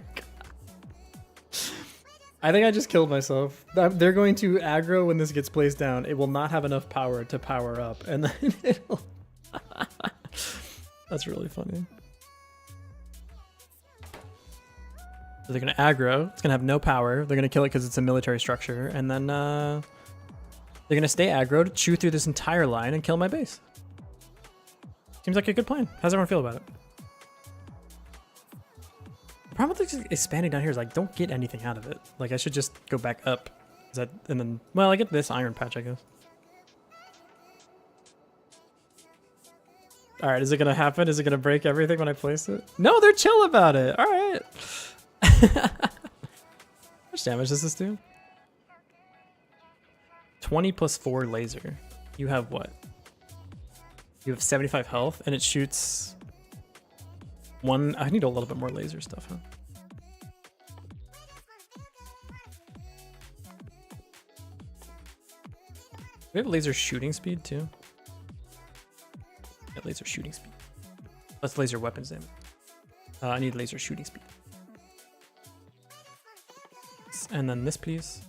I think I just killed myself. They're going to aggro when this gets placed down. It will not have enough power to power up, and then it'll... That's really funny. So they're going to aggro. It's going to have no power. They're going to kill it because it's a military structure, and then they're going to stay aggroed, chew through this entire line, and kill my base. Seems like a good plan. How's everyone feel about it? The problem with expanding down here is I don't get anything out of it. Like I should just go back up. Is that, and then, well, I get this iron patch, I guess. All right, is it gonna happen? Is it gonna break everything when I place it? No, they're chill about it. All right. How much damage does this do? 20 plus 4 laser. You have what? You have 75 health, and it shoots one. I need a little bit more laser stuff, huh? We have laser shooting speed too. Yeah, laser shooting speed. That's laser weapons damage. I need laser shooting speed. And then this, please.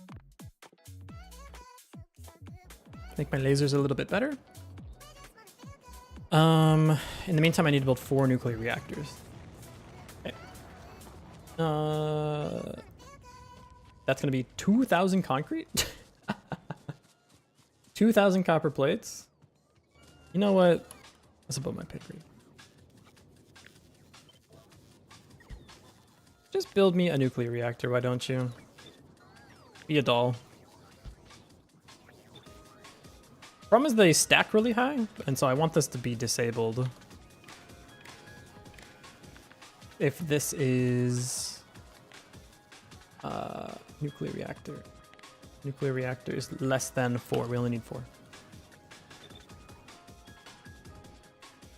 Make my lasers a little bit better. In the meantime, I need to build 4 nuclear reactors. Okay. That's gonna be 2,000 concrete. 2,000 copper plates. You know what? That's above my pay grade. Just build me a nuclear reactor, why don't you? Be a doll. Problem is they stack really high, and so I want this to be disabled. If this is nuclear reactor. Nuclear reactor is less than 4. We only need 4.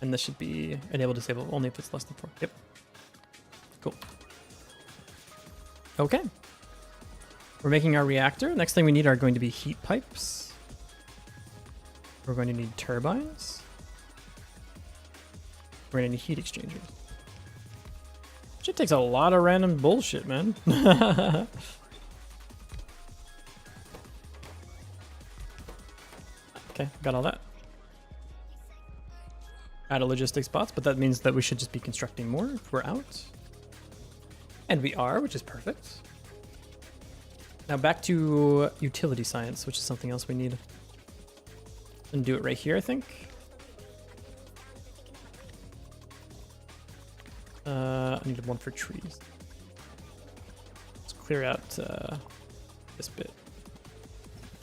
And this should be enable disable only if it's less than 4. Yep. Cool. Okay. We're making our reactor. Next thing we need are going to be heat pipes. We're going to need turbines. We're going to need heat exchangers. Shit takes a lot of random bullshit, man. Okay, got all that. Add a logistics bots, but that means that we should just be constructing more if we're out. And we are, which is perfect. Now back to utility science, which is something else we need. And do it right here, I think. I need one for trees. Let's clear out this bit.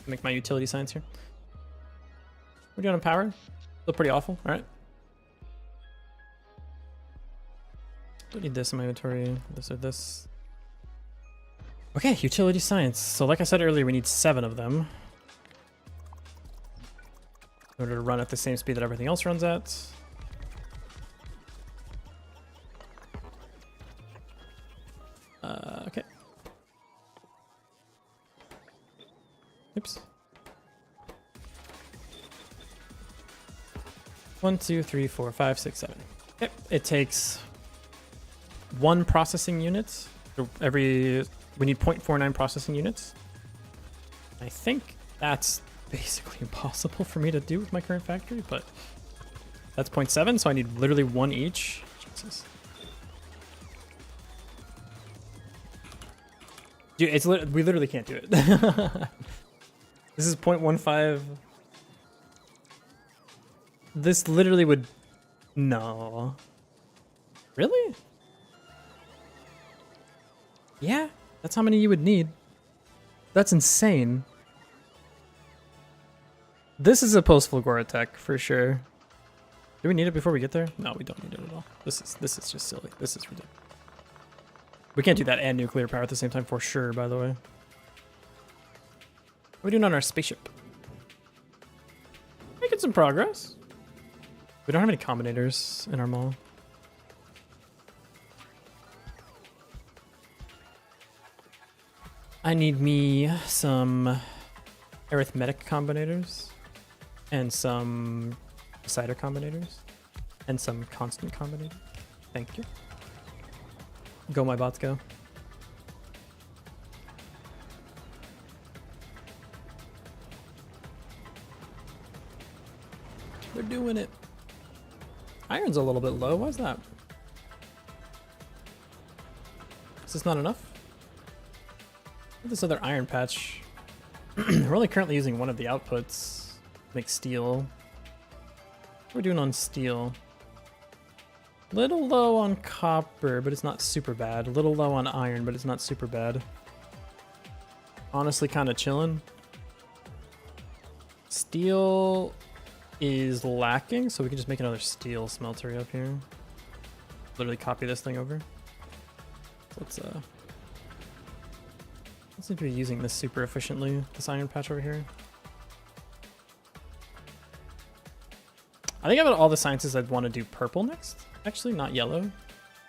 Make my utility science here. We're doing on power. Still pretty awful. All right. Don't need this in my inventory. This or this. Okay, utility science. So like I said earlier, we need 7 of them in order to run at the same speed that everything else runs at. Okay. Oops. 1, 2, 3, 4, 5, 6, 7. Okay. It takes 1 processing unit. We need 0.49 processing units. I think that's basically impossible for me to do with my current factory, but that's 0.7, so I need literally 1 each. Jesus. Dude, we literally can't do it. This is 0.15. This literally would... No. Really? Yeah, that's how many you would need. That's insane. This is a post-Fulgora tech, for sure. Do we need it before we get there? No, we don't need it at all. This is just silly. This is ridiculous. We can't do that and nuclear power at the same time for sure, by the way. What are we doing on our spaceship? Making some progress. We don't have any combinators in our mall. I need me some arithmetic combinators and some cider combinators and some constant combinators. Thank you. Go, my bots, go. We're doing it. Iron's a little bit low. Why is that? Is this not enough? This other iron patch. We're only currently using one of the outputs to make steel. What are we doing on steel? Little low on copper, but it's not super bad. A little low on iron, but it's not super bad. Honestly, kind of chilling. Steel is lacking, so we can just make another steel smeltery up here. Literally copy this thing over. So let's see if we're using this super efficiently, this iron patch over here. I think out of all the sciences, I'd want to do purple next. Actually, not yellow.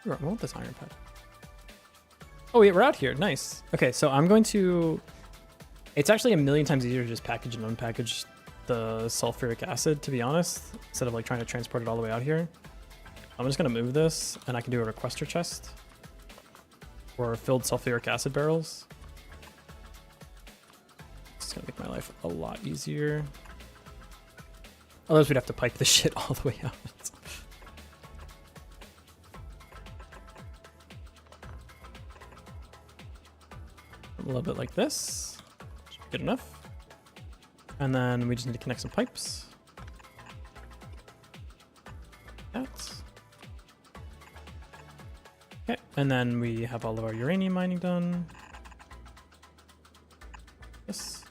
I want this iron patch. Oh, wait, we're out here. Nice. Okay, so I'm going to... It's actually a million times easier to just package and unpackage the sulfuric acid, to be honest, instead of like trying to transport it all the way out here. I'm just going to move this, and I can do a requester chest for filled sulfuric acid barrels. It's going to make my life a lot easier. Otherwise, we'd have to pipe this shit all the way out. A little bit like this. Good enough. And then we just need to connect some pipes. That. Okay, and then we have all of our uranium mining done. This.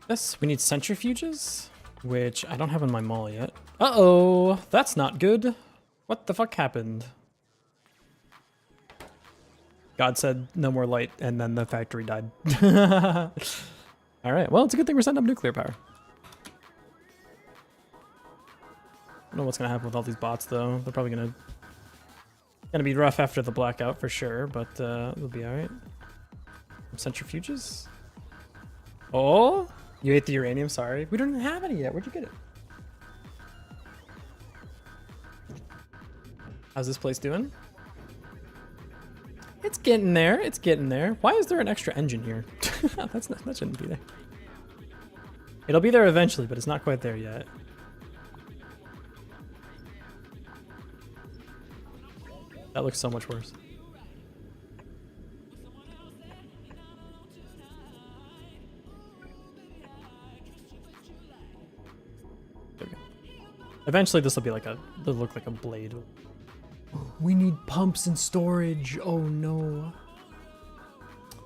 This. We need centrifuges, which I don't have in my mall yet. Uh-oh, that's not good. What the fuck happened? God said no more light, and then the factory died. All right, well, it's a good thing we're setting up nuclear power. I don't know what's gonna happen with all these bots, though. They're probably gonna be rough after the blackout for sure, but it'll be all right. Some centrifuges. Oh, you ate the uranium. Sorry, we don't have any yet. Where'd you get it? How's this place doing? It's getting there. It's getting there. Why is there an extra engine here? That shouldn't be there. It'll be there eventually, but it's not quite there yet. That looks so much worse. There we go. Eventually, this will be like it'll look like a blade. We need pumps and storage. Oh no.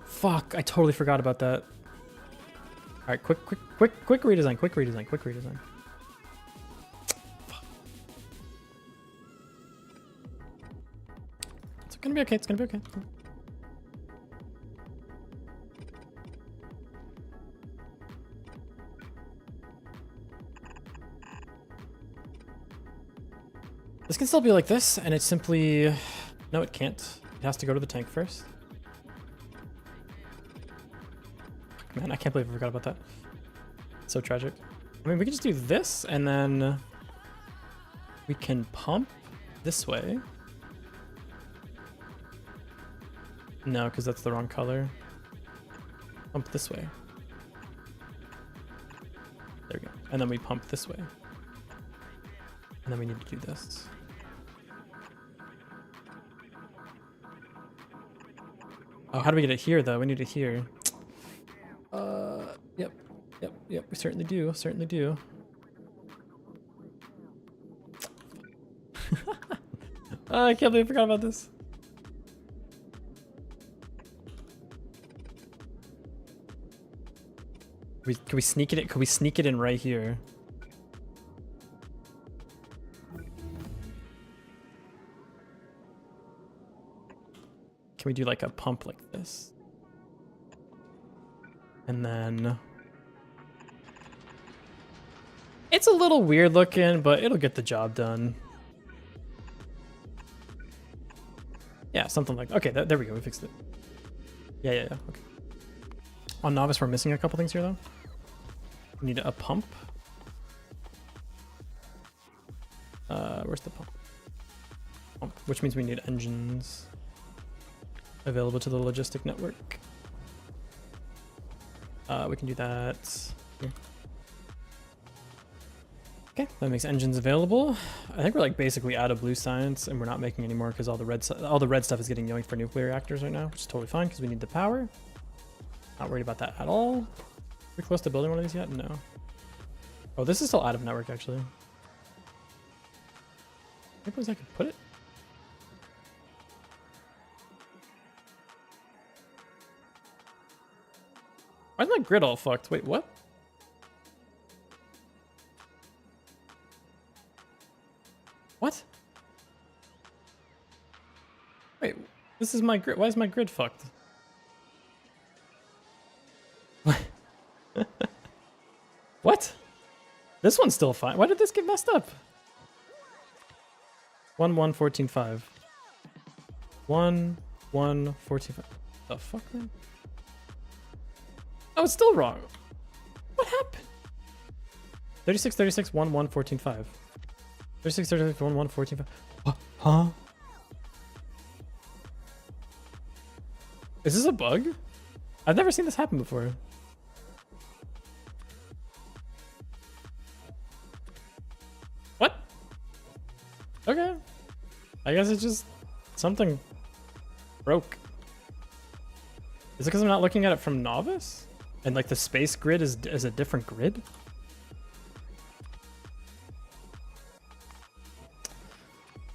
Fuck, I totally forgot about that. All right, quick redesign, quick redesign. Fuck. It's gonna be okay, it's gonna be okay. This can still be like this, and it's simply... No, it can't. It has to go to the tank first. Man, I can't believe I forgot about that. So tragic. I mean, we can just do this, and then we can pump this way. No, because that's the wrong color. Pump this way. There we go. And then we pump this way. And then we need to do this. Oh, how do we get it here, though? We need it here. Yep. We certainly do. I can't believe I forgot about this. Can we sneak it? Can we sneak it in right here? Can we do like a pump like this? And then it's a little weird looking, but it'll get the job done. Yeah, something like, okay, there we go, we fixed it. Yeah, okay. On Novice, we're missing a couple things here though. We need a pump. Where's the pump? Pump, which means we need engines available to the logistic network. We can do that here. Okay, that makes engines available. I think we're like basically out of blue science and we're not making any more because all the red stuff is getting yoinked for nuclear reactors right now, which is totally fine because we need the power. Not worried about that at all. Are we close to building one of these yet? No. Oh, this is still out of network actually. Any place I could put it? Why is my grid all fucked? Wait, what? What? Wait, this is my grid. Why is my grid fucked? What? What? This one's still fine. Why did this get messed up? 1 1 14 5. 1 1 14 5. The fuck, man? Oh, it's still wrong. What happened? 36 36 1 1 14 5. 36 36 1 1 14 5. What? Huh? Is this a bug? I've never seen this happen before. What? Okay. I guess it's just something broke. Is it because I'm not looking at it from Novice? And like the space grid is a different grid?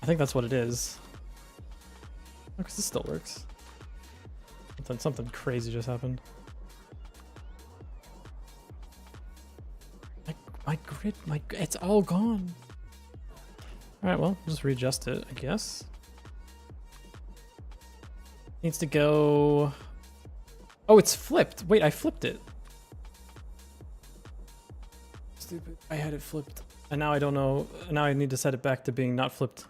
I think that's what it is. Oh, because this still works. Something crazy just happened. My grid, it's all gone. All right, well, just readjust it, I guess. Needs to go. Oh, it's flipped. Wait, I flipped it. Stupid. I had it flipped. And now I don't know. Now I need to set it back to being not flipped.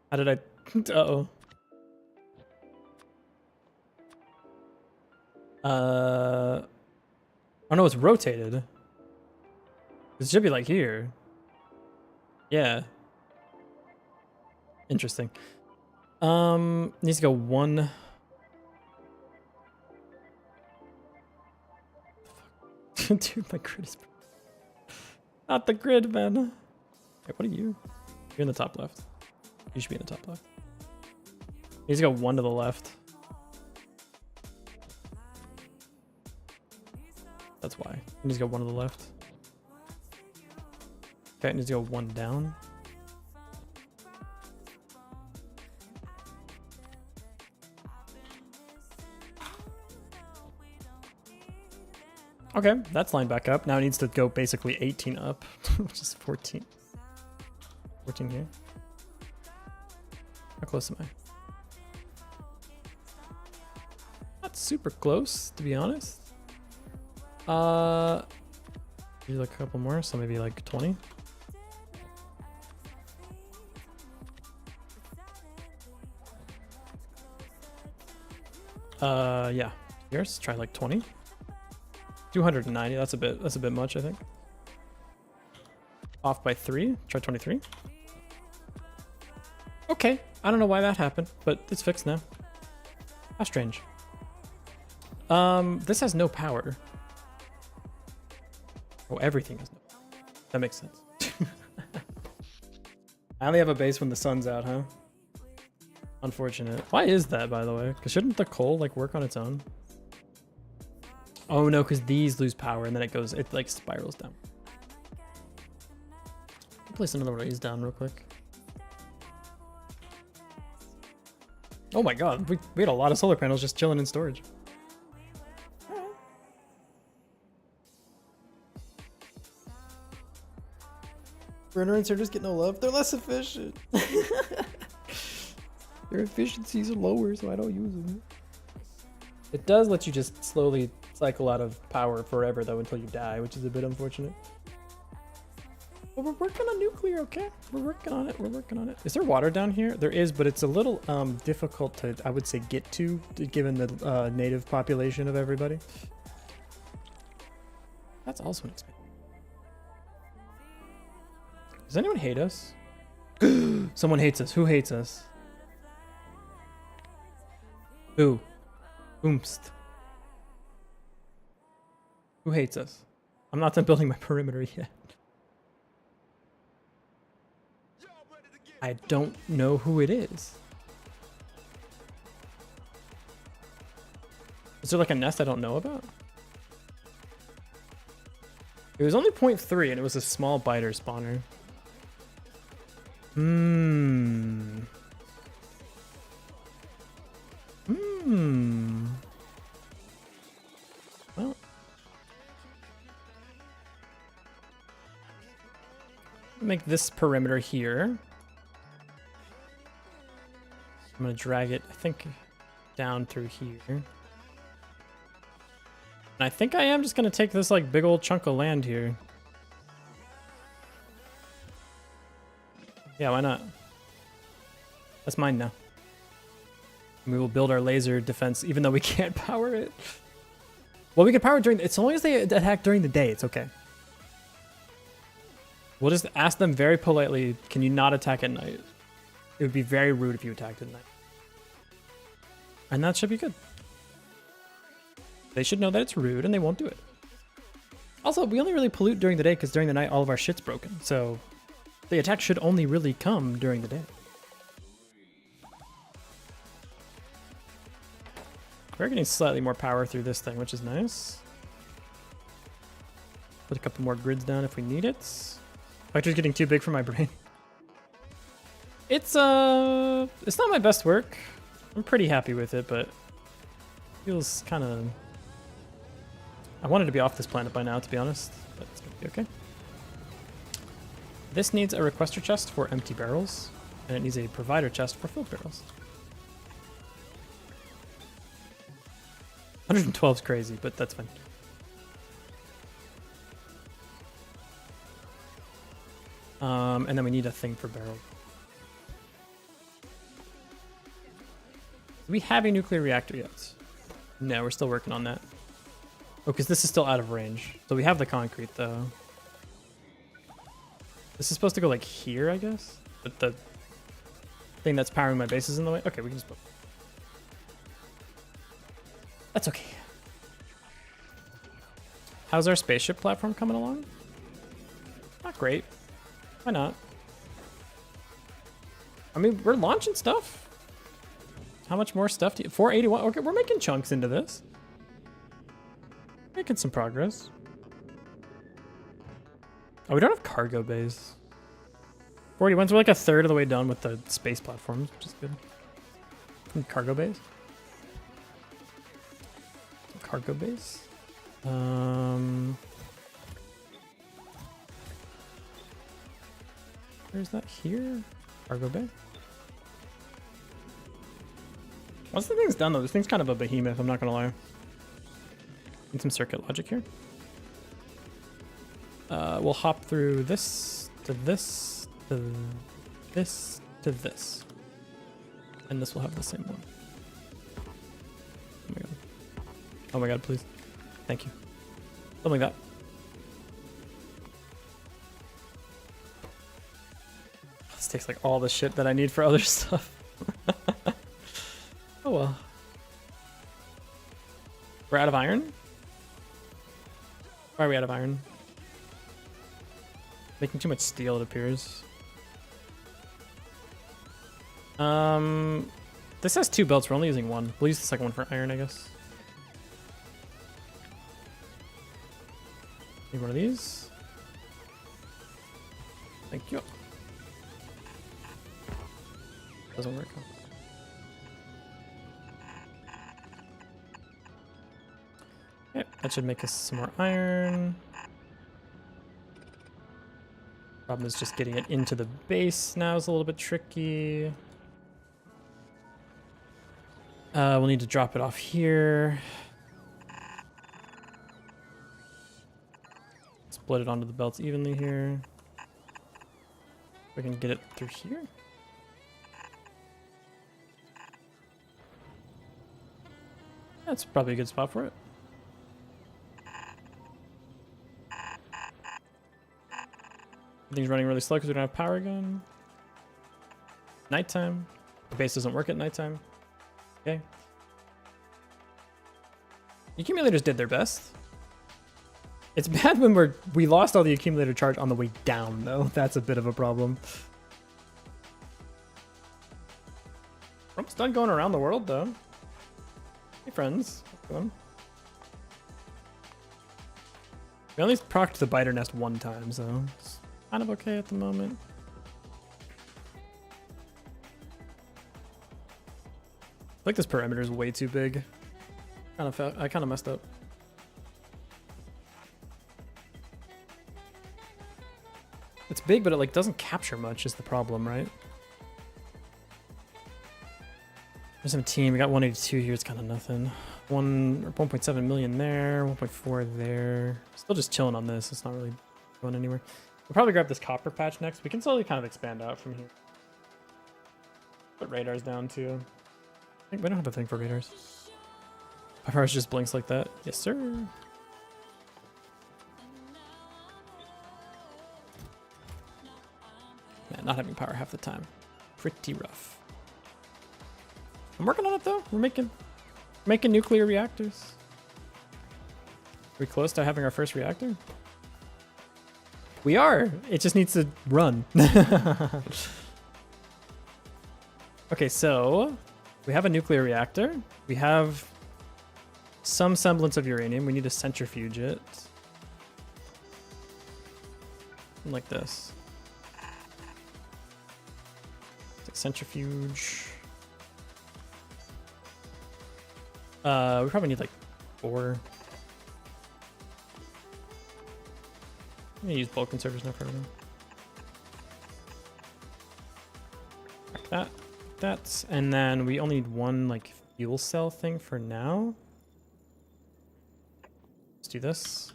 How did I? Uh-oh. Oh no, it's rotated. This should be like here. Yeah. Interesting. Needs to go one. Dude, my grid is not the grid, man. Wait, what are you? You're in the top left. You should be in the top left. Needs to go one to the left. That's why. It needs to go one to the left. Okay, it needs to go one down. Okay, that's lined back up. Now it needs to go basically 18 up, which is 14. 14 here. How close am I? Not super close, to be honest. Maybe like a couple more, so maybe like 20. Yeah. Here's try like 20. 290. That's a bit much, I think. Off by 3. Try 23. Okay. I don't know why that happened, but it's fixed now. How strange. This has no power. Oh, everything has no power. That makes sense. I only have a base when the sun's out, huh? Unfortunate. Why is that, by the way? Because shouldn't the coal like work on its own? Oh no, because these lose power and then it like spirals down. I'll place another one of these down real quick. Oh my god, we had a lot of solar panels just chilling in storage. Burner inserters get no love. They're less efficient. Their efficiencies are lower, so I don't use them. It does let you just slowly cycle out of power forever, though, until you die, which is a bit unfortunate. But we're working on nuclear, okay? We're working on it. We're working on it. Is there water down here? There is, but it's a little difficult to, I would say, get to, given the native population of everybody. That's also an expense. Does anyone hate us? Someone hates us. Who hates us? Who? Oomst. Who hates us? I'm not done building my perimeter yet. I don't know who it is. Is there like a nest I don't know about? It was only 0.3 and it was a small biter spawner. Well. Make this perimeter here. I'm gonna drag it, I think, down through here. And I think I am just gonna take this like big old chunk of land here. Yeah, why not? That's mine now. And we will build our laser defense even though we can't power it. Well, we can power it during, it's only as they attack during the day, it's okay. We'll just ask them very politely, can you not attack at night? It would be very rude if you attacked at night. And that should be good. They should know that it's rude and they won't do it. Also, we only really pollute during the day because during the night all of our shit's broken. So the attack should only really come during the day. We're getting slightly more power through this thing, which is nice. Put a couple more grids down if we need it. Vector's getting too big for my brain. It's not my best work. I'm pretty happy with it, but feels kind of... I wanted to be off this planet by now, to be honest, but it's gonna be okay. This needs a requester chest for empty barrels, and it needs a provider chest for filled barrels. 112 is crazy, but that's fine. And then we need a thing for barrel. Do we have a nuclear reactor yet? No, we're still working on that. Oh, because this is still out of range. So we have the concrete, though. This is supposed to go, like, here, I guess? But the thing that's powering my base is in the way? Okay, we can just... That's okay. How's our spaceship platform coming along? Not great. Why not? I mean, we're launching stuff. How much more stuff do you... 481. Okay, we're making chunks into this. Making some progress. Oh, we don't have cargo bays. 41, so we're like a third of the way done with the space platforms, which is good. And cargo bays. Cargo base. Where's that here? Cargo bay. Once the thing's done though, this thing's kind of a behemoth, I'm not gonna lie. Need some circuit logic here. We'll hop through this to this to this to this. And this will have the same one. Oh my god. Oh my god, please. Thank you. Something like that. This takes like all the shit that I need for other stuff. Oh well. We're out of iron? Why are we out of iron? Making too much steel, it appears. This has 2 belts, we're only using 1. We'll use the second one for iron, I guess. Need one of these. Thank you. Doesn't work. Okay, that should make us some more iron. Problem is just getting it into the base now is a little bit tricky. We'll need to drop it off here. Split it onto the belts evenly here. We can get it through here. That's probably a good spot for it. Everything's running really slow because we don't have power again. Nighttime. The base doesn't work at nighttime. Okay. The accumulators did their best. It's bad when we lost all the accumulator charge on the way down, though. That's a bit of a problem. We're almost done going around the world, though. Hey, friends. How's it going? We only procced the biter nest one time, so it's kind of okay at the moment. I think this perimeter is way too big. I kind of messed up. It's big, but it like doesn't capture much is the problem, right? There's 17. We got 182 here. It's kind of nothing. 1.7 million there. 1.4 there. Still just chilling on this. It's not really going anywhere. We'll probably grab this copper patch next. We can slowly kind of expand out from here. Put radars down too. I think we don't have a thing for radars. Ours just blinks like that. Yes, sir. Man, not having power half the time. Pretty rough. I'm working on it though. We're making nuclear reactors. Are we close to having our first reactor? We are. It just needs to run. Okay, so we have a nuclear reactor. We have some semblance of uranium. We need to centrifuge it. Like this. Centrifuge. We probably need like 4. I'm gonna use bulk conservers now for everything. Like that, and then we only need 1 like fuel cell thing for now. Let's do this.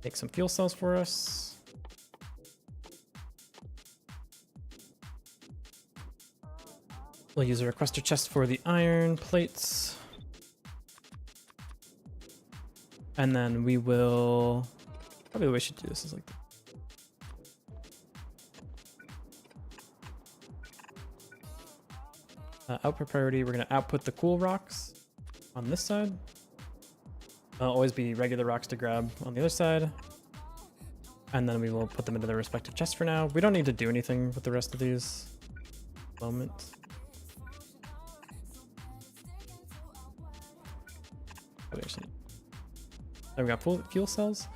Make some fuel cells for us. We'll use a requester chest for the iron plates. And then we will... Probably the way we should do this is like... Output priority, we're going to output the cool rocks on this side. Always be regular rocks to grab on the other side. And then we will put them into their respective chests for now. We don't need to do anything with the rest of these at the moment. Then we got fuel cells.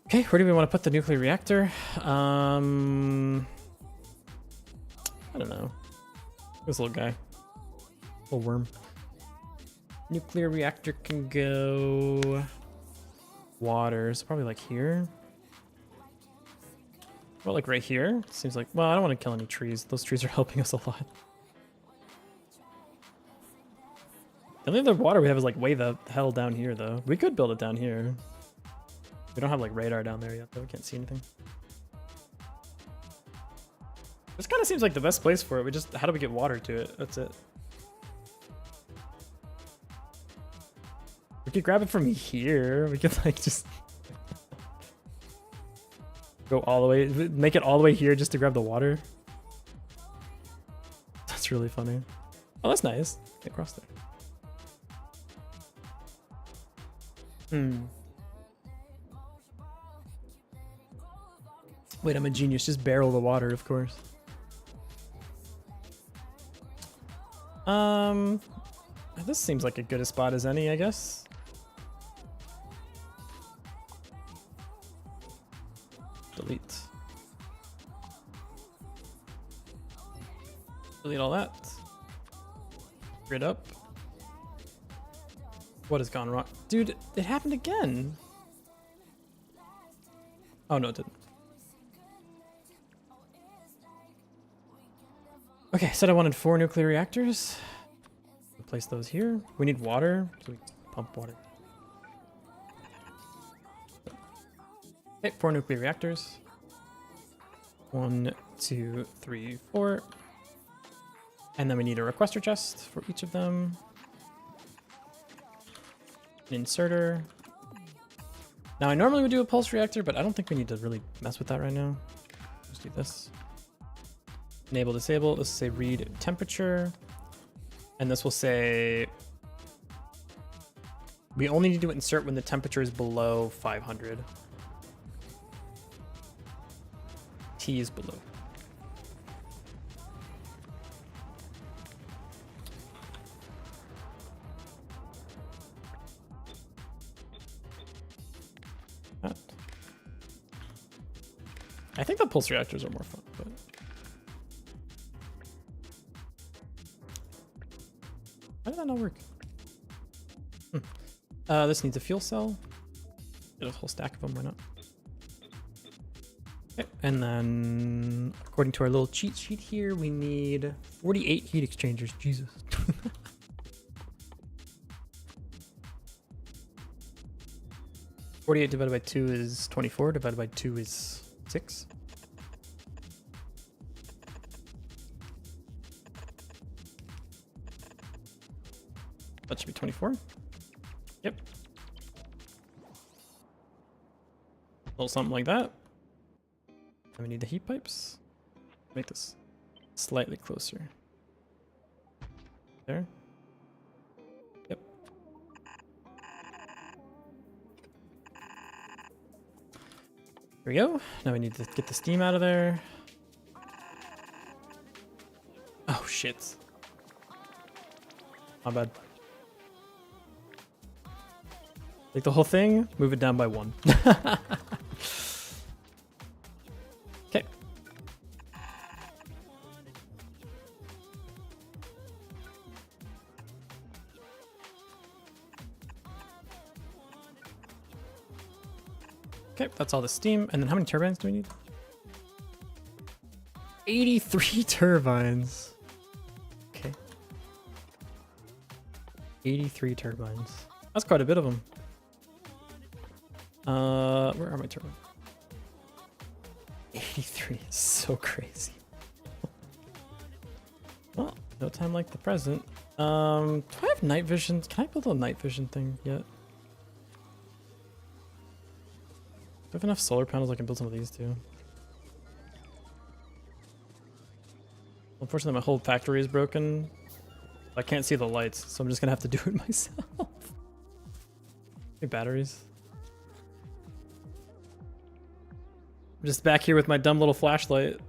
Okay, where do we want to put the nuclear reactor? I don't know. This little guy. Little worm. Nuclear reactor can go... Water, so probably like here. Well, like right here? Seems like... Well, I don't want to kill any trees. Those trees are helping us a lot. The only other water we have is like way the hell down here though. We could build it down here. We don't have like radar down there yet though. We can't see anything. This kind of seems like the best place for it. How do we get water to it? That's it. We could grab it from here. We could like just go all the way, make it all the way here just to grab the water. That's really funny. Oh, that's nice. Get across there. Wait, I'm a genius. Just barrel the water, of course. This seems like as good a spot as any, I guess. Delete. Delete all that. Grid up. What has gone wrong? Dude, it happened again. Oh, no, it didn't. Okay, said I wanted 4 nuclear reactors. Place those here. We need water, so we pump water. Okay, 4 nuclear reactors. 1, 2, 3, 4. And then we need a requester chest for each of them. An inserter. Now I normally would do a pulse reactor, but I don't think we need to really mess with that right now. Just do this. Enable, disable. This will say read temperature. And this will say we only need to insert when the temperature is below 500. T is below. I think the pulse reactors are more fun, but how did that not work? This needs a fuel cell. Get a whole stack of them, why not? Okay, and then according to our little cheat sheet here, we need 48 heat exchangers. Jesus. 48 divided by 2 is 24, divided by 2 is 6. That should be 24. Yep. A little something like that. And we need the heat pipes. Make this slightly closer. There. Yep. Here we go. Now we need to get the steam out of there. Oh shit. My bad. Take the whole thing, move it down by 1. Okay. Okay, that's all the steam. And then how many turbines do we need? 83 turbines. Okay. 83 turbines. That's quite a bit of them. Where are my turbines? 83 is so crazy. Well, no time like the present. Do I have night vision? Can I build a night vision thing yet? Do I have enough solar panels I can build some of these too? Unfortunately, my whole factory is broken. I can't see the lights, so I'm just gonna have to do it myself. Hey, batteries. I'm just back here with my dumb little flashlight.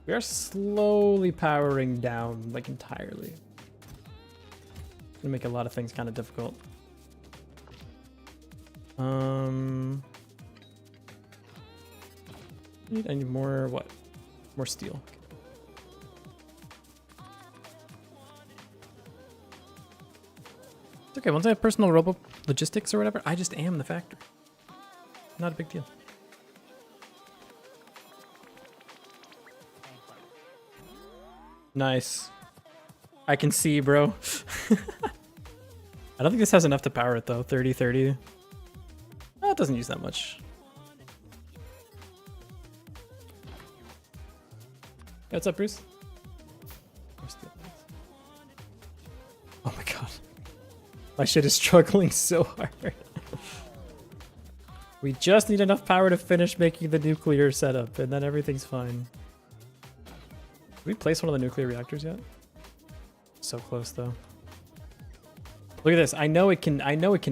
We are slowly powering down, like, entirely. Gonna make a lot of things kind of difficult. I need more, what? More steel. It's okay, once I have personal robo logistics or whatever, I just am the factory. Not a big deal. Nice. I can see, bro. I don't think this has enough to power it though. 30. Oh, it doesn't use that much. Hey, what's up, Bruce? Oh my god. My shit is struggling so hard. We just need enough power to finish making the nuclear setup, and then everything's fine. Did we place one of the nuclear reactors yet? So close though. Look at this. I know it can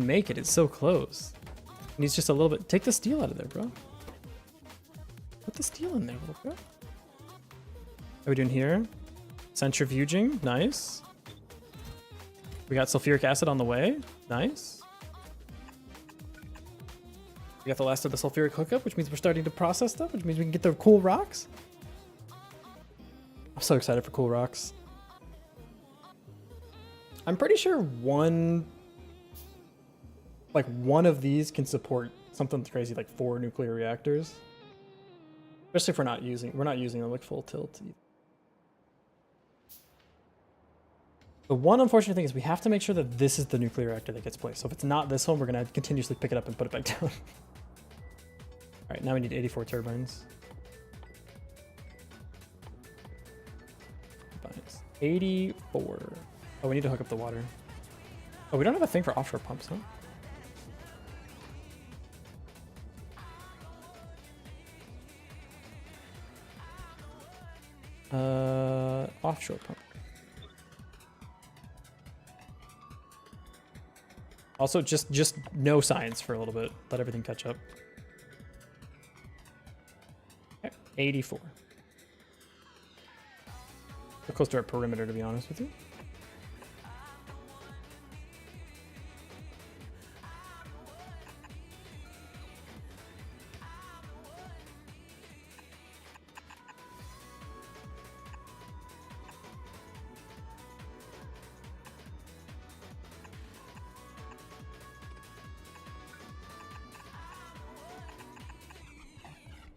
make it. It's so close. It needs just a little bit. Take the steel out of there, bro. Put the steel in there, little bro. How are we doing here? Centrifuging. Nice. We got sulfuric acid on the way. Nice. We got the last of the sulfuric hookup, which means we're starting to process stuff, which means we can get the cool rocks. I'm so excited for cool rocks. I'm pretty sure one like one of these can support something crazy like 4 nuclear reactors. Especially if we're not using them like full tilt. The one unfortunate thing is we have to make sure that this is the nuclear reactor that gets placed. So if it's not this one, we're gonna continuously pick it up and put it back down. All right, now we need 84 turbines. 84. Oh, we need to hook up the water. Oh, we don't have a thing for offshore pumps, huh? Offshore pump. Also, just no science for a little bit. Let everything catch up. Okay, 84. We're close to our perimeter, to be honest with you.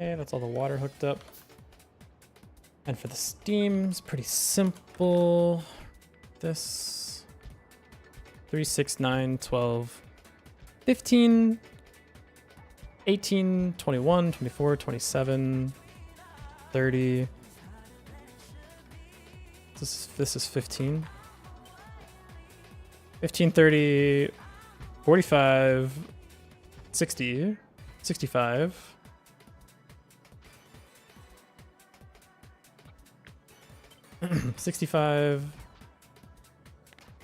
Okay, that's all the water hooked up. And for the steam, it's pretty simple. This 3, 6, 9, 12, 15, 18, 21, 24, 27, 30. This is 15. 15, 30, 45, 60, 65. 65,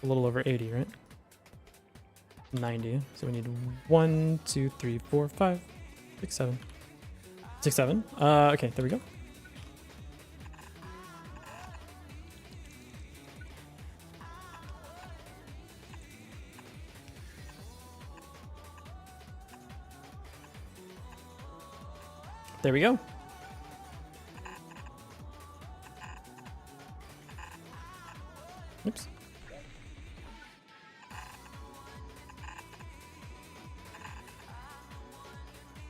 a little over 80, right? 90. So we need 1, 2, 3, 4, 5, 6, 7. 6, 7. Okay, there we go. There we go. Oops.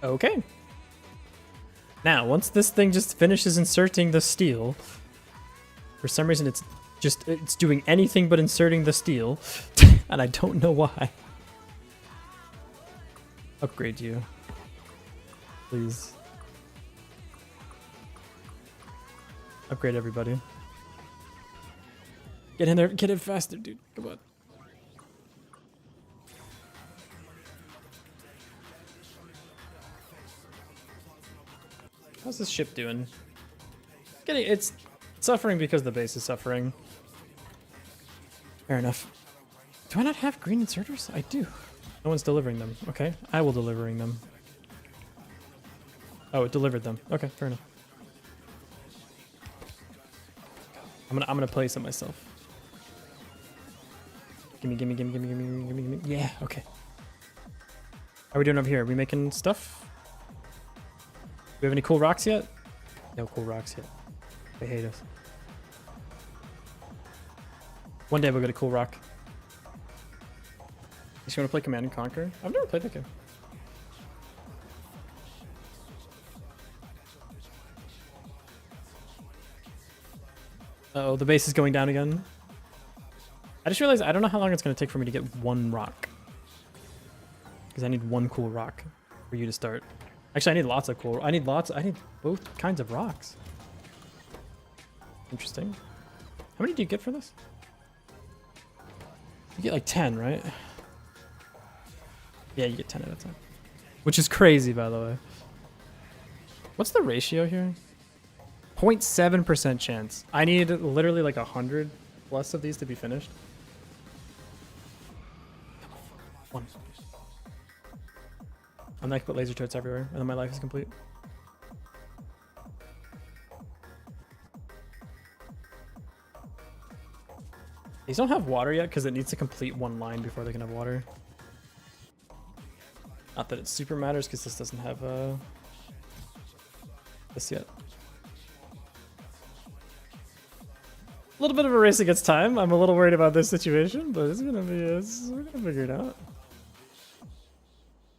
Okay. Now, once this thing just finishes inserting the steel, for some reason it's doing anything but inserting the steel, and I don't know why. Upgrade you. Please. Upgrade everybody. Get in there, get it faster, dude. Come on. How's this ship doing? It's suffering because the base is suffering. Fair enough. Do I not have green inserters? I do. No one's delivering them. Okay, I will delivering them. Oh, it delivered them. Okay, fair enough. I'm gonna place it myself. Gimme. Yeah, okay. How are we doing over here? Are we making stuff? Do we have any cool rocks yet? No cool rocks yet. They hate us. One day we'll get a cool rock. You just want to play Command and Conquer? I've never played that game. Uh oh, the base is going down again. I just realized I don't know how long it's going to take for me to get one rock. Because I need one cool rock for you to start. Actually, I need lots of cool... I need both kinds of rocks. Interesting. How many do you get for this? You get like 10, right? Yeah, you get 10 at a time. Which is crazy, by the way. What's the ratio here? 0.7% chance. I need literally like 100 plus of these to be finished. One. I'm like put laser turrets everywhere, and then my life is complete. These don't have water yet because it needs to complete one line before they can have water. Not that it super matters because this doesn't have this yet. A little bit of a race against time. I'm a little worried about this situation, but we're gonna figure it out.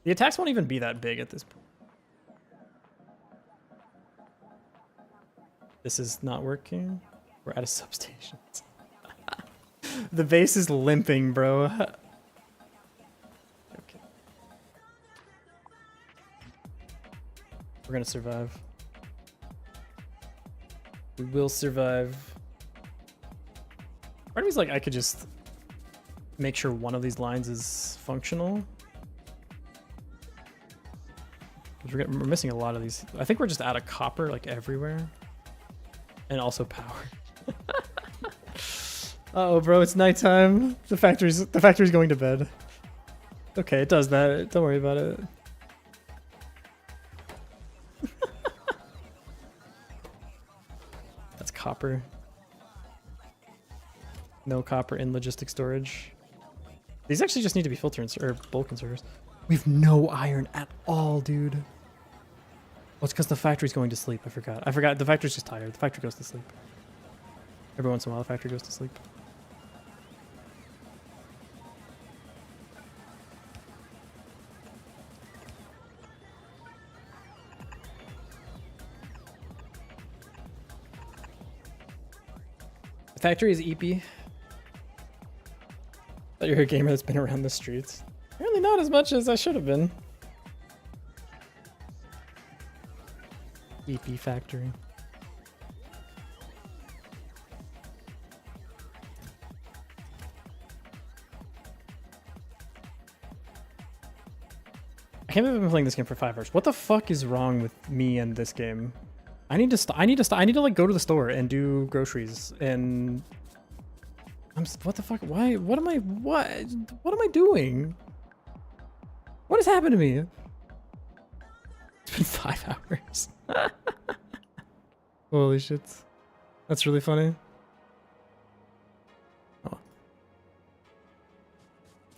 The attacks won't even be that big at this point. This is not working. We're out of substations. The base is limping, bro. Okay. We're gonna survive. We will survive. Part of me's like, I could just make sure one of these lines is functional. We're missing a lot of these. I think we're just out of copper, like everywhere. And also power. Uh-oh, bro, it's nighttime. The factory's going to bed. Okay, it does that. Don't worry about it. That's copper. No copper in logistic storage. These actually just need to be filter or bulk inserters. We have no iron at all, dude. Well, it's because the factory's going to sleep. I forgot. The factory's just tired. The factory goes to sleep. Every once in a while, the factory goes to sleep. The factory is EP. Thought you're a gamer that's been around the streets. Apparently not as much as I should have been. EP factory. I can't believe I've been playing this game for 5 hours. What the fuck is wrong with me and this game? I need to like go to the store and do groceries and what the fuck? Why? What am I doing? What has happened to me? It's been 5 hours. Holy shit. That's really funny. Oh.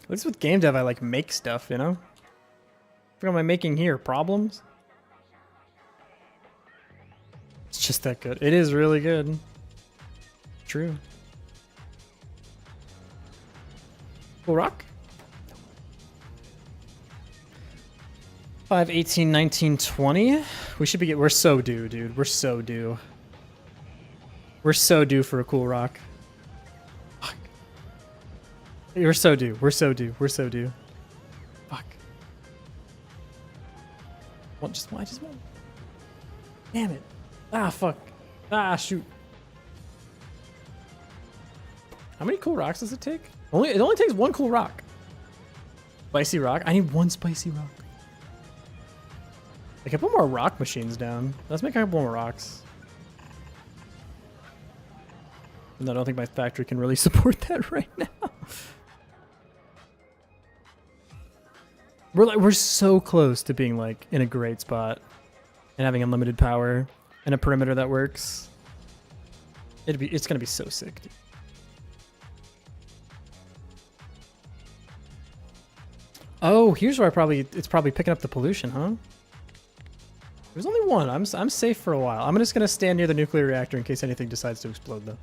At least with game dev, I like make stuff, you know? What am I making here? Problems? It's just that good. It is really good. True. Cool rock? 5, 18, 19, 20. We should be we're so due, dude. We're so due. We're so due for a cool rock. Fuck. We're so due. We're so due. We're so due. Fuck. Just one. Damn it. Ah, fuck. Ah, shoot. How many cool rocks does it take? It only takes one cool rock. Spicy rock? I need one spicy rock. I can put more rock machines down. Let's make a couple more rocks. And I don't think my factory can really support that right now. We're so close to being like in a great spot and having unlimited power and a perimeter that works. It's gonna be so sick, dude. Oh, here's where it's probably picking up the pollution, huh? There's only one. I'm safe for a while. I'm just gonna stand near the nuclear reactor in case anything decides to explode, though.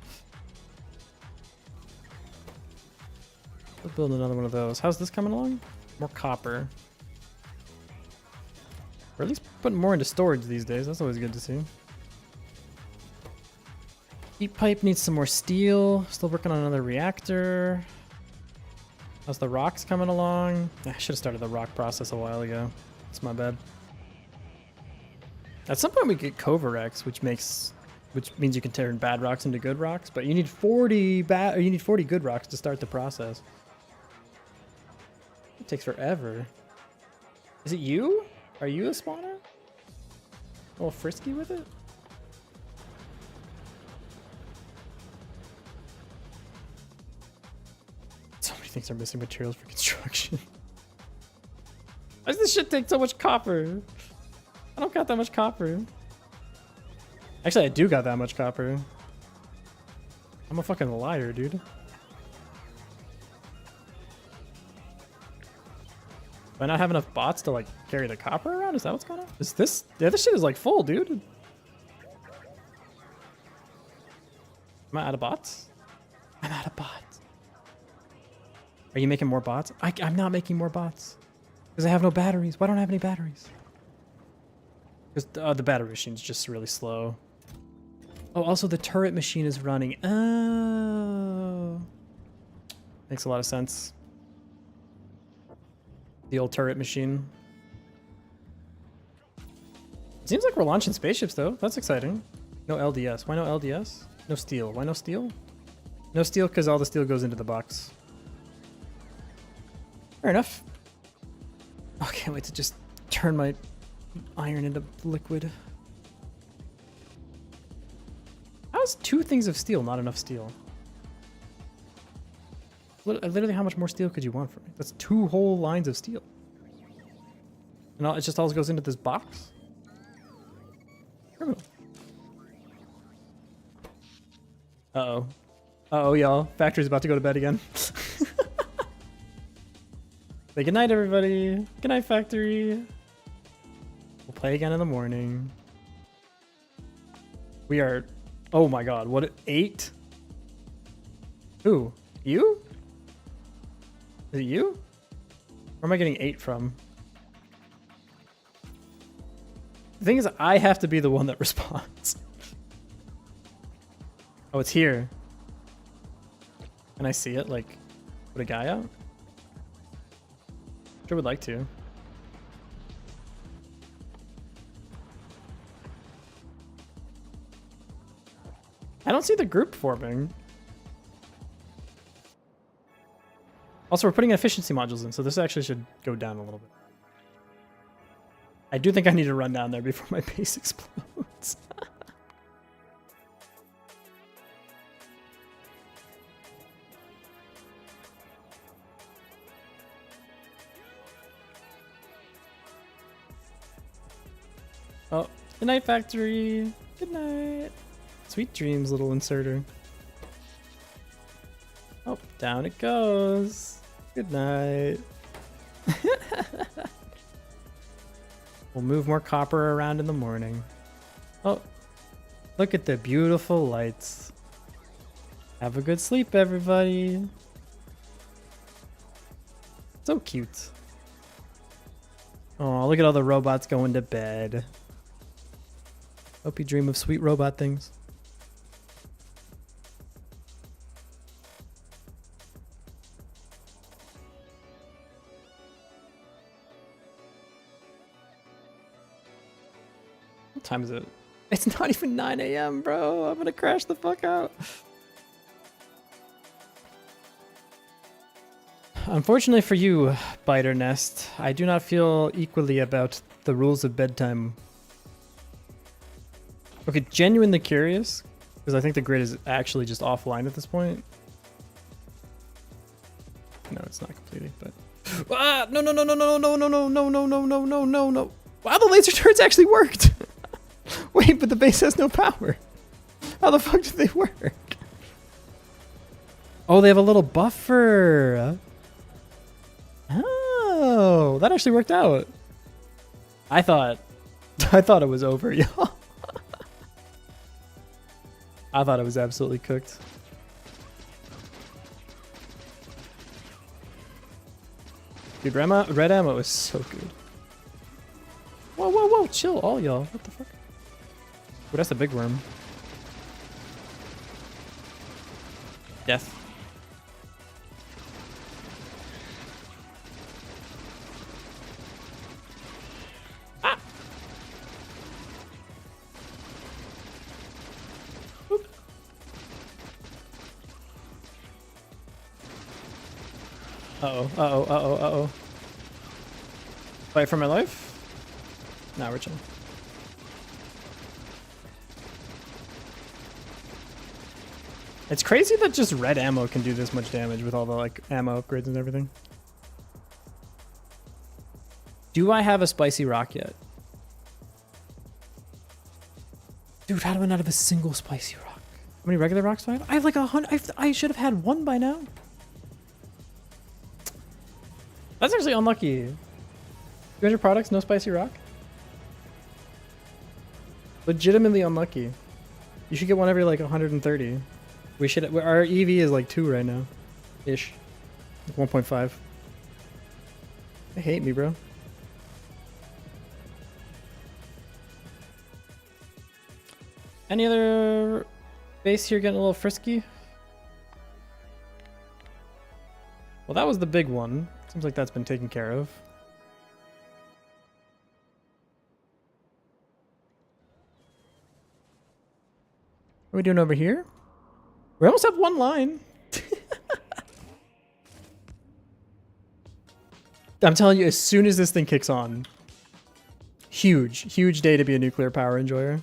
Let's build another one of those. How's this coming along? More copper. Or at least putting more into storage these days. That's always good to see. Heat pipe needs some more steel. Still working on another reactor. How's the rocks coming along? I should have started the rock process a while ago. It's my bad. At some point we get Kovarex, which means you can turn bad rocks into good rocks, but you need 40 good rocks to start the process. It takes forever. Is it you? Are you a spawner? A little frisky with it? So many things are missing materials for construction. Why does this shit take so much copper? I don't got that much copper. Actually, I do got that much copper. I'm a fucking liar, dude. Do I not have enough bots to like carry the copper around? Is that what's going on? Is this? Yeah, this shit is like full, dude. Am I out of bots? I'm out of bots. Are you making more bots? I'm not making more bots. Because I have no batteries. Why don't I have any batteries? Because the battery machine's just really slow. Oh, also the turret machine is running. Oh. Makes a lot of sense. The old turret machine. Seems like we're launching spaceships though. That's exciting. No LDS. Why no LDS? No steel. Why no steel? No steel because all the steel goes into the box. Fair enough. Oh, can't wait to just turn my iron into liquid. How is 2 things of steel not enough steel? Literally, how much more steel could you want from me? That's 2 whole lines of steel. And it just all goes into this box? Criminal. Uh-oh. Uh-oh, y'all. Factory's about to go to bed again. Say goodnight, everybody. Good night, Factory. We'll play again in the morning. We are... Oh my god, what? 8? Who? You? Is it you? Where am I getting 8 from? The thing is, I have to be the one that responds. Oh, it's here. Can I see it? Like, put a guy out? Sure would like to. I don't see the group forming. Also, we're putting efficiency modules in, so this actually should go down a little bit. I do think I need to run down there before my base explodes. Oh, good night, Factory. Good night. Sweet dreams, little inserter. Oh, down it goes. Good night. We'll move more copper around in the morning. Oh, look at the beautiful lights. Have a good sleep, everybody. So cute. Oh, look at all the robots going to bed. Hope you dream of sweet robot things. What time is it? It's not even 9 a.m., bro. I'm gonna crash the fuck out. Unfortunately for you, Biter Nest, I do not feel equally about the rules of bedtime. Okay, genuinely curious, because I think the grid is actually just offline at this point. No, it's not completely, but... Ah! No, no, no, no, no, no, no, no, no, no, no, no, no, no, no. Wow, the laser turrets actually worked! Wait, but the base has no power. How the fuck do they work? Oh, they have a little buffer. Oh, that actually worked out. I thought it was over, y'all. I thought it was absolutely cooked. Dude, red ammo is so good. Whoa, whoa, whoa, chill, all y'all. What the fuck? Ooh, that's a big worm. Death. Ah! Oop. Uh-oh, uh-oh, uh-oh, uh-oh. Fight for my life? Nah, we're chilling. It's crazy that just red ammo can do this much damage with all the like ammo upgrades and everything. Do I have a spicy rock yet? Dude, how do I not have a single spicy rock? How many regular rocks do I have? I have like 100. I should have had one by now. That's actually unlucky. 200 products, no spicy rock? Legitimately unlucky. You should get one every like 130. We should. Our EV is like 2 right now, ish, like 1.5. They hate me, bro. Any other base here getting a little frisky? Well, that was the big one. Seems like that's been taken care of. What are we doing over here? We almost have one line. I'm telling you, as soon as this thing kicks on, huge day to be a nuclear power enjoyer.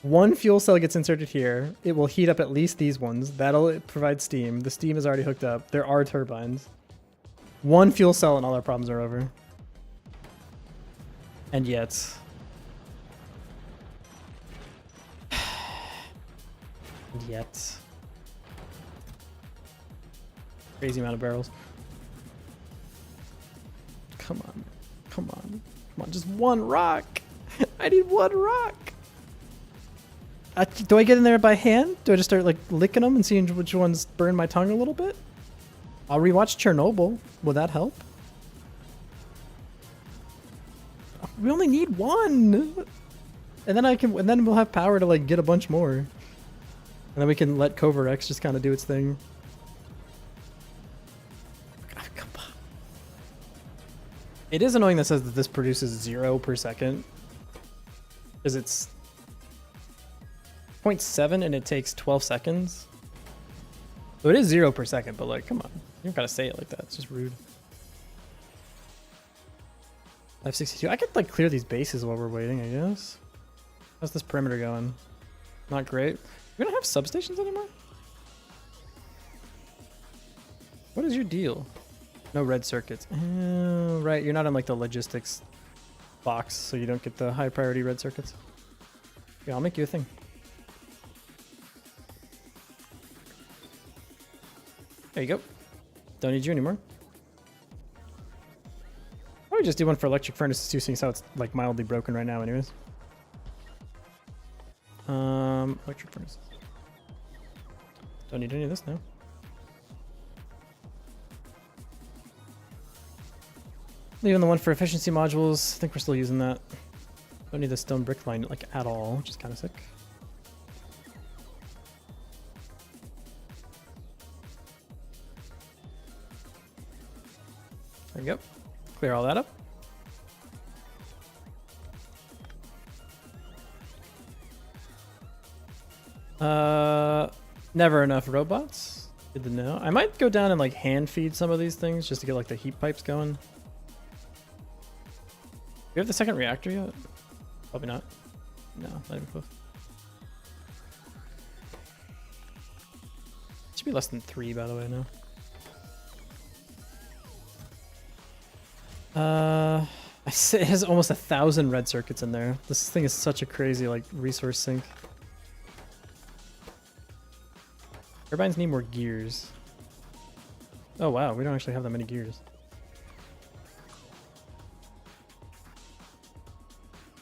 One fuel cell gets inserted here. It will heat up at least these ones. That'll provide steam. The steam is already hooked up. There are turbines. One fuel cell and all our problems are over. And yet... and yet... crazy amount of barrels. Come on. Come on. Come on. Just one rock. I need one rock. Do I get in there by hand? Do I just start like licking them and seeing which ones burn my tongue a little bit? I'll rewatch Chernobyl. Will that help? We only need one. And then we'll have power to like get a bunch more. And then we can let Kovarex just kind of do its thing. Oh, come on. It is annoying that says that this produces 0 per second. Because it's 0.7 and it takes 12 seconds. So it is 0 per second, but like, come on. You don't gotta say it like that. It's just rude. 562. I could like clear these bases while we're waiting, I guess. How's this perimeter going? Not great. We don't have substations anymore? What is your deal? No red circuits. Oh, right, you're not on like the logistics box, so you don't get the high priority red circuits. Yeah, I'll make you a thing. There you go. Don't need you anymore. I would just do one for electric furnaces too, seeing how it's like mildly broken right now anyways. Electric furnaces. Don't need any of this now. Leaving the one for efficiency modules. I think we're still using that. Don't need the stone brick line like at all, which is kind of sick. There we go. Clear all that up. Never enough robots. Good to know. I might go down and like hand feed some of these things just to get like the heat pipes going. Do we have the second reactor yet? Probably not. No, not even close. It should be less than 3 by the way now. It has almost 1,000 red circuits in there. This thing is such a crazy like resource sink. Turbines need more gears. Oh wow, we don't actually have that many gears.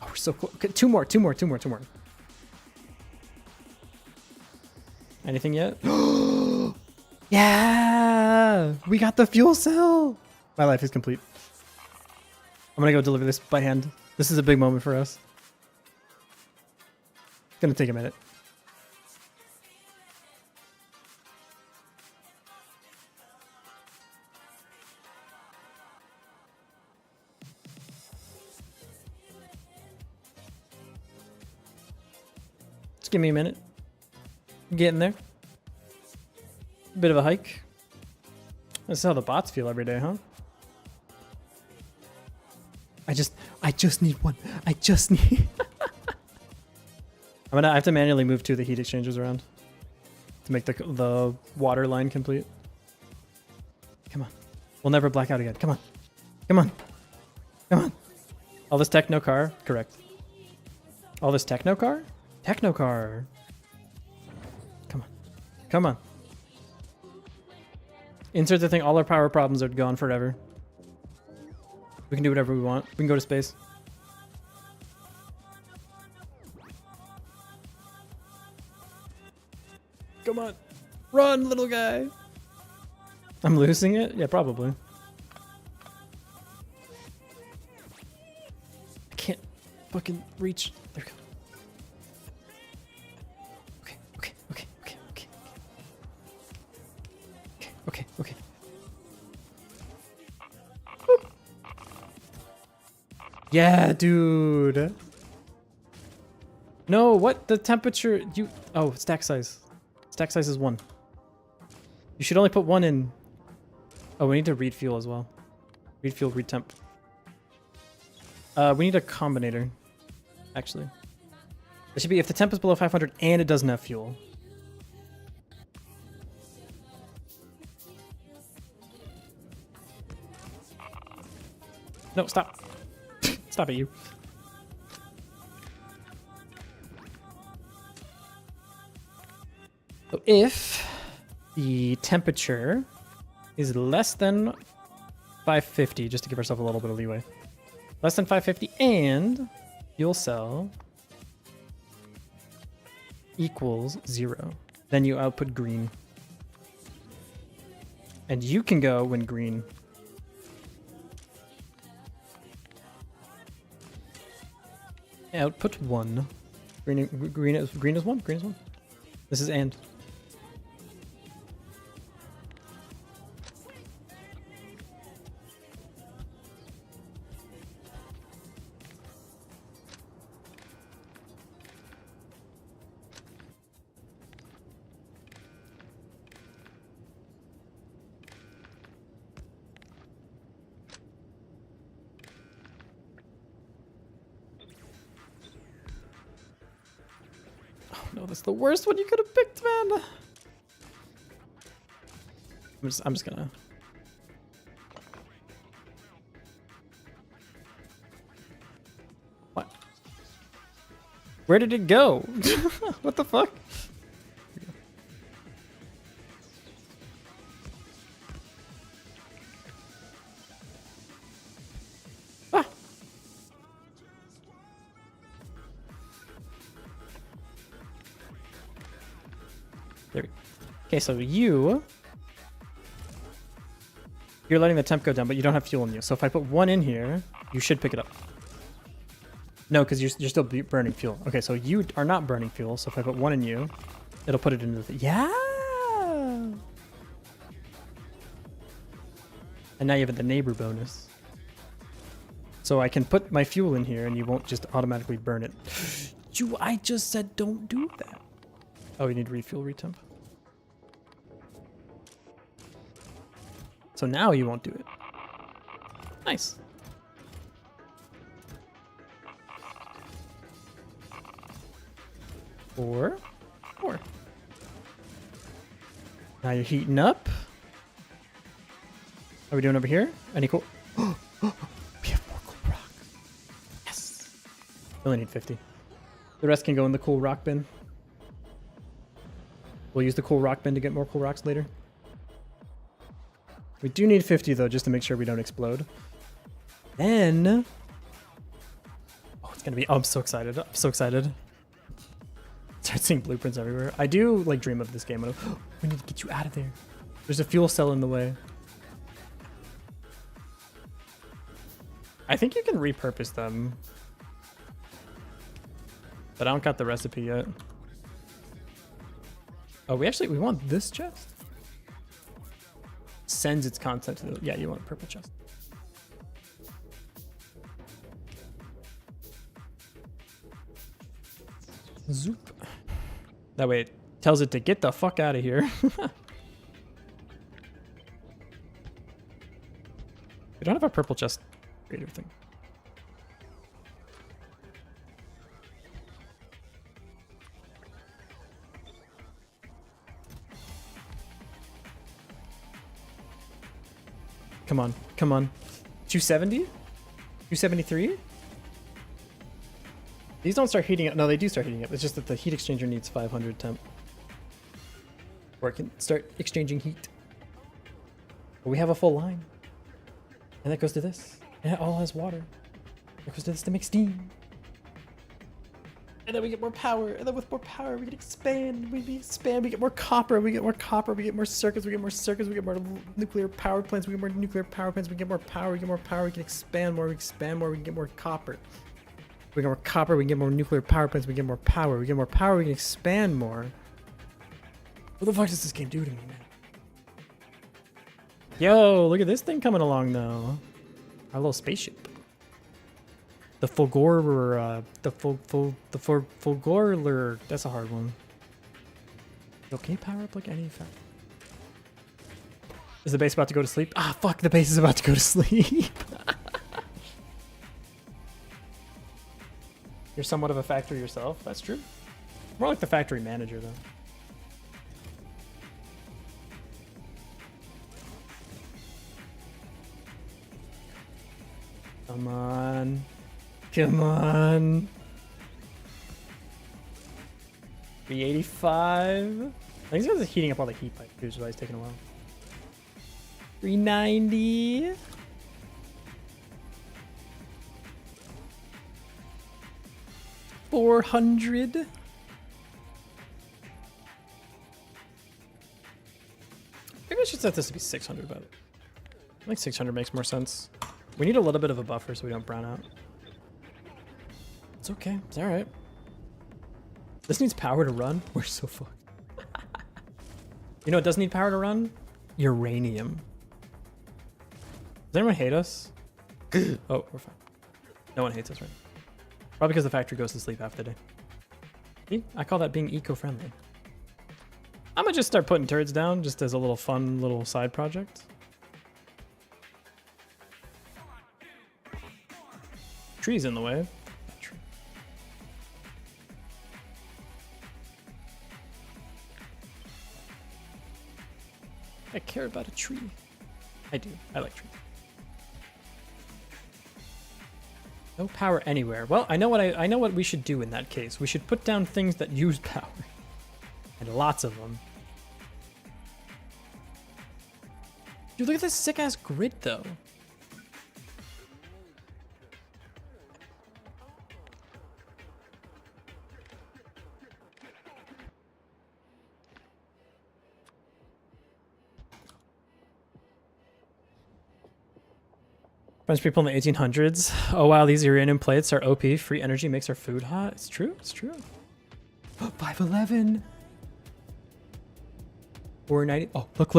Oh, we're so close. Okay, two more. Anything yet? Yeah! We got the fuel cell! My life is complete. I'm gonna go deliver this by hand. This is a big moment for us. It's gonna take a minute. Just give me a minute. I'm getting there. A bit of a hike. This is how the bots feel every day, huh? I just need one. I just need... I have to manually move 2 of the heat exchangers around to make the water line complete. Come on. We'll never black out again. Come on. Come on. Come on. All this techno car? Correct. All this techno car? Techno car. Come on. Come on. Insert the thing. All our power problems are gone forever. We can do whatever we want. We can go to space. Come on. Run, little guy. I'm losing it? Yeah, probably. I can't fucking reach. There we go. Okay, okay. Yeah, dude. No, what? The temperature, you... Oh, stack size. Stack size is 1. You should only put 1 in. Oh, we need to read fuel as well. Read fuel, read temp. We need a combinator, actually. It should be if the temp is below 500 and it doesn't have fuel. No, stop. Stop it, you. So if the temperature is less than 550, just to give ourselves a little bit of leeway. Less than 550 and fuel cell equals 0. Then you output green. And you can go when green. Output 1. Green is 1. Green is 1. This is and. No, that's the worst one you could have picked, man. I'm just gonna. What? Where did it go? What the fuck? Ah. There we go. Okay, so you're letting the temp go down, but you don't have fuel in you. So if I put 1 in here, you should pick it up. No, because you're still burning fuel. Okay, so you are not burning fuel. So if I put 1 in you, it'll put it into the... Yeah! And now you have the neighbor bonus. So I can put my fuel in here and you won't just automatically burn it. I just said don't do that. Oh, we need refuel retemp. So now you won't do it. Nice. Four. Now you're heating up. How are we doing over here? Any cool? We have more cool rock. Yes. We only need 50. The rest can go in the cool rock bin. We'll use the cool rock bin to get more cool rocks later. We do need 50 though, just to make sure we don't explode. Then... Oh, it's gonna be... Oh, I'm so excited. I'm so excited. Start seeing blueprints everywhere. I do like dream of this game. We need to get you out of there. There's a fuel cell in the way. I think you can repurpose them. But I don't got the recipe yet. Oh, we want this chest? Sends its content to the... Yeah, you want a purple chest. Zoop. That way it tells it to get the fuck out of here. We don't have a purple chest creator thing. Come on, come on. 270? 273? These don't start heating up. No, they do start heating up. It's just that the heat exchanger needs 500 temp. Or it can start exchanging heat. But we have a full line. And that goes to this. And it all has water. It goes to this to make steam. And then we get more power. And then with more power, we can expand. We get more copper. We get more copper. We get more circuits. We get more circuits. We get more nuclear power plants. We get more nuclear power plants. We get more power. We get more power. We can expand more. We expand more. We can get more copper. We get more copper, we can get more nuclear power plants, we get more power. We get more power, we can expand more. What the fuck does this game do to me, man? Yo, look at this thing coming along though. Our little spaceship. The Fulgor, Fulgorler. That's a hard one. Yo, can you power up like any effect? Is the base about to go to sleep? Ah, fuck, the base is about to go to sleep. You're somewhat of a factory yourself. That's true. More like the factory manager though. Come on. Come on. 385. I think this guy's heating up all the heat pipe too, so it's taking a while. 390. $400. Maybe I should set this to be 600, but I think 600 makes more sense. We need a little bit of a buffer so we don't brown out. It's okay. It's all right. This needs power to run. We're so fucked. You know what does need power to run? Uranium. Does anyone hate us? Oh, we're fine. No one hates us right now. Probably because the factory goes to sleep half the day. See? I call that being eco-friendly. I'm gonna just start putting turrets down just as a little fun little side project. Tree's in the way. Tree. I care about a tree. I do. I like trees. No power anywhere. Well, I know what we should do in that case. We should put down things that use power. And lots of them. Dude, look at this sick ass grid though. French people in the 1800s. Oh wow, these uranium plates are OP. Free energy makes our food hot. It's true. It's true. 511. 490. Oh, look.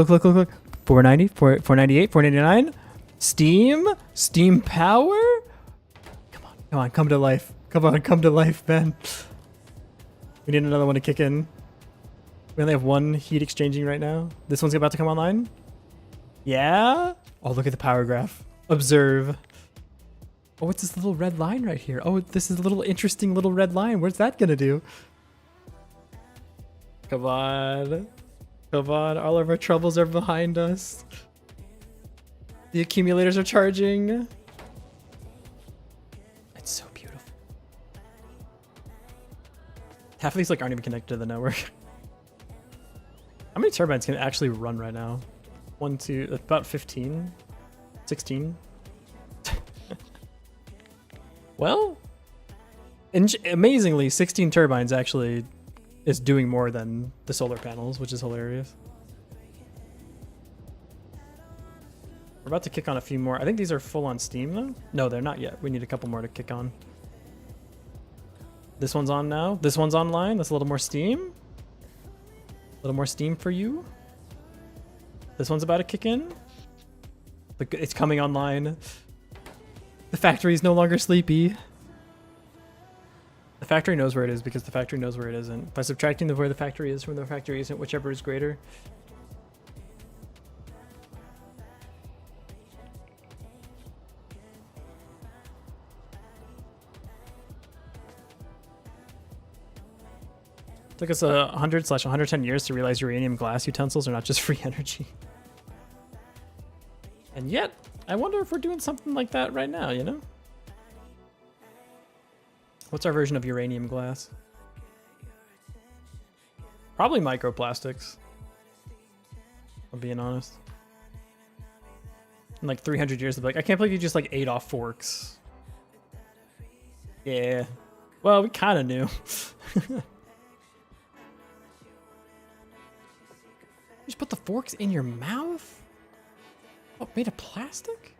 490, 498, 499. Steam power. Come on, come to life. Come to life, man. We need another one to kick in. We only have one heat exchanging right now. This one's about to come online. Yeah. Oh, look at the power graph. Observe. Oh, what's this little red line right here? Oh, this is a little interesting little red line. What's that gonna do? Come on. Come on. All of our troubles are behind us. The accumulators are charging. It's so beautiful. Half of these like aren't even connected to the network. How many turbines can actually run right now? 1, 2, about 15. 16. Well, amazingly, 16 turbines actually is doing more than the solar panels, which is hilarious. We're about to kick on a few more. I think these are full on steam though. No, they're not yet. We need a couple more to kick on. This one's on now. This one's online. That's a little more steam. A little more steam for you. This one's about to kick in. It's coming online. The factory is no longer sleepy. The factory knows where it is because the factory knows where it isn't. By subtracting where the factory is from the factory isn't, whichever is greater. It took us 100/110 years to realize uranium glass utensils are not just free energy. And yet, I wonder if we're doing something like that right now, you know? What's our version of uranium glass? Probably microplastics. I'm being honest. In like 300 years, they'll be like, I can't believe you just like ate off forks. Yeah. Well, we kind of knew. You just put the forks in your mouth? Oh, made of plastic?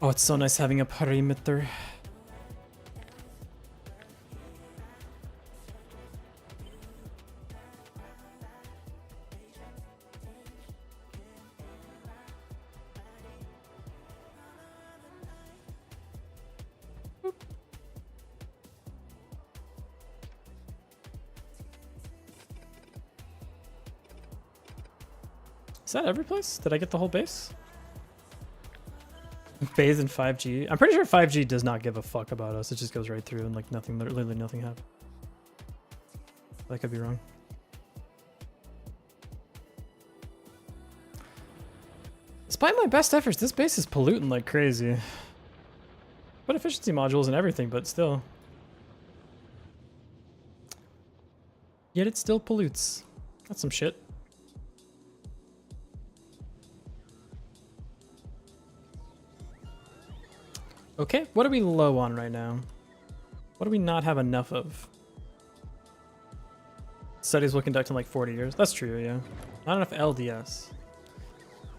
Oh, it's so nice having a perimeter. Is that every place? Did I get the whole base? Phase in 5G. I'm pretty sure 5G does not give a fuck about us. It just goes right through and like nothing, literally nothing happened. I could be wrong. Despite my best efforts, this base is polluting like crazy. But efficiency modules and everything, but still. Yet it still pollutes. That's some shit. Okay, what are we low on right now? What do we not have enough of? Studies will conduct in like 40 years. That's true, yeah. Not enough LDS.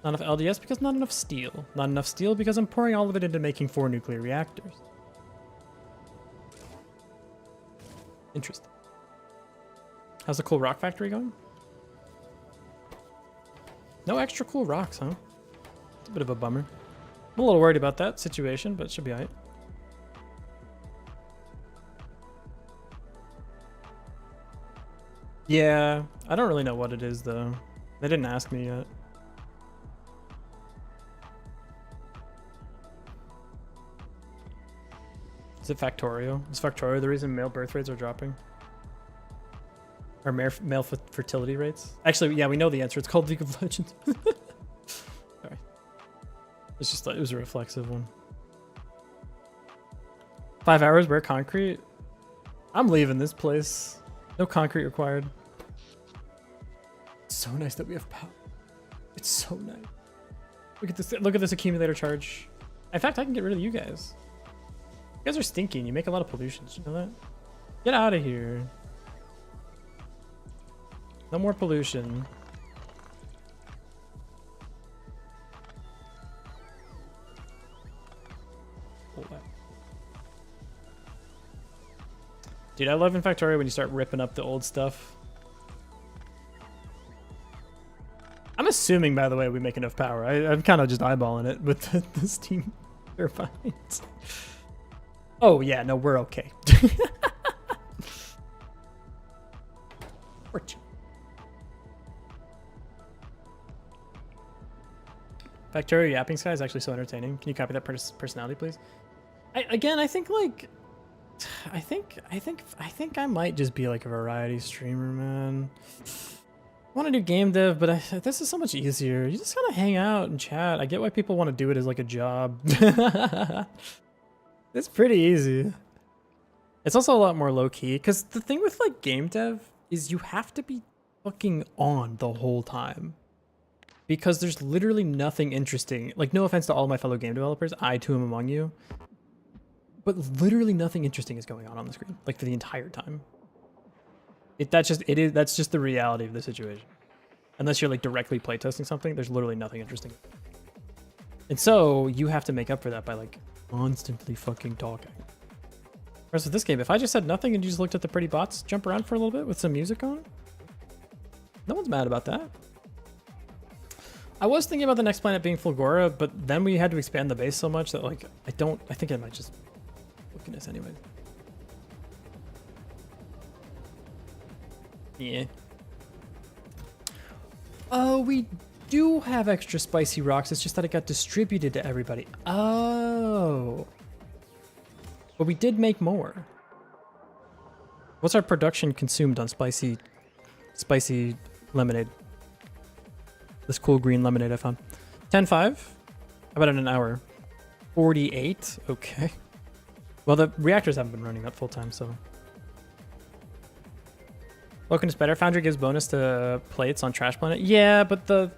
Not enough LDS because not enough steel. Not enough steel because I'm pouring all of it into making 4 nuclear reactors. Interesting. How's the cool rock factory going? No extra cool rocks, huh? It's a bit of a bummer. I'm a little worried about that situation, but it should be alright. Yeah, I don't really know what it is though. They didn't ask me yet. Is it Factorio? Is Factorio the reason male birth rates are dropping? Or male fertility rates? Actually, yeah, we know the answer. It's called League of Legends. Sorry. It's just like, it was a reflexive one. 5 hours, where concrete? I'm leaving this place. No concrete required. It's so nice that we have power. It's so nice. Look at this. Look at this accumulator charge. In fact, I can get rid of you guys. You guys are stinking. You make a lot of pollution. Did you know that? Get out of here. No more pollution. Dude, I love in Factorio when you start ripping up the old stuff. I'm assuming, by the way, we make enough power. I'm kind of just eyeballing it with the steam turbines. Oh, yeah, no, we're okay. We're chill. Factorio Yapping Sky is actually so entertaining. Can you copy that personality, please? I think like... I think I might just be like a variety streamer, man. I want to do game dev, but this is so much easier. You just gotta hang out and chat. I get why people want to do it as like a job. It's pretty easy. It's also a lot more low key because the thing with like game dev is you have to be fucking on the whole time because there's literally nothing interesting. Like, no offense to all my fellow game developers, I too am among you. But literally nothing interesting is going on the screen, like for the entire time. That's just the reality of the situation. Unless you're like directly playtesting something, there's literally nothing interesting. And so you have to make up for that by like constantly fucking talking. Whereas with this game, if I just said nothing and you just looked at the pretty bots jump around for a little bit with some music on, no one's mad about that. I was thinking about the next planet being Fulgora, but then we had to expand the base so much that like I think I might just goodness anyway. Yeah. Oh, we do have extra spicy rocks. It's just that it got distributed to everybody. Oh. But we did make more. What's our production consumed on spicy lemonade? This cool green lemonade I found. 10.5? How about in an hour? 48? Okay. Well, the reactors haven't been running that full time, so. Woken is better. Foundry gives bonus to plates on Trash Planet. Yeah, but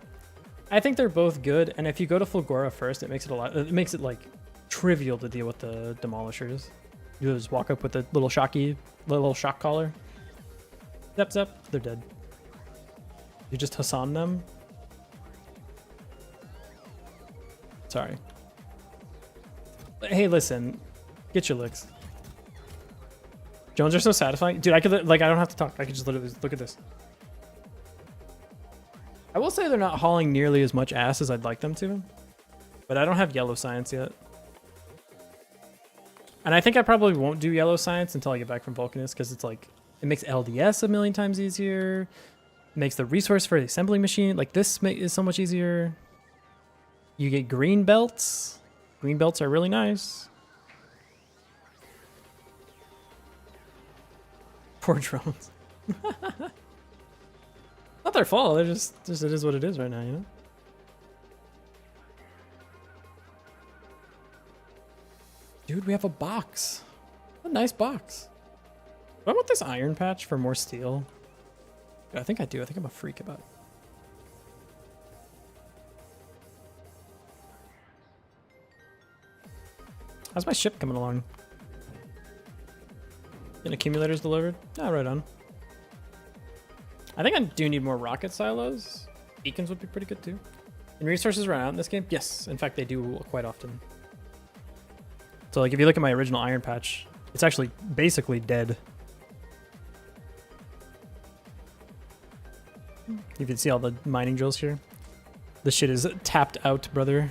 I think they're both good. And if you go to Fulgora first, it makes it like trivial to deal with the demolishers. You just walk up with the little shock collar. Zep, they're dead. You just Hassan them. Hey, listen, get your licks. Drones are so satisfying, dude. I could like I don't have to talk. I could just literally look at this. I will say they're not hauling nearly as much ass as I'd like them to, but I don't have yellow science yet. And I think I probably won't do yellow science until I get back from Vulcanus, because it's like, it makes LDS a million times easier. It makes the resource for the assembly machine, like this is so much easier. You get green belts. Green belts are really nice. Poor drones. Not their fault, they're just it is what it is right now, you know? Dude, we have a box. A nice box. Do I want this iron patch for more steel? Yeah, I think I do. I think I'm a freak about it. How's my ship coming along? Getting accumulators delivered? Ah, right on. I think I do need more rocket silos. Beacons would be pretty good too. And resources run out in this game? Yes, in fact they do quite often. So like if you look at my original iron patch, it's actually basically dead. You can see all the mining drills here. This shit is tapped out, brother.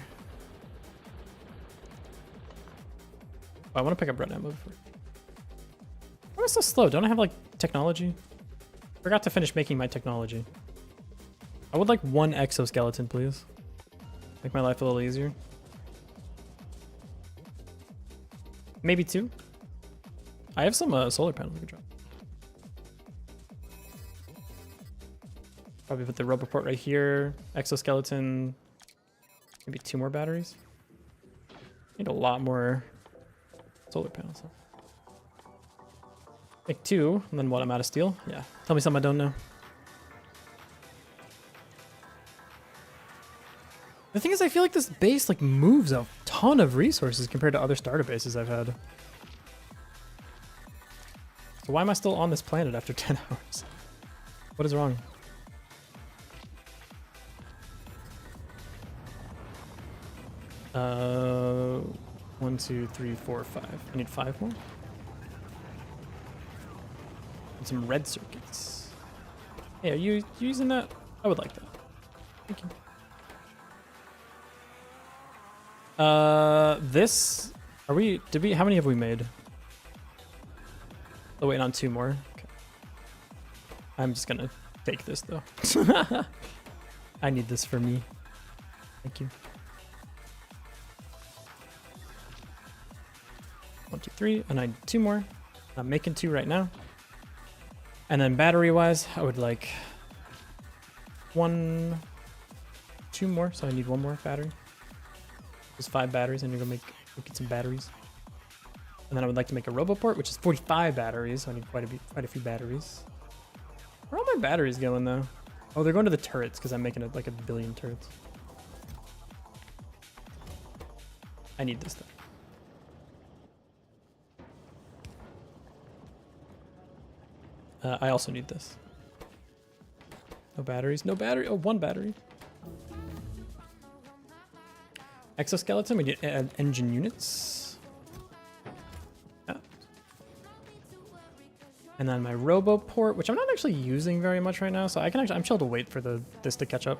Oh, I want to pick up red ammo before. Why am I so slow? Don't I have like technology? Forgot to finish making my technology. I would like one exoskeleton, please. Make my life a little easier. Maybe two. I have some solar panels we could drop. Probably put the Roboport right here. Exoskeleton. Maybe 2 more batteries. Need a lot more solar panels. Make 2, and then what? I'm out of steel? Yeah. Tell me something I don't know. The thing is, I feel like this base like moves a ton of resources compared to other starter bases I've had. So why am I still on this planet after 10 hours? What is wrong? Uh, 1, 2, 3, 4, 5. I need 5 more. And some red circuits. Hey, are you using that? I would like that. Thank you. This, are we, how many have we made? Oh, wait, on 2 more. Okay. I'm just gonna take this though. I need this for me. Thank you. 1, 2, 3, and I need 2 more. I'm making 2 right now. And then battery wise, I would like 1, 2 more, so I need 1 more battery. There's 5 batteries. I need to get some batteries. And then I would like to make a Roboport, which is 45 batteries, so I need quite a few batteries. Where are all my batteries going though? Oh, they're going to the turrets because I'm making it like 1 billion turrets. I need this stuff. I also need this. No batteries. No battery. Oh, 1 battery. Exoskeleton. We need engine units. Yeah. And then my Roboport, which I'm not actually using very much right now, so I can actually, I'm chill to wait for this to catch up.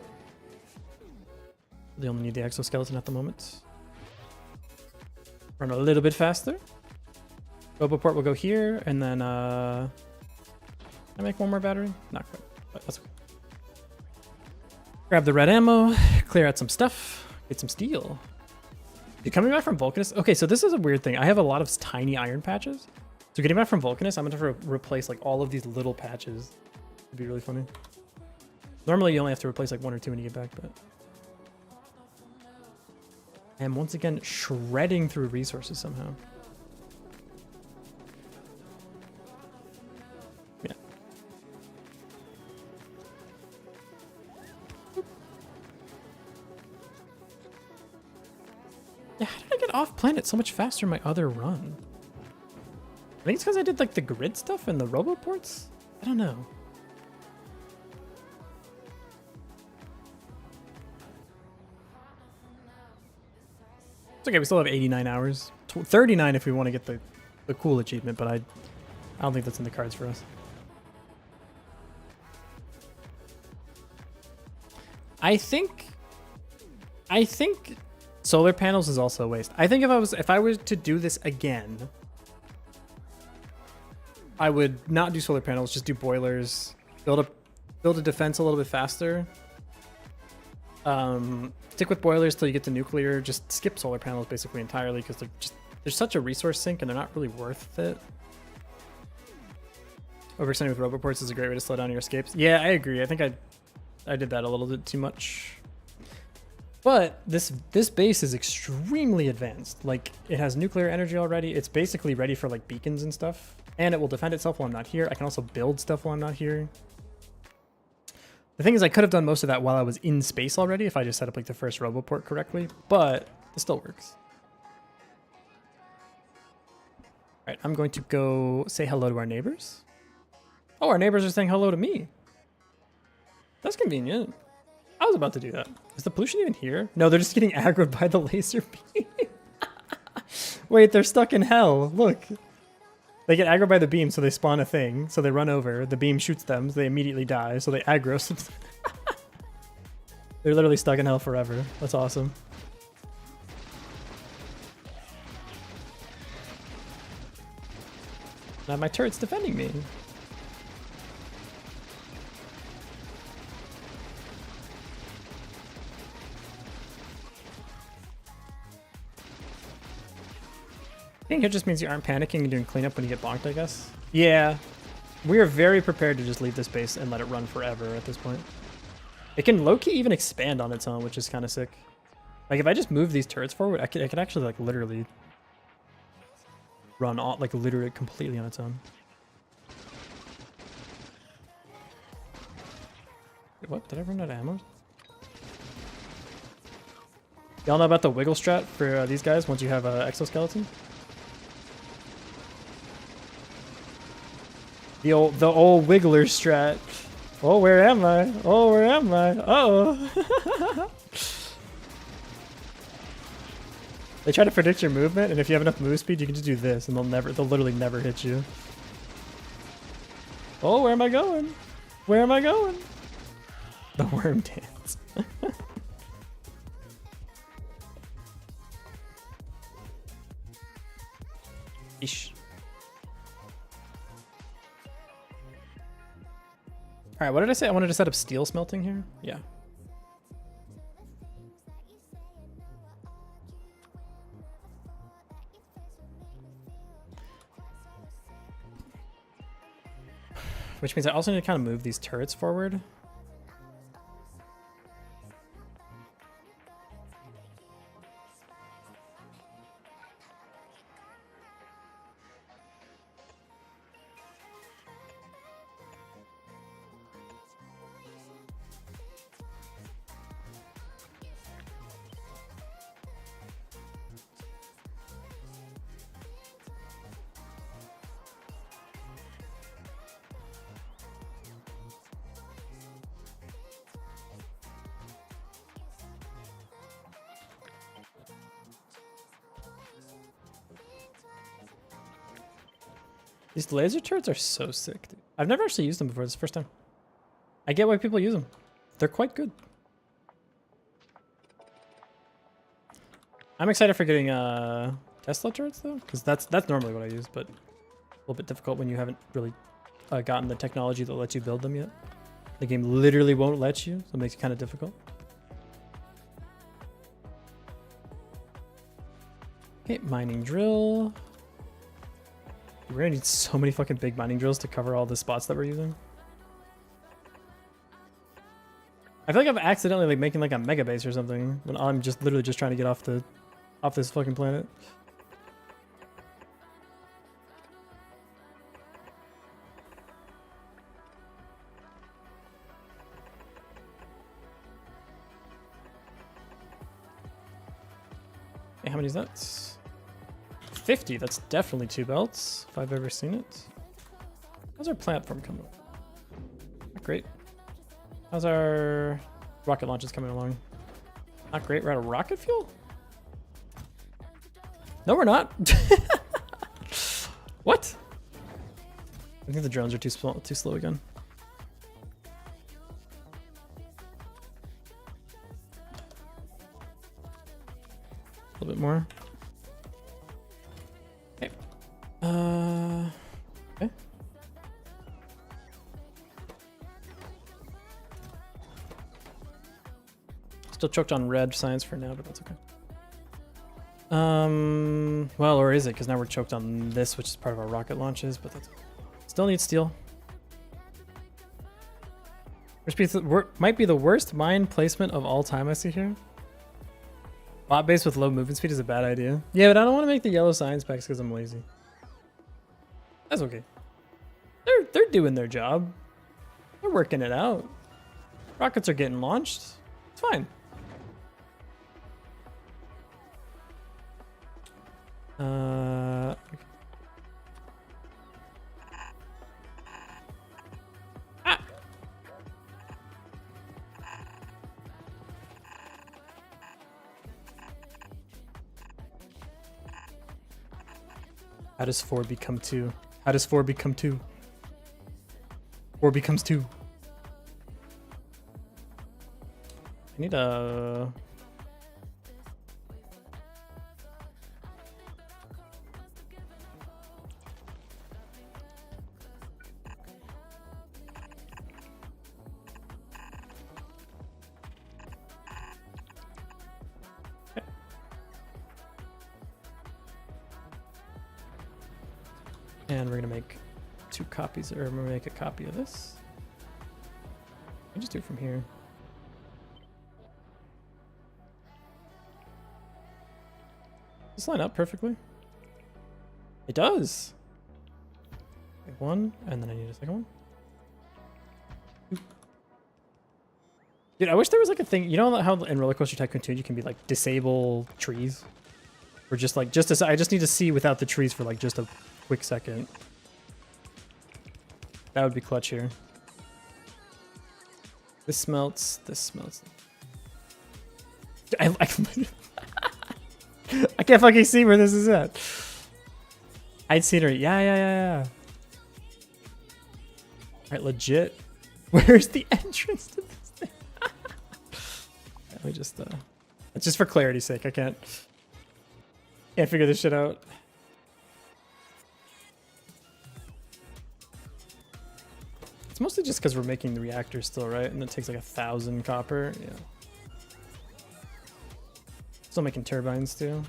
They only need the exoskeleton at the moment. Run a little bit faster. Roboport will go here, and then can I make 1 more battery? Not quite, but that's okay. Grab the red ammo, clear out some stuff, get some steel. Dude, coming back from Vulcanus. Okay, so this is a weird thing. I have a lot of tiny iron patches. So getting back from Vulcanus, I'm gonna have to replace like all of these little patches. It'd be really funny. Normally you only have to replace like 1 or 2 when you get back, but. And once again, shredding through resources somehow. Yeah. Yeah, how did I get off planet so much faster in my other run? I think it's because I did like the grid stuff and the Roboports? I don't know. It's okay, we still have 89 hours. 39 if we want to get the cool achievement, but I don't think that's in the cards for us. I think solar panels is also a waste. I think if I was to do this again, I would not do solar panels, just do boilers, build a defense a little bit faster. Stick with boilers till you get to nuclear. Just skip solar panels basically entirely because there's such a resource sink and they're not really worth it. Overextending with roboports is a great way to slow down your escapes. Yeah, I agree. I think I did that a little bit too much. But this base is extremely advanced. Like, it has nuclear energy already. It's basically ready for like beacons and stuff. And it will defend itself while I'm not here. I can also build stuff while I'm not here. The thing is, I could have done most of that while I was in space already if I just set up like the first roboport correctly, but it still works. All right, I'm going to go say hello to our neighbors. Oh, our neighbors are saying hello to me. That's convenient. I was about to do that. Is the pollution even here? No, they're just getting aggroed by the laser beam. Wait, they're stuck in hell. Look. They get aggroed by the beam, so they spawn a thing. So they run over. The beam shoots them, so they immediately die. So they aggro. They're literally stuck in hell forever. That's awesome. Now my turret's defending me. I think it just means you aren't panicking and doing cleanup when you get bonked, I guess. Yeah. We are very prepared to just leave this base and let it run forever at this point. It can low-key even expand on its own, which is kind of sick. Like, if I just move these turrets forward, I could actually, like, literally run all, like, literally completely on its own. Wait, what? Did I run out of ammo? Y'all know about the wiggle strat for these guys once you have an exoskeleton? The old wiggler strat. Oh, where am I? Oh, where am I? Uh-oh. They try to predict your movement, and if you have enough move speed, you can just do this, and they'll literally never hit you. Oh, where am I going? Where am I going? The worm dance. Eesh. All right, what did I say? I wanted to set up steel smelting here? Yeah. Which means I also need to kind of move these turrets forward. These laser turrets are so sick, dude. I've never actually used them before. This is the first time. I get why people use them. They're quite good. I'm excited for getting Tesla turrets though, because that's normally what I use, but a little bit difficult when you haven't really gotten the technology that lets you build them yet. The game literally won't let you, so it makes it kind of difficult. Okay, mining drill. We're gonna need so many fucking big mining drills to cover all the spots that we're using. I feel like I'm accidentally like making like a mega base or something when I'm just literally just trying to get off this fucking planet. Hey, how many is that? 50, that's definitely 2 belts, if I've ever seen it. How's our platform coming? Not great. How's our rocket launches coming along? Not great, we're out of rocket fuel? No, we're not. What? I think the drones are too slow again. A little bit more. Okay. Okay. Still choked on red science for now, but that's okay. Well, or is it? Because now we're choked on this, which is part of our rocket launches, but that's still need steel. Might be the worst mine placement of all time I see here. Bot base with low movement speed is a bad idea. Yeah, but I don't want to make the yellow science packs because I'm lazy. That's okay. They're doing their job. They're working it out. Rockets are getting launched. It's fine. How does 4 become 2? How does 4 become 2? 4 becomes 2. I need a... And we're gonna make 2 copies, or I'm gonna make a copy of this. I just do it from here. Does this line up perfectly? It does. Okay, 1, and then I need a second one. Dude, I wish there was like a thing. You know how in Roller Coaster Tycoon 2 you can be like disable trees, or just like I just need to see without the trees for like just a quick second. That would be clutch here. This smelts. This smelts. I can't fucking see where this is at. I'd seen her. Yeah. Alright, legit. Where's the entrance to this thing? Let me just it's just for clarity's sake. I can't figure this shit out. It's mostly just because we're making the reactor still, right? And it takes like 1,000 copper. Yeah. Still making turbines too.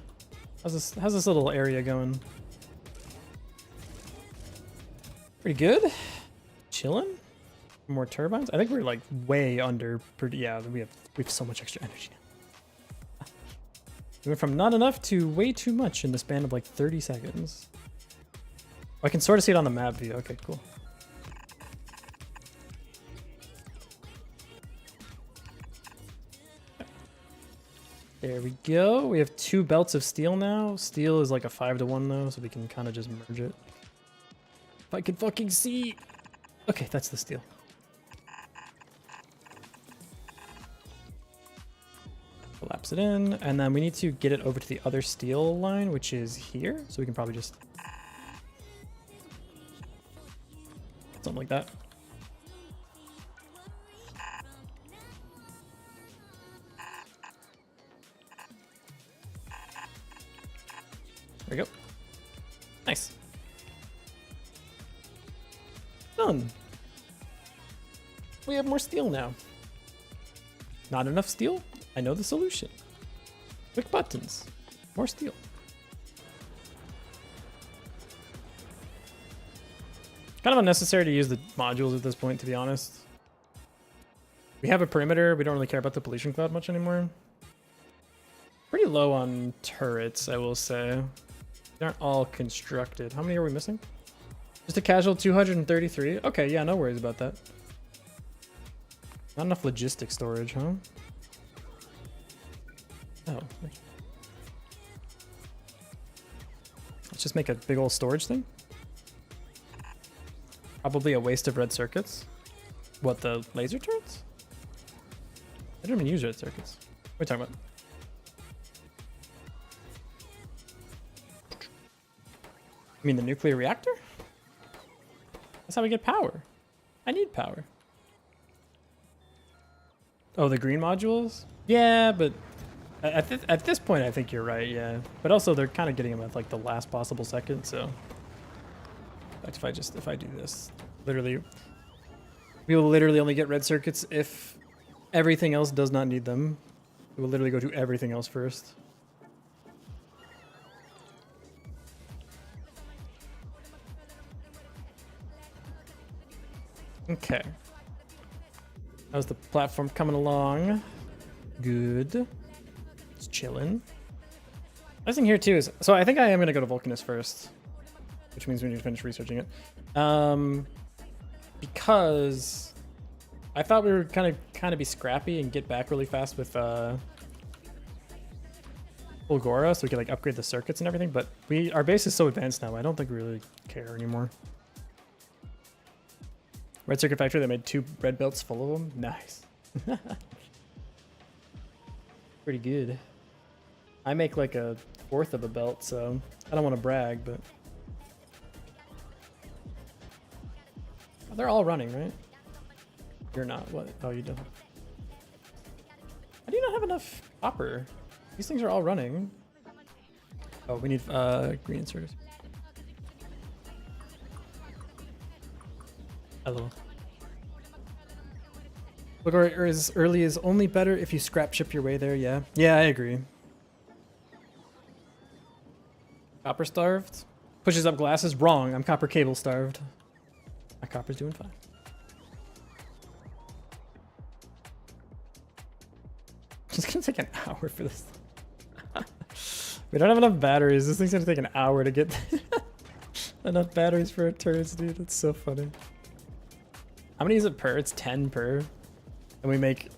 How's this little area going? Pretty good. Chilling. More turbines. I think we're like way under. Yeah, we have so much extra energy now. We went from not enough to way too much in the span of like 30 seconds. Oh, I can sort of see it on the map view. Okay, cool. There we go. We have 2 belts of steel now. Steel is like a 5-to-1 though, so we can kind of just merge it. If I can fucking see. Okay, that's the steel. Collapse it in, and then we need to get it over to the other steel line, which is here. So we can probably just something like that. There we go. Nice. Done. We have more steel now. Not enough steel? I know the solution. Quick buttons. More steel. Kind of unnecessary to use the modules at this point, to be honest. We have a perimeter. We don't really care about the pollution cloud much anymore. Pretty low on turrets, I will say. They aren't all constructed. How many are we missing? Just a casual 233. Okay, yeah, no worries about that. Not enough logistic storage, huh? Oh. Let's just make a big old storage thing. Probably a waste of red circuits. What, the laser turrets? I don't even use red circuits. What are you talking about? You mean the nuclear reactor? That's how we get power. I need power. Oh, the green modules? Yeah, but at this point, I think you're right, yeah. But also, they're kind of getting them at like the last possible second, so. In fact, if I do this, literally, we will literally only get red circuits if everything else does not need them. We will literally go to everything else first. Okay. How's the platform coming along? Good. It's chilling. Nice thing here too is, so I think I am gonna go to Vulcanus first, which means we need to finish researching it. Because I thought we were kind of be scrappy and get back really fast with Fulgora, so we could like upgrade the circuits and everything. But our base is so advanced now, I don't think we really care anymore. Red Circuit Factory, they made 2 red belts full of them. Nice. Pretty good. I make like a 1/4 of a belt, so I don't want to brag, but they're all running, right? You're not. What? Oh, you don't. I do not have enough copper. These things are all running. Oh, we need green inserters. Hello. Look, or as early is only better if you scrap ship your way there. Yeah. Yeah, I agree. Copper starved. Pushes up glasses. Wrong. I'm copper cable starved. My copper's doing fine. It's gonna take an hour for this. We don't have enough batteries. This thing's gonna take an hour to get enough batteries for our turrets, dude. That's so funny. How many is it per? It's 10 per. And we make...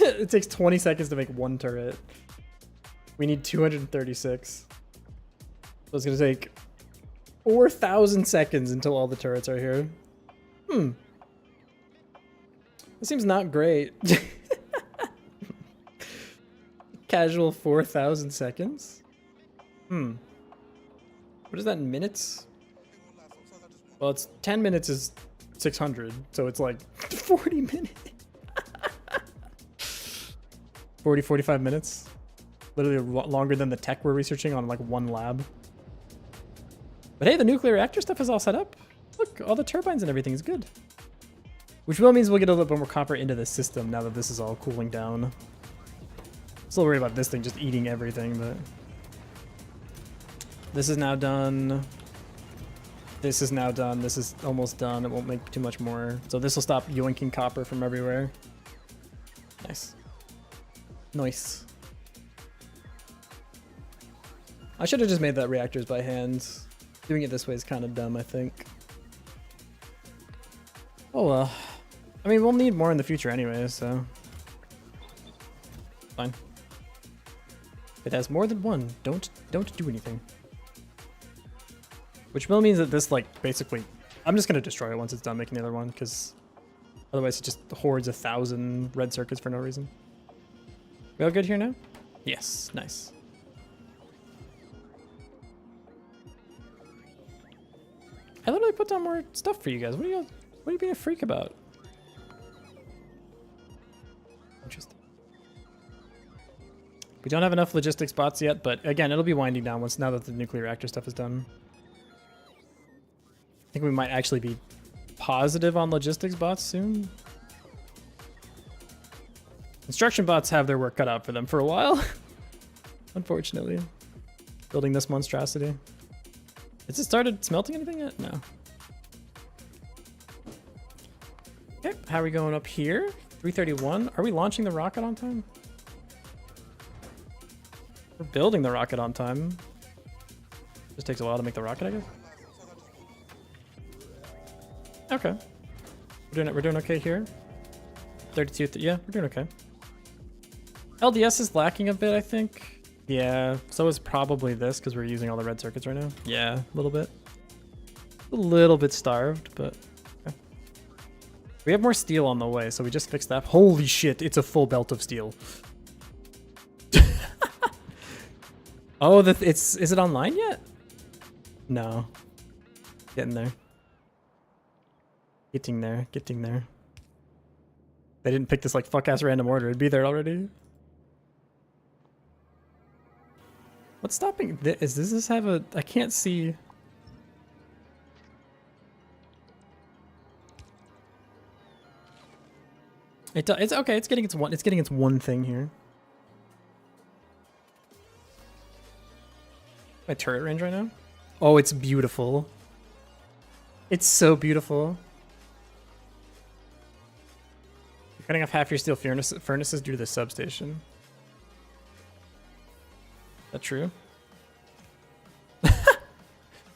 it takes 20 seconds to make 1 turret. We need 236. So it's gonna take 4,000 seconds until all the turrets are here. This seems not great. Casual 4,000 seconds? What is that in minutes? Well, it's 10 minutes is 600, so it's like 40 minutes. 40, 45 minutes. Literally longer than the tech we're researching on like 1 lab. But hey, the nuclear reactor stuff is all set up. Look, all the turbines and everything is good. Which will means we'll get a little bit more copper into the system now that this is all cooling down. Still worried about this thing just eating everything, but... This is now done. This is now done. This is almost done. It won't make too much more. So this will stop yoinking copper from everywhere. Nice. Nice. I should have just made that reactors by hand. Doing it this way is kind of dumb, I think. Oh well. I mean, we'll need more in the future anyway, so... Fine. If it has more than 1, don't do anything. Which will means that this, like, basically... I'm just gonna destroy it once it's done making the other one, because... Otherwise it just hoards 1,000 red circuits for no reason. We all good here now? Yes, nice. I literally put down more stuff for you guys. What are you being a freak about? Interesting. We don't have enough logistics bots yet, but again, it'll be winding down now that the nuclear reactor stuff is done. I think we might actually be positive on logistics bots soon. Construction bots have their work cut out for them for a while. Unfortunately. Building this monstrosity. Has it started smelting anything yet? No. Okay, how are we going up here? 331. Are we launching the rocket on time? We're building the rocket on time. Just takes a while to make the rocket, I guess. Okay. We're doing okay here. 32, yeah, we're doing okay. LDS is lacking a bit, I think. Yeah, so is probably this because we're using all the red circuits right now. Yeah, a little bit. A little bit starved, but okay. We have more steel on the way, so we just fixed that. Holy shit, it's a full belt of steel. Oh, is it online yet? No. Getting there. Getting there. Getting there. They didn't pick this like fuck ass random order. It'd be there already. What's stopping? Does this have a? I can't see. It's okay. It's getting its one. It's getting its one thing here. My turret range right now. Oh, it's beautiful. It's so beautiful. You're cutting off half your steel furnaces due to the substation. Is that true?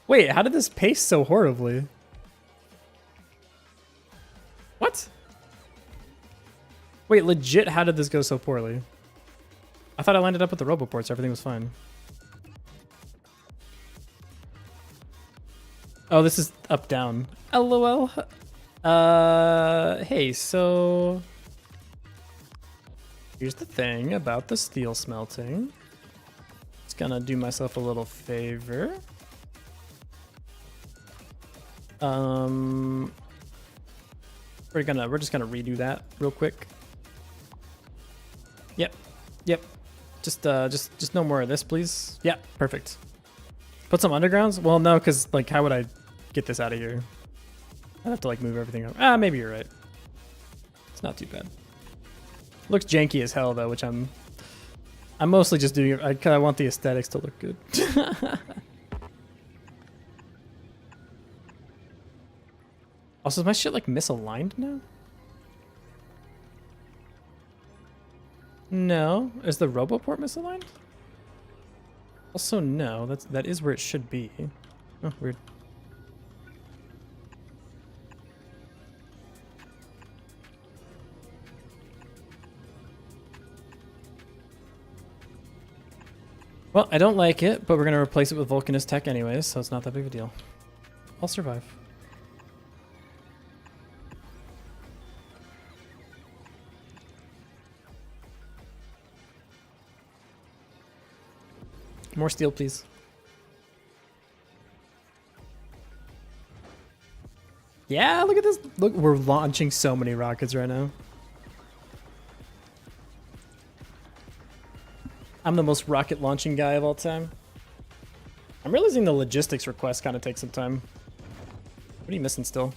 Wait, how did this pace so horribly? What? Wait, legit, how did this go so poorly? I thought I landed up with the Roboport, so everything was fine. Oh, this is up down. LOL. Hey, so here's the thing about the steel smelting. It's gonna do myself a little favor. We're just gonna redo that real quick. Yep. Just no more of this, please. Yeah, perfect. Put some undergrounds? Well, no, because, like, how would I get this out of here? I'd have to, like, move everything up. Ah, maybe you're right. It's not too bad. Looks janky as hell, though, which I'm mostly just doing it. I want the aesthetics to look good. Also, is my shit, like, misaligned now? No. Is the Roboport misaligned? Also, no. That is where it should be. Oh, weird. Well, I don't like it, but we're going to replace it with Vulcanist tech anyways, so it's not that big of a deal. I'll survive. More steel, please. Yeah, look at this. Look, we're launching so many rockets right now. I'm the most rocket launching guy of all time. I'm realizing the logistics request kind of takes some time. What are you missing still?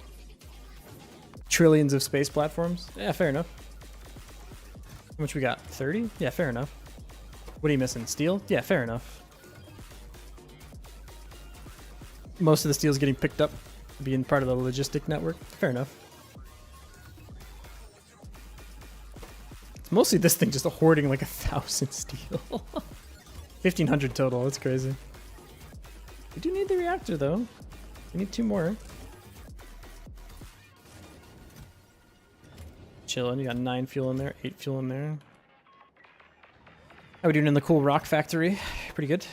Trillions of space platforms? Yeah, fair enough. How much we got? 30? Yeah, fair enough. What are you missing? Steel? Yeah, fair enough. Most of the steel is getting picked up, being part of the logistic network. Fair enough. It's mostly this thing just hoarding like 1,000 steel. 1,500 total. That's crazy. We do need the reactor though. We need 2 more. Chillin'. You got 9 fuel in there, 8 fuel in there. How are we doing in the cool rock factory? Pretty good.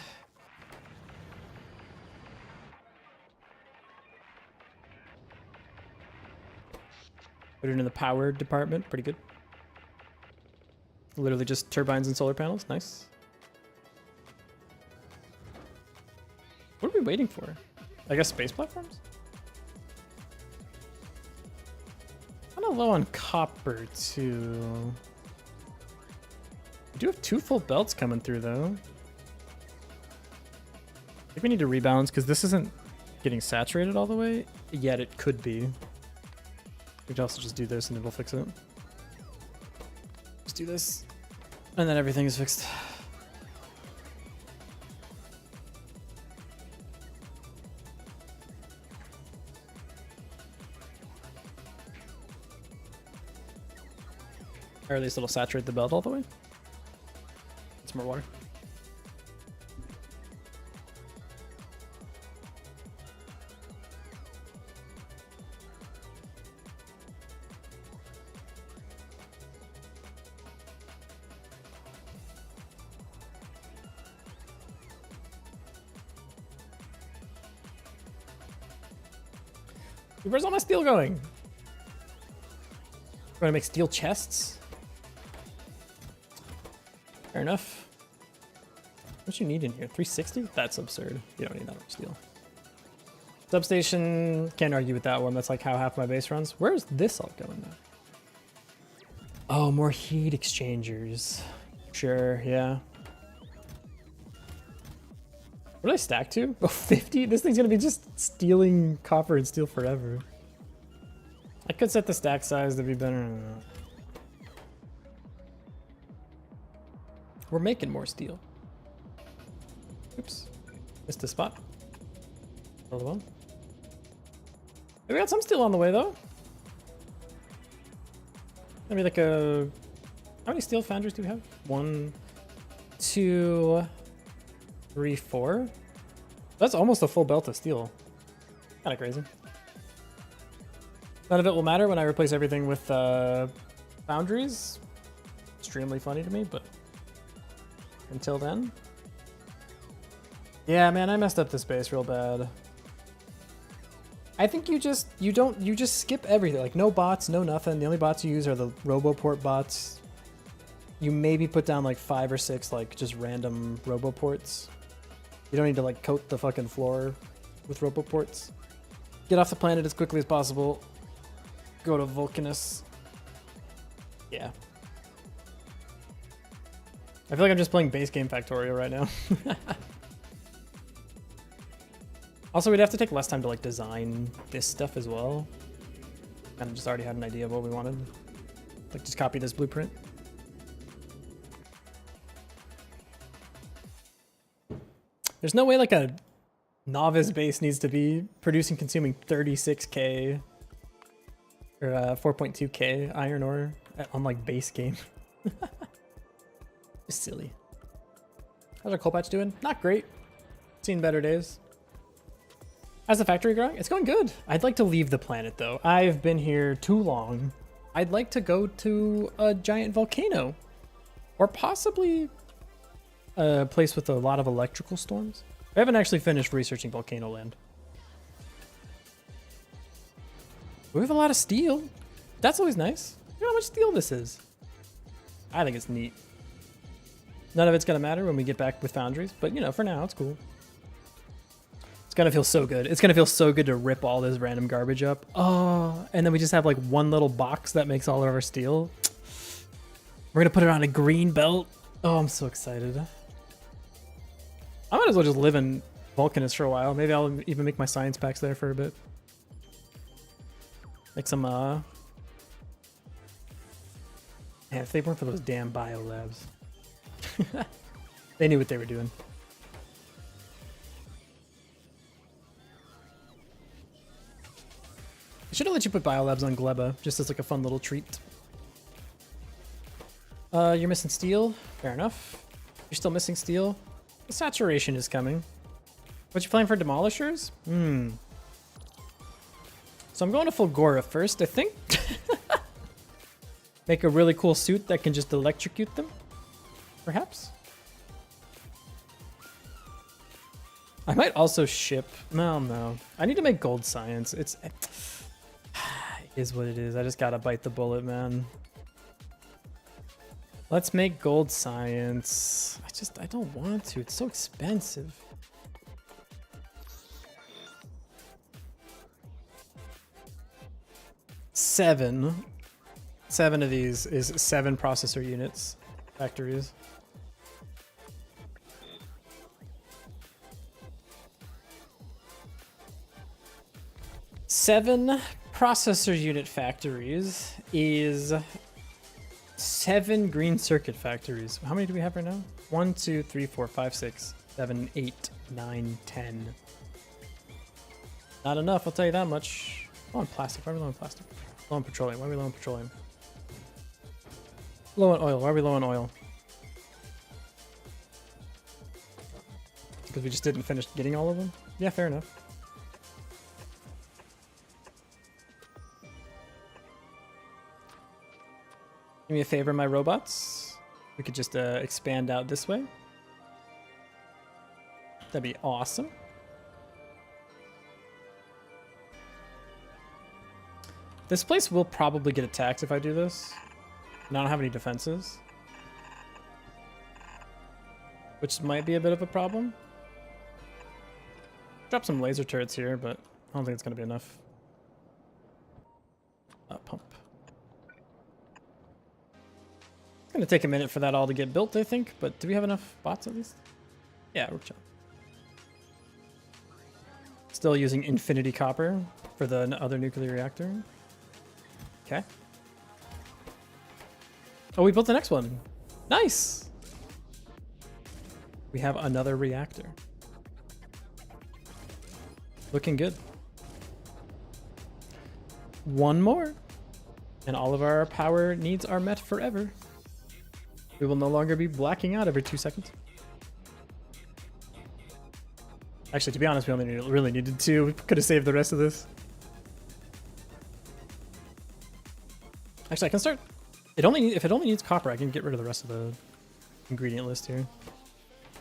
We're doing in the power department. Pretty good. Literally just turbines and solar panels. Nice. What are we waiting for? I guess space platforms? Kind of low on copper, too. We do have 2 full belts coming through, though. I think we need to rebalance, because this isn't getting saturated all the way, yet it could be. We could also just do this and it'll fix it. Just do this. And then everything is fixed. Or at least it'll saturate the belt all the way. Some more water. Where's all my steel going? We're gonna make steel chests? Fair enough. What you need in here? 360? That's absurd. You don't need that much steel. Substation, can't argue with that one. That's like how half my base runs. Where's this all going now? Oh, more heat exchangers. Sure, yeah. What did I stack to? Oh, 50? This thing's gonna be just stealing copper and steel forever. I could set the stack size to be better than that. We're making more steel. Oops. Missed a spot. Another one. We got some steel on the way though. Maybe like a... How many steel foundries do we have? 1, 2, 3, 4. That's almost a full belt of steel. Kind of crazy. None of it will matter when I replace everything with foundries. Extremely funny to me, but until then. Yeah, man, I messed up this base real bad. I think you just skip everything. Like no bots, no nothing. The only bots you use are the RoboPort bots. You maybe put down like 5 or 6 like just random RoboPorts. You don't need to like coat the fucking floor with RoboPorts. Get off the planet as quickly as possible. Go to Vulcanus. Yeah. I feel like I'm just playing base game Factorio right now. Also, we'd have to take less time to like design this stuff as well. Kind of just already had an idea of what we wanted. Like just copy this blueprint. There's no way like a novice base needs to be producing, consuming 36k or 4.2k iron ore on like base game. Just silly. How's our coal patch doing? Not great. Seen better days. How's the factory growing? It's going good. I'd like to leave the planet though. I've been here too long. I'd like to go to a giant volcano or possibly a place with a lot of electrical storms. I haven't actually finished researching Volcano Land. We have a lot of steel. That's always nice. You know how much steel this is. I think it's neat. None of it's gonna matter when we get back with foundries, but you know, for now, it's cool. It's gonna feel so good. It's gonna feel so good to rip all this random garbage up. Oh, and then we just have like one little box that makes all of our steel. We're gonna put it on a green belt. Oh, I'm so excited. I might as well just live in Vulcanus for a while. Maybe I'll even make my science packs there for a bit. Like some, Man, if they weren't for those damn bio labs. They knew what they were doing. I should have let you put biolabs on Gleba, just as like a fun little treat. You're missing steel. Fair enough. You're still missing steel. The saturation is coming. What you playing for demolishers? So I'm going to Fulgora first, I think. Make a really cool suit that can just electrocute them. Perhaps. I might also ship. No. I need to make gold science. It is what it is. I just gotta bite the bullet, man. Let's make gold science. I don't want to. It's so expensive. Seven of these is 7 processor units factories. Seven processor unit factories is 7 green circuit factories. How many do we have right now? 1, 2, 3, 4, 5, 6, 7, 8, 9, 10. Not enough, I'll tell you that much. Low on plastic. Why are we low on plastic? Low on petroleum. Why are we low on petroleum? Low on oil. Why are we low on oil? Because we just didn't finish getting all of them? Yeah, fair enough. Do me a favor, my robots. We could just expand out this way. That'd be awesome. This place will probably get attacked if I do this. And I don't have any defenses. Which might be a bit of a problem. Drop some laser turrets here, but I don't think it's gonna be enough. Pump. It's gonna take a minute for that all to get built, I think, but do we have enough bots at least? Yeah, we're chilling. Still using infinity copper for the other nuclear reactor. Okay. Oh, we built the next one. Nice! We have another reactor. Looking good. One more. And all of our power needs are met forever. We will no longer be blacking out every 2 seconds. Actually, to be honest, we only really needed 2. We could have saved the rest of this. Actually, I can start. If it only needs copper, I can get rid of the rest of the ingredient list here.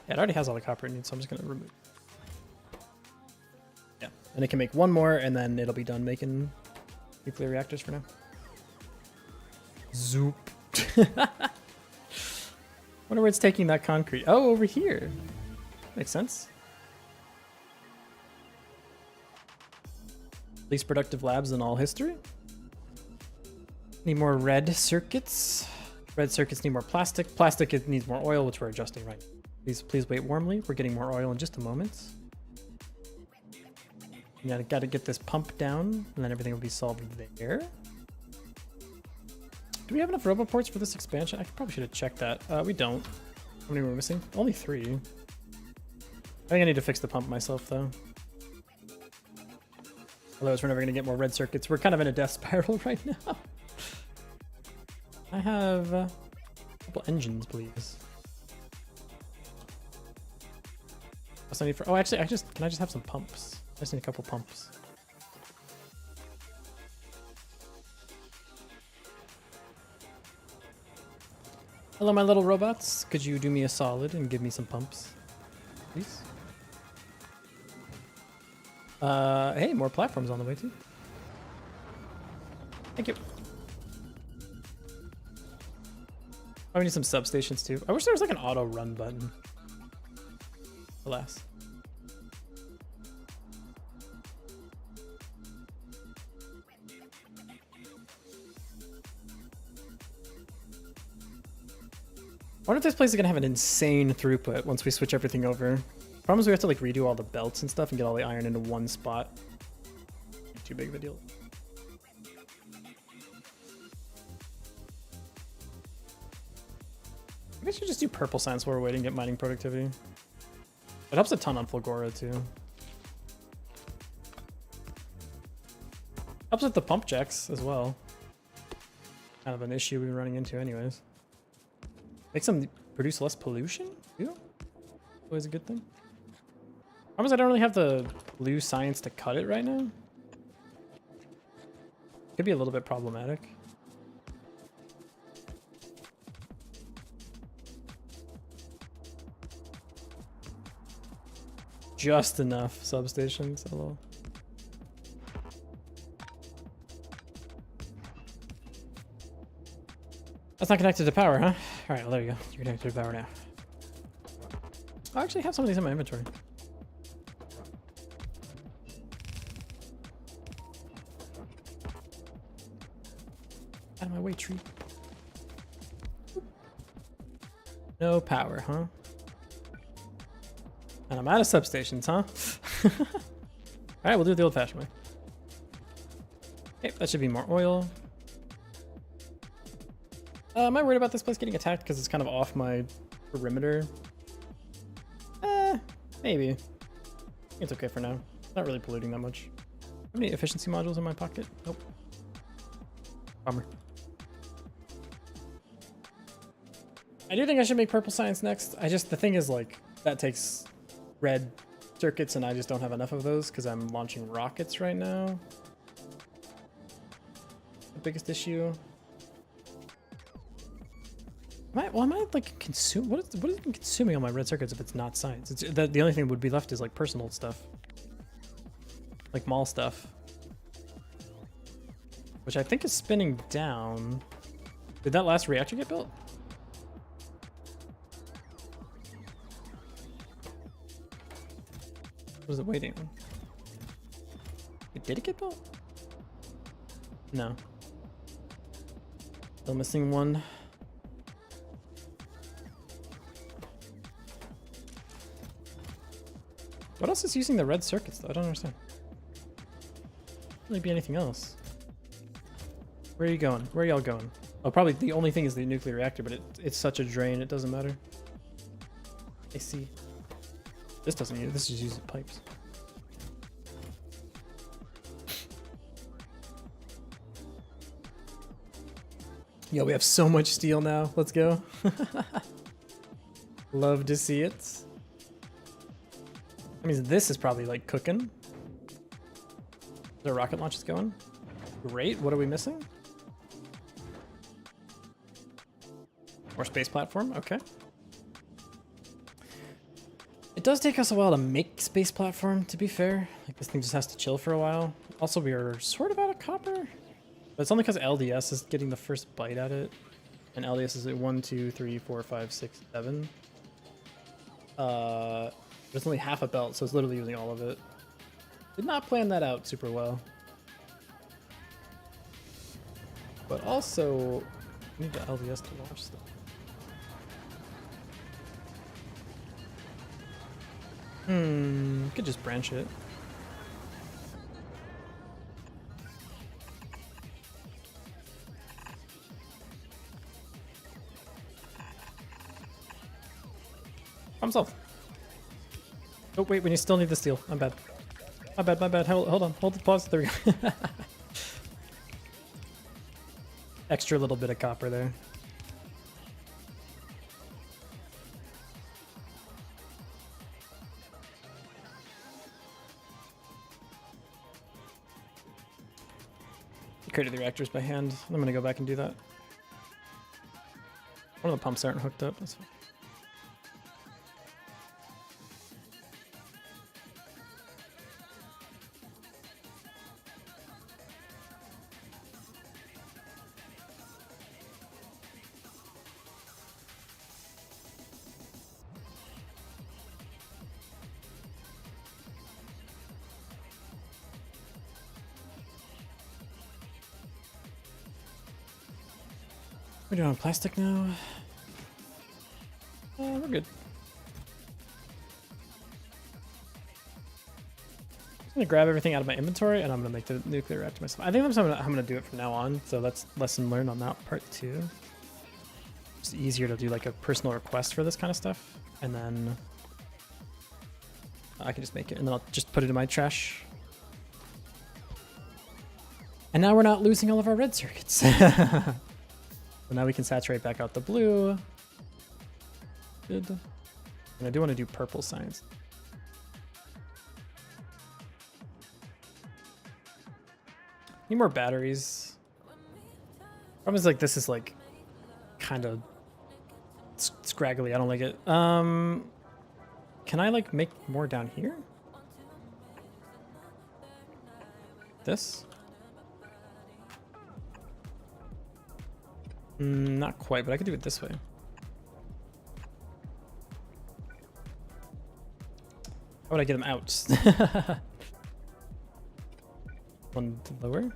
Yeah, it already has all the copper it needs, so I'm just gonna remove. Yeah, and it can make one more, and then it'll be done making nuclear reactors for now. Zoop. Wonder where it's taking that concrete. Oh, over here. Makes sense. Least productive labs in all history. Need more red circuits. Red circuits need more plastic. Plastic, it needs more oil, which we're adjusting right now. Please wait warmly. We're getting more oil in just a moment. Yeah, got to get this pump down, and then everything will be solved there. Do we have enough roboports for this expansion? I probably should have checked that. We don't. How many were missing? Only 3. I think I need to fix the pump myself, though. Otherwise, we're never going to get more red circuits. We're kind of in a death spiral right now. I have a couple engines, please. What's I need for? Oh, actually, can I just have some pumps? I just need a couple pumps. Hello, my little robots. Could you do me a solid and give me some pumps, please? Hey, more platforms on the way too. Thank you. Oh, we need some substations too. I wish there was like an auto run button. Alas. I wonder if this place is gonna have an insane throughput once we switch everything over. Problem is we have to like redo all the belts and stuff and get all the iron into one spot. Too big of a deal. I guess you just do purple science while we're waiting to get mining productivity. It helps a ton on Fulgora too. Helps with the pump checks as well. Kind of an issue we've been running into anyways. Makes them produce less pollution too. Always a good thing. Problem is I don't really have the blue science to cut it right now. Could be a little bit problematic. Just enough substations. Hello. That's not connected to power, huh? All right, well, there you go. You're connected to power now. I actually have some of these in my inventory. Out of my way, tree. No power, huh? And I'm out of substations, huh? Alright, we'll do it the old-fashioned way. Okay, that should be more oil. Am I worried about this place getting attacked because it's kind of off my perimeter? Maybe. I think it's okay for now. It's not really polluting that much. How many efficiency modules in my pocket? Nope. Bummer. I do think I should make purple science next. The thing is like, that takes red circuits and I just don't have enough of those because I'm launching rockets right now. The biggest issue. Am I like consume? What is it consuming on my red circuits if it's not science? The only thing that would be left is like personal stuff, like mall stuff, which I think is spinning down. Did that last reactor get built? What is it waiting on? Did it get built? No. Still missing one. What else is using the red circuits though? I don't understand. Really be anything else. Where are you going? Where are y'all going? Oh, probably the only thing is the nuclear reactor, but it's such a drain, it doesn't matter. I see. This doesn't use it, this just uses pipes. Yo, we have so much steel now. Let's go. Love to see it. That means this is probably like cooking. The rocket launch is going. Great. What are we missing? More space platform. Okay. It does take us a while to make space platform, to be fair. Like this thing just has to chill for a while. Also, we are sort of out of copper. But it's only because LDS is getting the first bite at it. And LDS is at 1, 2, 3, 4, 5, 6, 7. There's only half a belt, so it's literally using all of it. Did not plan that out super well. But also, I need the LDS to launch stuff. Could just branch it. Problem solved. Oh wait, we still need the steel. My bad. My bad, my bad. Hold on. Hold the pause. There we go. Extra little bit of copper there. I created the reactors by hand. I'm gonna go back and do that. One of the pumps aren't hooked up. That's fine. We're doing plastic now. We're good. I'm gonna grab everything out of my inventory and I'm gonna make the nuclear reactor myself. I think that's how I'm gonna do it from now on. So that's lesson learned on that part too. It's easier to do like a personal request for this kind of stuff, and then I can just make it, and then I'll just put it in my trash. And now we're not losing all of our red circuits. So now we can saturate back out the blue. Good. And I do want to do purple science. Need more batteries. Problem is like this is like kind of scraggly. I don't like it. Can I like make more down here? This? Not quite, but I could do it this way. How would I get them out? One lower.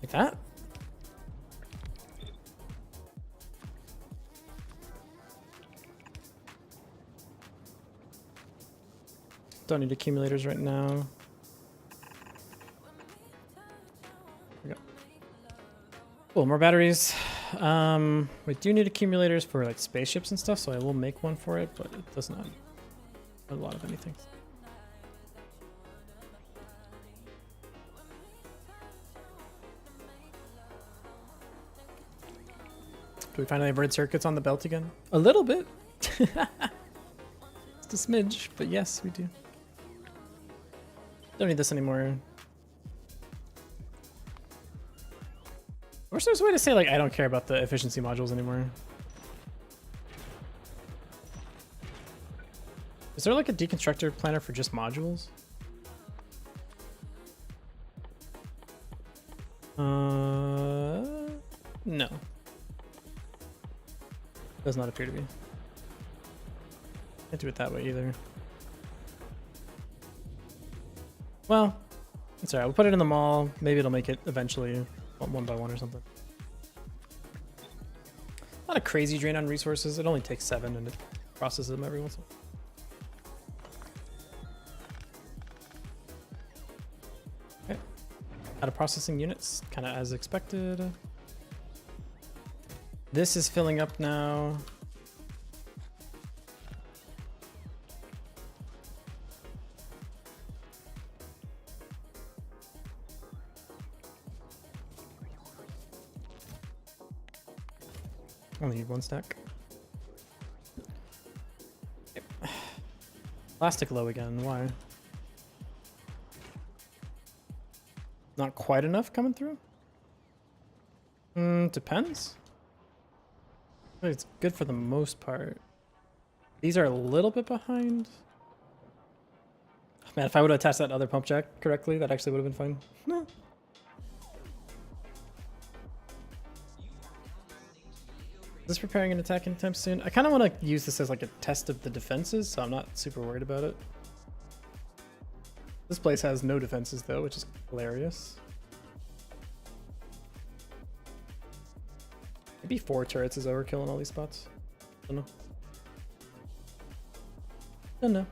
Like that? Don't need accumulators right now. There we go. Cool, more batteries. We do need accumulators for like spaceships and stuff, so I will make one for it, but it does not a lot of anything. Do we finally have red circuits on the belt again? A little bit. Just a smidge, but yes, we do. Don't need this anymore. I wish there's a way to say, like, I don't care about the efficiency modules anymore. Is there like a deconstructor planner for just modules? No. Does not appear to be. Can't do it that way either. Well, it's alright. We'll put it in the mall. Maybe it'll make it eventually one by one or something. Not a crazy drain on resources. It only takes 7 and it processes them every once in a while. Okay. Out of processing units, kind of as expected. This is filling up now. Only need 1 stack. Okay. Plastic low again. Why? Not quite enough coming through? Depends. It's good for the most part. These are a little bit behind. Man, if I would have attached that other pump jack correctly, that actually would have been fine. No. Is this preparing an attack anytime soon? I kind of want to use this as like a test of the defenses, so I'm not super worried about it. This place has no defenses though, which is hilarious. Maybe 4 turrets is overkill in all these spots. Don't know. Don't know.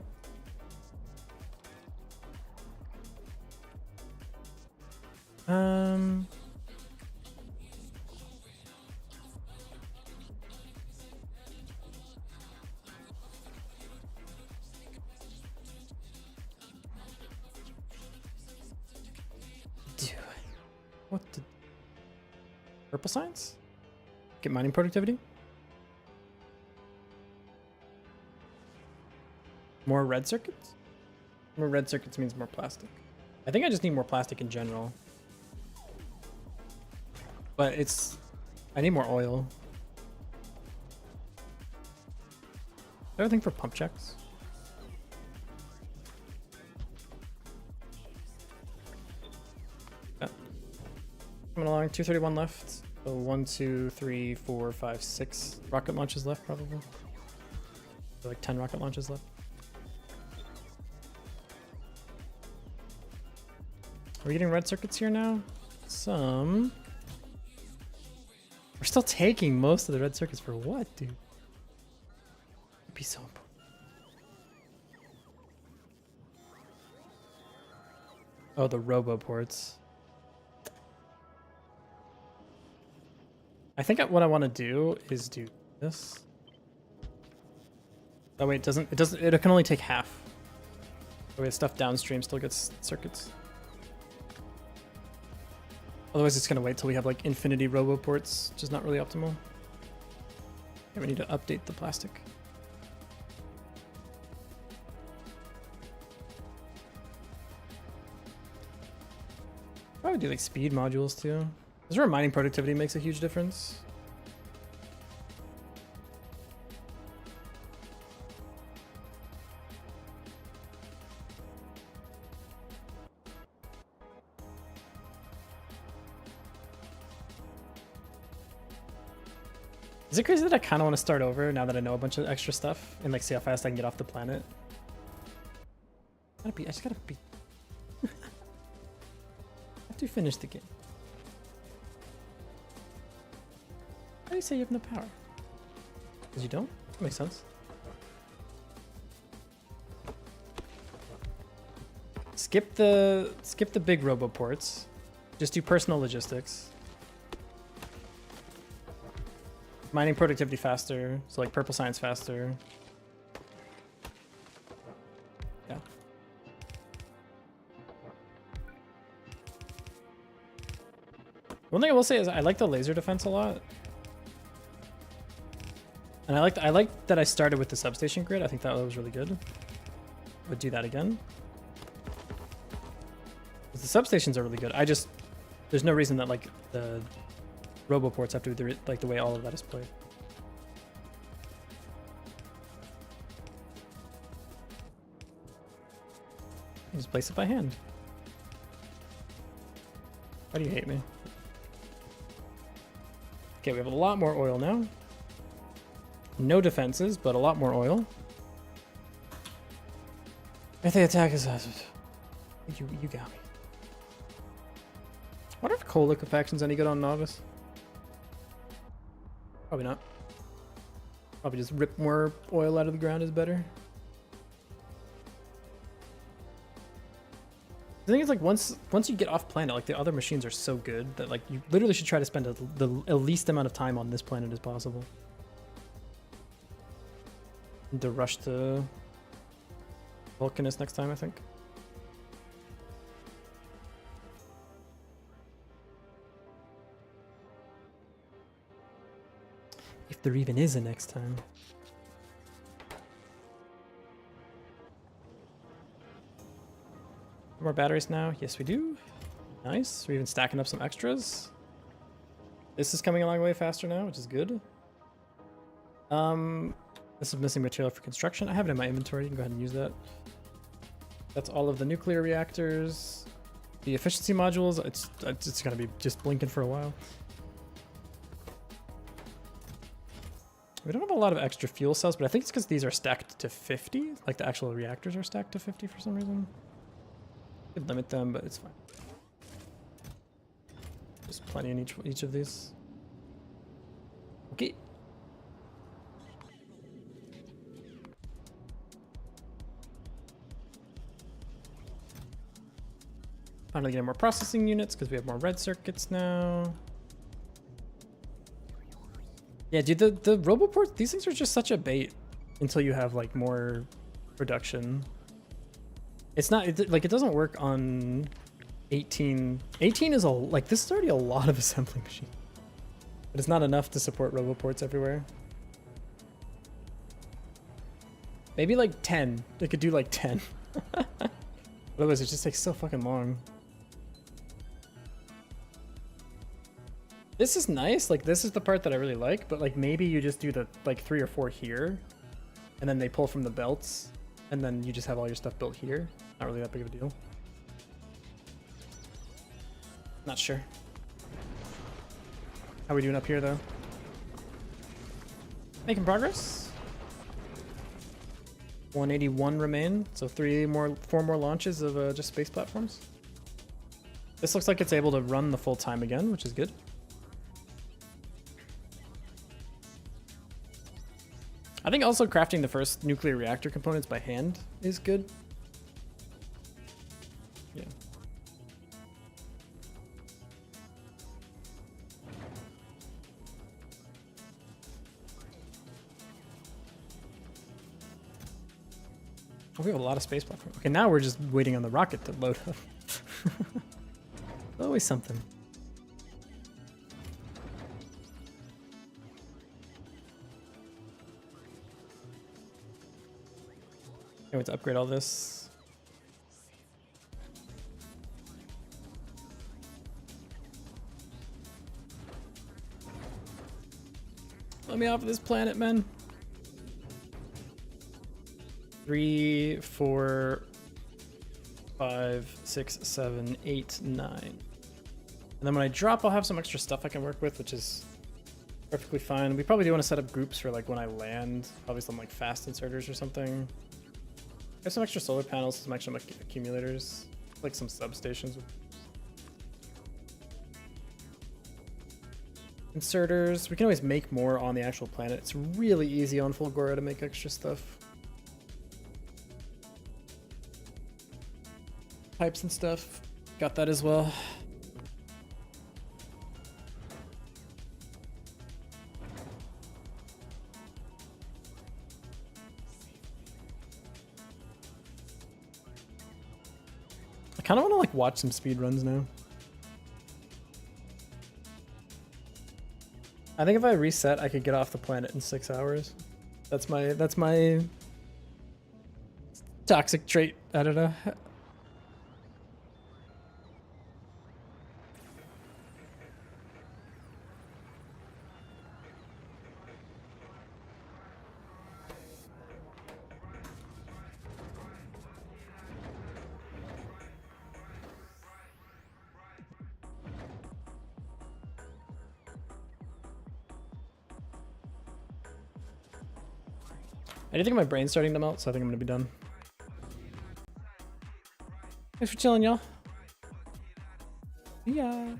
What the? Purple science? Get mining productivity? More red circuits? More red circuits means more plastic. I think I just need more plastic in general. But it's... I need more oil. Everything for pump checks. Yeah. Coming along, 231 left. So 1, 2, 3, 4, 5, 6 rocket launches left, probably. So like 10 rocket launches left. Are we getting red circuits here now? Some. We're still taking most of the red circuits for what, dude? It'd be so important. Oh, the robo ports. I think what I want to do is do this. That way it can only take half. That way stuff downstream still gets circuits. Otherwise it's gonna wait till we have like infinity robo ports, which is not really optimal. Okay, we need to update the plastic. Probably do like speed modules too. This is where mining productivity makes a huge difference. Is it crazy that I kind of want to start over now that I know a bunch of extra stuff and like see how fast I can get off the planet? I just gotta be. I have to finish the game. How do you say you have no power? Because you don't? That makes sense. Skip the big roboports. Just do personal logistics. Mining productivity faster, so like purple science faster. Yeah. One thing I will say is I like the laser defense a lot. And I like that I started with the substation grid. I think that was really good. Would do that again. The substations are really good. There's no reason that like the Roboports have to be like the way all of that is played. Just place it by hand. Why do you hate me? Okay, we have a lot more oil now. No defenses, but a lot more oil. If they attack us, you got me. What if coal liquefaction's any good on novice? Probably not. Probably just rip more oil out of the ground is better. The thing is, like, once you get off planet, like, the other machines are so good that, like, you literally should try to spend the least amount of time on this planet as possible. And to rush to Vulcanus next time, I think. If there even is a next time. More batteries now? Yes, we do. Nice. We're even stacking up some extras. This is coming along way faster now, which is good. This is missing material for construction. I have it in my inventory. You can go ahead and use that. That's all of the nuclear reactors. The efficiency modules, it's gonna be just blinking for a while. We don't have a lot of extra fuel cells, but I think it's because these are stacked to 50. Like, the actual reactors are stacked to 50 for some reason. Could limit them, but it's fine. There's plenty in each of these. Okay. Finally getting more processing units because we have more red circuits now. Yeah, dude, the Roboports, these things are just such a bait until you have, like, more production. It's not, like, it doesn't work on 18. 18 is like, this is already a lot of assembly machine. But it's not enough to support Roboports everywhere. Maybe, like, 10. They could do, like, 10. Otherwise, it just takes so fucking long. This is nice. Like, this is the part that I really like. But, like, maybe you just do the, like, 3 or 4 here. And then they pull from the belts. And then you just have all your stuff built here. Not really that big of a deal. Not sure. How are we doing up here, though? Making progress. 181 remain. So 4 more launches of just space platforms. This looks like it's able to run the full time again, which is good. I think also crafting the first nuclear reactor components by hand is good. Yeah. Oh, we have a lot of space platforms. Okay, now we're just waiting on the rocket to load up. Always something. Can't wait to upgrade all this. Let me off of this planet, man. 3, 4, 5, 6, 7, 8, 9. And then when I drop, I'll have some extra stuff I can work with, which is perfectly fine. We probably do want to set up groups for, like, when I land. Probably some, like, fast inserters or something. I have some extra solar panels, some extra accumulators, like some substations. Inserters. We can always make more on the actual planet. It's really easy on Fulgora to make extra stuff. Pipes and stuff. Got that as well. I kind of want to, like, watch some speed runs now. I think if I reset, I could get off the planet in 6 hours. That's my toxic trait. I don't know. I do think my brain's starting to melt, so I think I'm gonna be done. Thanks for chilling, y'all. Yeah.